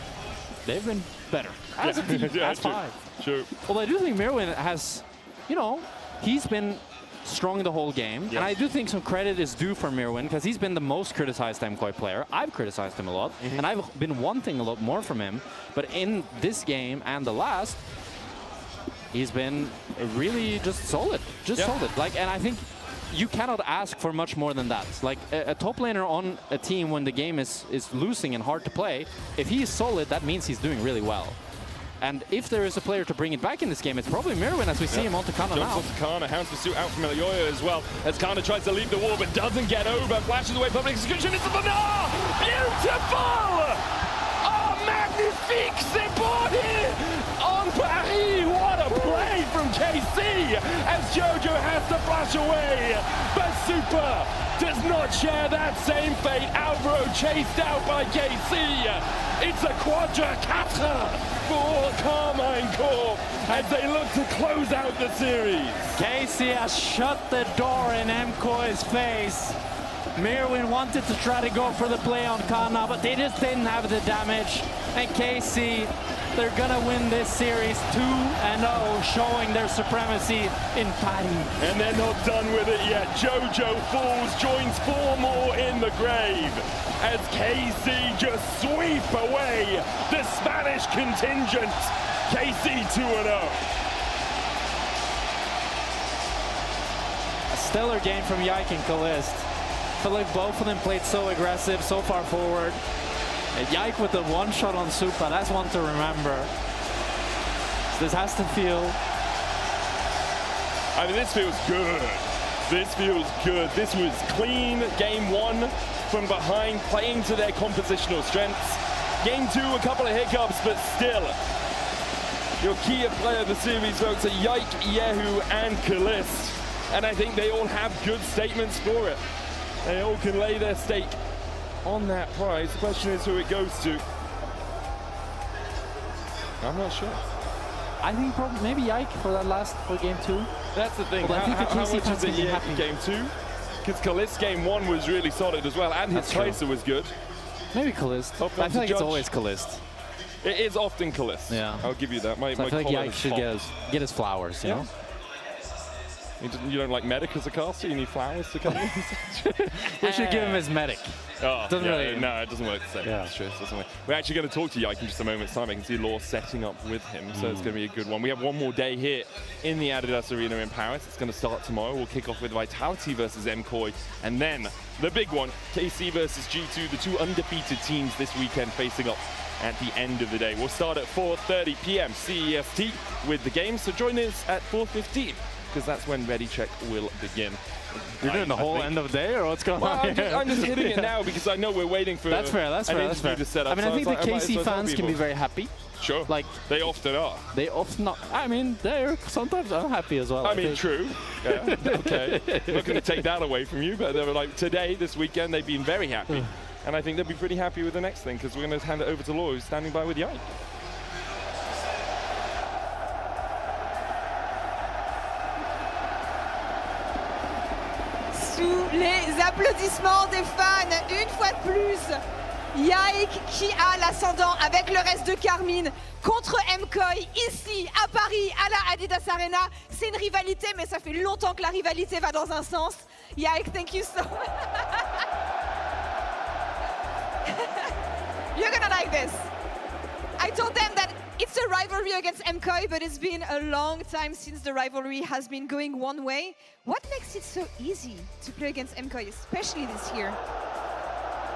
They've been better. As a team, as 5. Sure. Well, I do think Mirwin has, you know, he's been strong the whole game. Yes. And I do think some credit is due for Mirwin, because he's been the most criticized MKOI player. I've criticized him a lot, and I've been wanting a lot more from him. But in this game and the last, he's been really just solid, solid. Like, and I think you cannot ask for much more than that. Like a top laner on a team when the game is losing and hard to play, if he is solid, that means he's doing really well. And if there is a player to bring it back in this game, it's probably Mirwin, as we see him on Takana now. Jumps onto Kana, Hounds Pursuit out from Elyoya as well, as Kana tries to leave the wall but doesn't get over, flashes away public execution, it's a banana! Beautiful! Oh, magnifique, c'est beau here! On Paris, what a play from KC, as Jojo has to flash away, but Super does not share that same fate. Alvaro chased out by KC. It's a quadra 4 for Carmine Corp as they look to close out the series. KC has shut the door in MKOI's face. Mirwin wanted to try to go for the play on Kana, but they just didn't have the damage. And KC, they're gonna win this series 2-0, showing their supremacy in Paris. And they're not done with it yet. Jojo falls, joins 4 more in the grave, as KC just sweep away the Spanish contingent. KC 2-0. A stellar game from Yike and Kalist. I feel like both of them played so aggressive, so far forward. And Yike with the one shot on Supa, that's one to remember. So this has to feel... I mean, this feels good. This feels good. This was clean. Game 1 from behind, playing to their compositional strengths. Game 2, a couple of hiccups, but still. Your key player of the series, folks, are Yike, Yehu, and Kalist. And I think they all have good statements for it. They all can lay their stake on that prize. The question is who it goes to. I'm not sure. I think probably maybe Yike for game 2. That's the thing. Well, I think how much is it happy. Game 2? Because Kalist game 1 was really solid as well, and his placer was good. Maybe Kalist. I feel like it's always Kalist. It is often Kalist. Yeah. I'll give you that. So I feel like Yike should get his flowers, you know? You don't like medic as a caster? You need flowers to come in? We should give him his medic. Oh, doesn't really... No, it doesn't work the same. Yeah. That's true. It doesn't work. We're actually going to talk to Yike in just a moment's time. I can see Law setting up with him, so it's going to be a good one. We have one more day here in the Adidas Arena in Paris. It's going to start tomorrow. We'll kick off with Vitality versus MKOI, and then the big one, KC versus G2, the 2 undefeated teams this weekend facing up at the end of the day. We'll start at 4:30 p.m. CEST with the game, so join us at 4:15. Because that's when Ready Check will begin. You're doing the whole end of the day, or what's going on? I'm just hitting it now because I know we're waiting for That's fair. to set up. I mean, I think the KC fans can be very happy. Sure. Like they often are. They often are. I mean, they're sometimes unhappy as well. I mean, true. Yeah. Okay. I'm not going to take that away from you, but they were like today, this weekend, they've been very happy, and I think they'll be pretty happy with the next thing because we're going to hand it over to Law, who's standing by with Yike. Sous les applaudissements des fans, une fois de plus, Yike qui a l'ascendant avec le reste de Carmine contre MKOI ici à Paris à la Adidas Arena. C'est une rivalité, mais ça fait longtemps que la rivalité va dans un sens. Yike, thank you so much. You're gonna like this. I told them that it's a rivalry against MKOI, but it's been a long time since the rivalry has been going one way. What makes it so easy to play against MKOI, especially this year?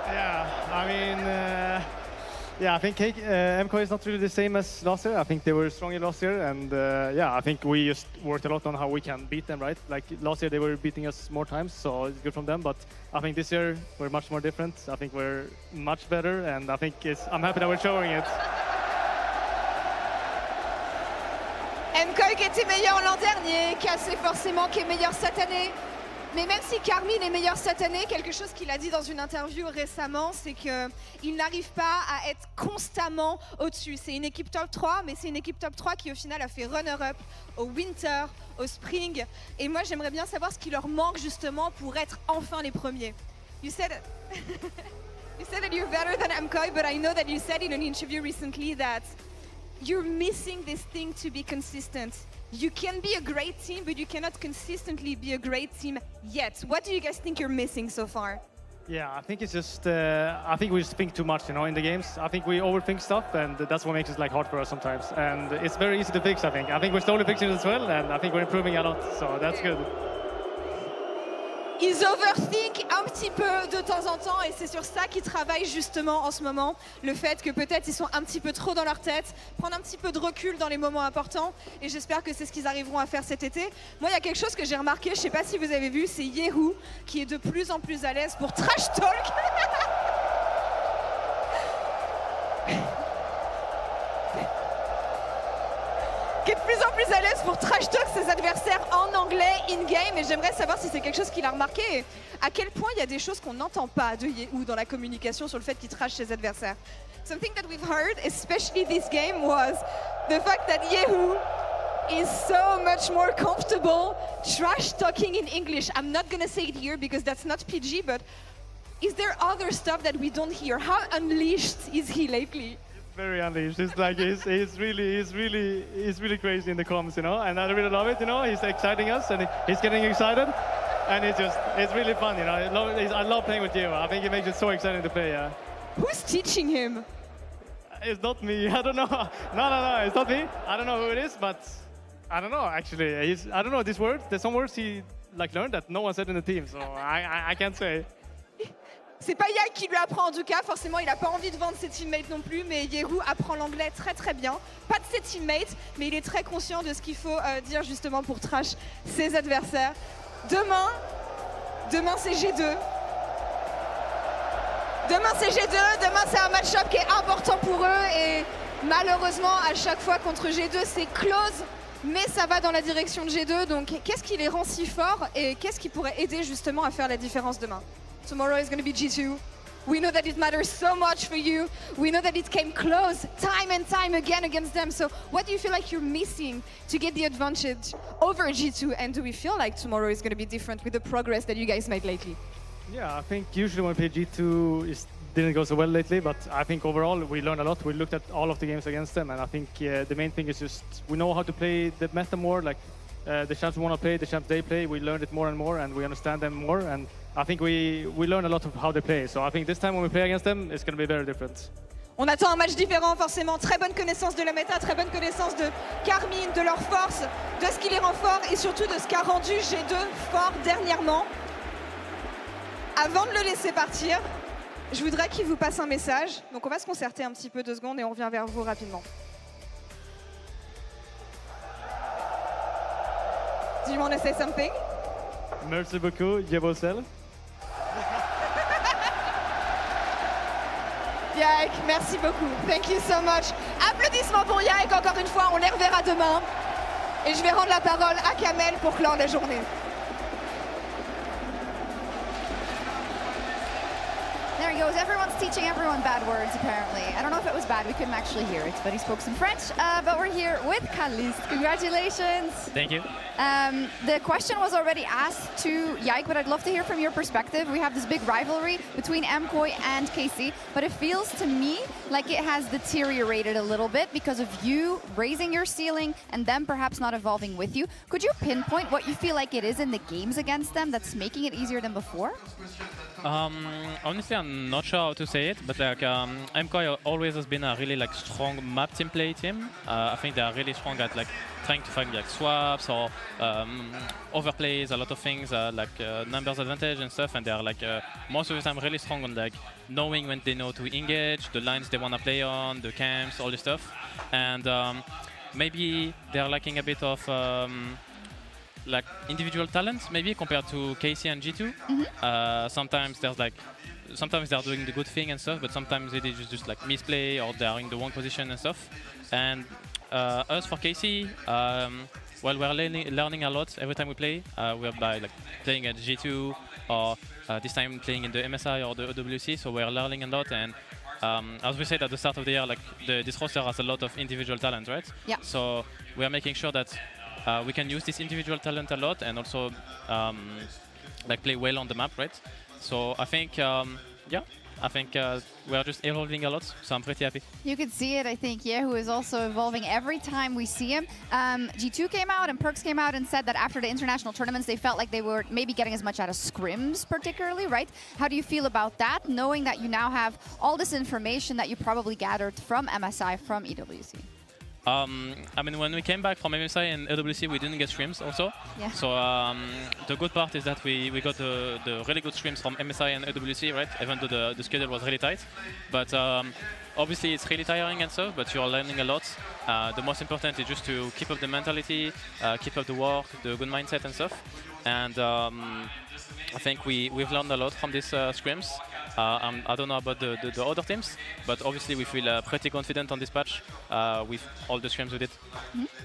Yeah, I mean, I think MKOI is not really the same as last year. I think they were stronger last year, and I think we just worked a lot on how we can beat them, right? Like last year they were beating us more times, so it's good from them. But I think this year we're much more different. I think we're much better, and I think I'm happy that we're showing it. MKOI qui était meilleur l'an dernier, KC forcément qui est meilleur cette année. Mais même si Carmine est meilleur cette année, quelque chose qu'il a dit dans une interview récemment, c'est qu'il n'arrive pas à être constamment au-dessus. C'est une équipe top 3, mais c'est une équipe top 3 qui au final a fait runner-up au Winter, au Spring. Et moi j'aimerais bien savoir ce qui leur manque justement pour être enfin les premiers. You said that you're better than MKOI, but I know that you said in an interview recently that you're missing this thing to be consistent. You can be a great team, but you cannot consistently be a great team yet. What do you guys think you're missing so far? Yeah, I think it's just, I think we just think too much, in the games. I think we overthink stuff, and that's what makes it hard for us sometimes. And it's very easy to fix, I think. I think we're slowly fixing it as well, and I think we're improving a lot, so that's good. Ils overthink un petit peu de temps en temps et c'est sur ça qu'ils travaillent justement en ce moment. Le fait que peut-être ils sont un petit peu trop dans leur tête, prendre un petit peu de recul dans les moments importants et j'espère que c'est ce qu'ils arriveront à faire cet été. Moi, il y a quelque chose que j'ai remarqué, je ne sais pas si vous avez vu, c'est Yehu qui est de plus en plus à l'aise pour trash talk. Qui est de plus en plus à l'aise pour trash talk ses adversaires en anglais in-game et j'aimerais savoir si c'est quelque chose qu'il a remarqué et à quel point il y a des choses qu'on n'entend pas de Yehu dans la communication sur le fait qu'il trash ses adversaires. Something that we've heard, especially this game, was the fact that Yehu is so much more comfortable trash talking in English. I'm not gonna say it here because that's not PG, but is there other stuff that we don't hear? How unleashed is he lately? Very unleashed. It's like he's really crazy in the comms, and I really love it. He's exciting us, and he's getting excited, and it's really fun. I love playing with you. I think it makes it so exciting to play. Yeah. Who's teaching him? It's not me. I don't know. No, it's not me. I don't know who it is, but I don't know actually. I don't know this word. There's some words he learned that no one said in the team, so I can't say. C'est pas Yai qui lui apprend en tout cas, forcément il n'a pas envie de vendre ses teammates non plus, mais Yehu apprend l'anglais très très bien. Pas de ses teammates, mais il est très conscient de ce qu'il faut dire justement pour trash ses adversaires. Demain c'est G2. Demain c'est un match-up qui est important pour eux et malheureusement à chaque fois contre G2 c'est close, mais ça va dans la direction de G2, donc qu'est-ce qui les rend si forts et qu'est-ce qui pourrait aider justement à faire la différence demain? Tomorrow is going to be G2. We know that it matters so much for you. We know that it came close time and time again against them. So what do you feel like you're missing to get the advantage over G2? And do we feel like tomorrow is going to be different with the progress that you guys made lately? Yeah, I think usually when we play G2, it didn't go so well lately. But I think overall we learned a lot. We looked at all of the games against them. And I think the main thing is just we know how to play the meta more. The champs we want to play, the champs they play, we learned it more and more, and we understand them more. And I think we learn a lot of how they play. So I think this time when we play against them, it's going to be very different. On attend un match différent forcément. Très bonne connaissance de la méta, très bonne connaissance de Carmine, de leur force, de ce qui les rend forts et surtout de ce qu'a rendu G2 fort dernièrement. Avant de le laisser partir, je voudrais qu'il vous passe un message. Donc on va se concerter un petit peu 2 secondes et on revient vers vous rapidement. Do you want to say something? Merci beaucoup, Yevosel. Yaek, merci beaucoup. Thank you so much. Applaudissements pour Yaek encore une fois. On les reverra demain. Et je vais rendre la parole à Kamel pour clore la journée. There he goes. Everyone's teaching everyone bad words, apparently. I don't know if it was bad. We couldn't actually hear it, but he spoke some French. But we're here with Caliste. Congratulations. Thank you. The question was already asked to Yike, but I'd love to hear from your perspective. We have this big rivalry between MKOI and KC, but it feels to me like it has deteriorated a little bit because of you raising your ceiling and them perhaps not evolving with you. Could you pinpoint what you feel like it is in the games against them that's making it easier than before? Honestly, I'm not sure how to say it, but MKOI always has been a really strong map team play team. I think they are really strong at trying to find swaps or overplays, a lot of things numbers advantage and stuff, and they are most of the time really strong on knowing when they know to engage, the lines they want to play on, the camps, all this stuff, and maybe they are lacking a bit of individual talent, maybe compared to KC and G2. Sometimes there's sometimes they're doing the good thing and stuff, but sometimes it is just misplay or they are in the wrong position and stuff. And us for KC, well, we're learning a lot every time we play. We're playing at G2 or this time playing in the MSI or the EULCS, so we're learning a lot. And as we said at the start of the year, this roster has a lot of individual talent, right? Yeah. So we are making sure that we can use this individual talent a lot and also play well on the map, right? So I think, yeah, I think we are just evolving a lot, so I'm pretty happy. You could see it, I think, Yehu is also evolving every time we see him. G2 came out and Perks came out and said that after the international tournaments, they felt like they were maybe getting as much out of scrims particularly, right? How do you feel about that, knowing that you now have all this information that you probably gathered from MSI, from EWC? I mean, when we came back from MSI and EWC, we didn't get scrims also. Yeah. So the good part is that we got the really good scrims from MSI and EWC, right? Even though the schedule was really tight. But obviously it's really tiring and stuff, but you're learning a lot. The most important is just to keep up the mentality, keep up the work, the good mindset and stuff. And I think we've learned a lot from these scrims. I don't know about the other teams, but obviously we feel pretty confident on this patch with all the scrims we did.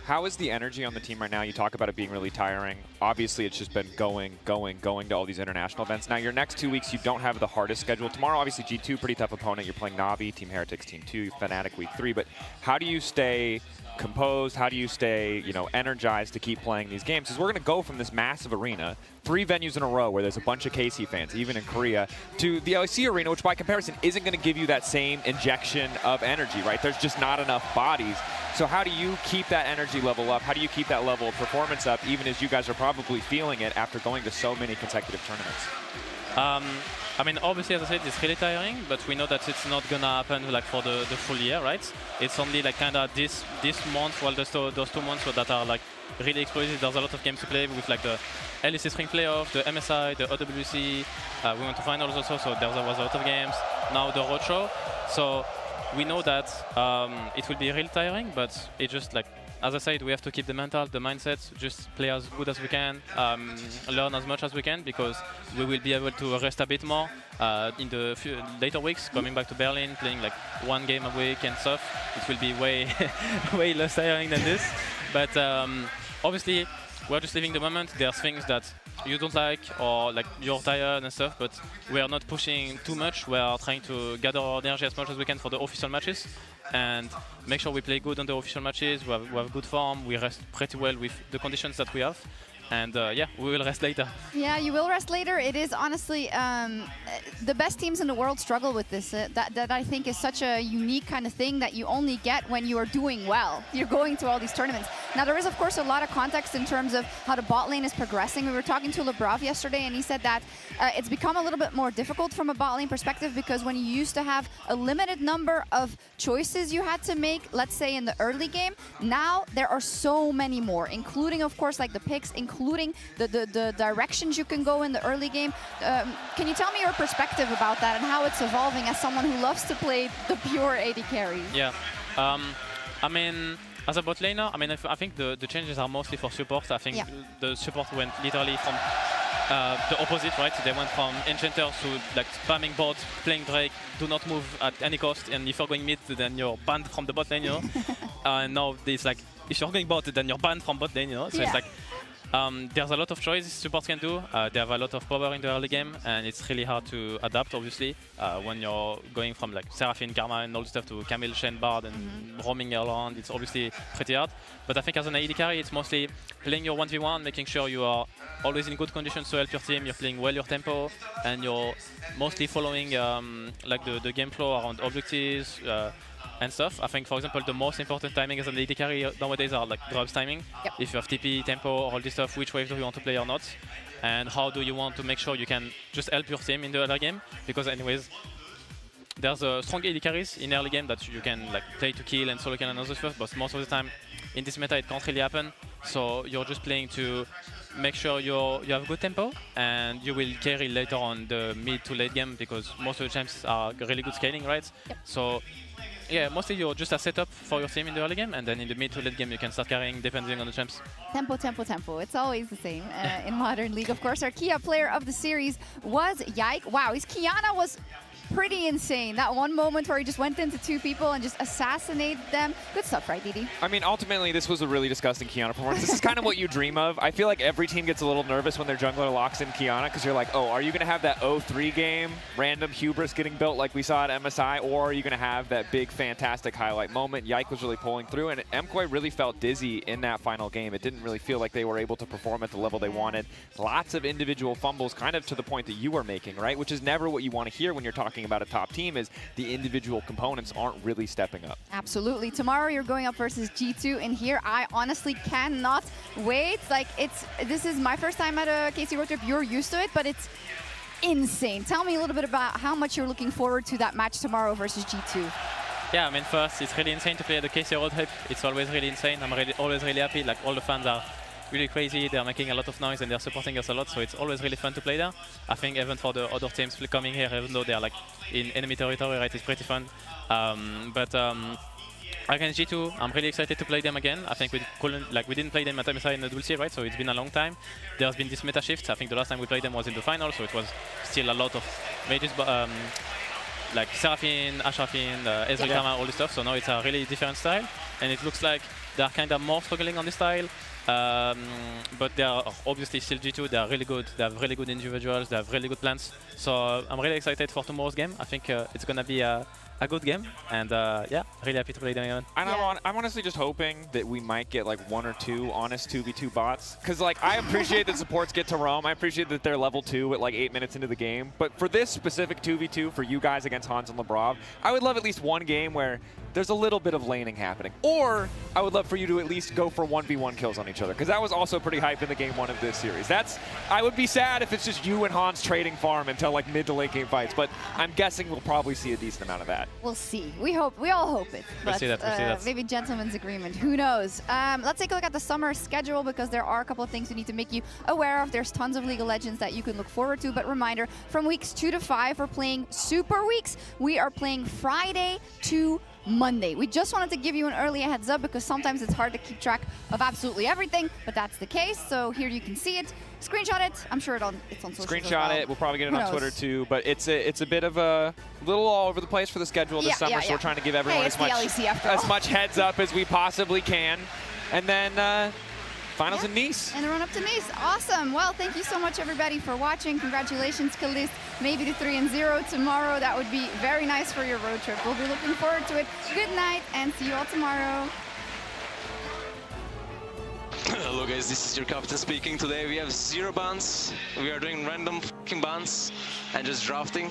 How is the energy on the team right now? You talk about it being really tiring. Obviously, it's just been going to all these international events. Now, your next 2 weeks, you don't have the hardest schedule. Tomorrow, obviously, G2, pretty tough opponent. You're playing Na'Vi, Team Heretics, Team 2, Fnatic week 3. But how do you stay composed? How do you stay, energized to keep playing these games? Because we're going to go from this massive arena, 3 venues in a row where there's a bunch of KC fans, even in Korea, to the LEC arena, which by comparison isn't going to give you that same injection of energy, right? There's just not enough bodies. So how do you keep that energy level up? How do you keep that level of performance up, even as you guys are probably feeling it after going to so many consecutive tournaments? I mean, obviously, as I said, it's really tiring, but we know that it's not gonna happen like for the full year, right? It's only like kind of this month, well, those 2 months that are like really explosive. There's a lot of games to play with, like the LEC Spring Playoff, the MSI, the OWC. We went to finals also, so there was a lot of games. Now the road show. So we know that it will be real tiring, but it just like, as I said, we have to keep the mental, the mindset, just play as good as we can, learn as much as we can, because we will be able to rest a bit more in the later weeks, coming back to Berlin, playing like 1 game a week and stuff. It will be way less tiring than this. But obviously, we're just living the moment. There's things that you don't like or like you're tired and stuff, but we are not pushing too much. We are trying to gather our energy as much as we can for the official matches and make sure we play good on the official matches. We have good form. We rest pretty well with the conditions that we have. And yeah, we will rest later. Yeah, you will rest later. It is honestly, the best teams in the world struggle with this. That I think is such a unique kind of thing that you only get when you are doing well. You're going to all these tournaments. Now, there is, of course, a lot of context in terms of how the bot lane is progressing. We were talking to Lebrav yesterday, and he said that it's become a little bit more difficult from a bot lane perspective, because when you used to have a limited number of choices you had to make, let's say in the early game, now there are so many more, including, of course, like the picks, including the directions you can go in the early game. Can you tell me your perspective about that and how it's evolving as someone who loves to play the pure AD carries? Yeah, I mean, as a bot laner, I mean, I think the changes are mostly for support. I think the support went literally from the opposite, right? They went from enchanters to like spamming bot, playing Drake, do not move at any cost, and if you're going mid, then you're banned from the bot lane, you know? And now it's like, if you're going bot, then you're banned from bot lane, you know? So it's like, there's a lot of choices supports can do. They have a lot of power in the early game, and it's really hard to adapt, obviously, when you're going from like Seraphine, Karma, and all the stuff to Camille, Shen, Bard, and roaming around. It's obviously pretty hard. But I think as an AD carry, it's mostly playing your 1v1, making sure you are always in good conditions to help your team. You're playing well your tempo, and you're mostly following like the game flow around objectives. And stuff. I think, for example, the most important timing as an AD carry nowadays are like drops timing. If you have TP, tempo, all this stuff, which wave do you want to play or not? And how do you want to make sure you can just help your team in the early game? Because anyways, there's strong AD carries in early game that you can like play to kill and solo kill and other stuff, but most of the time in this meta it can't really happen. So you're just playing to make sure you have good tempo, and you will carry later on the mid to late game, because most of the champs are really good scaling, right? So yeah, mostly you're just a setup for your team in the early game, and then in the mid to late game you can start carrying depending on the champs. Tempo, tempo, tempo. It's always the same in Modern League. Of course, our Kia player of the series was Yike. Wow, his Kiana was pretty insane. That one moment where he just went into 2 people and just assassinated them. Good stuff, right, Didi? I mean, ultimately, this was a really disgusting Kiana performance. This is kind of what you dream of. I feel like every team gets a little nervous when their jungler locks in Kiana, because you're like, oh, are you going to have that 0-3 game, random hubris getting built like we saw at MSI, or are you going to have that big, fantastic highlight moment? Yike was really pulling through, and MKOI really felt dizzy in that final game. It didn't really feel like they were able to perform at the level they wanted. Lots of individual fumbles, kind of to the point that you were making, right? Which is never what you want to hear when you're talking talking about a top team is the individual components aren't really stepping up. Absolutely. Tomorrow you're going up versus G2 in here. I honestly cannot wait. Like, this is my first time at a KC Roadtrip. You're used to it, but it's insane. Tell me a little bit about how much you're looking forward to that match tomorrow versus G2. Yeah, I mean, first, it's really insane to play at the KC Roadtrip. It's always really insane. I'm always really happy. Like, all the fans are really crazy. They're making a lot of noise and they're supporting us a lot. So it's always really fun to play there. I think even for the other teams coming here, even though they're like in enemy territory, right, it's pretty fun. Against G2, I'm really excited to play them again. I think we didn't play them at MSI in the Dulce, right? So it's been a long time. There's been this meta shift. I think the last time we played them was in the final, so it was still a lot of mages, like Seraphine, Ashrafin, Ezreal, all this stuff. So now it's a really different style, and it looks like they're kind of more struggling on this style. But they are obviously still G2. They are really good. They have really good individuals. They have really good plans. So I'm really excited for tomorrow's game. I think it's gonna be a good game, and yeah, really happy to play them again. And I'm honestly just hoping that we might get like 1 or 2 honest 2v2 bots, because like I appreciate that supports get to roam. I appreciate that they're level 2 at like 8 minutes into the game. But for this specific 2v2 for you guys against Hans and Labrov, I would love at least one game where there's a little bit of laning happening. Or I would love for you to at least go for 1v1 kills on each other, because that was also pretty hype in the game 1 of this series. I would be sad if it's just you and Hans trading farm until like mid to late game fights, but I'm guessing we'll probably see a decent amount of that. We'll see. We all hope it. We'll see that. Maybe gentleman's agreement. Who knows? Let's take a look at the summer schedule, because there are a couple of things we need to make you aware of. There's tons of League of Legends that you can look forward to. But reminder, from weeks 2 to 5, we're playing Super Weeks. We are playing Friday to Monday. We just wanted to give you an early heads up, because sometimes it's hard to keep track of absolutely everything, but that's the case. So here you can see it. Screenshot it. I'm sure it's on social. Screenshot it. We'll probably get it on Twitter too. But it's a bit of a little all over the place for the schedule this summer. So we're trying to give everyone as much heads up as we possibly can. And then finals in Nice. And the run up to Nice. Awesome. Well, thank you so much everybody for watching. Congratulations, Kalist. Maybe to 3-0 tomorrow. That would be very nice for your road trip. We'll be looking forward to it. Good night and see you all tomorrow. Hello guys, this is your captain speaking. Today we have 0 bans. We are doing random fucking bans and just drafting.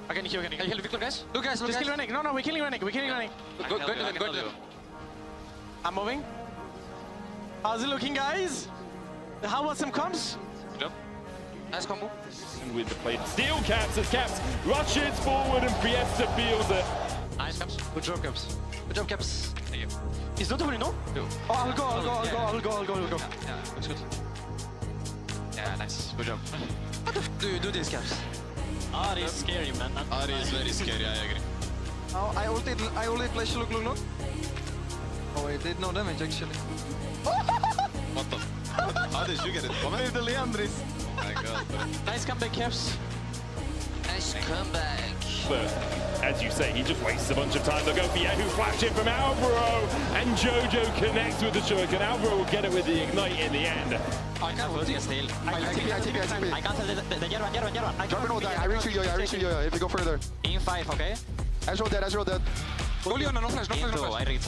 Can you heal Victor, guys? Look guys, just kill Rennig. No, we're killing Rennig. Go to them. I'm moving. How's it looking, guys? How about some comms? Yep. Nice combo. And with the plate, steal Caps as Caps rushes forward and Fiesta feels it. Nice Caps. Good job, Caps. Good job, Caps. Thank you. He's not doing no? No. Oh, I'll go. Yeah, looks good. Yeah, nice. Good job. What the f do you do this, Caps? Ari is scary, man. Ari is very scary, I agree. Oh, I ulted flash look. Oh, it did no damage actually. What the? How did you get it? With the Leandris. My god, bro. Nice comeback, Caps. Nice comeback. But as you say, he just wastes a bunch of time. They'll go for Yahoo flash in from Alvaro, and Jojo connects with the Shuriken. Alvaro will get it with the Ignite in the end. I can't hold it still. I can't tell the Yerban. Drop an ult, I reach you, if you go further. In 5, okay? Ezreal dead. Go Leon, no flash. I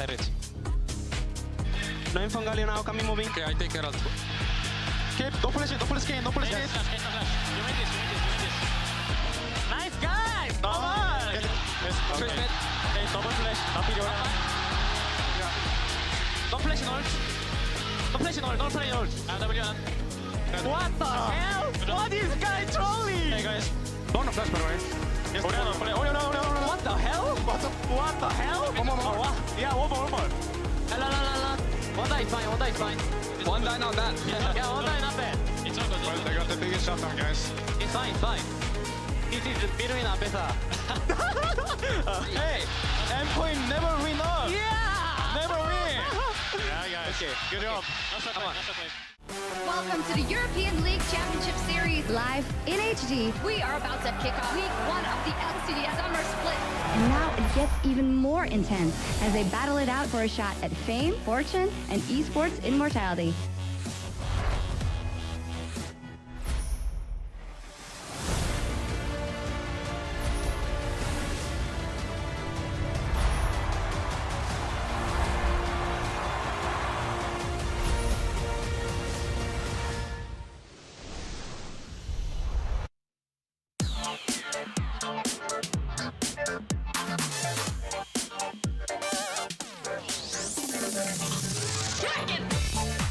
reach. No info on Galio now, coming moving. Okay, I take care of it. Okay, don't pull his game. You made this. Nice guys! Come on! Okay, double flash. Don't flash in ult. Don't play ult. What the hell? What is guy trolling? Hey guys, don't flash by the way. Oh no. What the hell? What the hell? One more. Yeah, one more. La. One die is fine. One die, not bad. Yeah, one die, not bad. It's all good. Well, they got the biggest shutdown, guys. It's fine. It is between a better. Hey, MKOI never win us. Yeah! Never win. Yeah, guys. Okay, good job. Come on. Welcome to the European League Championship Series live in HD. We are about to kick off week 1 of the LEC Summer Split. And now it gets even more intense as they battle it out for a shot at fame, fortune, and esports immortality. Dragon!